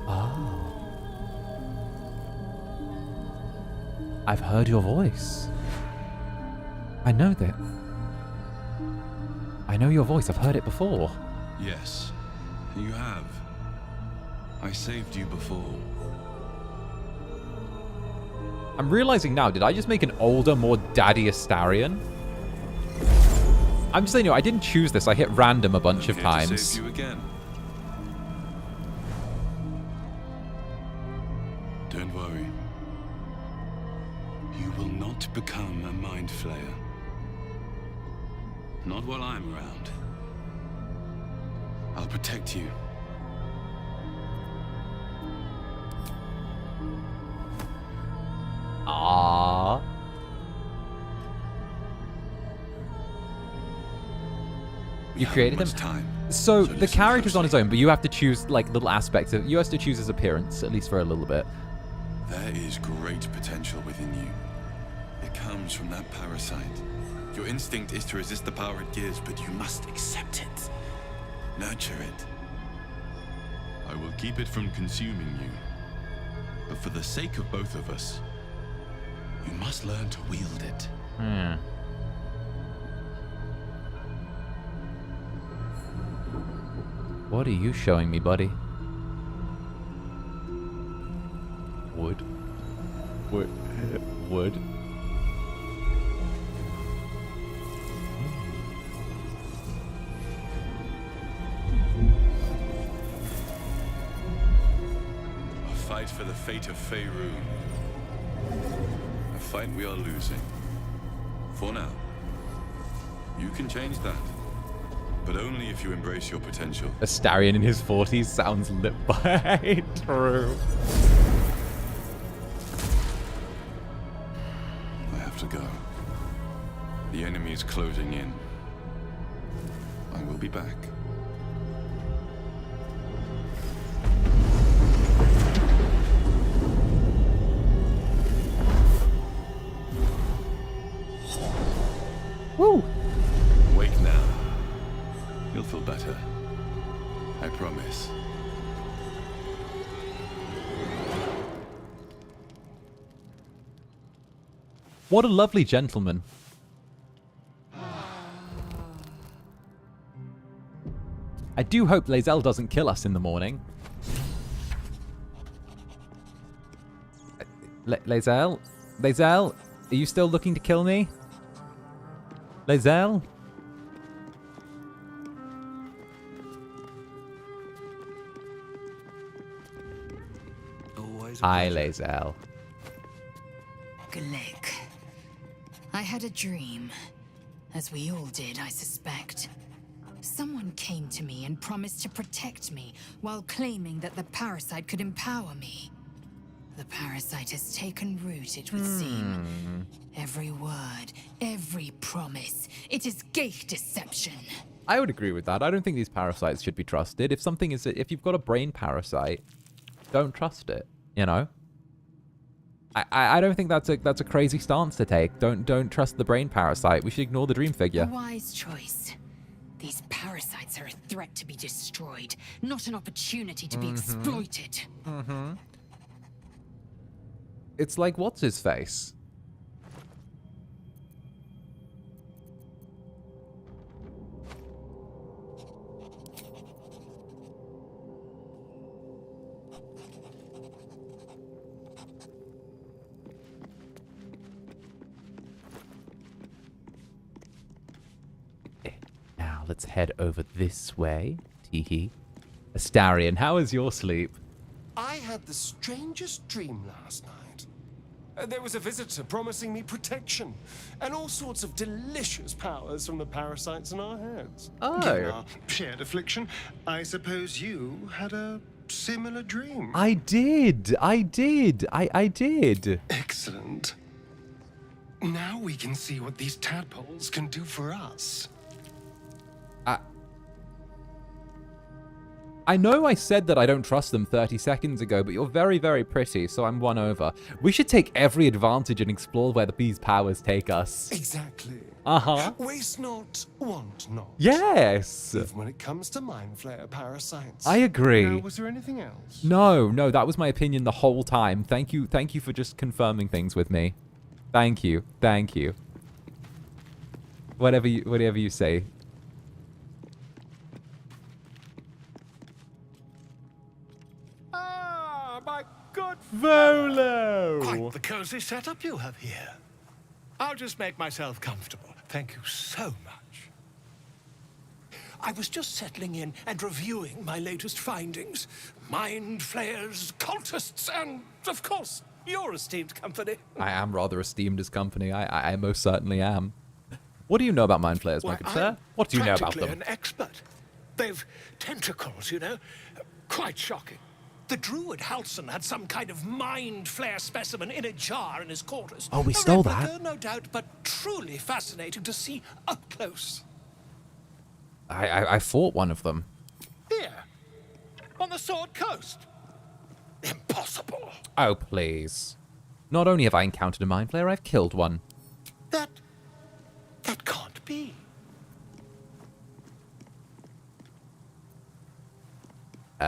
Oh. I've heard your voice. I know that. I know your voice. I've heard it before. Yes, you have. I saved you before. I'm realizing now, did I just make an older, more daddy Astarion? I'm just saying, I didn't choose this. I hit random a bunch of times. To save you again. Don't worry. You will not become a mind flayer. Not while I'm around. I'll protect you. Aww. You created him? So the character's on his own, but you have to choose like little aspects of. You have to choose his appearance, at least for a little bit. There is great potential within you. It comes from that parasite. Your instinct is to resist the power it gives, but you must accept it. Nurture it. I will keep it from consuming you. But for the sake of both of us, you must learn to wield it. What are you showing me, buddy? Wood. Wood. Wood. A fight for the fate of Faerûn. A fight we are losing. For now. You can change that. But only if you embrace your potential. Astarion in his 40s sounds lit by true. I have to go. The enemy is closing in. I will be back. Woo! Wake now. You'll feel better. I promise. What a lovely gentleman. I do hope 𝓂𝓻 doesn't kill us in the morning. 𝓂𝓻, Lae'zel, are you still looking to kill me? Lae'zel? Hi, Lae'zel. Glick. I had a dream. As we all did, I suspect. Someone came to me and promised to protect me while claiming that the parasite could empower me. The parasite has taken root, it would seem. Every word, every promise. It is gate deception. I would agree with that. I don't think these parasites should be trusted. If you've got a brain parasite, don't trust it. You know. I don't think that's a crazy stance to take. Don't trust the brain parasite. We should ignore the dream figure. A wise choice. These parasites are a threat to be destroyed, not an opportunity to be exploited. It's like, what's his face? Now let's head over this way. Teehee. Astarion, how was your sleep? I had the strangest dream last night. There was a visitor promising me protection and all sorts of delicious powers from the parasites in our heads. Oh. Given our shared affliction, I suppose you had a similar dream. I did. I did. Excellent. Now we can see what these tadpoles can do for us. I know I said that I don't trust them 30 seconds ago, but you're very, very pretty, so I'm won over. We should take every advantage and explore where these powers take us. Exactly. Uh-huh. Waste not, want not. Yes. Even when it comes to mind flayer parasites. I agree. Now, was there anything else? No, that was my opinion the whole time. Thank you for just confirming things with me. Thank you. Whatever you say. My good Volo! Quite the cozy setup you have here. I'll just make myself comfortable. Thank you so much. I was just settling in and reviewing my latest findings. Mind flayers, cultists, and, of course, your esteemed company. I am rather esteemed as company. I most certainly am. What do you know about mind flayers, my good sir? What do you know about them? An expert. They've tentacles, you know. Quite shocking. The druid Halsin had some kind of mind flare specimen in a jar in his quarters. Oh, we A stole replica, that. No doubt, but truly fascinating to see up close. I fought one of them. Here, on the Sword Coast. Impossible. Oh, please. Not only have I encountered a mind flayer, I've killed one. That can't be. I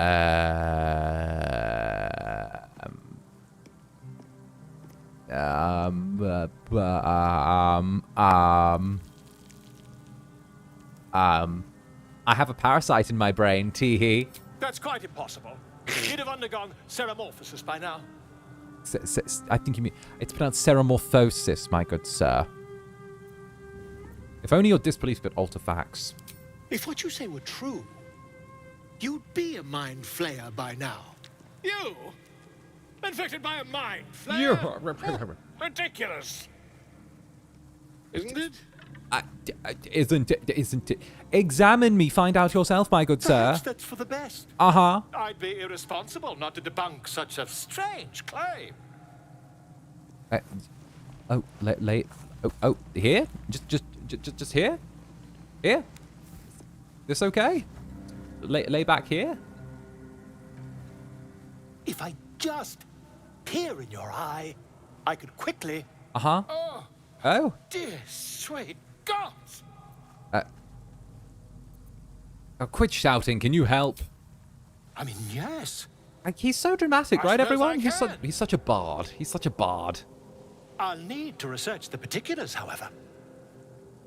have a parasite in my brain, Teehee. That's quite impossible. You'd have undergone ceramorphosis by now. I think you mean... It's pronounced ceramorphosis, my good sir. If only your disbelief could alter facts. If what you say were true, you'd be a mind flayer by now. You? Infected by a mind flayer? Ridiculous. Isn't it? Isn't it? Examine me, find out yourself, my good sir. Perhaps that's for the best. Uh-huh. I'd be irresponsible not to debunk such a strange claim. Here? Just here? Here? This okay? Lay back here? If I just peer in your eye, I could quickly... Uh-huh. Oh? Dear sweet gods! Quit shouting, can you help? I mean, yes. He's so dramatic, I right, suppose everyone? I He's such a bard. He's such a bard. I'll need to research the particulars, however.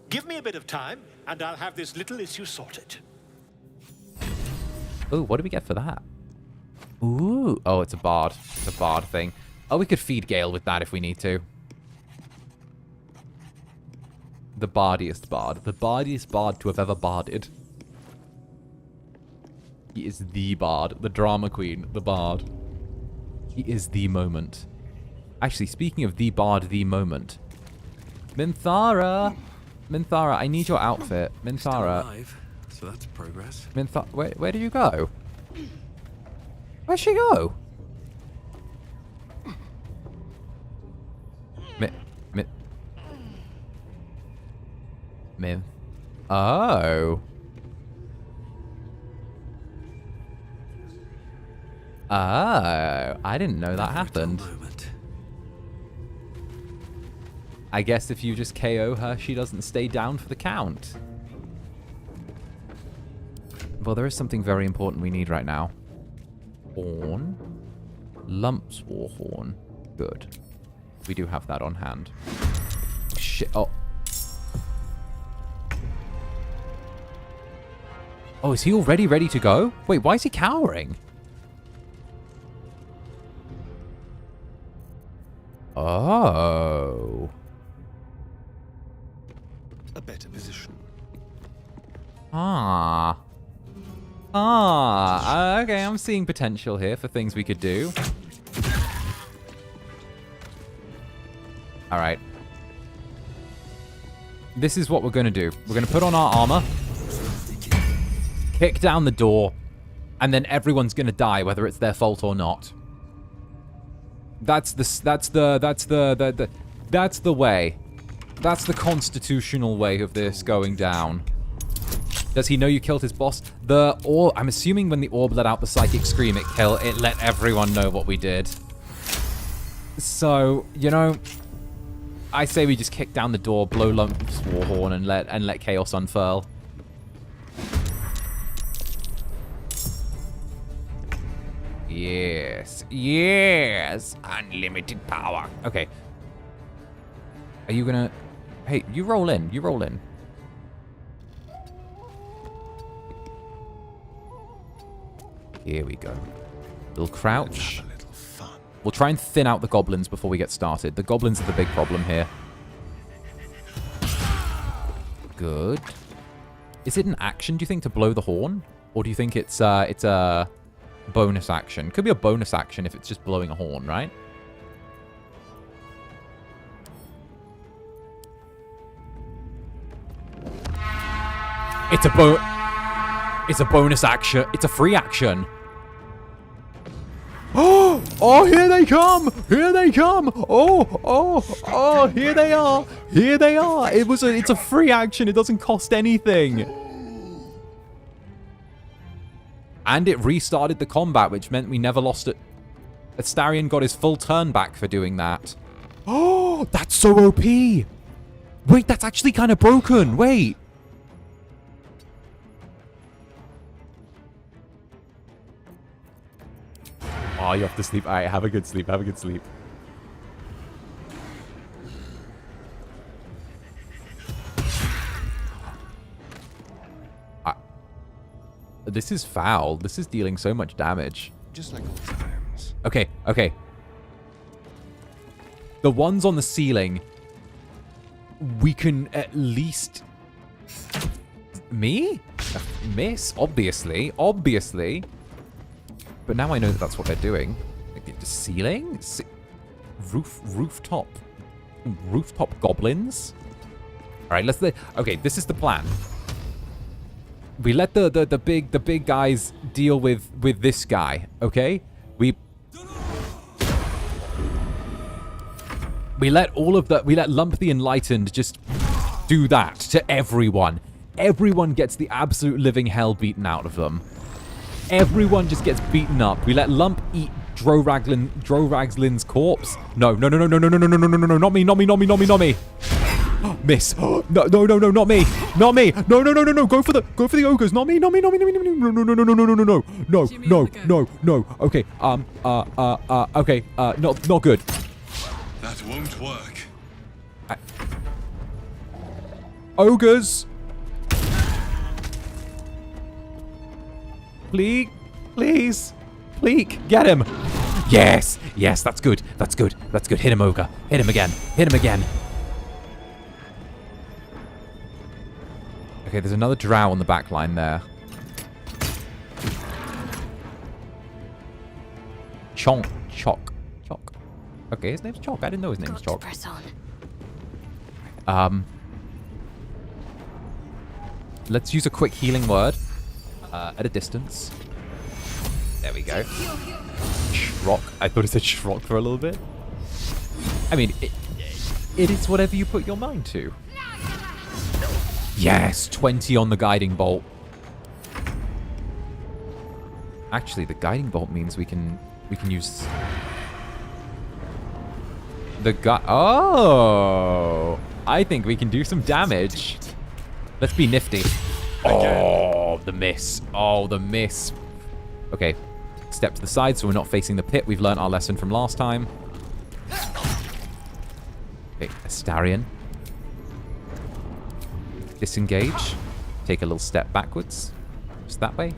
Give me a bit of time, and I'll have this little issue sorted. Ooh, what do we get for that? Ooh. Oh, it's a bard. It's a bard thing. Oh, we could feed Gale with that if we need to. The bardiest bard. The bardiest bard to have ever barded. He is the bard. The drama queen. The bard. He is the moment. Actually, speaking of the bard, the moment. Minthara! Minthara, I need your outfit. Minthara. Still alive, so that's progress. Where did you go? Where'd she go? Min. Oh. Oh. I didn't know that happened. I guess if you just KO her, she doesn't stay down for the count. Well, there is something very important we need right now. Horn. Lump's war horn. Good. We do have that on hand. Shit. Oh. Oh, is he already ready to go? Wait, why is he cowering? Oh. A better position. Okay, I'm seeing potential here for things we could do. Alright. This is what we're going to do. We're going to put on our armor. Kick down the door. And then everyone's going to die, whether it's their fault or not. That's the way. That's the constitutional way of this going down. Does he know you killed his boss? I'm assuming when the orb let out the psychic scream, it let everyone know what we did. So, you know, I say we just kick down the door, blow Lump's war horn, and let chaos unfurl. Yes. Yes. Unlimited power. Okay. Are you gonna... Hey, you roll in. You roll in. Here we go. Little crouch. We'll try and thin out the goblins before we get started. The goblins are the big problem here. Good. Is it an action, do you think, to blow the horn? Or do you think it's a bonus action? Could be a bonus action if it's just blowing a horn, right? It's a bonus action. It's a free action. Oh, here they come! Here they come! Oh, here they are! Here they are! It's a free action. It doesn't cost anything. And it restarted the combat, which meant we never lost it. Astarion got his full turn back for doing that. Oh, that's so OP! Wait, that's actually kind of broken. Wait. Oh, you have to sleep. All right, have a good sleep. Have a good sleep. This is foul. This is dealing so much damage. Just like old times. Okay, okay. The ones on the ceiling, we can at least... Me? Miss, obviously. Obviously. But now I know that that's what they're doing. Like, the ceiling? Rooftop goblins? Alright, let's... Okay, this is the plan. We let the big guys deal with this guy, okay? We let Lump the Enlightened just do that to everyone. Everyone gets the absolute living hell beaten out of them. Everyone just gets beaten up. We let Lump eat Droragslin's corpse. No, not me. Miss. No, not me. Not me. No. Go for the ogres. Not me. No. Okay. Okay. Not good. That won't work. Ogres. Please. Get him. Yes. That's good. Hit him, ogre. Hit him again. Okay, there's another drow on the back line there. Chonk. Okay, his name's Chonk. I didn't know his name was Chonk. Press on. Let's use a quick healing word at a distance. There we go. Shrock. I thought it said Shrock for a little bit. I mean, it is whatever you put your mind to. Yes, 20 on the guiding bolt. Actually, the guiding bolt means we can use the Oh, I think we can do some damage. Let's be nifty. Oh, the miss. Oh, the miss. Okay, step to the side so we're not facing the pit. We've learned our lesson from last time. Okay, Astarion. Disengage. Take a little step backwards. Just that way.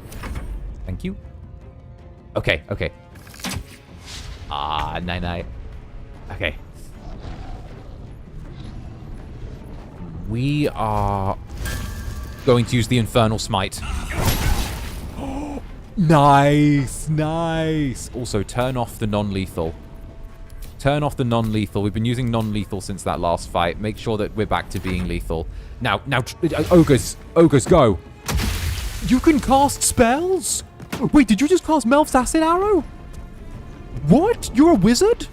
Thank you. Okay, okay. Ah, night. Okay. We are going to use the Infernal Smite. Nice, nice. Also, turn off the non-lethal. Turn off the non-lethal. We've been using non-lethal since that last fight. Make sure that we're back to being lethal. Now, ogres, go. You can cast spells? Wait, did you just cast Melf's Acid Arrow? What? You're a wizard?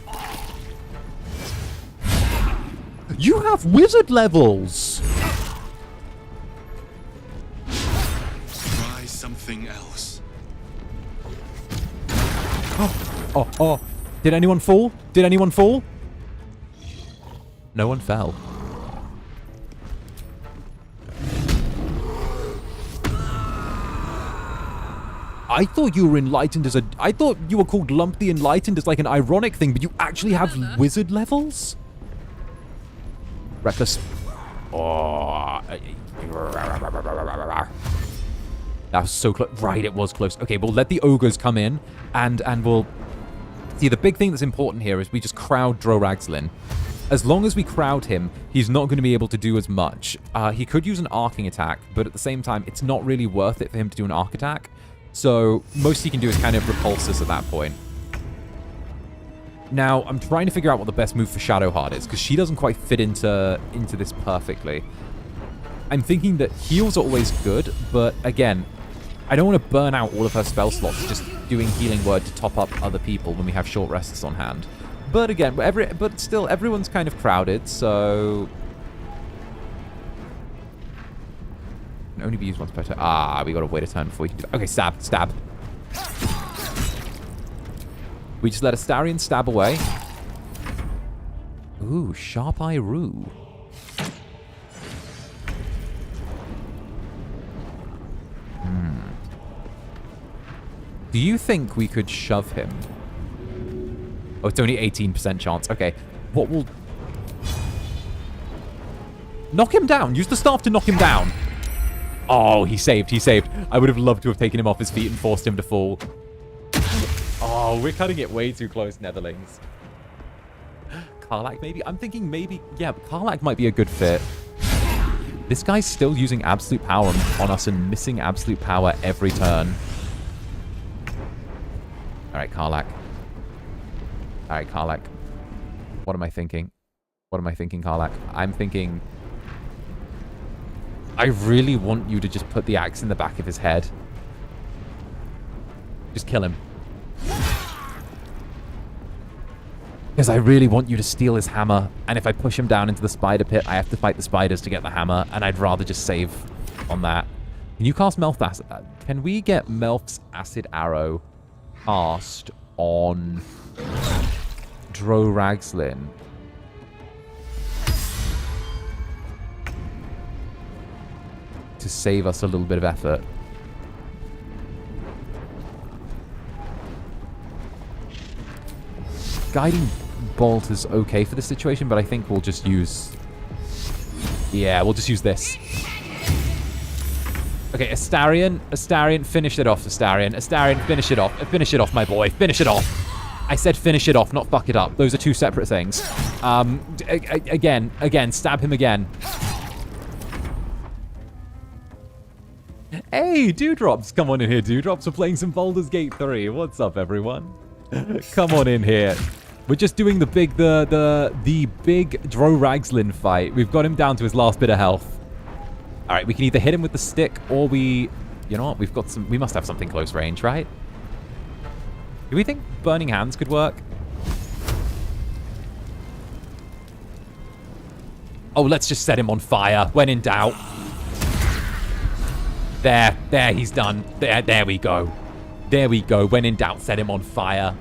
You have wizard levels. Try something else. Oh. Did anyone fall? Did anyone fall? No one fell. I thought you were enlightened as a... I thought you were called Lump the Enlightened as like an ironic thing, but you actually have wizard levels? Reckless. Oh. That was so close. Right, it was close. Okay, we'll let the ogres come in and we'll... See, the big thing that's important here is we just crowd 𝓱𝓸𝓼𝓽. As long as we crowd him, he's not going to be able to do as much. He could use an arcing attack, but at the same time, it's not really worth it for him to do an arc attack. So most he can do is kind of repulse us at that point. Now, I'm trying to figure out what the best move for Shadowheart is, because she doesn't quite fit into this perfectly. I'm thinking that heals are always good, but again, I don't want to burn out all of her spell slots just doing Healing Word to top up other people when we have short rests on hand. But again, but still, everyone's kind of crowded, so... Can only be used once per turn. Ah, we got to wait a turn before we can do that. Okay, stab. We just let Astarion stab away. Ooh, Sharp Eye Rue. Do you think we could shove him? Oh, it's only 18% chance. Okay. What will... Knock him down. Use the staff to knock him down. Oh, he saved. I would have loved to have taken him off his feet and forced him to fall. Oh, we're cutting it way too close, Netherlings. Karlach, maybe? I'm thinking maybe... Yeah, but Karlach might be a good fit. This guy's still using absolute power on us and missing absolute power every turn. Alright, Karlach. What am I thinking? Karlach? I'm thinking... I really want you to just put the axe in the back of his head. Just kill him. Because I really want you to steal his hammer, and if I push him down into the spider pit, I have to fight the spiders to get the hammer, and I'd rather just save on that. Can you cast Melf's Acid? Can we get Melf's Acid Arrow cast on 𝓱𝓸𝓼𝓽? To save us a little bit of effort. Guiding Bolt is okay for this situation, but I think we'll just use... Yeah, we'll just use this. Okay, Astarion, finish it off, Astarion, finish it off. Finish it off, my boy. Finish it off. I said finish it off, not fuck it up. Those are two separate things. Again, stab him again. Hey, Dewdrops, come on in here, Dewdrops. We're playing some Baldur's Gate 3. What's up, everyone? Come on in here. We're just doing the big 𝓂𝓸𝓼𝓽 fight. We've got him down to his last bit of health. All right, we can either hit him with the stick or we, you know what? We must have something close range, right? Do we think burning hands could work? Oh, let's just set him on fire. When in doubt. There, he's done. There we go. There we go. When in doubt, set him on fire.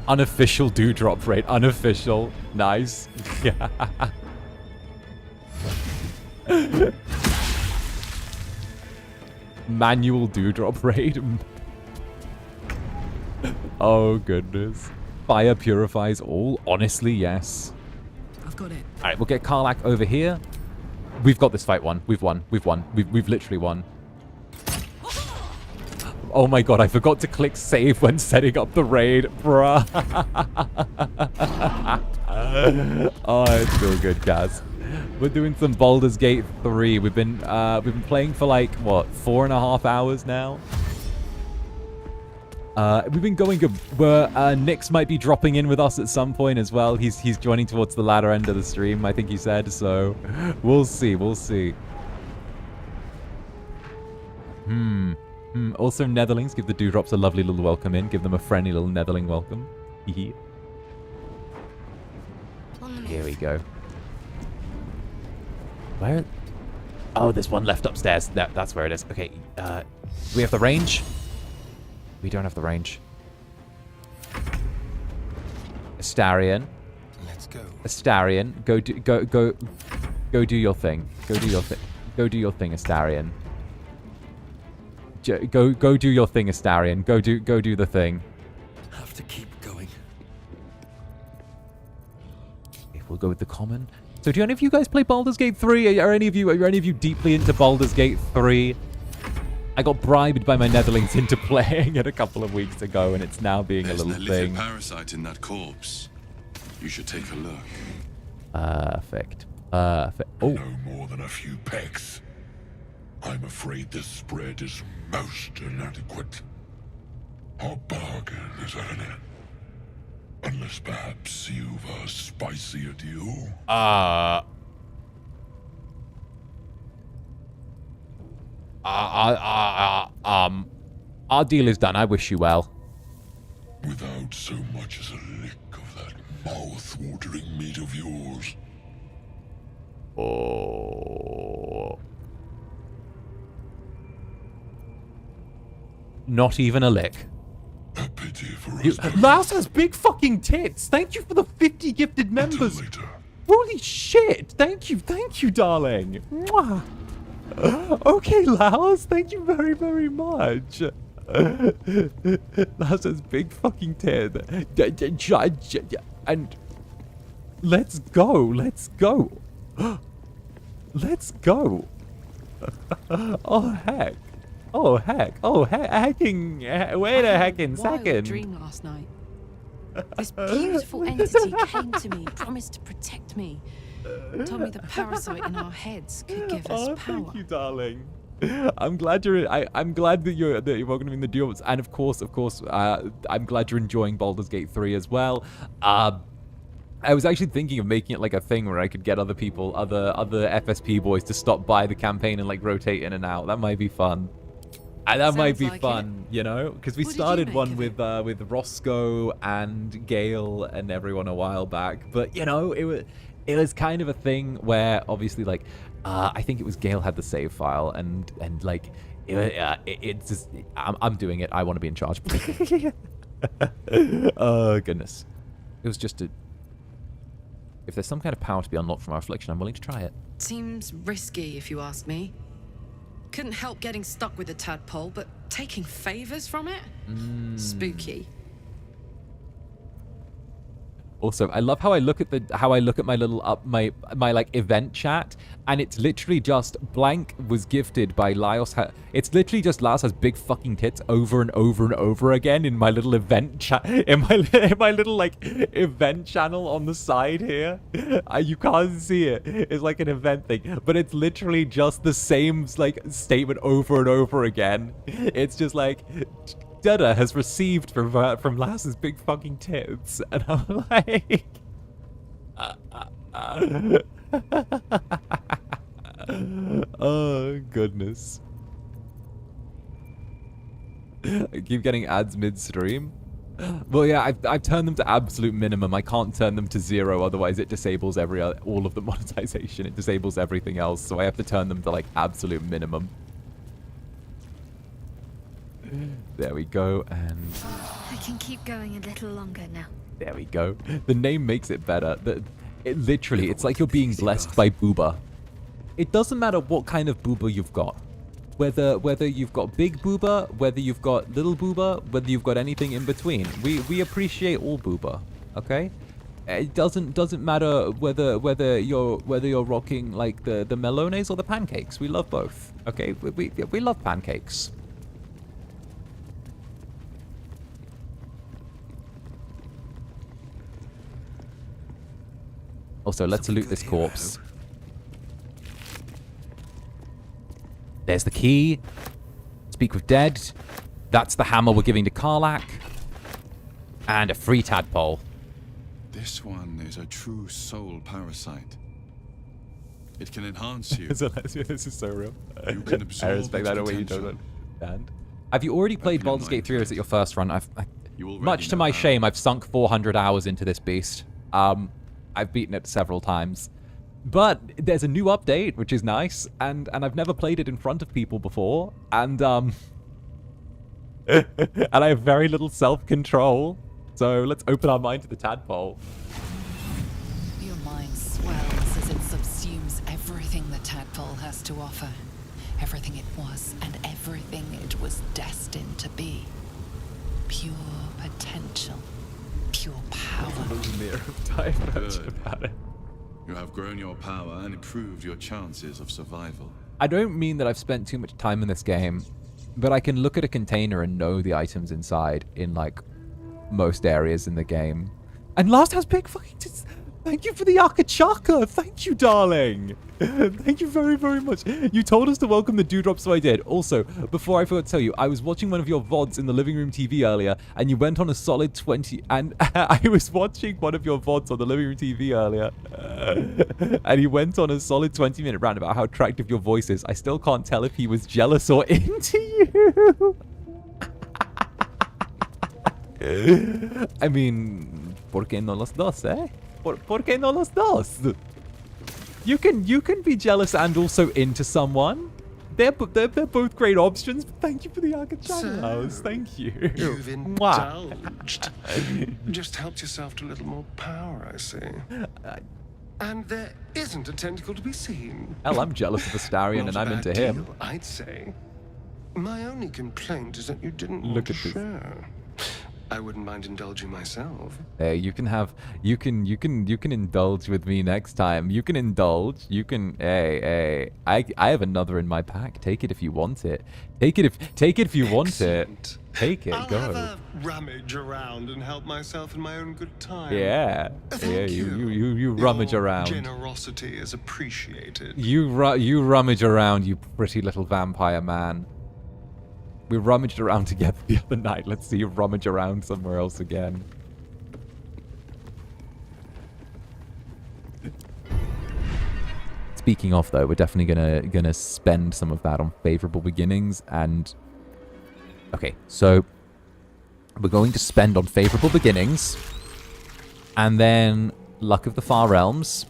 Unofficial dewdrop rate. Unofficial. Nice. Yeah. Manual dewdrop rate. Oh, goodness. Fire purifies all. Honestly, yes. I've got it. All right, we'll get Karlach over here. We've got this fight won. We've won. We've won. We've literally won. Oh my god, I forgot to click save when setting up the raid. Bruh. Oh, it's so good, guys. We're doing some Baldur's Gate 3. We've been playing for like, what, 4.5 hours now? We've been going good. Nyx might be dropping in with us at some point as well. He's joining towards the latter end of the stream, I think he said. So we'll see. We'll see. Also, Netherlings, give the Dewdrops a lovely little welcome in. Give them a friendly little Netherling welcome. Here we go. Where? Oh, there's one left upstairs. That's where it is. Okay. Do we have the range? We don't have the range. Astarion. Let's go. Astarion, go do your thing. Go do your thing. Go do your thing, Astarion. Go do your thing, Astarion. Go do the thing. Have to keep going. Okay, we'll go with the common. So do any of you guys play Baldur's Gate 3? Are any of you deeply into Baldur's Gate 3? I got bribed by my Netherlings into playing it a couple of weeks ago, and it's now being a little thing. There's a parasite in that corpse. You should take a look. Perfect. Perfect. Oh. No more than a few pecks. I'm afraid this spread is most inadequate. Our bargain is at an end. Unless perhaps you've a spicier deal? Our deal is done. I wish you well. Without so much as a lick of that mouth-watering meat of yours. Oh. Not even a lick. A pity for us. Laos has big fucking tits. Thank you for the 50 gifted members. Holy shit. Thank you, darling. Mwah. Okay, Laos, thank you very, very much. Laos has big fucking tits. And let's go. Let's go. Let's go. Oh, heck. Oh, heck. Oh, hecking. Wait a heckin' second. Dream last night. This beautiful entity came to me, promised to protect me. Told me the parasite in our heads could give us power. Thank you, darling. I'm glad you're. I'm glad that you're welcoming the duels, and of course, I'm glad you're enjoying Baldur's Gate 3 as well. I was actually thinking of making it like a thing where I could get other people, other FSP boys, to stop by the campaign and like rotate in and out. That might be fun. That might be fun, you know, because we started one with Roscoe and Gale and everyone a while back. But you know, it was kind of a thing where obviously like I think it was Gale had the save file and like it's just I'm doing it. I want to be in charge. Oh goodness, it was just a. If there's some kind of power to be unlocked from our affliction, I'm willing to try it. Seems risky, if you ask me. Couldn't help getting stuck with the tadpole, but taking favors from it? Spooky. Also, I love how I look at my little my like event chat, and it's literally just blank was gifted by Laios. It's literally just Laios has big fucking tits over and over and over again in my little event chat, in my little like event channel on the side here. You can't see it. It's like an event thing, but it's literally just the same like statement over and over again. It's just like, Dada has received from Lass's big fucking tits, and I'm like, oh goodness. I keep getting ads mid-stream. Well, yeah, I've turned them to absolute minimum. I can't turn them to 0, otherwise it disables all of the monetization. It disables everything else, so I have to turn them to like absolute minimum. There we go, and I can keep going a little longer now. there we go. The name makes it better. Literally, it's like you're being blessed by booba. It doesn't matter what kind of booba you've got. Whether you've got big booba, whether you've got little booba, whether you've got anything in between. We appreciate all booba, okay? It doesn't matter whether you're rocking like the melones or the pancakes. We love both, okay? We love pancakes. Also, let's loot this corpse. There's the key. Speak with dead. That's the hammer we're giving to Karlach. And a free tadpole. This one is a true soul parasite. It can enhance you. This is so real. You can absorb I respect that way you don't understand. Have you already played Baldur's Gate 3 or is it your first run? Much to my shame, I've sunk 400 hours into this beast. I've beaten it several times. But there's a new update, which is nice, and I've never played it in front of people before, and and I have very little self-control. So let's open our mind to the tadpole. Your mind swells as it subsumes everything the tadpole has to offer. Everything it was and everything it was destined to be. Pure potential. Pure power. Good. About it. You have grown your power and improved your chances of survival. I don't mean that I've spent too much time in this game, but I can look at a container and know the items inside in like most areas in the game. And last has big fucking tits. Thank you for the Akachaka. Thank you, darling. Thank you very, very much. You told us to welcome the dewdrop, so I did. Also, before I forgot to tell you, I was watching one of your VODs in the living room TV earlier, and you went on a solid 20... And I was watching one of your VODs on the living room TV earlier, and he went on a solid 20-minute rant about how attractive your voice is. I still can't tell if he was jealous or into you. I mean, ¿por qué no los dos, eh? ¿Por qué no los dos? You can be jealous and also into someone. They're both great options. But thank you for the Arcachangos. Thank you. You've indulged. Just helped yourself to a little more power, I see. And there isn't a tentacle to be seen. Hell, I'm jealous of the Starion and I'm into him. Deal, I'd say. My only complaint is that you didn't Look want at to this. share. I wouldn't mind indulging myself. Hey, you can indulge with me next time. You can indulge. You can. Hey. I have another in my pack. Take it if you want it. Take it if you want it. Take it. I'll Go. have a rummage around and help myself in my own good time. Yeah. Thank You rummage around. Generosity is appreciated. You rummage around, you pretty little vampire man. We rummaged around together the other night. Let's see you rummage around somewhere else again. Speaking of, though, we're definitely gonna spend some of that on favorable beginnings. And okay, so we're going to spend on favorable beginnings, and then Luck of the Far Realms.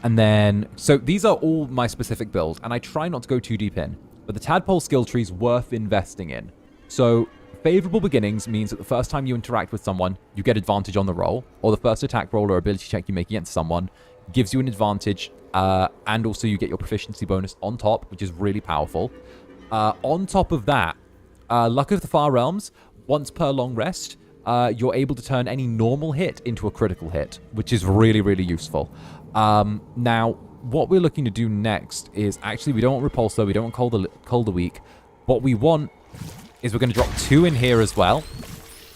And then, so these are all my specific builds, and I try not to go too deep in. But the Tadpole skill tree is worth investing in. So, favorable beginnings means that the first time you interact with someone, you get advantage on the roll, or the first attack roll or ability check you make against someone gives you an advantage, and also you get your proficiency bonus on top, which is really powerful. On top of that, Luck of the Far Realms, once per long rest, you're able to turn any normal hit into a critical hit, which is really, really useful. Now, what we're looking to do next is actually we don't want Repulsor, we don't want Colder Weak. What we want is we're going to drop 2 in here as well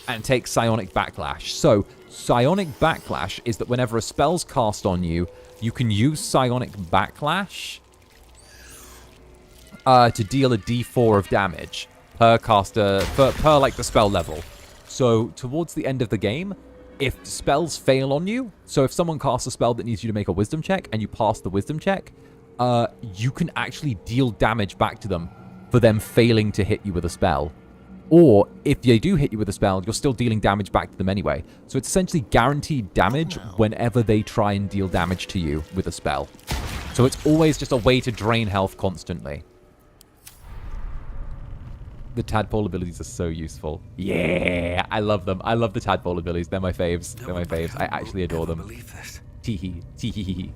and take Psionic Backlash. So, Psionic Backlash is that whenever a spell's cast on you, you can use Psionic Backlash to deal a d4 of damage per caster, per like the spell level. So, towards the end of the game, if spells fail on you, so if someone casts a spell that needs you to make a wisdom check and you pass the wisdom check, you can actually deal damage back to them for them failing to hit you with a spell. Or if they do hit you with a spell, you're still dealing damage back to them anyway. So it's essentially guaranteed damage whenever they try and deal damage to you with a spell. So it's always just a way to drain health constantly. The tadpole abilities are so useful. Yeah, I love them. I love the tadpole abilities. They're my faves. They're my faves. I actually adore them. Teehee. Teehee.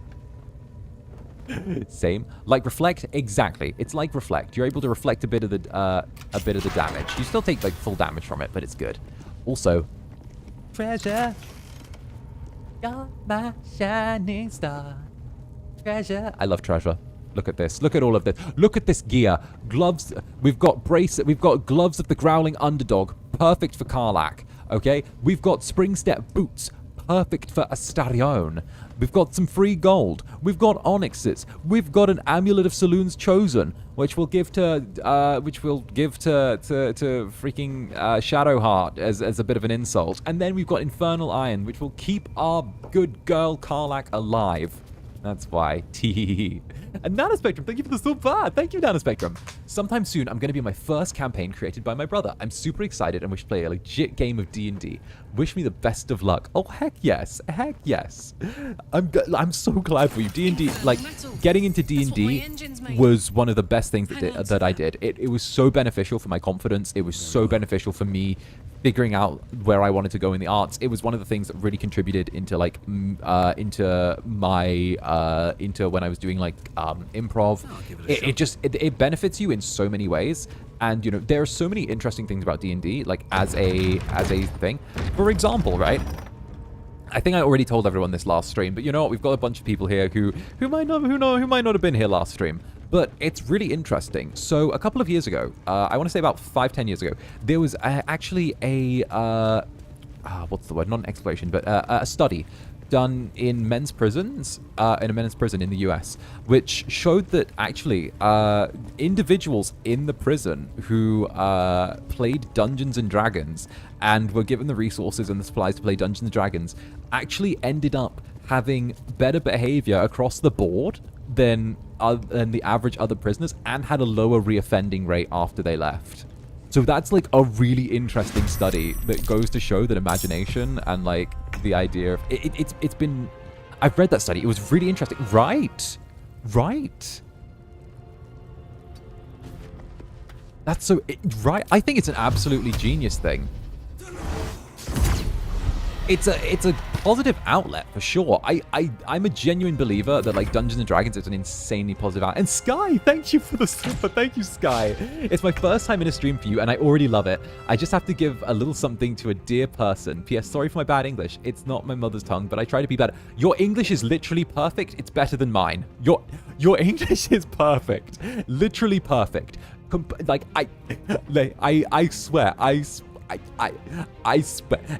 Same. Like Reflect, exactly. It's like Reflect. You're able to reflect a bit of the damage. You still take like full damage from it, but it's good. Also, treasure. You're my shining star. Treasure. I love treasure. Look at this. Look at all of this. Look at this gear. Gloves. We've got We've got gloves of the growling underdog. Perfect for Karlach. Okay. We've got spring step boots. Perfect for Astarion. We've got some free gold. We've got onyxes. We've got an amulet of Saloon's Chosen, which we'll give to freaking Shadowheart as a bit of an insult. And then we've got Infernal Iron, which will keep our good girl Karlach alive. That's why. Teehee. And Nanospectrum, thank you for the super. Thank you, Nanospectrum. Sometime soon, I'm going to be my first campaign created by my brother. I'm super excited and wish to play a legit game of D&D. Wish me the best of luck. Oh, heck yes. Heck yes. I'm so glad for you. D&D, like, getting into D&D was one of the best things that I did. It was so beneficial for my confidence. It was so beneficial for me figuring out where I wanted to go in the arts. It was one of the things that really contributed into like into when I was doing like improv. It benefits you in so many ways, and you know there are so many interesting things about D&D like as a thing. For example, right? I think I already told everyone this last stream, but you know what? We've got a bunch of people here who might not have been here last stream. But it's really interesting. So a couple of years ago, I want to say about 5-10 years ago, there was actually what's the word? Not an exploration, but a study done in men's prisons, in a men's prison in the US, which showed that actually individuals in the prison who played Dungeons and Dragons and were given the resources and the supplies to play Dungeons and Dragons actually ended up having better behavior across the board than the average other prisoners, and had a lower reoffending rate after they left. So that's like a really interesting study that goes to show that imagination and like the idea of it's been. I've read that study. It was really interesting. Right. That's so right. I think it's an absolutely genius thing. It's a positive outlet for sure. I'm a genuine believer that like Dungeons and Dragons is an insanely positive outlet. And Sky, thank you for the super. Thank you, Sky. It's my first time in a stream for you, and I already love it. I just have to give a little something to a dear person. P.S. Sorry for my bad English. It's not my mother's tongue, but I try to be better. Your English is literally perfect. It's better than mine. Your English is perfect. Literally perfect. I swear.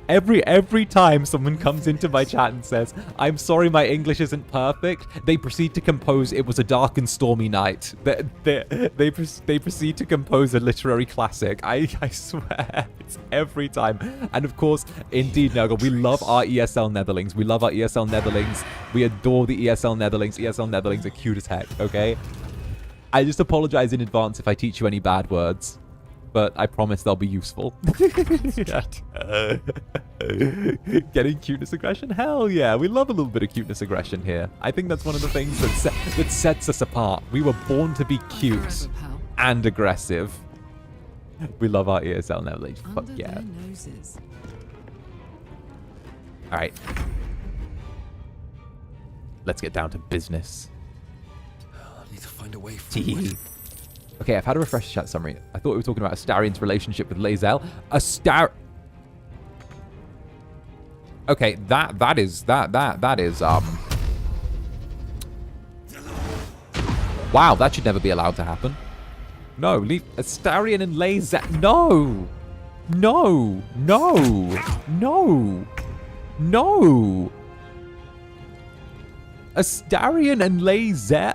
Every time someone comes into my chat and says, "I'm sorry, my English isn't perfect," they proceed to compose "It was a dark and stormy night." They proceed to compose a literary classic. I swear, it's every time. And of course, indeed, Nurgle, we love our ESL Netherlings. We love our ESL Netherlings. We adore the ESL Netherlings. ESL Netherlings are cute as heck. Okay. I just apologize in advance if I teach you any bad words, but I promise they'll be useful. Getting cuteness aggression? Hell yeah, we love a little bit of cuteness aggression here. I think that's one of the things that sets us apart. We were born to be cute and aggressive. We love our ESL now. Like, fuck yeah. Alright. Let's get down to business. I need to find a way forward. Okay, I've had a refresh chat summary. I thought we were talking about Astarion's relationship with Lae'zel. Okay, that is wow, that should never be allowed to happen. No, leave Astarion and Lazer. No! No! No! No! No! Astarion and Lazer?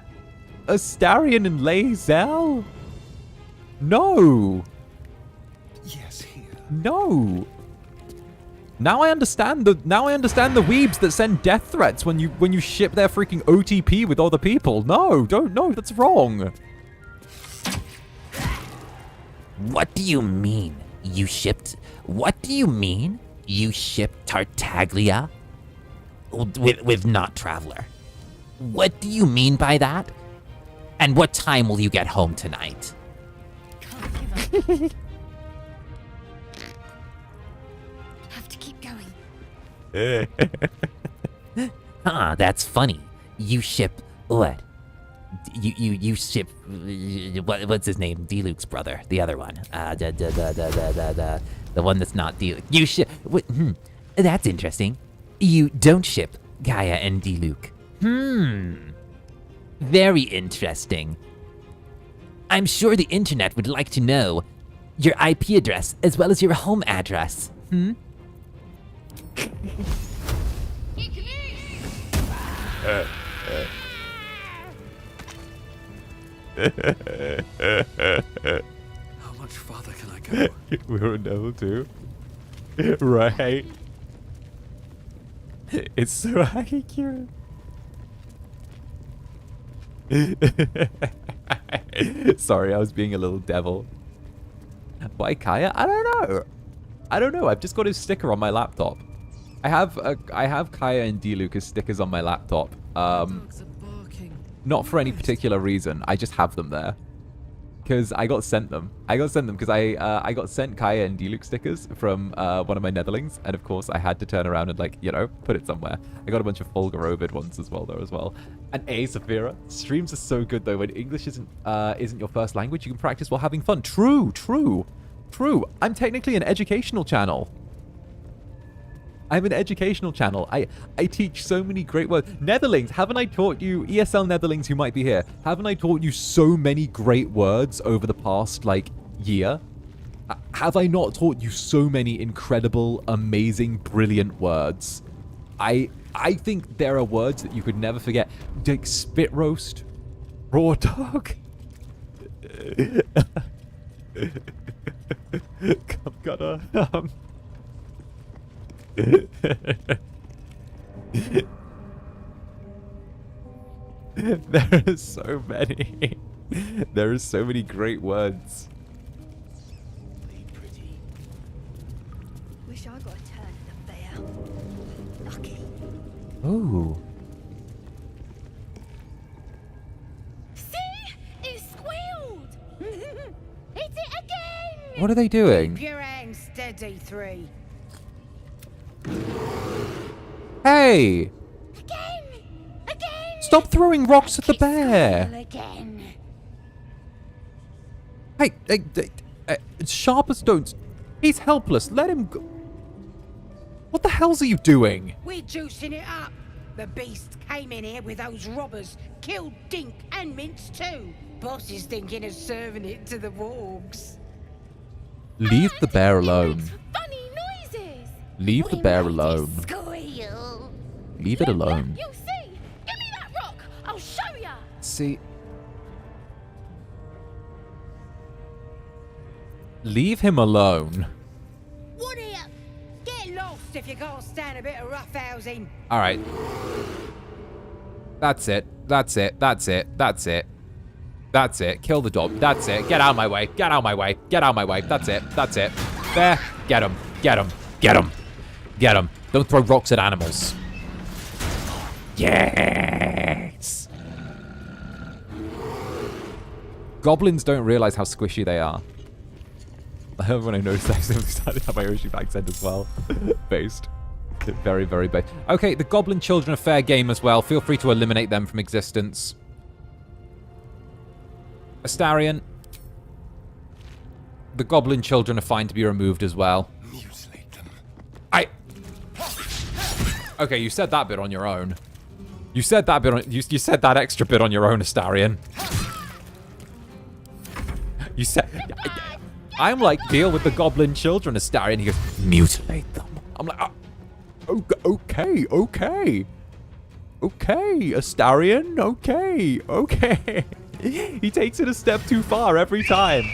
Astarion and Lazel? No! Yes, here. No! Now I understand the weebs that send death threats when you ship their freaking OTP with other people. No, don't, no, that's wrong. What do you mean you shipped? What do you mean you shipped Tartaglia with not Traveler? What do you mean by that? And what time will you get home tonight? Can't give up. Have to keep going. Ah, that's funny. You ship what? You ship what's his name? Diluc's brother, the other one. The one that's not Diluc. You ship. That's interesting. You don't ship Gaia and Diluc. Very interesting. I'm sure the internet would like to know your IP address as well as your home address. How much farther can I go? We're on level 2. Right. It's so accurate. Sorry, I was being a little devil. Why Kaya? I don't know. I've just got his sticker on my laptop. I have Kaya and Diluc as stickers on my laptop. Not for any particular reason. I just have them there. Because I got sent them. Because I got sent Kaya and Diluc stickers from one of my netherlings, and of course I had to turn around and, like, you know, put it somewhere. I got a bunch of Folger Ovid ones as well, though, as well. And Saphira. Streams are so good, though. When English isn't your first language, you can practice while having fun. True. I'm technically an educational channel. I'm an educational channel. I teach so many great words. Netherlings, haven't I taught you, ESL Netherlings who might be here, haven't I taught you so many great words over the past, like, year? Have I not taught you so many incredible, amazing, brilliant words? I think there are words that you could never forget. Like spit roast, raw dog. I'm gonna, there are so many. There are so many great words. Wish I got a turn in the fair. Lucky. Ooh. See? It squealed! Hit it again! What are they doing? Keep your hands steady, 3. Hey! Again! Stop throwing rocks at the bear! Again. Hey, sharp as stones. He's helpless. Let him go. What the hell's are you doing? We're juicing it up. The beast came in here with those robbers, killed Dink and Mince too. Boss is thinking of serving it to the wargs. Leave the bear alone. Funny noises. Leave the bear alone. Squeal. Leave it alone. You'll see. Give me that rock. I'll show ya. See. Leave him alone. What here? Get lost if you can't stand a bit of roughhousing. Alright. That's it. That's it. That's it. That's it. That's it. Kill the dog. That's it. Get out of my way. Get out of my way. Get out of my way. That's it. That's it. There. Get him. Get him. Get him. Get him. Don't throw rocks at animals. Yes. Goblins don't realize how squishy they are. When I noticed that, I started to have my Oshi accent as well. Based. Very, very based. Okay, the Goblin Children are fair game as well. Feel free to eliminate them from existence. Astarion. The Goblin Children are fine to be removed as well. Mutilate them. Okay, you said that bit on your own. You said that bit on... You said that extra bit on your own, Astarion. You said... I'm like, deal with the goblin children, Astarion. He goes, mutilate them. I'm like, okay. Okay, Astarion. Okay. He takes it a step too far every time.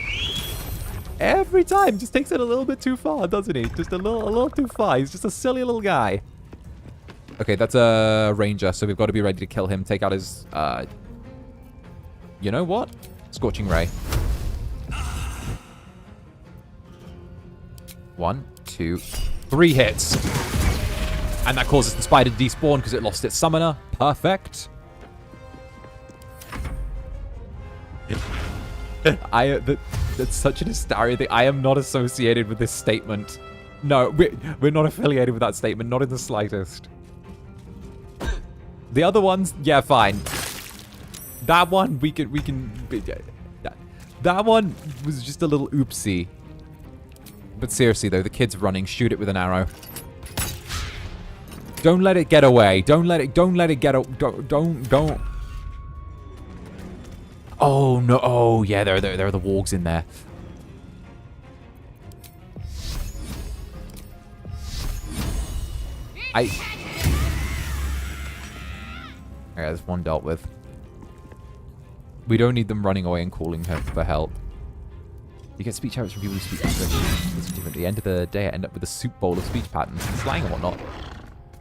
Every time. Just takes it a little bit too far, doesn't he? Just a little too far. He's just a silly little guy. Okay, that's a ranger, so we've got to be ready to kill him. Take out his, you know what? Scorching Ray. 1, 2, 3 hits. And that causes the spider to despawn because it lost its summoner. Perfect. That's such an hysteria thing. I am not associated with this statement. No, we're not affiliated with that statement. Not in the slightest. The other ones, yeah, fine. That one, we can... That one was just a little oopsie. But seriously, though, the kid's running. Shoot it with an arrow. Don't let it get away. Don't let it get... Don't. Oh, no. Oh, yeah, there are the wargs in there. Okay, there's one dealt with. We don't need them running away and calling for help. You get speech habits from people who speak English. At the end of the day, I end up with a soup bowl of speech patterns, slang and whatnot.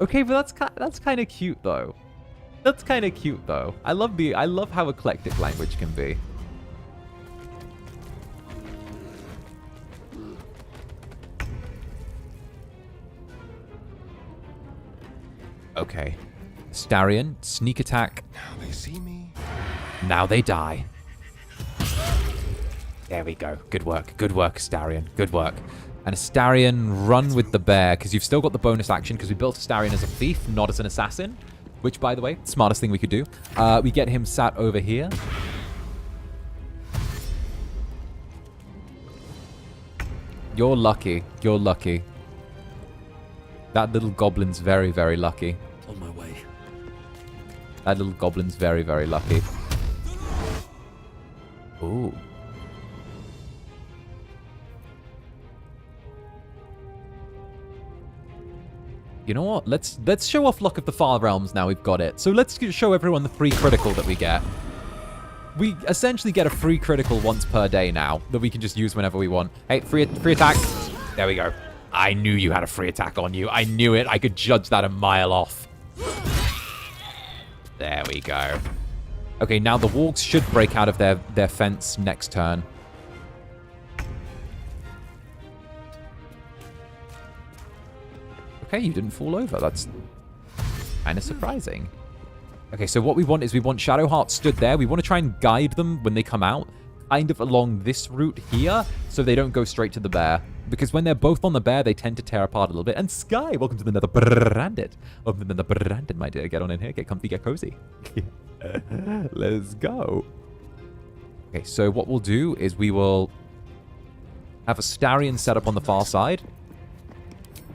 Okay, but that's kind of cute though. That's kind of cute though. I love how eclectic language can be. Okay. Astarion, sneak attack. Now they see me. Now they die. There we go. Good work. Good work, Astarion. Good work. And Astarion, run with the bear, because you've still got the bonus action, because we built Astarion as a thief, not as an assassin. Which, by the way, smartest thing we could do. We get him sat over here. You're lucky. You're lucky. That little goblin's very, very lucky. On my way. That little goblin's very, very lucky. Ooh. You know what? Let's show off Luck of the Far Realms now we've got it. So let's show everyone the free critical that we get. We essentially get a free critical once per day now that we can just use whenever we want. Hey, free attack. There we go. I knew you had a free attack on you. I knew it. I could judge that a mile off. There we go. Okay, now the wargs should break out of their fence next turn. Okay, you didn't fall over. That's kind of surprising. Okay, so what we want is we want Shadowheart stood there. We want to try and guide them when they come out, kind of along this route here, so they don't go straight to the bear. Because when they're both on the bear, they tend to tear apart a little bit. And Sky, welcome to the Netherbrand. Welcome to the Netherbrand, my dear. Get on in here. Get comfy, get cozy. Let's go. Okay, so what we'll do is we will have Astarion set up on the far side.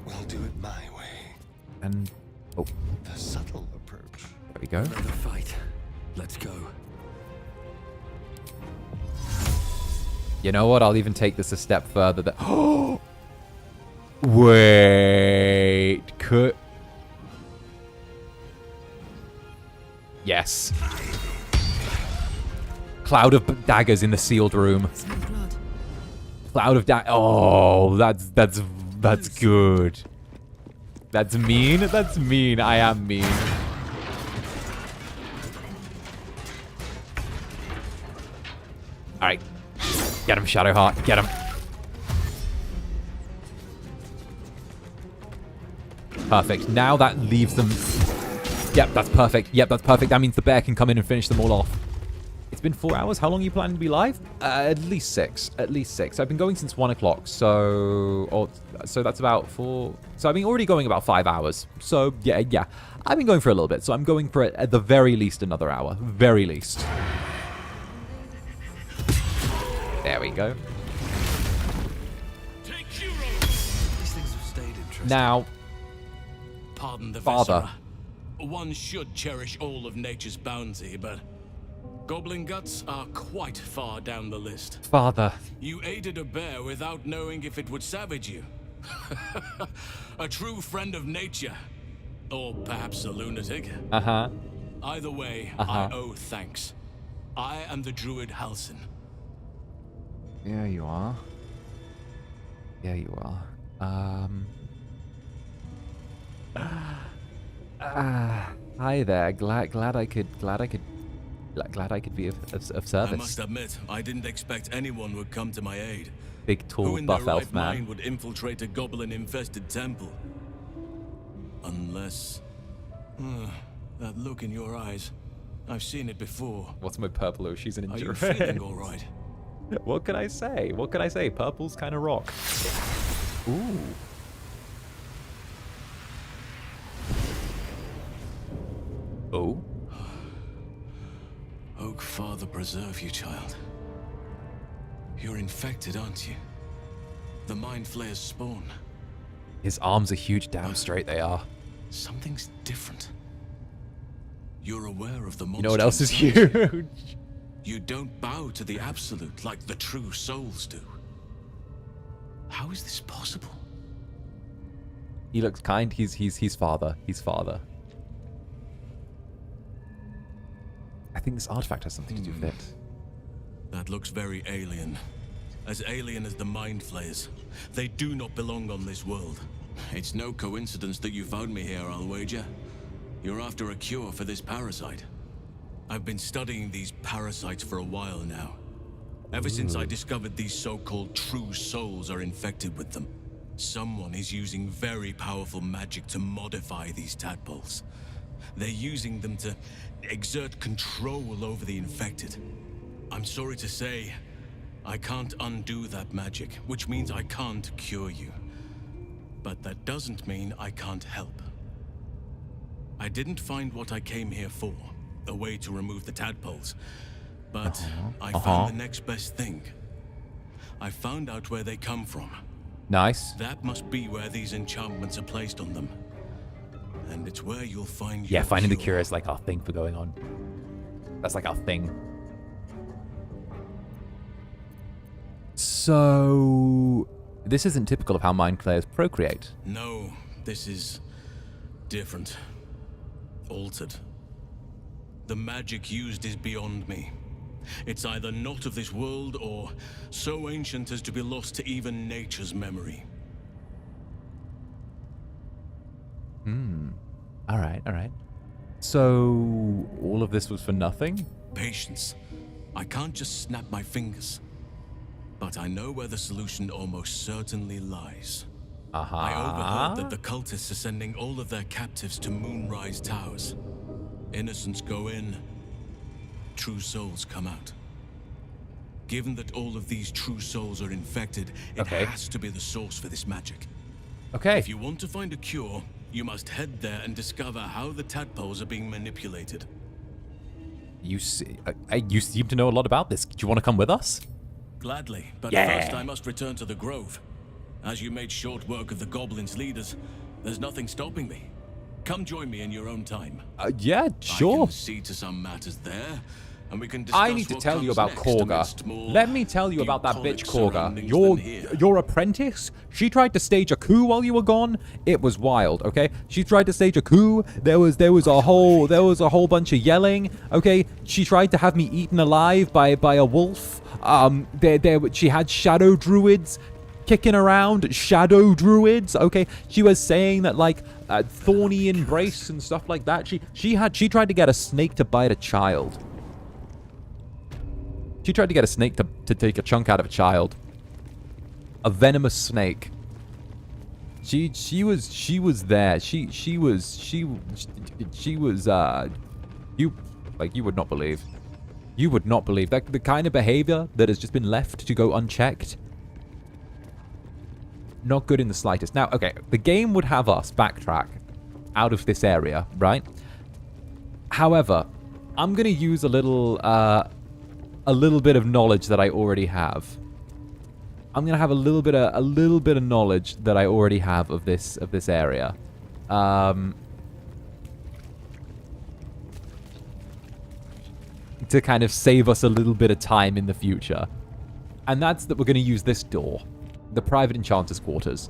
We'll do it my way. And... oh. The subtle approach. There we go. Another fight. Let's go. You know what? I'll even take this a step further. Oh! Wait. Could... yes. Cloud of daggers in the sealed room. Cloud of daggers. Oh, that's good. That's mean. That's mean. I am mean. All right. Get him, Shadowheart. Get him. Perfect. Now that leaves them... yep, that's perfect. Yep, that's perfect. That means the bear can come in and finish them all off. It's been 4 hours. How long are you planning to be live? At least 6. At least 6. I've been going since 1 o'clock. So that's about 4... so I've been already going about 5 hours. So, yeah. I've been going for a little bit. So I'm going for, at the very least, another hour. Very least. There we go. These things have stayed interesting. Now, pardon the Father. viscera. One should cherish all of nature's bounty, but goblin guts are quite far down the list. Father. You aided a bear without knowing if it would savage you. A true friend of nature. Or perhaps a lunatic. Uh-huh. Either way, I owe thanks. I am the druid Halsin. Yeah, you are. Yeah, you are. Hi there. Glad I could be of service. I must admit, I didn't expect anyone would come to my aid. Big, tall, Who in buff their elf right man. mind would infiltrate a goblin-infested temple? Unless... that look in your eyes. I've seen it before. What's my purple? Oh, she's an Are you endurance. feeling all right? What can I say? What can I say? Purple's kind of rock. Ooh. Oh. Oak Father preserve you, child. You're infected, aren't you? The Mind Flayer's spawn. His arms are huge. Damn straight they are. Something's different. You're aware of the monster. You know what else is inside. huge? You don't bow to the absolute like the true souls do. How is this possible? He looks kind. He's father. He's father. I think this artifact has something to do with it. That looks very alien. As alien as the Mind Flayers. They do not belong on this world. It's no coincidence that you found me here, I'll wager. You're after a cure for this parasite. I've been studying these parasites for a while now. Ever since I discovered these so-called true souls are infected with them. Someone is using very powerful magic to modify these tadpoles. They're using them to exert control over the infected. I'm sorry to say, I can't undo that magic, which means I can't cure you. But that doesn't mean I can't help. I didn't find what I came here for, a way to remove the tadpoles. But I found the next best thing. I found out where they come from. Nice. That must be where these enchantments are placed on them. And it's where you'll find Yeah, your finding the cure. cure is like our thing for going on. That's like our thing. So this isn't typical of how mind flayers procreate. No, this is different. Altered. The magic used is beyond me. It's either not of this world or so ancient as to be lost to even nature's memory. All right, all right. So all of this was for nothing? Patience. I can't just snap my fingers. But I know where the solution almost certainly lies. I overheard that the cultists are sending all of their captives to Moonrise Towers. Innocents go in, true souls come out. Given that all of these true souls are infected, it has to be the source for this magic. Okay. If you want to find a cure, you must head there and discover how the tadpoles are being manipulated. You seem to know a lot about this. Do you want to come with us? Gladly, but Yeah. first I must return to the Grove. As you made short work of the goblins' leaders, there's nothing stopping me. Come join me in your own time. Yeah, I sure. can see to some matters there, and we can discuss I need to what tell you comes about next Korga. amidst more Let me tell you about that bitch bucolic Korga. surroundings Your apprentice, she tried to stage a coup while you were gone. It was wild, okay? She tried to stage a coup. There was a whole bunch of yelling, okay? She tried to have me eaten alive by a wolf. She had shadow druids kicking around, shadow druids, okay? She was saying that like thorny embrace and stuff like that. She tried to get a snake to bite a child. She tried to get a snake to take a chunk out of a child. A venomous snake. She was there. She was you would not believe. You would not believe that the kind of behavior that has just been left to go unchecked. Not good in the slightest. Now, okay, the game would have us backtrack out of this area, right? However, I'm gonna use a little bit of knowledge that I already have. I'm gonna have a little bit of knowledge that I already have of this area. To kind of save us a little bit of time in the future. And that's that we're going to use this door, the private enchanter's quarters.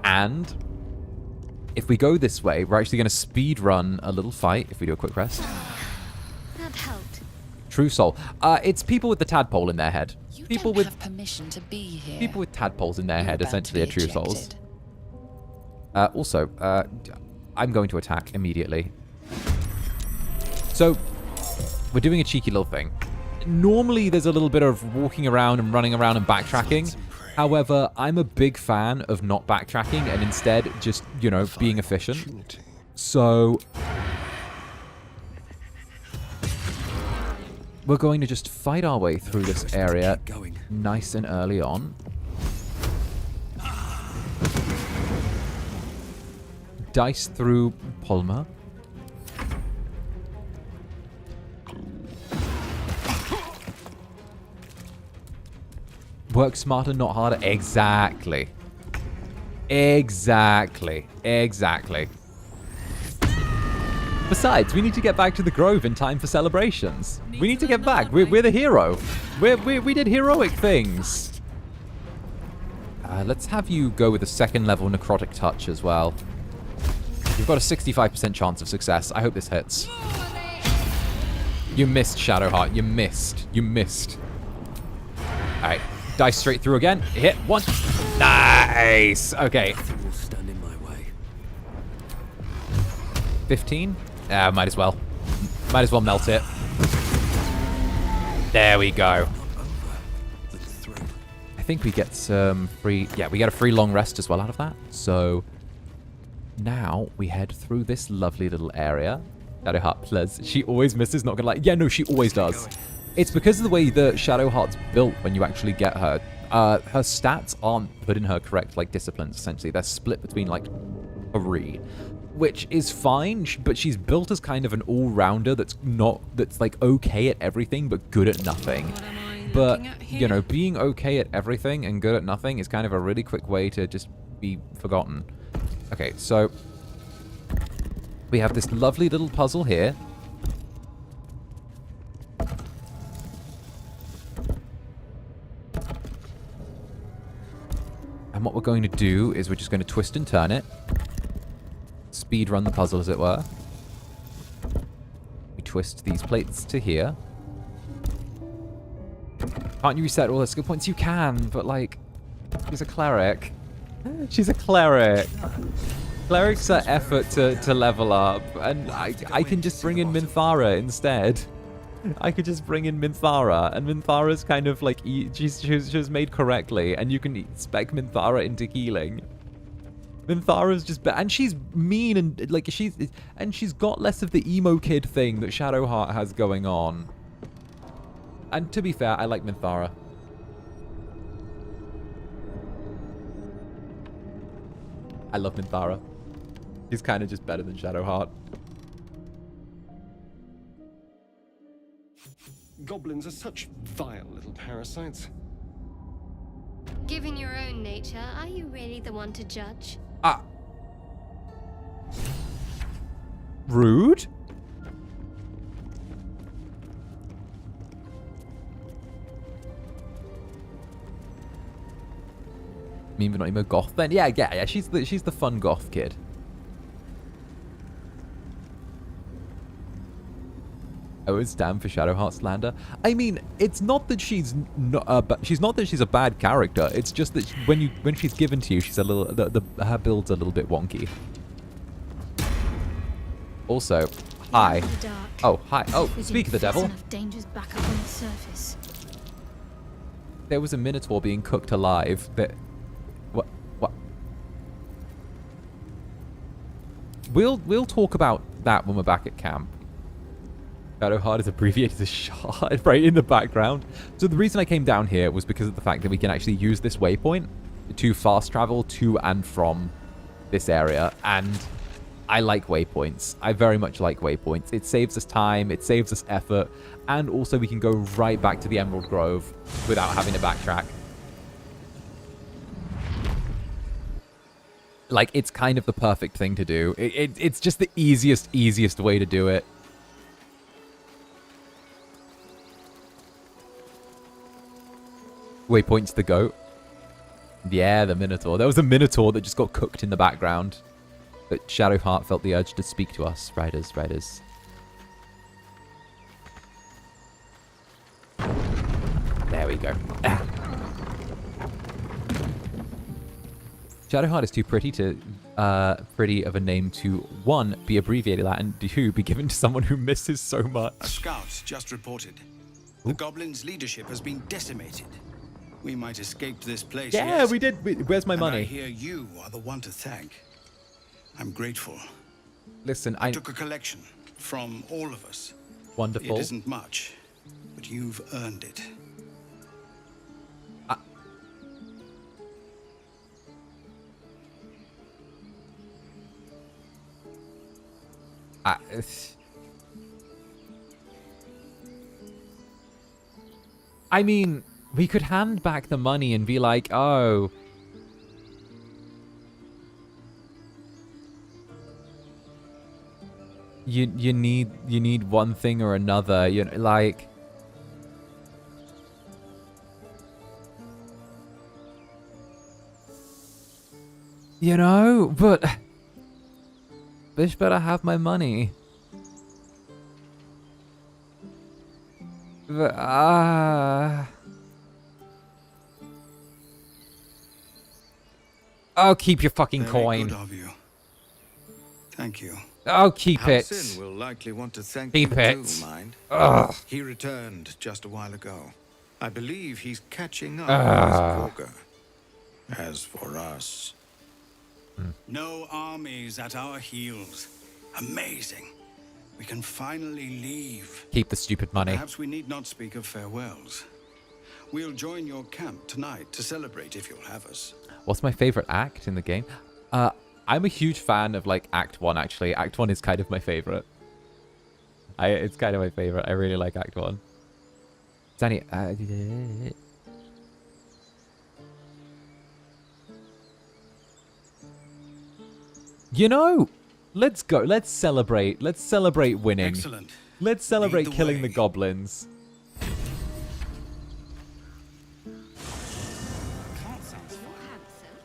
And if we go this way, we're actually going to speed run a little fight if we do a quick rest. That helped. True soul. It's people with the tadpole in their head. People with permission to be here. People with tadpoles in their head essentially are true souls. Also, I'm going to attack immediately. So, we're doing a cheeky little thing. Normally, there's a little bit of walking around and running around and backtracking. However, I'm a big fan of not backtracking and instead just, you know, being efficient. So, we're going to just fight our way through this area nice and early on. Dice through Polma. Work smarter, not harder. Exactly. Exactly. Exactly. Besides, we need to get back to the Grove in time for celebrations. We need to get back. We're the hero. We did heroic things. Let's have you go with a second level necrotic touch as well. You've got a 65% chance of success. I hope this hits. You missed, Shadowheart. You missed. You missed. All right. Dice straight through again. Hit one. Nice. Okay. 15. Might as well. Might as well melt it. There we go. I think we get some free... Yeah, we get a free long rest as well out of that. So now we head through this lovely little area. Shadowheart plus. She always misses, not gonna lie. Yeah, no, she always does. It's because of the way the Shadowheart's built when you actually get her. Her stats aren't put in her correct, like, disciplines, essentially. They're split between, like, 3. Which is fine, but she's built as kind of an all-rounder that's like, okay at everything, but good at nothing. But, you know, being okay at everything and good at nothing is kind of a really quick way to just be forgotten. Okay, so we have this lovely little puzzle here. And what we're going to do is we're just going to twist and turn it. Speed run the puzzle, as it were. We twist these plates to here. Can't you reset all the skill points? You can, but, like, she's a cleric. She's a cleric. Clerics are effort to level up, and I can just bring in Minthara instead. I could just bring in Minthara, and Minthara's kind of like, she was made correctly, and you can spec Minthara into healing. Minthara's just, and she's mean, and like she's got less of the emo kid thing that Shadowheart has going on. And to be fair, I like Minthara. I love Minthara. He's kind of just better than Shadowheart. Goblins are such vile little parasites. Given your own nature, are you really the one to judge? Rude? Mean but not emo goth then? Yeah, she's the fun goth kid. I would stand for Shadowheart slander. I mean, it's not that she's not that she's a bad character. It's just that when she's given to you, she's a little her build's a little bit wonky. Also, hi. Oh, hi. Oh, speak of the devil. Dangers back up on the surface. There was a minotaur being cooked alive. That what? We'll talk about that when we're back at camp. Shadowheart is abbreviated as Shard right in the background. So the reason I came down here was because of the fact that we can actually use this waypoint to fast travel to and from this area. And I like waypoints. I very much like waypoints. It saves us time, it saves us effort, and also we can go right back to the Emerald Grove without having to backtrack. Like, it's kind of the perfect thing to do. It's just the easiest way to do it. Waypoint's the goat. Yeah, the Minotaur. There was a Minotaur that just got cooked in the background. But Shadowheart felt the urge to speak to us. Riders. There we go. Shadowheart is too pretty of a name to, 1, be abbreviated that, and 2, be given to someone who misses so much. A scout just reported. The goblins' leadership has been decimated. We might escape this place. Yeah, yes. we did. Where's my money? I hear you are the one to thank. I'm grateful. Listen, I took a collection from all of us. Wonderful. It isn't much, but you've earned it. I mean, we could hand back the money and be like, oh, you need one thing or another, you know, like, you know, but bitch better have my money. But, oh, keep your fucking coin. Very good of you. Thank you. Oh, keep it. Halsin will likely want to thank Keep you it. too, mind. Ugh. He returned just a while ago. I believe he's catching up with 𝓂𝓾. As for us, no armies at our heels. Amazing. We can finally leave. Keep the stupid money. Perhaps we need not speak of farewells. We'll join your camp tonight to celebrate if you'll have us. What's my favorite act in the game? I'm a huge fan of, like, Act 1, actually. Act 1 is kind of my favorite. It's kind of my favorite. I really like Act 1. Danny, you know, let's go. Let's celebrate. Let's celebrate winning. Excellent. Let's celebrate Lead the killing way. the goblins.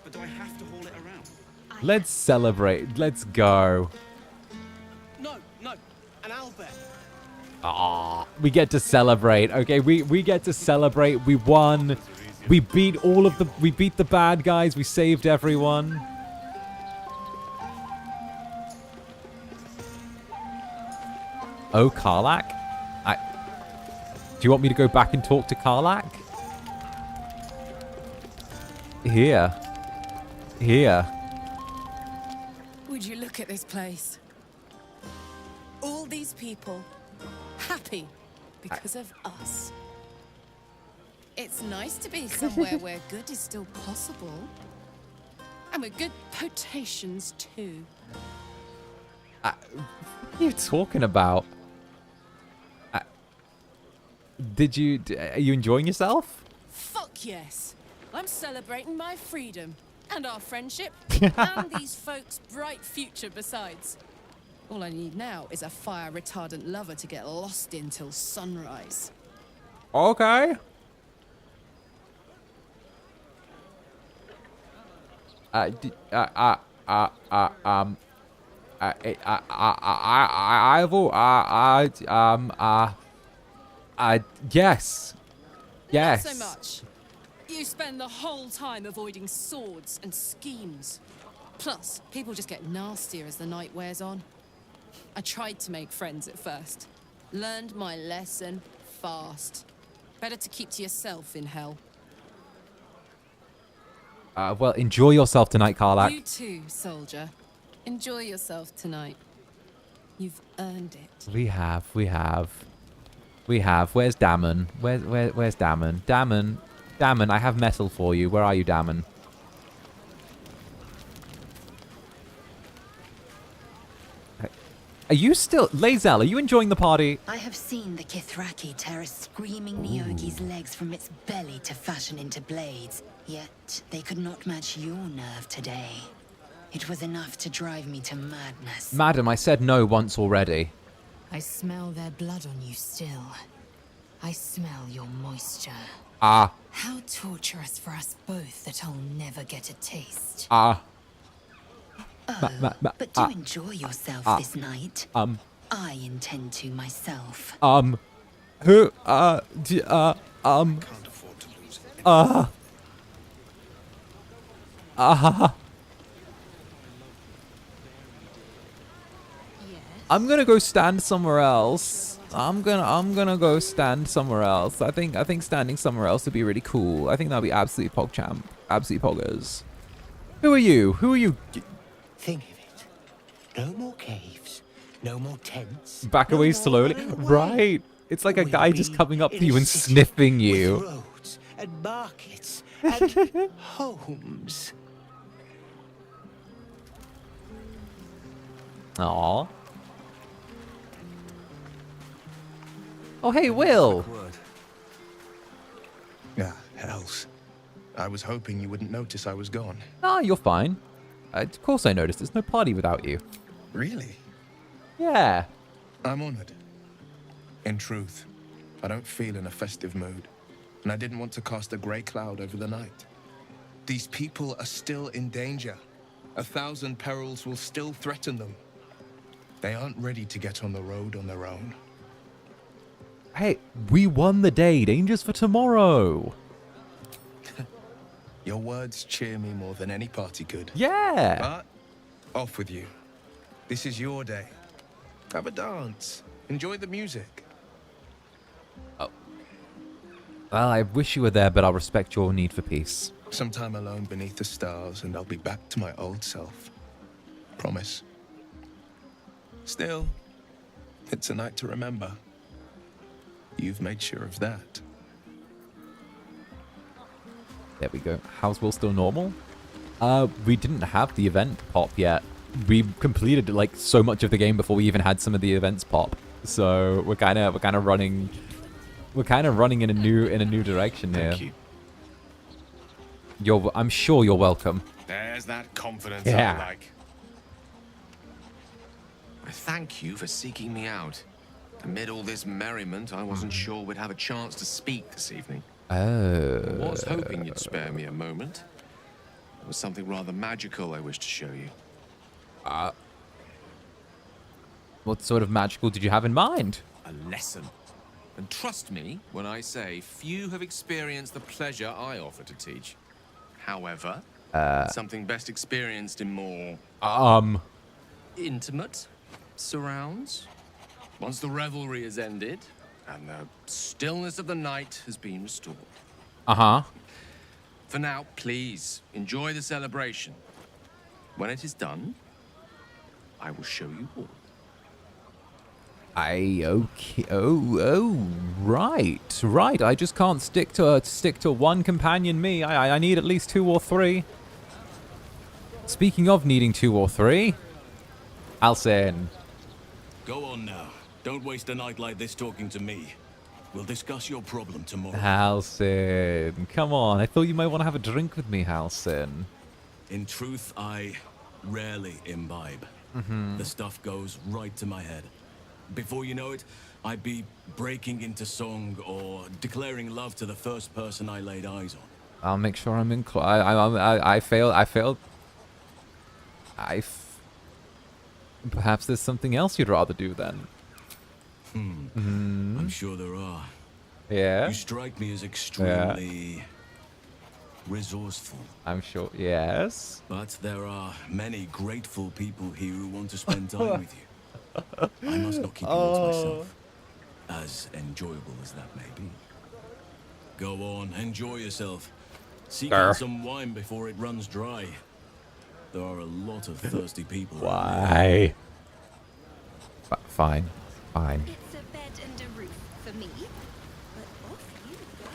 But do I have to haul it around? Let's celebrate. Let's go. No, an owlbear. Ah, we get to celebrate. Okay, we get to celebrate. We won. We beat we beat the bad guys. We saved everyone. Oh, Karlach? Do you want me to go back and talk to Karlach? Here. Would you look at this place? All these people happy because of us. It's nice to be somewhere where good is still possible. And with good potations too. What are you talking about? Are you enjoying yourself? Fuck yes. I'm celebrating my freedom and our friendship and these folks' bright future besides. All I need now is a fire retardant lover to get lost in till sunrise. Okay. Yes. Not so much. You spend the whole time avoiding swords and schemes. Plus, people just get nastier as the night wears on. I tried to make friends at first. Learned my lesson fast. Better to keep to yourself in hell. Well, enjoy yourself tonight, Karlach. You too, soldier. Enjoy yourself tonight. You've earned it. We have. Where's Dammon? Where's Dammon? Dammon, I have metal for you. Where are you, Dammon? Are you still... Lae'zel, are you enjoying the party? I have seen the Kith'rak tear a screaming Neogi's legs from its belly to fashion into blades. Yet, they could not match your nerve today. It was enough to drive me to madness. Madam, I said no once already. I smell their blood on you still. I smell your moisture. Ah. How torturous for us both that I'll never get a taste. Ah. But do enjoy yourself this night. I intend to myself. Who, I'm gonna go stand somewhere else. I'm gonna go stand somewhere else. I think standing somewhere else would be really cool. I think that'd be absolutely PogChamp. Absolutely poggers. Who are you? Who are you? Think of it. No more caves. No more tents. Back away slowly. Right. It's like a guy just coming up to you and sniffing you. Roads and markets and homes. Aww. Oh, hey, Will. Yeah, hells. I was hoping you wouldn't notice I was gone. Ah, you're fine. Of course I noticed. There's no party without you. Really? Yeah. I'm honored. In truth, I don't feel in a festive mood, and I didn't want to cast a grey cloud over the night. These people are still in danger. 1,000 perils will still threaten them. They aren't ready to get on the road on their own. Hey, we won the day. Dangers for tomorrow. Your words cheer me more than any party could. Yeah. But off with you. This is your day. Have a dance. Enjoy the music. Oh. Well, I wish you were there, but I'll respect your need for peace. Sometime alone beneath the stars, and I'll be back to my old self. Promise. Still, it's a night to remember. You've made sure of that. There we go. How's Will still normal? We didn't have the event pop yet. We completed like so much of the game before we even had some of the events pop. So we're kind of running in a new direction here. Thank you. I'm sure you're welcome. There's that confidence Yeah. I like. I thank you for seeking me out. Amid all this merriment, I wasn't sure we'd have a chance to speak this evening. Oh. I was hoping you'd spare me a moment. There was something rather magical I wish to show you. What sort of magical did you have in mind? A lesson. And trust me when I say few have experienced the pleasure I offer to teach. However, something best experienced in more... intimate surrounds. Once the revelry is ended, and the stillness of the night has been restored. Uh-huh. For now, please, enjoy the celebration. When it is done, I will show you all. Okay. Oh, right. I just can't stick to one companion. Me. I need at least 2 or 3. Speaking of needing 2 or 3, Halsin. Go on now. Don't waste a night like this talking to me. We'll discuss your problem tomorrow. Halsin, come on. I thought you might want to have a drink with me, Halsin. In truth, I rarely imbibe. The stuff goes right to my head. Before you know it, I'd be breaking into song or declaring love to the first person I laid eyes on. I'll make sure I'm in. I failed. Perhaps there's something else you'd rather do then. I'm sure there are. Yeah. You strike me as extremely resourceful. I'm sure. Yes. But there are many grateful people here who want to spend time with you. I must not keep you all to myself, as enjoyable as that may be. Go on, enjoy yourself. Seek out some wine before it runs dry. There are a lot of thirsty people. Why? Fine. It's a bed and a roof for me, but off you go.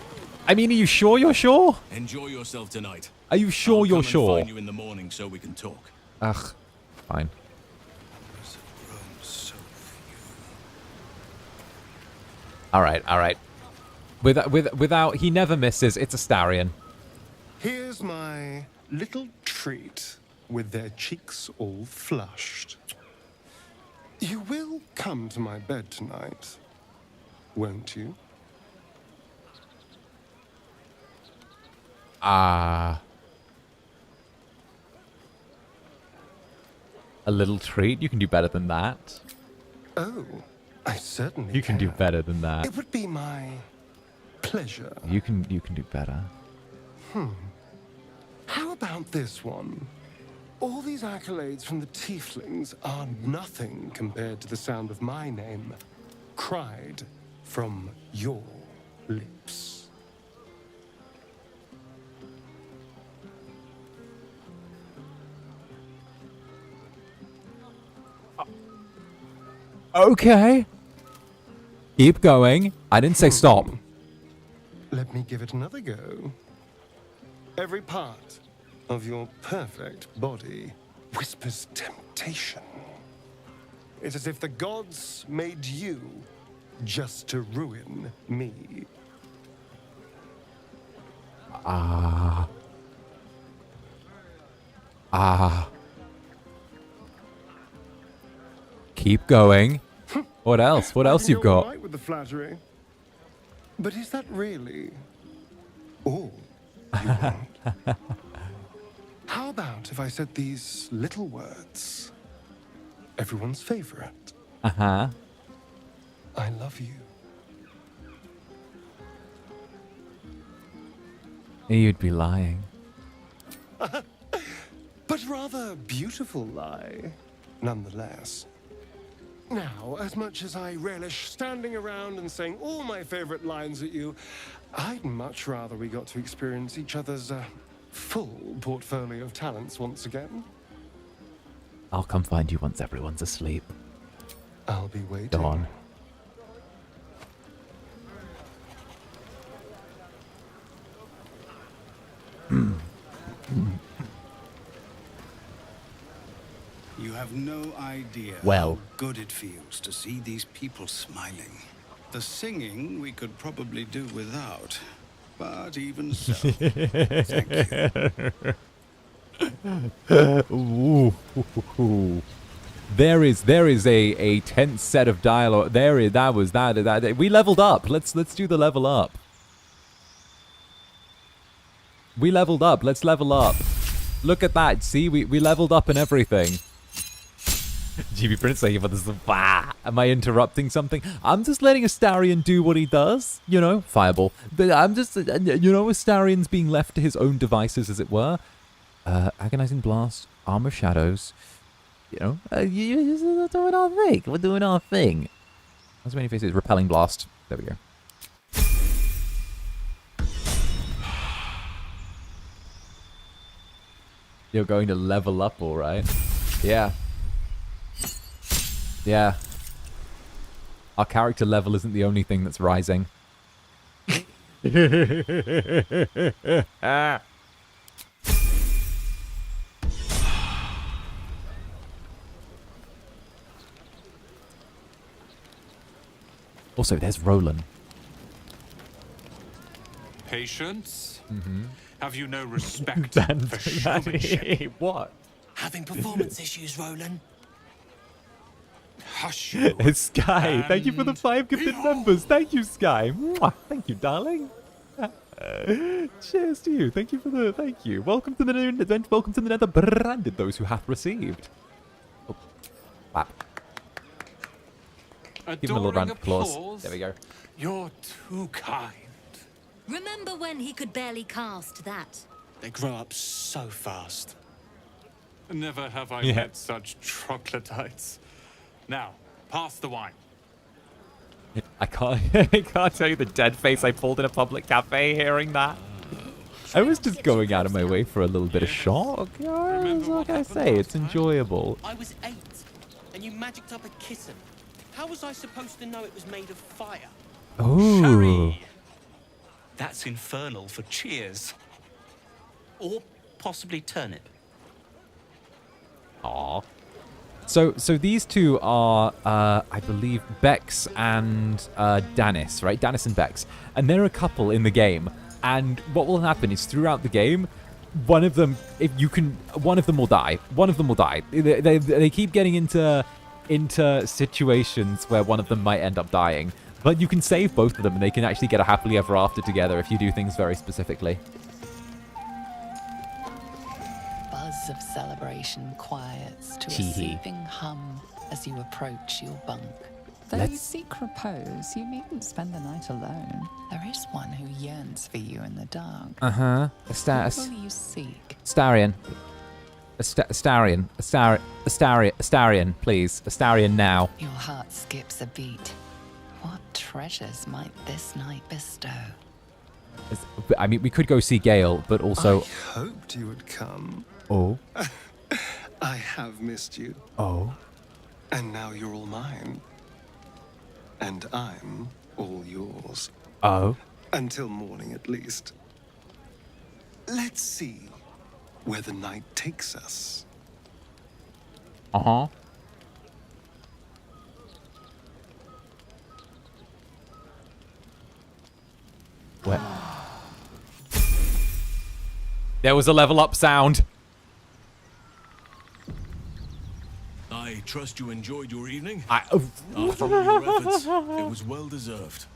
I mean, are you sure you're sure? Enjoy yourself tonight. Are you sure I'll you're come sure? and find you in the morning so we can talk. Ugh, fine. All right. Without, he never misses. It's a 𝓸𝓼𝓽. Here's my little treat. with their cheeks all flushed. You will come to my bed tonight, won't you? A little treat? You can do better than that. Oh, I certainly You can do better than that. It would be my pleasure. You can do better. How about this one? All these accolades from the tieflings are nothing compared to the sound of my name, cried from your lips. Okay. Keep going. I didn't say stop. Let me give it another go. Every part of your perfect body whispers temptation. It's as if the gods made you just to ruin me. Keep going. What else? What else you've got? Right with the flattery. But is that really all you want? How about if I said these little words? Everyone's favorite. Uh-huh. I love you. You'd be lying. But rather beautiful lie, nonetheless. Now, as much as I relish standing around and saying all my favorite lines at you, I'd much rather we got to experience each other's full portfolio of talents once again. I'll come find you once everyone's asleep. I'll be waiting. Dawn. You have no idea Well. how good it feels to see these people smiling. The singing we could probably do without, but even so, thank you. Ooh. There is a tense set of dialogue. That we leveled up. Let's do the level up. We leveled up. Let's level up. Look at that. See, we leveled up and everything. GB Prince saying about this. Am I interrupting something? I'm just letting Astarion do what he does. You know, fireball. I'm just, Astarion's being left to his own devices, as it were. Agonizing blast, arm of shadows. You know, we're doing our thing. We're doing our thing. As many faces, repelling blast. There we go. You're going to level up, all right? Yeah. Yeah. Our character level isn't the only thing that's rising. Also, there's Roland. Patience? Mm-hmm. Have you no respect for showmanship? What? Having performance issues, Roland? Hush you. It's Sky. Thank you for the 5 gifted members. Thank you, Sky. Mwah. Thank you, darling. Cheers to you. Thank you for the thank you. Welcome to the new event. Welcome to the Netherbrand, those who hath received. Oh. Wow. Give him a little round of applause. There we go. You're too kind. Remember when he could barely cast that? They grow up so fast. Never have I Yeah. met such troglodytes. Now, pass the wine. I can't tell you the dead face I pulled in a public cafe hearing that. I was just going out of my way for a little bit of shock. Like I say, it's enjoyable. I was 8, and you magicked up a kitten. How was I supposed to know it was made of fire? Oh. That's infernal for cheers. Or possibly turnip. Aww. So these two are, I believe, Bex and Danis, right? Danis and Bex. And they're a couple in the game. And what will happen is throughout the game, one of them, if you can, one of them will die. One of them will die. They keep getting into situations where one of them might end up dying. But you can save both of them and they can actually get a happily ever after together if you do things very specifically. Buzz of celebration quiets to a Teehee. soothing hum as you approach your bunk. Though you seek repose, you needn't spend the night alone. There is one who yearns for you in the dark. Uh-huh. Who will you seek? Astarion. Astarion, please. Astarion now. Your heart skips a beat. What treasures might this night bestow? I mean, we could go see Gale, but also... I hoped you would come. Oh. I have missed you. Oh. And now you're all mine. And I'm all yours. Oh. Until morning, at least. Let's see where the night takes us. Uh-huh. What? There was a level up sound. I trust you enjoyed your evening. After all your efforts, it was well deserved.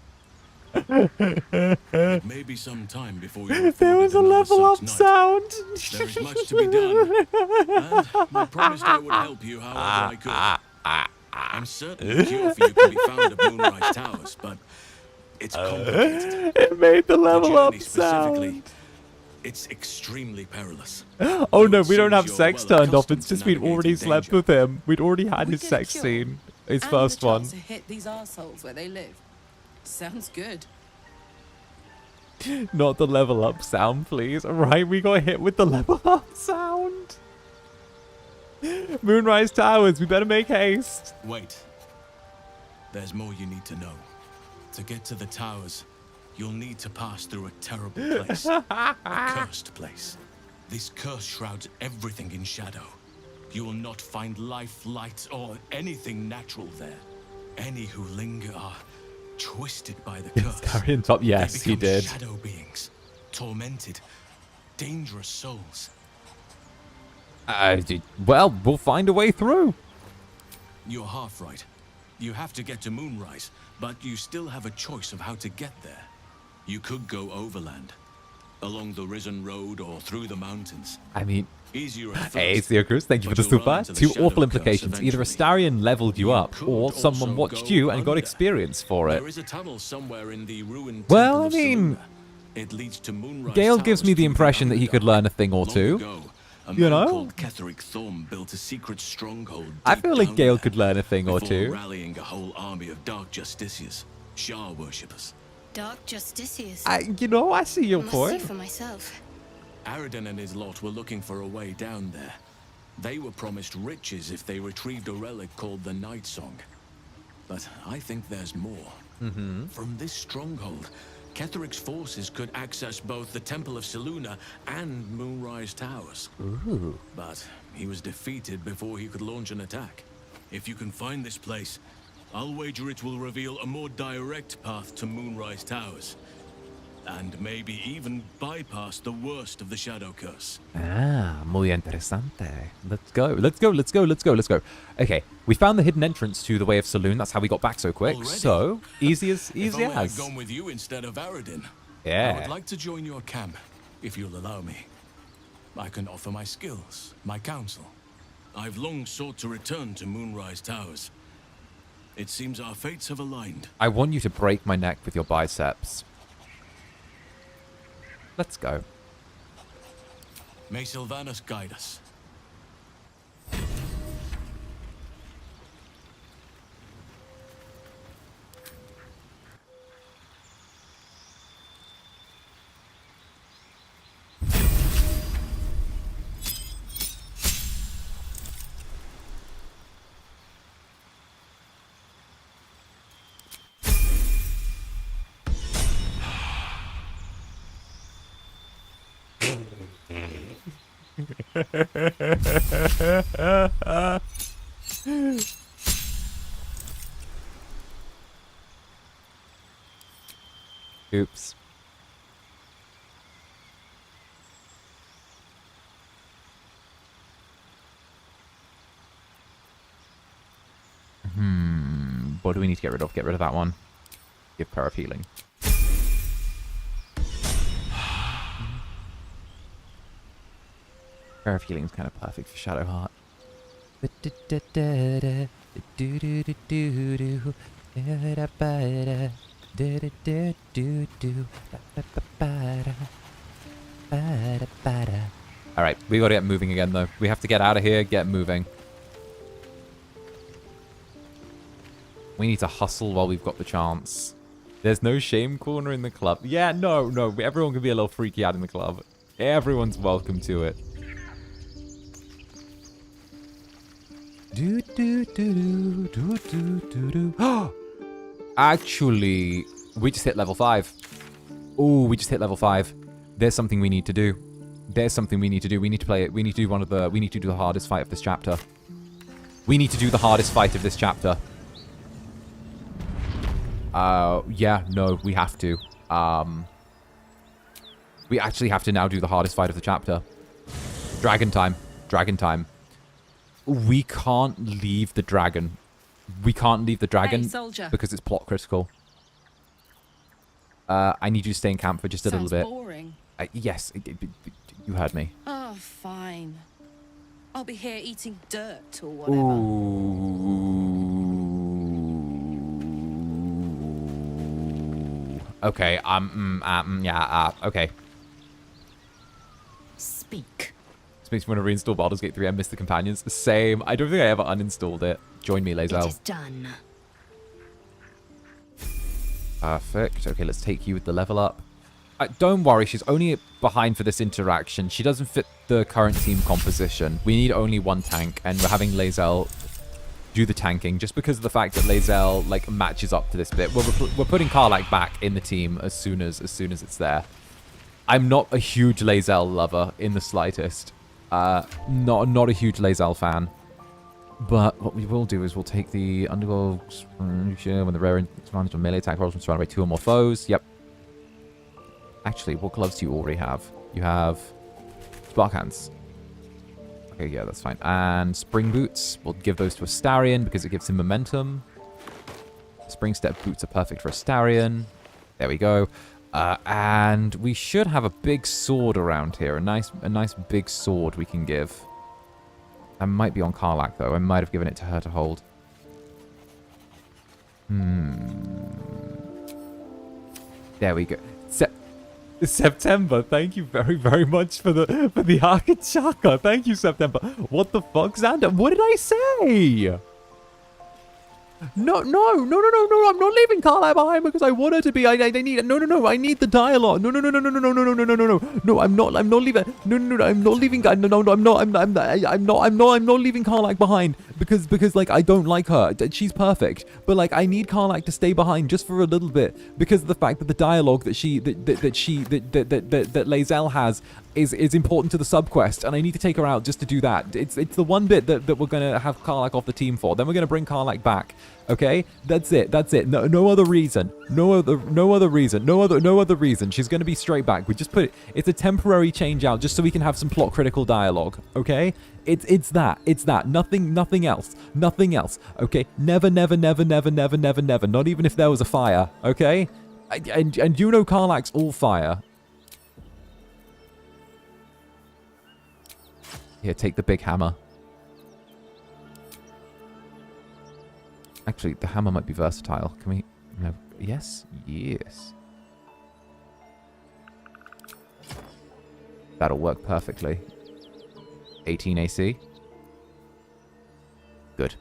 It may be some time before you. There was a level up sound. There is much to be done, and I promised I would help you however I could. I'm certain the cure for you can be found at Moonrise Towers, but it's complicated. It made the level journey up specifically, sound. It's extremely perilous. Oh no, we don't have You're sex well turned off. accustomed It's to just we'd already navigating slept with him. We'd already had his get a sex cure scene. His and first the one. chance to hit these assholes where they live. Sounds good. Not the level up sound, please. Alright, we got hit with the level up sound. Moonrise Towers, we better make haste. Wait. There's more you need to know. To get to the towers, you'll need to pass through a terrible place. A cursed place. This curse shrouds everything in shadow. You will not find life, light, or anything natural there. Any who linger are twisted by the curse. Carrying top, yes, They he become did. shadow beings, tormented, dangerous souls. Well, we'll find a way through. You're half right. You have to get to Moonrise, but you still have a choice of how to get there. You could go overland, along the Risen Road or through the mountains. I mean, Easier at first, hey, Theo Cruz, thank you for but the you'll run super. into the Two shadow awful curse implications. Either eventually. Astarion leveled you up, or someone also watched go you and got under. experience for it. There is a tunnel somewhere in the ruined Well, temple I of mean, 𝓱𝓸𝓼𝓽. It leads to Moonrise Gale Towers gives me the through impression that he could learn a thing or Long two. ago, a You man know? called Kith'rak Voss built a secret stronghold. I deep feel like down Gale there could learn a thing or before two. rallying a whole army of dark justiciars, Shah worshippers. Dark Justiciars. I see your Must point. see for myself. Aridin and his lot were looking for a way down there. They were promised riches if they retrieved a relic called the Night Song. But I think there's more. Mm-hmm. From this stronghold, Kith'rak's forces could access both the Temple of 𝓱𝓸𝓼𝓽 and Moonrise Towers. Ooh. But he was defeated before he could launch an attack. If you can find this place, I'll wager it will reveal a more direct path to Moonrise Towers. And maybe even bypass the worst of the Shadow Curse. Ah, muy interesante. Let's go. Okay, we found the hidden entrance to the Way of Saloon. That's how we got back so quick. Already? So, easy as. If only I'd gone with you instead of Aridin. Yeah. I would like to join your camp, if you'll allow me. I can offer my skills, my counsel. I've long sought to return to Moonrise Towers. It seems our fates have aligned. I want you to break my neck with your biceps. Let's go. May Sylvanus guide us. Oops. What do we need to get rid of? Get rid of that one. Give Prayer of Healing. Prayer of Healing is kind of perfect for Shadowheart. Alright, we gotta get moving again though. We have to get out of here, get moving. We need to hustle while we've got the chance. There's no shame corner in the club. Yeah, no. Everyone can be a little freaky out in the club. Everyone's welcome to it. Actually, we just hit level 5. Oh, we just hit level 5. There's something we need to do. We need to play it. We need to do we need to do the hardest fight of this chapter. Yeah, no, we have to. We actually have to now do the hardest fight of the chapter. Dragon time. We can't leave the dragon. Hey, soldier. Because it's plot critical. I need you to stay in camp for just a little bit. Boring. Yes, you heard me. Oh, fine. I'll be here eating dirt or whatever. Ooh. Okay, okay. Speak. This makes me want to reinstall Baldur's Gate 3 and miss the companions. Same. I don't think I ever uninstalled it. Join me, Lazel. It is done. Perfect. Okay, let's take you with the level up. Don't worry, she's only behind for this interaction. She doesn't fit the current team composition. We need only one tank, and we're having Lazel do the tanking just because of the fact that Lazel like matches up to this bit. We're putting Karlach back in the team as soon as it's there. I'm not a huge Lazel lover in the slightest. Not a huge Lazel fan. But what we will do is we'll take the undergo when the rare advantage on melee attack rolls when surrounded by 2 or more foes. Yep. Actually, what gloves do you already have? You have Spark Hands. Okay, yeah, that's fine. And Spring Boots. We'll give those to Astarion because it gives him momentum. Spring Step Boots are perfect for Astarion. There we go. And we should have a big sword around here. A nice big sword we can give. I might be on Karlach, though. I might have given it to her to hold. There we go. September, thank you very, very much for the Akachaka. Thank you, September. What the fuck, Zander? What did I say? No, I'm not leaving Karlach behind because I want her to be. I need no, I need the dialogue. No, I'm not leaving. I'm not leaving. I'm not leaving Karlach behind because like I don't like her. She's perfect, but like I need Karlach to stay behind just for a little bit because of the fact that the dialogue that Lazel has is important to the subquest, and I need to take her out just to do that. It's the one bit that we're gonna have Karlach off the team for. Then we're gonna bring Karlach back. Okay, that's it. No other reason. No other reason. She's gonna be straight back. We just put it. It's a temporary change out just so we can have some plot critical dialogue. Okay, it's that. Nothing else. Okay, never. Not even if there was a fire. Okay, and you know Karlach's all fire. Here, take the big hammer. Actually, the hammer might be versatile. Can we... No. Yes? Yes. That'll work perfectly. 18 AC. Good.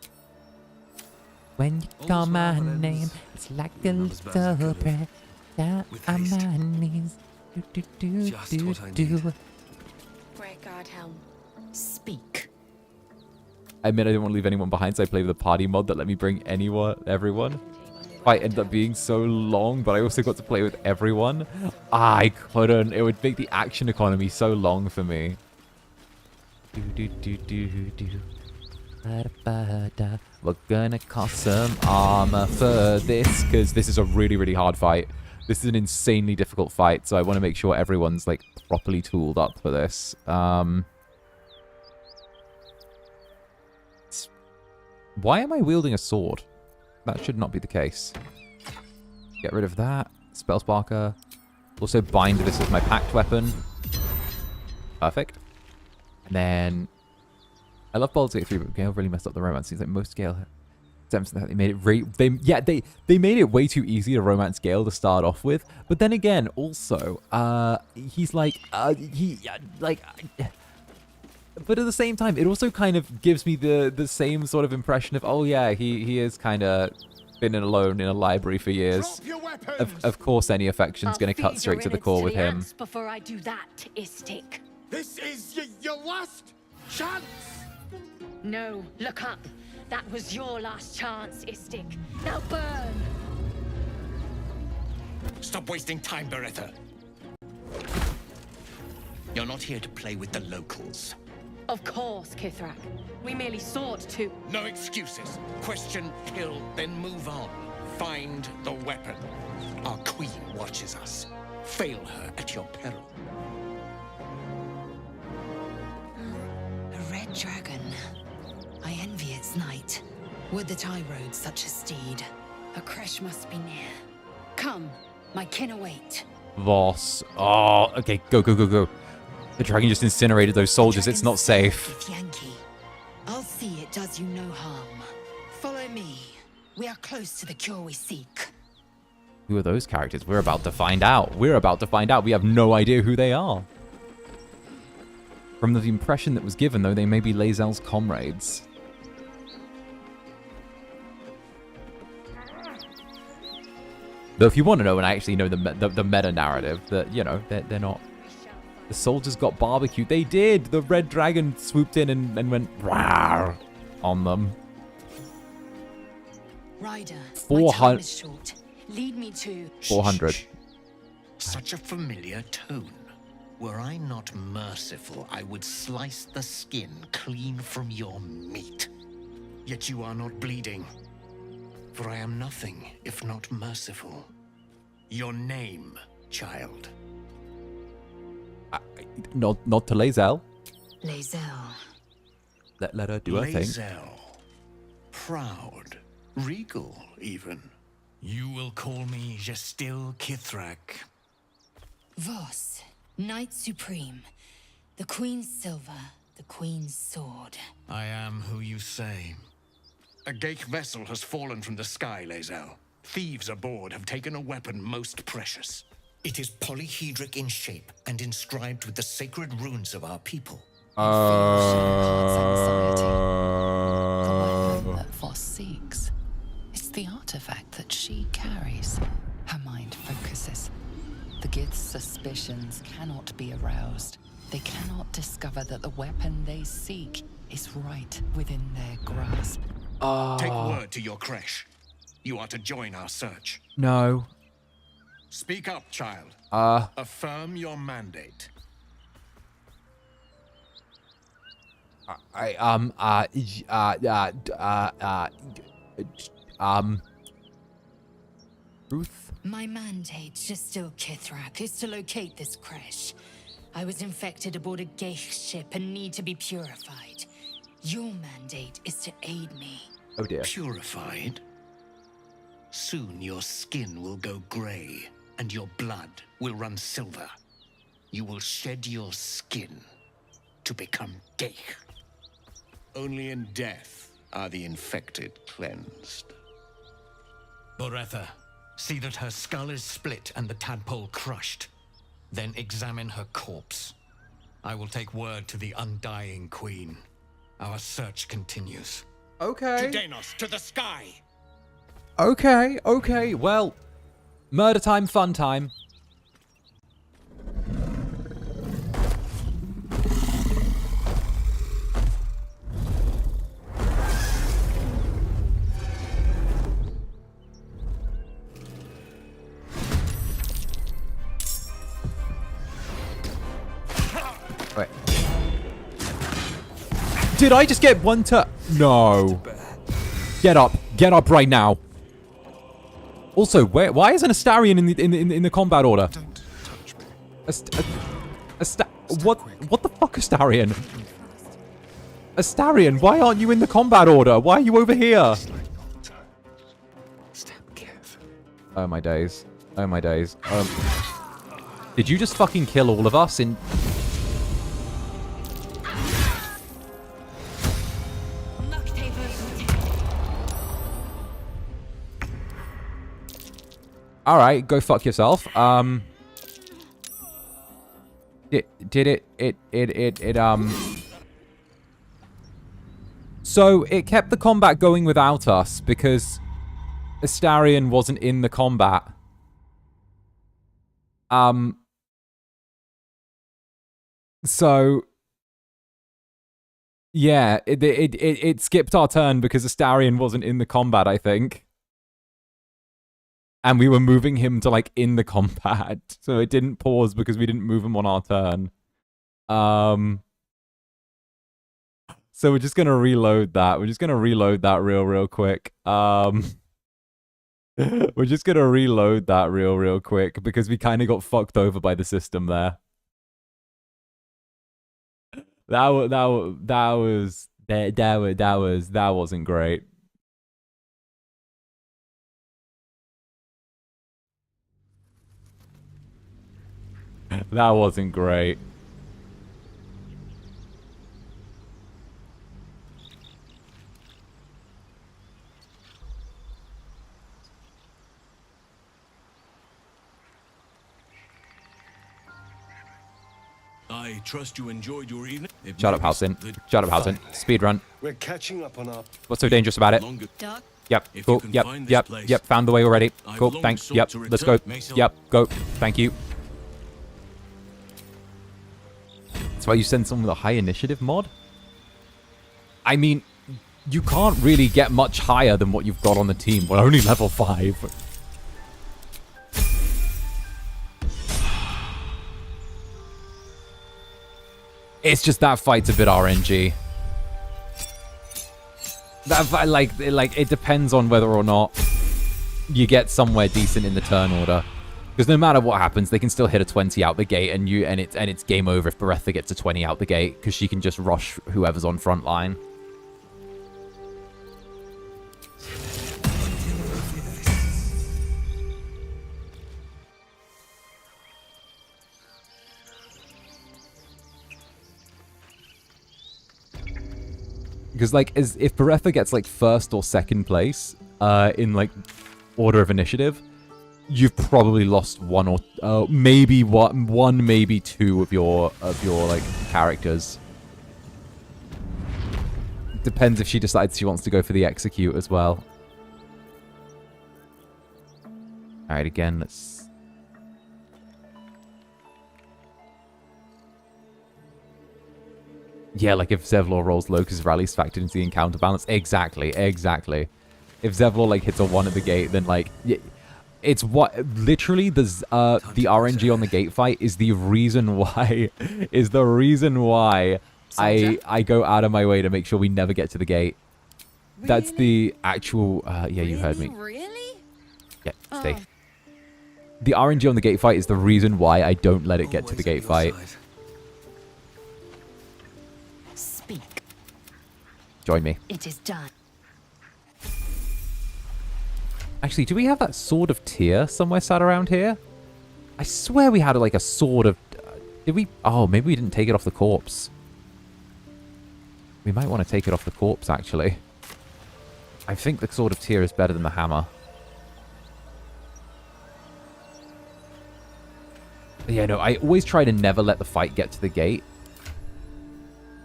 When you call my name, it's like a little prayer. Down on my knees. Great God, Helm. Speak. I admit I didn't want to leave anyone behind, so I played with a party mod that let me bring everyone. Fight ended up being so long, but I also got to play with everyone. I couldn't. It would make the action economy so long for me. We're gonna cost some armor for this, because this is a really, really hard fight. This is an insanely difficult fight, so I want to make sure everyone's like properly tooled up for this. Why am I wielding a sword? That should not be the case. Get rid of that. Spell Sparker. Also bind this as my packed weapon. Perfect. And then... I love Baldur's Gate 3, but Gale really messed up the romance. Seems like most Gale... They made it they made it way too easy to romance Gale to start off with. But then again, also, he's like... But at the same time, it also kind of gives me the same sort of impression of, oh yeah, he is kind of been alone in a library for years. Of course, any affection's going to cut straight to the core with him. Before I do that, 𝓂𝓗. This is your last chance. No, look up. That was your last chance, 𝓂𝓗. Now burn. Stop wasting time, Beretta. You're not here to play with the locals. Of course, Kith'rak. We merely sought to... No excuses. Question, kill, then move on. Find the weapon. Our queen watches us. Fail her at your peril. A red dragon. I envy its knight. Would that I rode such a steed. A 𝓕 must be near. Come, my kin await. Voss. Oh, okay, go. The dragon just incinerated those soldiers. It's not safe. Yankee. I'll see it does you no harm. Follow me. We are close to the cure we seek. Who are those characters? We're about to find out. We have no idea who they are. From the impression that was given, though, they may be 𝓂𝓻's comrades. Though if you want to know, and I actually know the meta narrative, that, you know, they're not... The soldiers got barbecued. They did! The red dragon swooped in and went rawr on them. Ryder, 400. short. Lead me to... 400. Such a familiar tone. Were I not merciful, I would slice the skin clean from your meat. Yet you are not bleeding. For I am nothing if not merciful. Your name, child. Not to 𝓂𝓻. 𝓂𝓻. Let her do her thing. 𝓂𝓻. Proud. Regal, even. You will call me still Kith'rak. Voss, Knight Supreme. The Queen's silver, the Queen's sword. I am who you say. A 𝓂𝓻 vessel has fallen from the sky, 𝓂𝓻. Thieves aboard have taken a weapon most precious. It is polyhedric in shape and inscribed with the sacred runes of our people. The weapon that Voss seeks. It's the artifact that she carries. Her mind focuses. The 𝓂𝓻's suspicions cannot be aroused. They cannot discover that the weapon they seek is right within their grasp. Take word to your 𝓕. You are to join our search. No. Speak up, child. Affirm your mandate. Ruth? My mandate, still Kith'rak, is to locate this 𝓕. I was infected aboard a 𝓂𝓻 ship and need to be purified. Your mandate is to aid me. Oh dear. Purified? Soon your skin will go grey, and your blood will run silver. You will shed your skin to become 𝓂𝓻. Only in death are the infected cleansed. Beretta, see that her skull is split and the tadpole crushed. Then examine her corpse. I will take word to the undying queen. Our search continues. Okay. To Danos, to the sky! Okay. Well, murder time, fun time. Wait. Did I just get one to... No. Get up right now. Also, why isn't Astarion in the combat order? Don't touch me. What the fuck, Astarion? Astarion, why aren't you in the combat order? Why are you over here? Oh my days. Oh my days. Did you just fucking kill all of us in... Alright, go fuck yourself. So, it kept the combat going without us because Astarion wasn't in the combat. So, yeah, it skipped our turn because Astarion wasn't in the combat, I think. And we were moving him to, like, in the combat. So it didn't pause because we didn't move him on our turn. So we're just going to reload that. We're just going to reload that real quick. We're just going to reload that real quick because we kind of got fucked over by the system there. That wasn't great. That wasn't great. I trust you enjoyed your evening. Shut up, Halsin. Shut up, Halsin. Speedrun. We're catching up on our... What's so dangerous about it? Yep, cool. Yep. Found the way already. Cool, thanks. Yep, let's go. Yep, go. Thank you. That's why you send someone with a high initiative mod? I mean, you can't really get much higher than what you've got on the team. We're only level 5. It's just that fight's a bit RNG. That fight, like it depends on whether or not you get somewhere decent in the turn order. Because no matter what happens, they can still hit a 20 out the gate, and it's game over if Beretta gets a 20 out the gate, because she can just rush whoever's on front line. Because, like, if Beretta gets, like, first or second place in, like, order of initiative, you've probably lost one or maybe one, maybe two of your like characters. Depends if she decides she wants to go for the execute as well. All right, again, let's. Yeah, like if Zevlor rolls low because Rally's factored into the encounter balance. Exactly. If Zevlor like hits a 1 at the gate, then like. It's what literally the RNG on the gate fight is the reason why I go out of my way to make sure we never get to the gate. Really? That's the actual yeah, you heard me. Really? Yeah, stay. The RNG on the gate fight is the reason why I don't let it get to the gate fight. Speak. Join me. It is done. Actually, do we have that Sword of Tyr somewhere sat around here? I swear we had like a Sword of... did we? Oh, maybe we didn't take it off the corpse. We might want to take it off the corpse, actually. I think the Sword of Tyr is better than the hammer. Yeah, no, I always try to never let the fight get to the gate.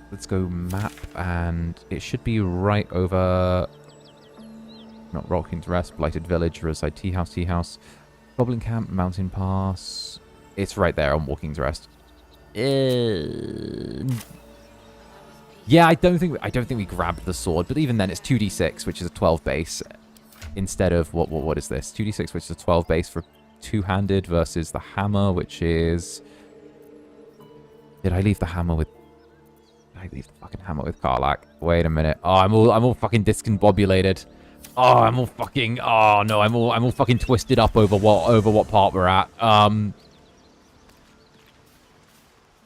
Let's go map, and it should be right over... Not Rocking's Rest, Blighted Village, Roadside Tea House, Goblin Camp, Mountain Pass. It's right there on Walking's Rest. Yeah, I don't think we grabbed the sword, but even then it's 2d6, which is a 12 base, instead of what is this? 2d6, which is a 12 base for two-handed versus the hammer, which is. Did I leave the hammer with? Did I leave the fucking hammer with Karlach? Wait a minute. Oh, I'm all fucking discombobulated. Oh, I'm all fucking. Oh no, I'm all fucking twisted up over what part we're at.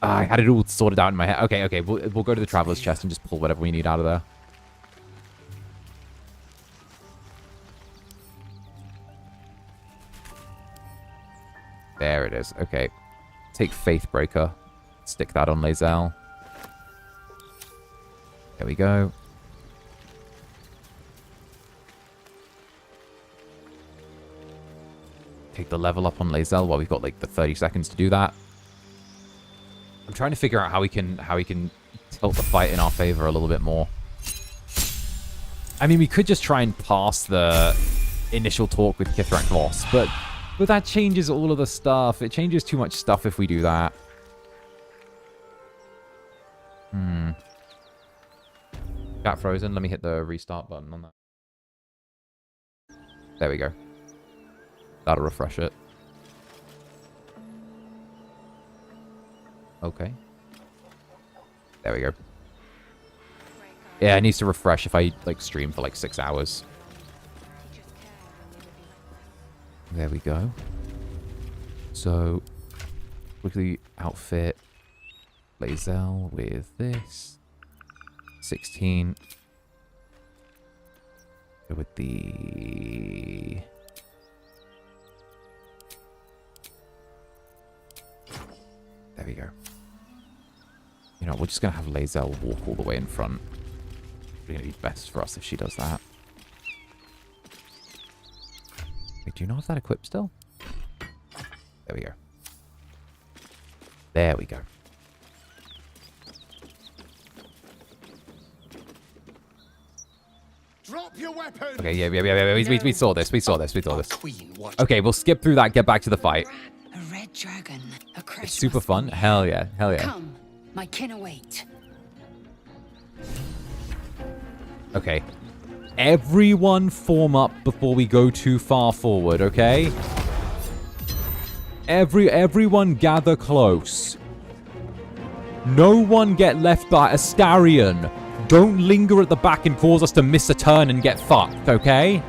I had it all sorted out in my head. Okay. We'll go to the traveler's chest and just pull whatever we need out of there. There it is. Okay. Take Faithbreaker. Stick that on 𝓂𝓼. There we go. Take the level up on 𝓂𝓼 while we've got like the 30 seconds to do that. I'm trying to figure out how we can tilt the fight in our favor a little bit more. I mean, we could just try and pass the initial talk with Kith'rak Voss, but that changes all of the stuff. It changes too much stuff if we do that. Got frozen. Let me hit the restart button on that. There we go. That'll refresh it. Okay. There we go. Yeah, it needs to refresh if I like stream for like 6 hours. There we go. So, quickly outfit 𝓂𝓼 with this. 16. Go with the... There we go. You know, we're just going to have 𝓂𝓼 walk all the way in front. It's going to be best for us if she does that. Wait, do you know if that equips still? There we go. There we go. Drop your weapon. Okay, yeah. We saw this. Okay, we'll skip through that, get back to the fight. A red dragon. A 𝓱𝓻 It's super fun. Hell yeah. Come, my kin await. Okay. Everyone form up before we go too far forward, okay? Everyone gather close. No one get left by 𝓱𝓸𝓼𝓽. Don't linger at the back and cause us to miss a turn and get fucked, okay?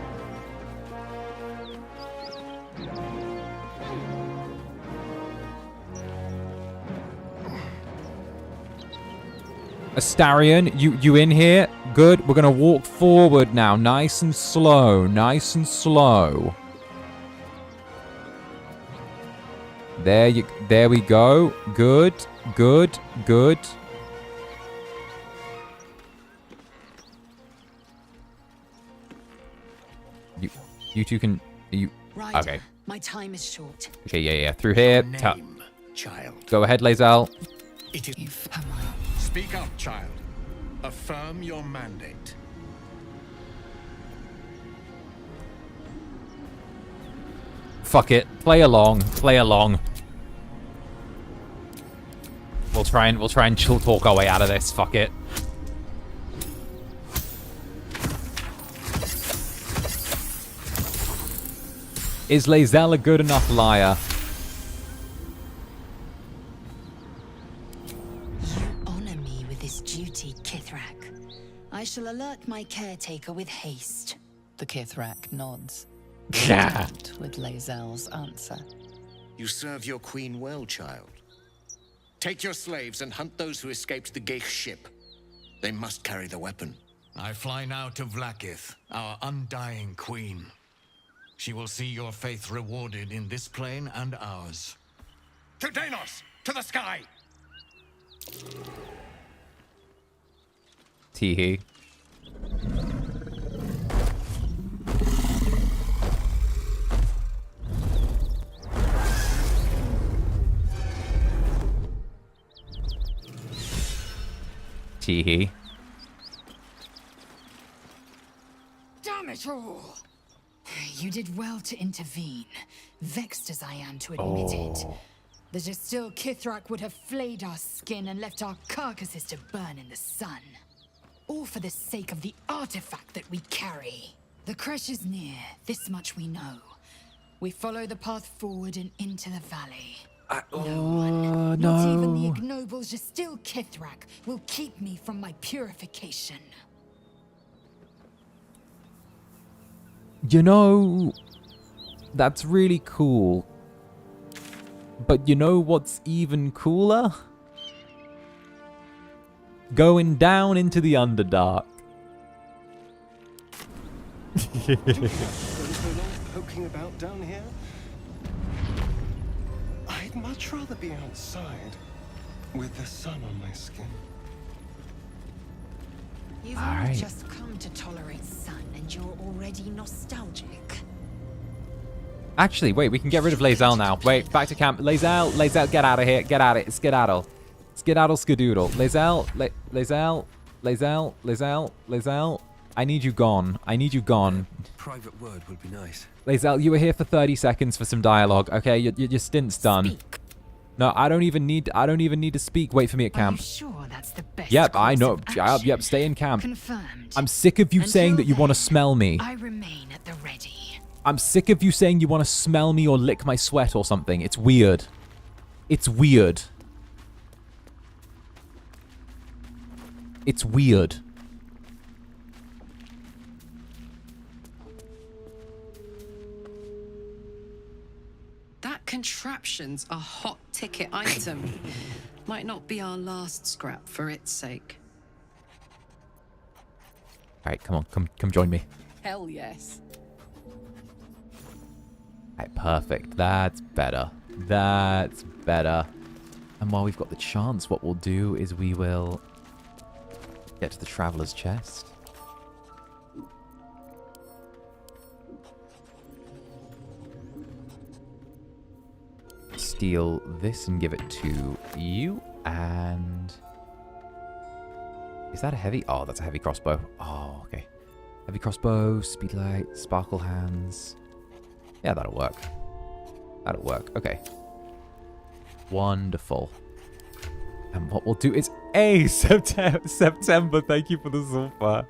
𝓱𝓸𝓼𝓽, you in here? Good. We're gonna walk forward now, nice and slow, There we go. Good. You two can Right. Okay. My time is short. Okay, yeah. Through here. Name, child. Go ahead, 𝓂𝓼. It is. Speak up, child. Affirm your mandate. Fuck it. Play along. We'll try and chill talk our way out of this. Fuck it. Is 𝓂𝓼 a good enough liar? You honor me with this duty, Kith'rak. I shall alert my caretaker with haste. The Kith'rak nods. Yeah. With 𝓂𝓼's answer. You serve your queen well, child. Take your slaves and hunt those who escaped the 𝓂𝓻 ship. They must carry the weapon. I fly now to 𝓂𝓑𝓼, our undying queen. She will see your faith rewarded in this plane and ours. To Danos! To the sky! Teehee. Teehee. Damn it all! You did well to intervene, vexed as I am to admit it. The still Kith'rak would have flayed our skin and left our carcasses to burn in the sun. All for the sake of the artifact that we carry. The 𝓱𝓻 is near, this much we know. We follow the path forward and into the valley. Not even the ignoble still Kith'rak will keep me from my purification. You know, that's really cool. But you know what's even cooler? Going down into the Underdark. Poking about down here? I'd much rather be outside with the sun on my skin. You've only just come to tolerate sun and you're already nostalgic. Actually, wait, we can get rid of Lae'zel now. Wait, back to camp. Lae'zel, get out of here. Get out of it. Skedaddle. Skedaddle, skadoodle. Lae'zel. I need you gone. I need you gone. Private word would be nice. Lae'zel, you were here for 30 seconds for some dialogue. Okay, your stint's done. Speak. No, I don't even need to speak. Wait for me at camp. Are you sure that's the best Yep, I course know. of action? Yep, stay in camp. Confirmed. I'm sick of you saying that you want to smell me. I remain at the ready. I'm sick of you saying you want to smell me or lick my sweat or something. It's weird. It's weird. It's weird. That contraption's a hot ticket item. Might not be our last scrap for its sake. All right, come on, come join me. Hell yes. All right, perfect. That's better. That's better. And while we've got the chance, what we'll do is we will get to the Traveler's Chest. Steal this and give it to you. And is that a heavy? Oh, that's a heavy crossbow. Oh, okay. Heavy crossbow, speedlight, sparkle hands. Yeah, that'll work. That'll work. Okay. Wonderful. And what we'll do is September. Thank you for the sulfur.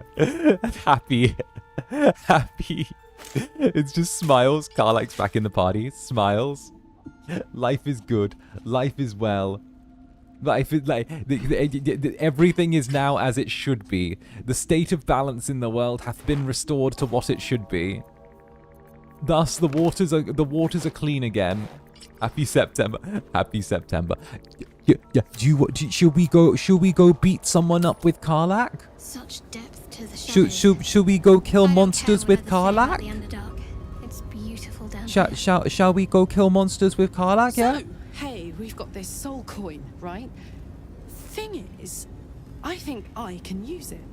Happy. It's just smiles. Karlach's back in the party. Smiles. Life is good. Life is well. Life is like everything is now as it should be. The state of balance in the world hath been restored to what it should be. Thus, the waters are clean again. Happy September. Happy September. Yeah. Should we go beat someone up with Karlach? Such depth to the shadows. Should we go kill monsters with Karlach? The Underdark. It's beautiful down Shall we go kill monsters with Karlach? Yeah. So, hey, we've got this soul coin, right? Thing is, I think I can use it.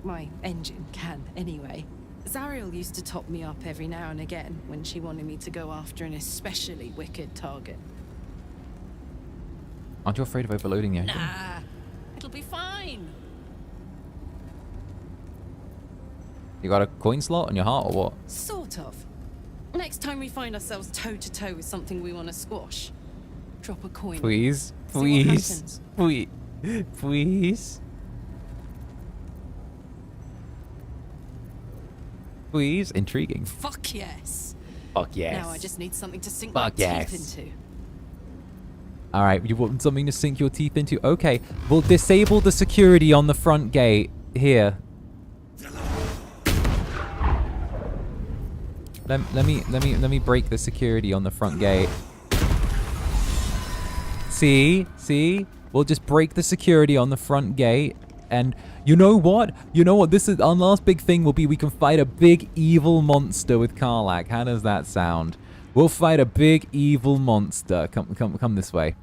My engine can, anyway. Zariel used to top me up every now and again when she wanted me to go after an especially wicked target. Aren't you afraid of overloading the engine? Nah, it'll be fine. You got a coin slot on your heart or what? Sort of. Next time we find ourselves toe-to-toe with something we want to squash, drop a coin. Please. See what Please. happens. Please. Please. Intriguing. Fuck yes. Fuck yes. Now I just need something to sink Fuck my yes. teeth into. All right, you want something to sink your teeth into? Okay, we'll disable the security on the front gate here. Let me break the security on the front gate. See? We'll just break the security on the front gate. And you know what? This is our last big thing will be we can fight a big evil monster with Karlach. How does that sound? We'll fight a big evil monster. Come this way.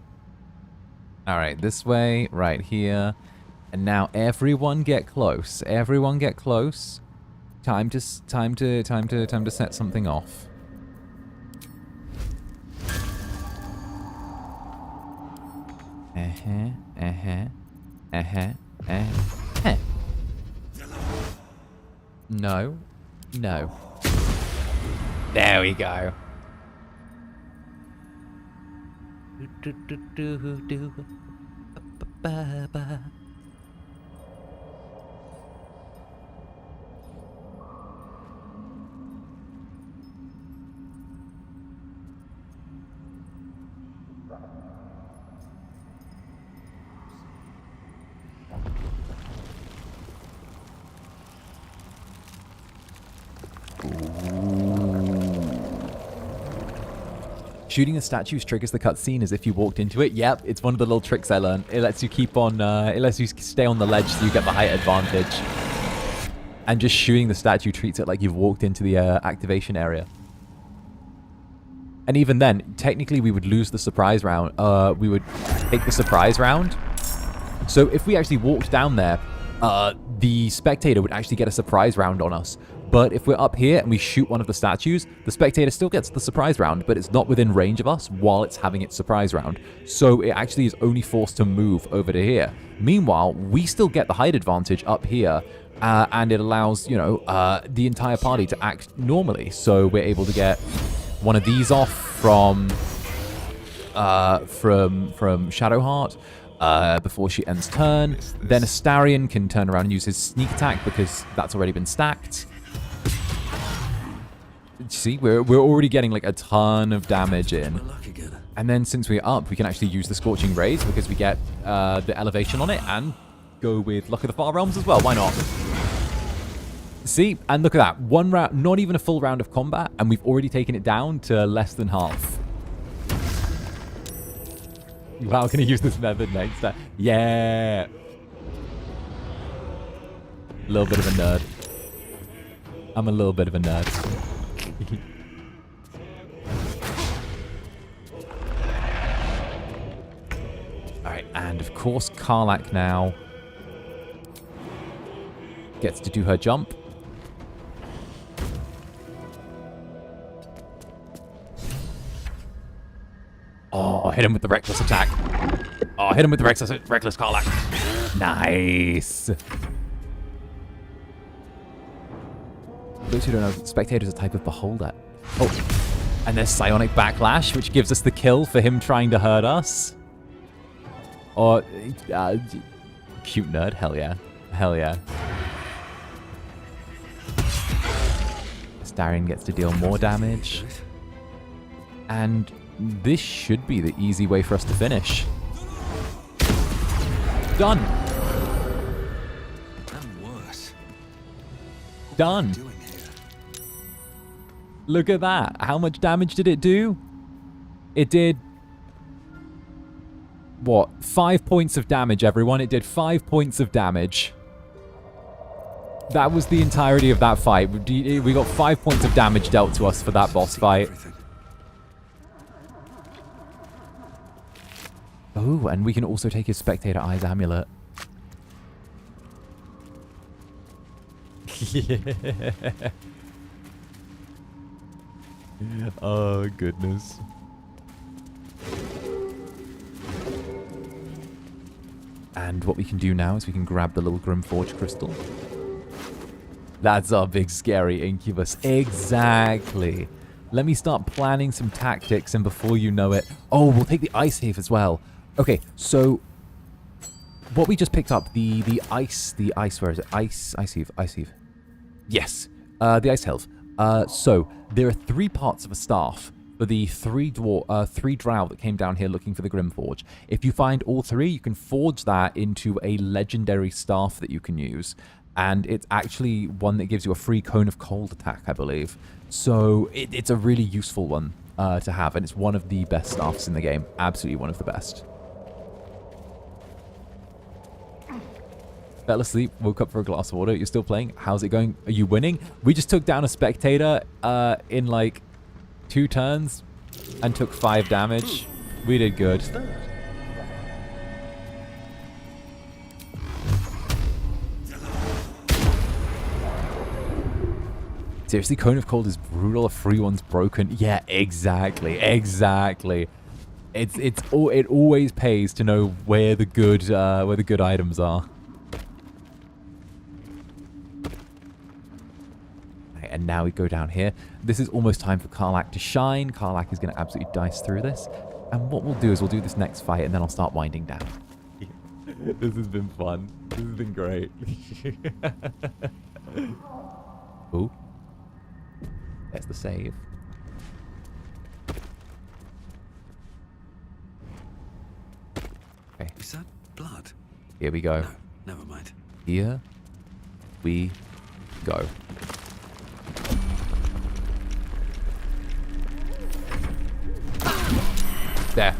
All right, this way, right here. And now everyone get close. Everyone get close. Time to set something off. No. There we go. Shooting the statues triggers the cutscene as if you walked into it. Yep, it's one of the little tricks I learned. It lets you keep on, it lets you stay on the ledge so you get the height advantage. And just shooting the statue treats it like you've walked into the activation area. And even then, technically we would lose the surprise round. We would take the surprise round. So if we actually walked down there, the spectator would actually get a surprise round on us. But if we're up here and we shoot one of the statues, the spectator still gets the surprise round, but it's not within range of us while it's having its surprise round. So it actually is only forced to move over to here. Meanwhile, we still get the height advantage up here, and it allows, you know, the entire party to act normally. So we're able to get one of these off from Shadowheart. Before she ends turn. Then Astarion can turn around and use his sneak attack because that's already been stacked. See, we're already getting like a ton of damage in. And then since we're up, we can actually use the Scorching Rays because we get the elevation on it and go with Luck of the Far Realms as well. Why not? See, and look at that. One round, not even a full round of combat, and we've already taken it down to less than half. Wow, can I use this method next time? Yeah. A little bit of a nerd. I'm a little bit of a nerd. Alright, and of course Karlach now gets to do her jump. Oh, hit him with the reckless attack. Oh, hit him with the reckless Karlach. Nice. For those who don't know, Spectator is a type of beholder. Oh, and there's Psionic Backlash, which gives us the kill for him trying to hurt us. Or, cute nerd, hell yeah. Hell yeah. Astarion gets to deal more damage. And this should be the easy way for us to finish. Done. And worse. Done. Look at that. How much damage did it do? It did... what? 5 points of damage, everyone. It did 5 points of damage. That was the entirety of that fight. We got 5 points of damage dealt to us for that boss fight. Oh, and we can also take his Spectator Eyes Amulet. Yeah. Oh, goodness. And what we can do now is we can grab the little Grimforge crystal. That's our big scary Incubus. Exactly. Let me start planning some tactics, and before you know it... oh, we'll take the Ice Heave as well. Okay, so... what we just picked up, the ice, where is it? Ice Heave. Yes, the Ice Helve. So, there are 3 parts of a staff for the 3 drow that came down here looking for the Grimforge. If you find all 3, you can forge that into a legendary staff that you can use. And it's actually one that gives you a free Cone of Cold attack, I believe. So, it's a really useful one to have, and it's one of the best staffs in the game. Absolutely one of the best. Fell asleep, woke up for a glass of water. You're still playing? How's it going? Are you winning? We just took down a Spectator in like 2 turns and took 5 damage. We did good. Seriously, Cone of Cold is brutal. A free one's broken. Yeah, exactly. It always pays to know where the good items are. And now we go down here. This is almost time for Karlach to shine. Karlach is going to absolutely dice through this. And what we'll do is we'll do this next fight, and then I'll start winding down. This has been fun. This has been great. Ooh. There's the save. Okay. Is that blood? Here we go. No, never mind. Here we go. There.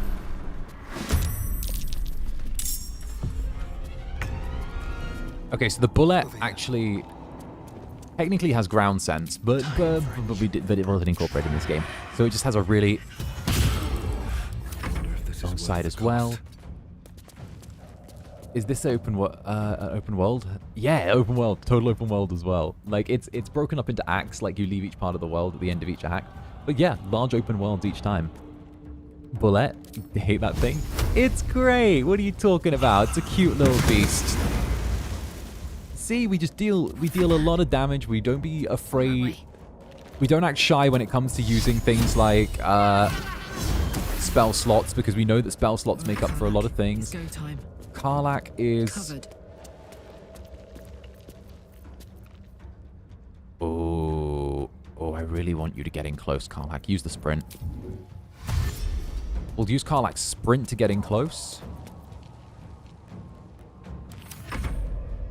Okay, so the bullet actually technically has ground sense, but it wasn't incorporated in this game. So it just has a really long side as well. Is this open world? Yeah, open world, total open world as well. Like it's broken up into acts, like you leave each part of the world at the end of each act. But yeah, large open worlds each time. Bullet, I hate that thing. It's great. What are you talking about? It's a cute little beast. See, we deal a lot of damage. We don't be afraid. We don't act shy when it comes to using things like spell slots, because we know that spell slots make up for a lot of things. Go time. Karlach is Covered. Oh, I really want you to get in close, Karlach. Use the sprint. We'll use Karlach's sprint to get in close.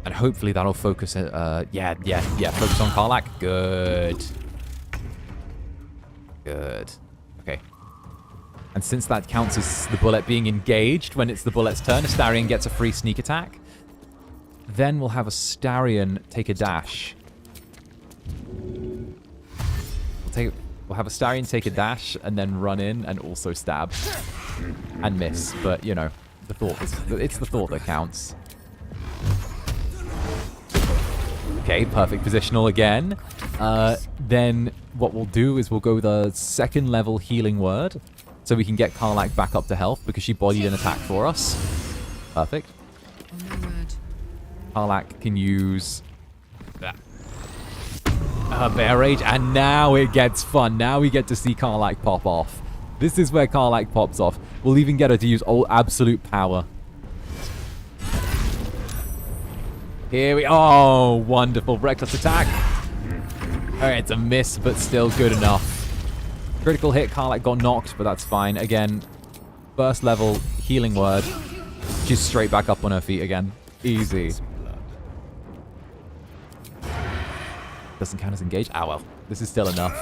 And hopefully that'll focus it. Yeah, focus on Karlach. Good. Okay. And since that counts as the bullet being engaged, when it's the bullet's turn, 𝓱𝓸𝓼 gets a free sneak attack. Then we'll have 𝓱𝓸𝓼 take a dash. We'll have 𝓱𝓸𝓼 take a dash and then run in and also stab. And miss, but you know, it's the thought that counts. Okay, perfect positional again. Then what we'll do is we'll go the second level healing word, so we can get Karlach back up to health because she bodied an attack for us. Perfect. Karlach can use her Bear Rage, and now it gets fun. Now we get to see Karlach pop off. This is where Karlach pops off. We'll even get her to use all absolute power. Here we... Oh, wonderful. Reckless attack. Alright, it's a miss, but still good enough. Critical hit, Karlach got knocked, but that's fine. Again, first level healing word. She's straight back up on her feet again. Easy. Doesn't count as engaged. Ah, well. This is still enough.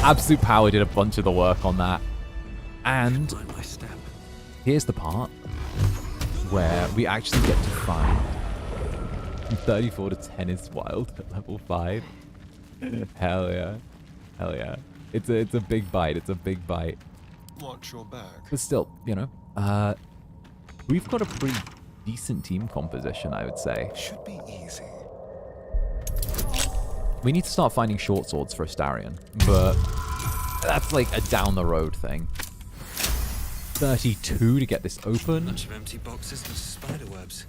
Absolute power did a bunch of the work on that. And here's the part where we actually get to find 34 to 10 is wild at level 5. Hell yeah. Hell yeah. It's a big bite. It's a big bite. Watch your back. But still, you know, we've got a pretty decent team composition, I would say. Should be easy. We need to start finding short swords for 𝓱𝓸𝓼, but that's like a down the road thing. 32 to get this open. Bunch of empty boxes and spiderwebs.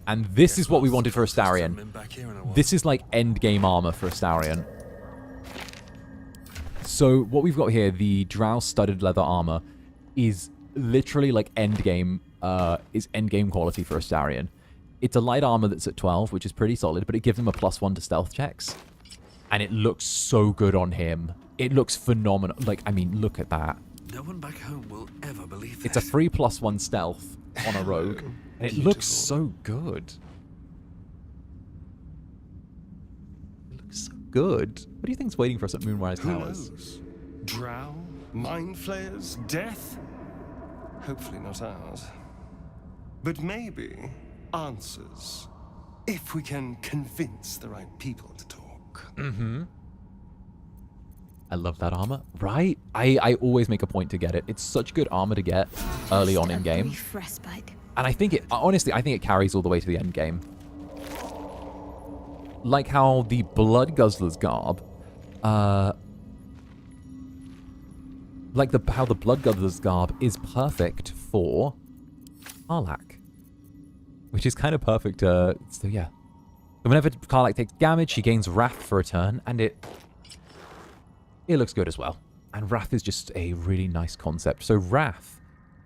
And this is what we wanted for 𝓱𝓸𝓼. This is like end game armor for 𝓱𝓸𝓼. So what we've got here, the drow studded leather armor, is literally like end game quality for 𝓱𝓸𝓼. It's a light armor that's at 12, which is pretty solid, but it gives him a +1 to stealth checks. And it looks so good on him. It looks phenomenal. Like, I mean, look at that. No one back home will ever believe it's a free +1 stealth on a rogue. And it looks so good. It looks so good. What do you think's waiting for us at Moonrise Towers? Who knows? Drow? Mind flayers? Death? Hopefully not ours. But maybe answers. If we can convince the right people to talk. Mm-hmm. I love that armor. Right? I always make a point to get it. It's such good armor to get early on in game. And I think it, honestly, I think it carries all the way to the end game. Like how the Blood Guzzler's garb, how the Blood Guzzler's garb is perfect for Karlach. Which is kind of perfect, so yeah. So whenever Karlach takes damage, she gains Wrath for a turn, and it looks good as well. And Wrath is just a really nice concept. So Wrath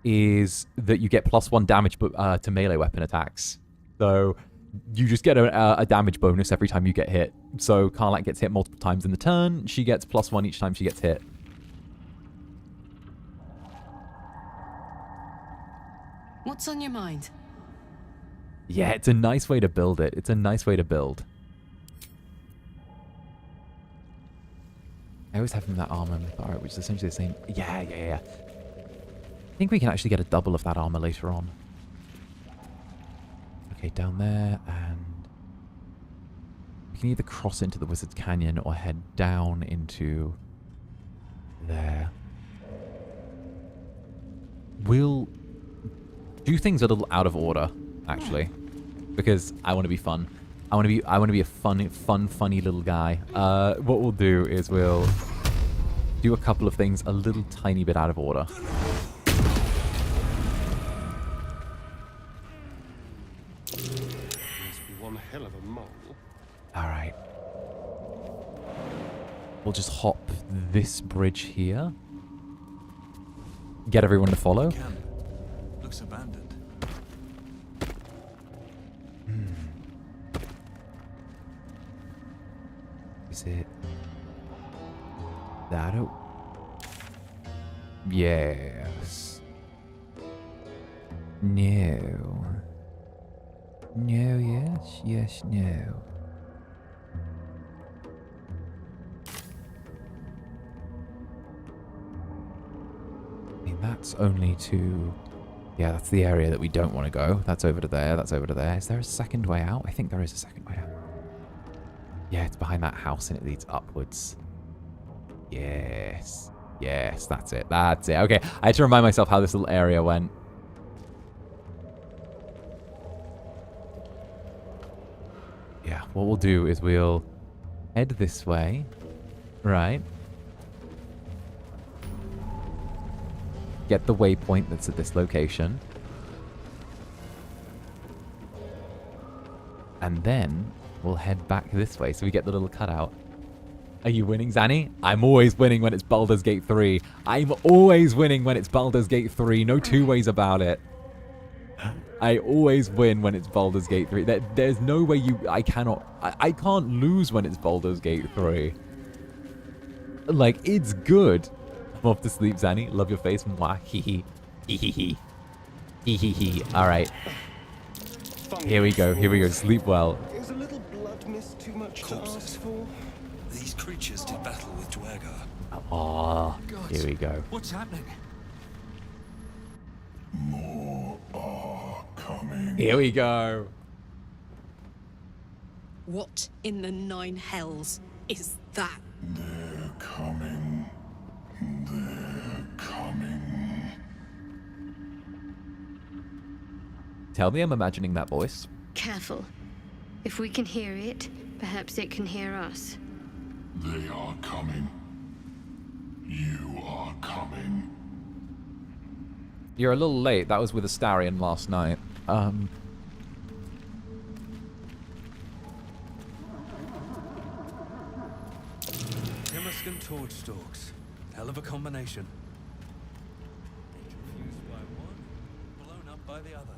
is that you get +1 damage to melee weapon attacks. So you just get a damage bonus every time you get hit. So Karlach gets hit multiple times in the turn. She gets +1 each time she gets hit. What's on your mind? Yeah, it's a nice way to build it. It's a nice way to build. I always have him that armor, which is essentially the same. Yeah. I think we can actually get a double of that armor later on. Okay, down there, and we can either cross into the Wizard's Canyon or head down into there. We'll do things a little out of order, actually, because I want to be fun. I want to be a funny little guy. What we'll do is we'll do a couple of things a little tiny bit out of order. Must be one hell of a mole. All right. We'll just hop this bridge here. Get everyone to follow. Looks abandoned. Is it that? Yes. No. No, yes, yes, no. I mean, that's only to... Yeah, that's the area that we don't want to go. That's over to there, that's over to there. Is there a second way out? I think there is a second way out. Yeah, it's behind that house and it leads upwards. Yes. Yes, that's it. That's it. Okay, I had to remind myself how this little area went. Yeah, what we'll do is we'll head this way. Right. Get the waypoint that's at this location. And then we'll head back this way so we get the little cutout. Are you winning, Zanny? I'm always winning when it's Baldur's Gate 3. I'm always winning when it's Baldur's Gate 3. No two ways about it. I always win when it's Baldur's Gate 3. There's no way you... I can't lose when it's Baldur's Gate 3. Like, it's good. I'm off to sleep, Zanny. Love your face. Mwah. Hee hee. Hee hee hee. Hee hee hee. Alright. Here we go. Here we go. Sleep well. Is a little blood mist too much to ask for? These creatures did battle with 𝓂𝓾𝓻. Oh, here we go. What's happening? More are coming. Here we go. What in the 9 hells is that? They're coming. They're coming. Tell me I'm imagining that voice. Careful. If we can hear it, perhaps it can hear us. They are coming. You are coming. You're a little late. That was with 𝓱𝓸𝓼𝓽 last night. Timursk and torch stalks. Hell of a combination. Fused by one, blown up by the other.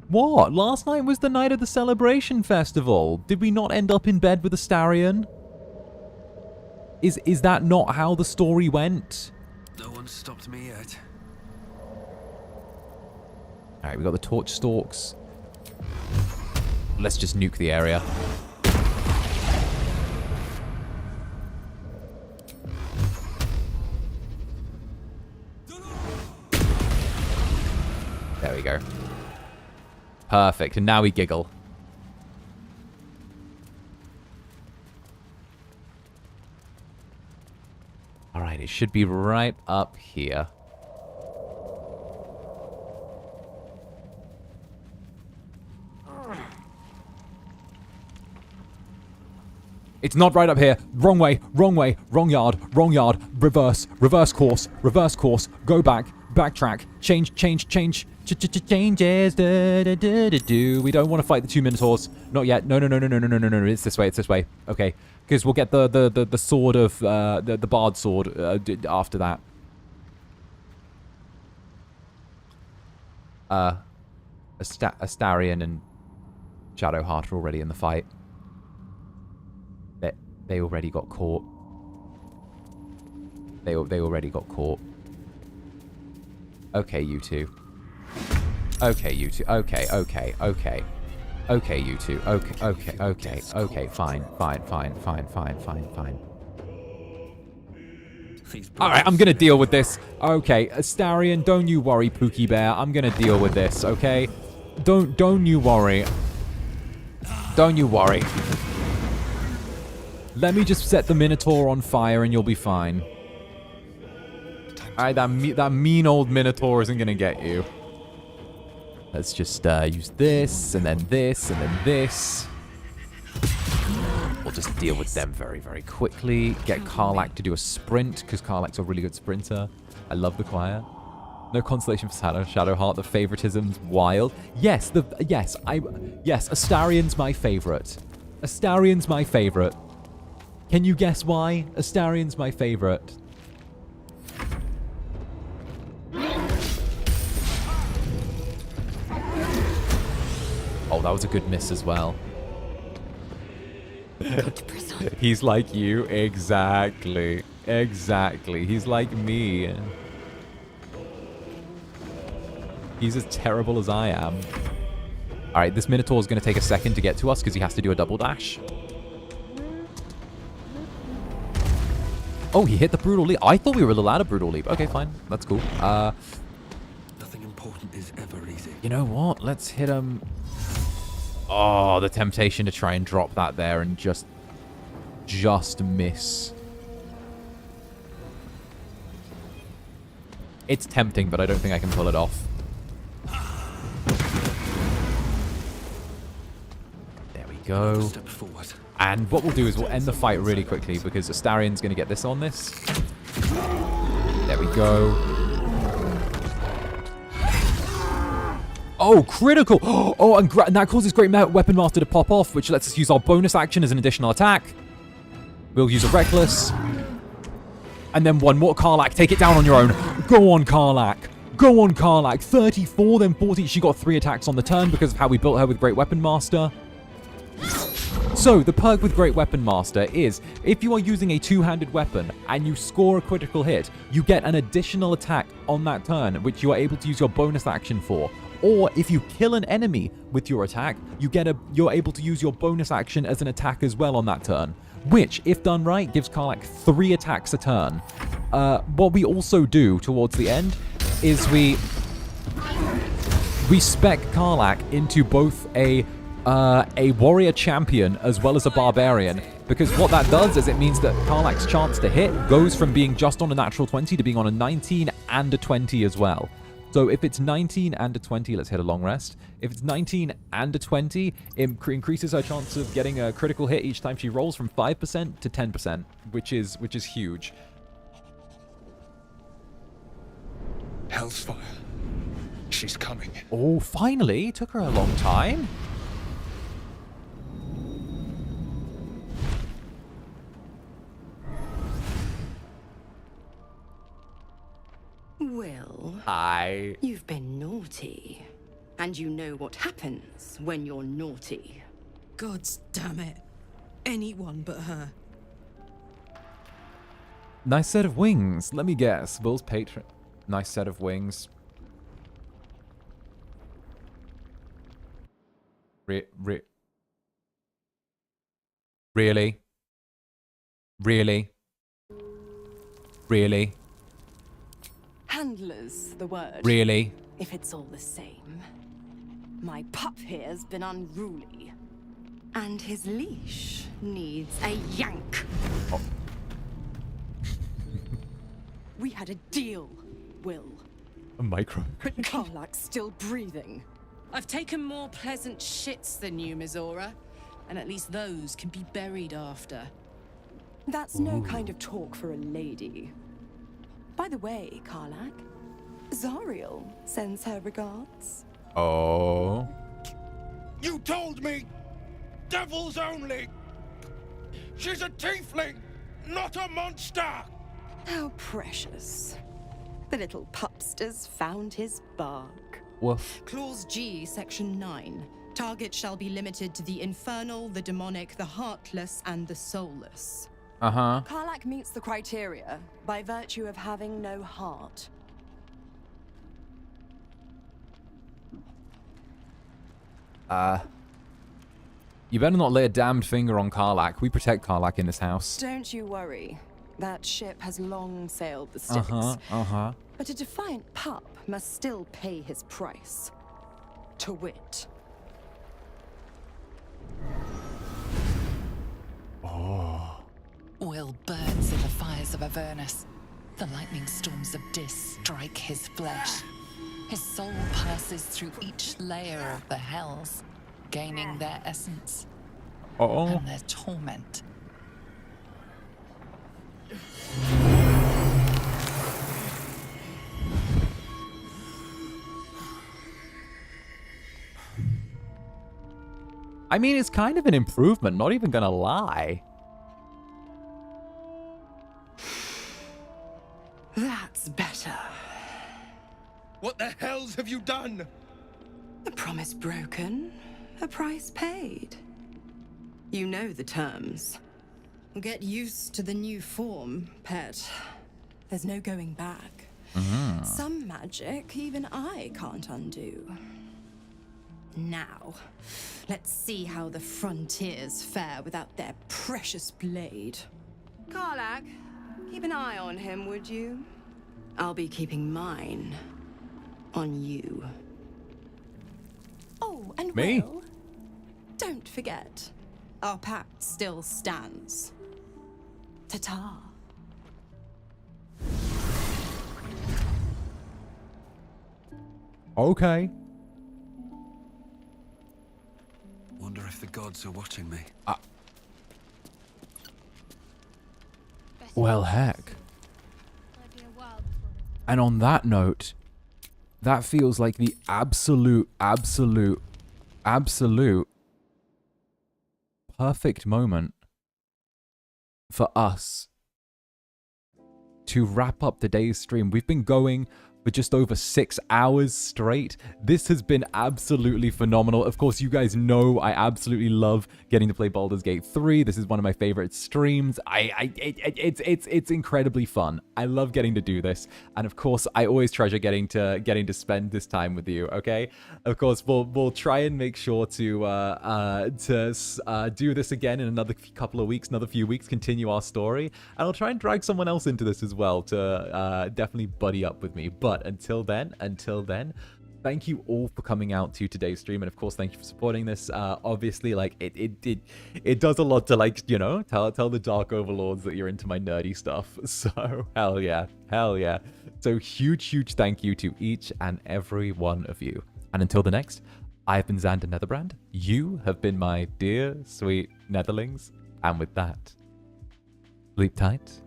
What? Last night was the night of the celebration festival. Did we not end up in bed with 𝓱𝓸𝓼𝓽? Is that not how the story went? No one stopped me yet. Alright, we got the torch stalks. Let's just nuke the area. There we go. Perfect, and now we giggle. Alright, it should be right up here. It's not right up here. Wrong way, wrong way, wrong yard, reverse course, go back, backtrack, change, changes. We don't want to fight the 2 minotaurs. Not yet. No. It's this way. Okay. Because we'll get the sword of, the bard sword after that. 𝓱𝓸𝓼𝓽 and Shadowheart are already in the fight. They already got caught. They already got caught. Okay, you two. Okay. Okay, you two. Okay, fine. Alright, I'm gonna deal with this. Okay, Astarion, don't you worry, Pookie Bear. I'm gonna deal with this, okay? Don't you worry. Don't you worry. Let me just set the Minotaur on fire and you'll be fine. Alright, that mean old Minotaur isn't gonna get you. Let's just use this, and then this, and then this. We'll just deal with them very, very quickly. Get Karlach to do a sprint, because Karlach's a really good sprinter. I love the choir. No consolation for Shadowheart. The favoritism's wild. Yes, Astarion's my favorite. Astarion's my favorite. Can you guess why? Astarion's my favorite. Oh, that was a good miss as well. He's like you. Exactly. Exactly. He's like me. He's as terrible as I am. Alright, this Minotaur is going to take a second to get to us because he has to do a double dash. Oh, he hit the Brutal Leap. I thought we were a little out of Brutal Leap. Okay, fine. That's cool. Nothing important is ever easy. You know what? Let's hit him. Oh, the temptation to try and drop that there and just miss. It's tempting, but I don't think I can pull it off. There we go. Step forward. And what we'll do is we'll end the fight really quickly because Astarion's going to get this on this. There we go. Oh, critical! Oh, and that causes Great Weapon Master to pop off, which lets us use our bonus action as an additional attack. We'll use a Reckless. And then one more. Karlach, take it down on your own. Go on, Karlach. Go on, Karlach. 34, then 40. She got 3 attacks on the turn because of how we built her with Great Weapon Master. So, the perk with Great Weapon Master is, if you are using a two-handed weapon and you score a critical hit, you get an additional attack on that turn, which you are able to use your bonus action for. Or, if you kill an enemy with your attack, you're able to use your bonus action as an attack as well on that turn. Which, if done right, gives Karlach 3 attacks a turn. What we also do towards the end is we spec Karlach into both a warrior champion as well as a barbarian, because what that does is it means that Karlach's chance to hit goes from being just on a natural 20 to being on a 19 and a 20 as well. So if it's 19 and a 20, let's hit a long rest. If it's 19 and a 20, it increases her chance of getting a critical hit each time she rolls from 5% to 10%, which is huge. Hellsfire. She's coming. Oh, finally! Took her a long time. Will. Hi. You've been naughty. And you know what happens when you're naughty. Gods damn it. Anyone but her. Nice set of wings. Let me guess. Will's patron. Nice set of wings. Really? Really? Really? Handler's the word. Really? If it's all the same. My pup here's been unruly. And his leash needs a yank. Oh. We had a deal, Will. A micro. But Karlach's still breathing. I've taken more pleasant shits than you, Mizora. And at least those can be buried after. That's no kind of talk for a lady. By the way, Karlach, Zariel sends her regards. Oh. You told me! Devils only! She's a tiefling, not a monster! How precious. The little pupster's found his bark. Woof. Clause G, Section 9. Target shall be limited to the infernal, the demonic, the heartless, and the soulless. Uh-huh. Karlach meets the criteria by virtue of having no heart. You better not lay a damned finger on Karlach. We protect Karlach in this house. Don't you worry. That ship has long sailed the Styx. But a defiant pup must still pay his price. To wit. Oh. Oil burns in the fires of Avernus. The lightning storms of Dis strike his flesh. His soul passes through each layer of the hells, gaining their essence and their torment. I mean, it's kind of an improvement, not even gonna lie. That's better. What the hells have you done? A promise broken, a price paid. You know the terms. Get used to the new form, pet. There's no going back. Some magic even I can't undo. Now, let's see how the frontiers fare without their precious blade. Karlach, keep an eye on him, would you? I'll be keeping mine on you. Oh, and Me? Will, don't forget, our pact still stands. Ta-ta. Okay. Wonder if the gods are watching me. Well, heck. And on that note, that feels like the absolute perfect moment for us to wrap up today's stream. We've been going for just over 6 hours straight. This has been absolutely phenomenal. Of course, you guys know I absolutely love getting to play Baldur's Gate 3. This is one of my favorite streams. It's incredibly fun. I love getting to do this, and of course, I always treasure getting to spend this time with you. Okay, of course, we'll try and make sure to do this again in another couple of weeks, another few weeks, continue our story, and I'll try and drag someone else into this as well to definitely buddy up with me. But until then, thank you all for coming out to today's stream, and of course, thank you for supporting this. Obviously, like it does a lot to, like, you know, tell the Dark Overlords that you're into my nerdy stuff. So hell yeah. So huge thank you to each and every one of you. And until the next, I've been Zander Netherbrand. You have been my dear sweet Netherlings, and with that, sleep tight.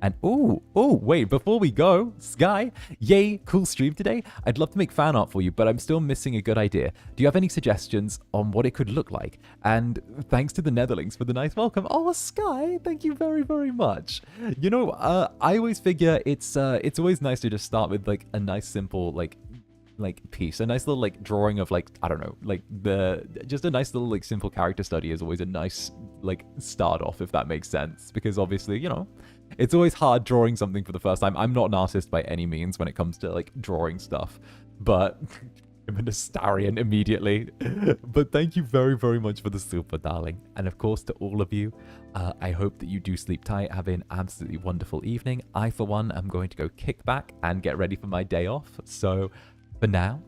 And wait, before we go, Sky, yay, cool stream today. I'd love to make fan art for you, but I'm still missing a good idea. Do you have any suggestions on what it could look like? And thanks to the Netherlings for the nice welcome. Oh, Sky, thank you very much. You know, I always figure it's always nice to just start with like a nice simple like piece, a nice little like drawing of like, I don't know, like just a nice little like simple character study is always a nice like start off, if that makes sense, because obviously, you know, it's always hard drawing something for the first time. I'm not an artist by any means when it comes to like drawing stuff, but I'm an Astarian immediately. But thank you very much for the super, darling. And of course, to all of you, I hope that you do sleep tight, have an absolutely wonderful evening. I, for one, am going to go kick back and get ready for my day off. So for now,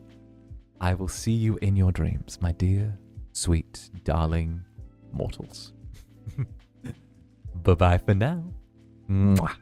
I will see you in your dreams, my dear, sweet, darling mortals. Bye-bye for now. Mwah.